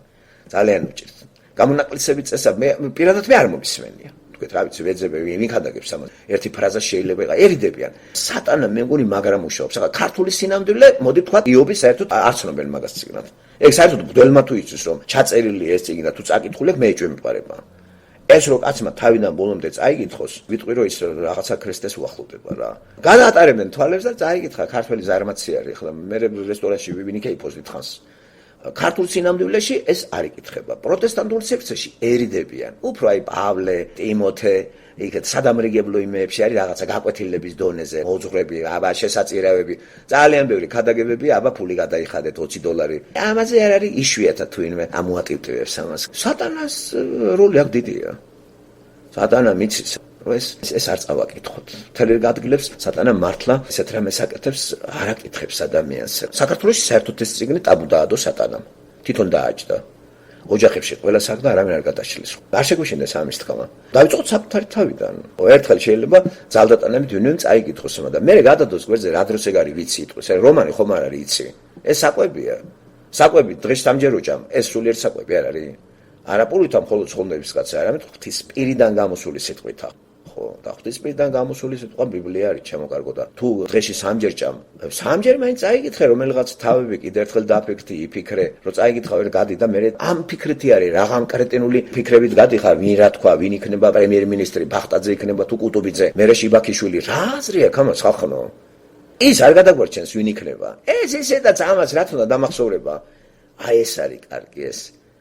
ძალიან უჭერს. გამონაკლისები წესა მე პირადად მე არ მომისმენია. თქვით რა ვიცი ვეძებები ვინ ქადაგებს ამას. ერთი ფრაზა შეიძლება იყა ერიდებიან. სატანა მე მგონი მაგრამ მუშაობს. ახლა ქართული სინამდვილე მოდი თქვა იობის საერთოდ არ ცნობენ მაგას წიგნად. ეგ საერთოდ მღვდელმა თუ იცის რომ ჩაწერილი ეს წიგნი და თუ წაკითხულებ მე ეჭვი მიყარება. ეს რო კაცმა თავიდან ბოლომდე წაიკითხოს, ვიტყვი რომ ის რაღაცა ქრისტეს უახლოვდება რა. გადაატარებდნენ თვალებს და წაიკითხა ქართველი ზარმაცი არის. ახლა მე რესტორანში ვინიქე იფოს დიდხანს. ქართულ სინამდვილეში ეს არ იკითხება. პროტესტანტულ სექციაში ერიდებიან. უფრო აი პავლე, ტიმოთე, იქეთ სადამრიგებლო იმეებში არის რაღაცა გაკვეთილების დონეზე, მოძღვრები, აბა შესაწირავები, ძალიან ბევრი ქადაგებები, აბა ფული გადაიხადეთ $20. ამაზე არ არის იშვიათად თუ ინვე ამოატივტივებს ამას. სატანას როლი აქ დიდია. სატანა მიცის ეს არ წავაკითხოთ. მთელი ადგილებს სატანა მართლა ესეთ რამეს აკეთებს, არ აკითხებს ადამიანს. საქართველოში საერთოდ ეს წიგნი ტაბუ დაადო სატანამ. თვითონ დააჯდა. ოჯახებში ყველა საქმე არავინ არ გადაშლის. არ შეგვიშინდეს ამის თქმა. დავიწყოთ საკუთარი თავიდან. ერთხელ შეიძლება ძალდატანებით ვინმე წაიკითხოს, მაგრამ მე გადადოს გვერდზე რა დროს ეგ არის ვიცი იტყვის. ეს რომანი ხომ არ არის იცი. ეს საკვებია. საკვები დღეს სამჯერ უჭამ. ეს სულიერ საკვები არ არის. არაპურითა მხოლოდ ცხონდების კაცი, არამედ ღვთის პირიდან გამოსული სიტყვითა. და ღვთის პირიდან გამოსული სიტყვა ბიბლია არის ჩემო და თუ დღეში სამჯერ ჭამ სამჯერ მაინც წაიკითხე რომელიღაც თავები კიდე ერთხელ დაფიქრდი იფიქრე რომ წაიკითხა ვერ გადი და მე ამ ფიქრეთი არის რაღაც კრეტინული ფიქრებით გადიხარ ვინ რა თქვა ვინ იქნება პრემიერ-მინისტრი ბახტაძე იქნება თუ კუტუბიძე მერე შიბაქიშვილი რა აზრი აქვს ამას ხალხო ის არ გადაგვარჩენს ვინ იქნება ეს ისედაც ამას რა თქმა უნდა დამახსოვრება აი ეს არის კარგი ეს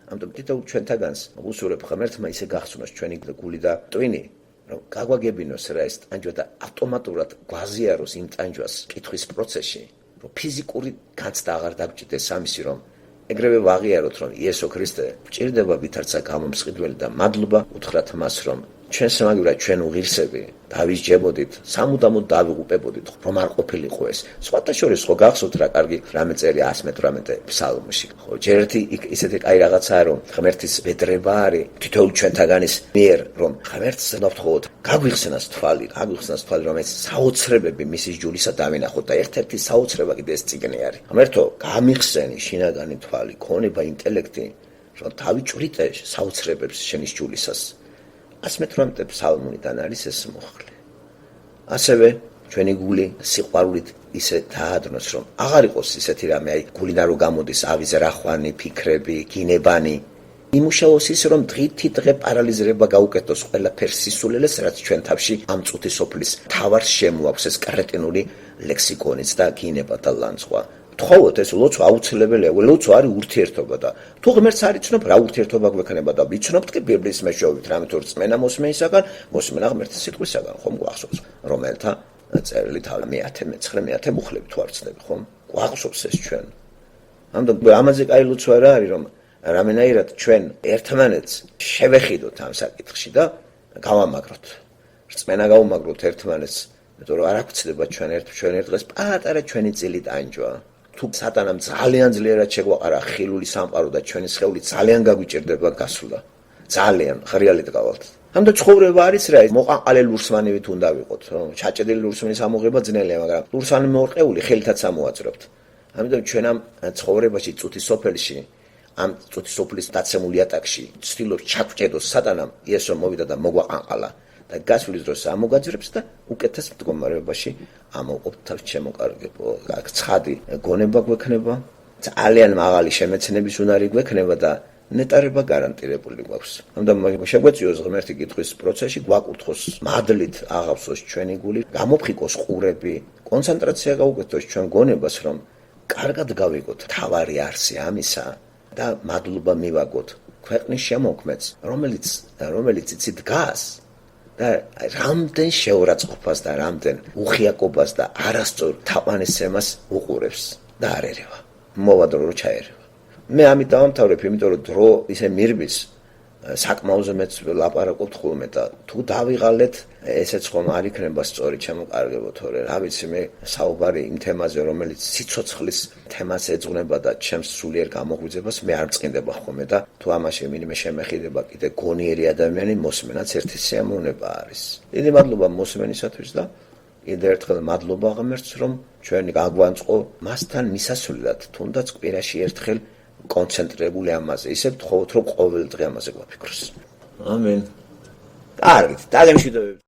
ამიტომ თითოეულ ჩვენთაგანს უსურებ ღმერთმა ისე გახსნოს ჩვენი გული და ტვინი რომ გაგვაგებინოს რა ეს ტანჯვა და ავტომატურად გვაზიაროს იმ ტანჯვას კითხვის პროცესში, რომ ფიზიკური განცდა აღარ დაგჭირდეს ამისი, რომ ეგრევე ვაღიაროთ, რომ იესო ქრისტე ჭირდება ვითარცა გამომსყიდველი და მადლობა უთხრათ მას, რომ ჩვენ სამაგურად ჩვენ უღირსები დავისჯებოდით, სამუდამოდ დავიღუპებოდით, რომ არ ყოფილიყო ეს. სხვათა შორის ხო გახსოვთ რა კარგი რამე წერი 118 ფსალმში. ხო, ჯერ ერთი ისეთი კაი რაღაცაა, რომ ღმერთის ბედრება არის თითოეულ ჩვენთაგანის მიერ, რომ ღმერთს დავთხოვოთ, გაგვიხსენას თვალი, რომ ეს საოცრებები მისის ჯულისა დავინახოთ და ერთ-ერთი საოცრება კიდე ეს წიგნი არის. ღმერთო, გამიხსენი შინაგანი თვალი, ქონება ინტელექტი, რომ დავიჭვრიტე საოცრებებს შენის ჯულისას. 118 ფსალმიდან არის ეს მოხლე. ასევე ჩვენი გული სიყვარულით ისე დაადნოს, რომ აღარ იყოს ისეთი რამე, აი გულიდან რო გამოდის ავიზ რახვანი, ფიქრები, გინებანი. იმუშაოს ის, რომ დღითი დღე პარალიზება გაუკეთოს ყველაფერს სისულელეს, რაც ჩვენ თავში ამ წუთის სოფლის თავარს შემოაქვს ეს კრეტინული ლექსიკონიც და გინება და ლანძღვა. თხოვოთ ეს ლოცვა აუცილებელია, ლოცვა არის ურთიერთობა და თუ ღმერთს არ იცნობ რა ურთიერთობა გვექნება და ვიცნობთ კი ბიბლიის მეშვეობით რამე თუ რწმენა მოსმენისაგან, მოსმენა ღმერთის სიტყვისაგან ხომ გვახსოვს, რომელთა წერილი თავი მე-19 მუხლები თუ არ ცდები ხომ? გვახსოვს ეს ჩვენ. ამიტომ ამაზე კაი ლოცვა რა არის, რომ რამენაირად ჩვენ ერთმანეთს შევეხიდოთ ამ საკითხში და გავამაგროთ. რწმენა გავამაგროთ ერთმანეთს, იმიტომ რომ არ აღწდება ჩვენ ერთ დღეს პატარა ჩვენი წილი ტანჯვა. თუ სატანამ ძალიან ძლიერად შეგვაყარა ხილული სამყარო და ჩვენი სხეული ძალიან გაგვიჭირდება გასვლა. ძალიან ღრიალით გავალთ. ამიტომ ცხოვრება არის რა ის მოყანყალელი ლურსმანივით უნდა ვიყოთ, რომ ჩაჭედილი ლურსმანის ამოღება ძნელია, მაგრამ ლურსმანი მორყეული ხელითაც ამოაძრობთ. ამიტომ ჩვენ ამ ცხოვრებაში წუთის სოფელში ამ წუთის სოფლის დაცემული ატაკში ცდილობს ჩაგვჭედოს სატანამ იესო მოვიდა და მოგვაყანყალა. და გასვლის დროს ამოგაძრებს და უკეთეს მდგომარეობაში ამოყოფთ თავს შემოკარგებო. აქ ცხადი გონება გვექნება, ძალიან მაღალი შემეცნების უნარი გვექნება და ნეტარება გარანტირებული გვაქვს. ამიტომ შეგვეციოს ღმერთი კითხვის პროცესში, გვაკურთხოს მადლით აღავსოს ჩვენი გული, გამოფხიკოს ყურები, კონცენტრაცია გაუკეთოს ჩვენ გონებას, რომ კარგად გავიგოთ თავარი არსი ამისა და მადლობა მივაგოთ ქვეყნის შემოქმედს, რომელიც იცით დგას და რამდენ შეურაცხყოფას და რამდენ უხიაკობას და არასწორ თაყვანისცემას უყურებს და არ ერევა. მოვადრო რომ ჩაერევა. მე ამით დავამთავრებ, იმიტომ რომ დრო ისე მირბის საკმაოზე მეც ლაპარაკობთ ხოლმე და თუ დავიღალეთ ესეც ხომ არ იქნება სწორი ჩემო თორე რა ვიცი მე საუბარი იმ თემაზე რომელიც სიცოცხლის თემას ეძღვნება და ჩემს სულიერ გამოღვიძებას მე არ მწყინდება ხოლმე და თუ ამაში მინიმე შემეხიდება კიდე გონიერი ადამიანი მოსმენაც ერთი სიამოვნება არის. დიდი მადლობა მოსმენისათვის და კიდე ერთხელ მადლობა ღმერთს რომ ჩვენი გაგვანწყო მასთან მისასვლელად თუნდაც კვირაში ერთხელ კონცენტრირებული ამაზე ისე ვთხოვოთ რომ ყოველ დღე ამაზე გვაფიქროს. ამენ. კარგით, დაგემშვიდობებით.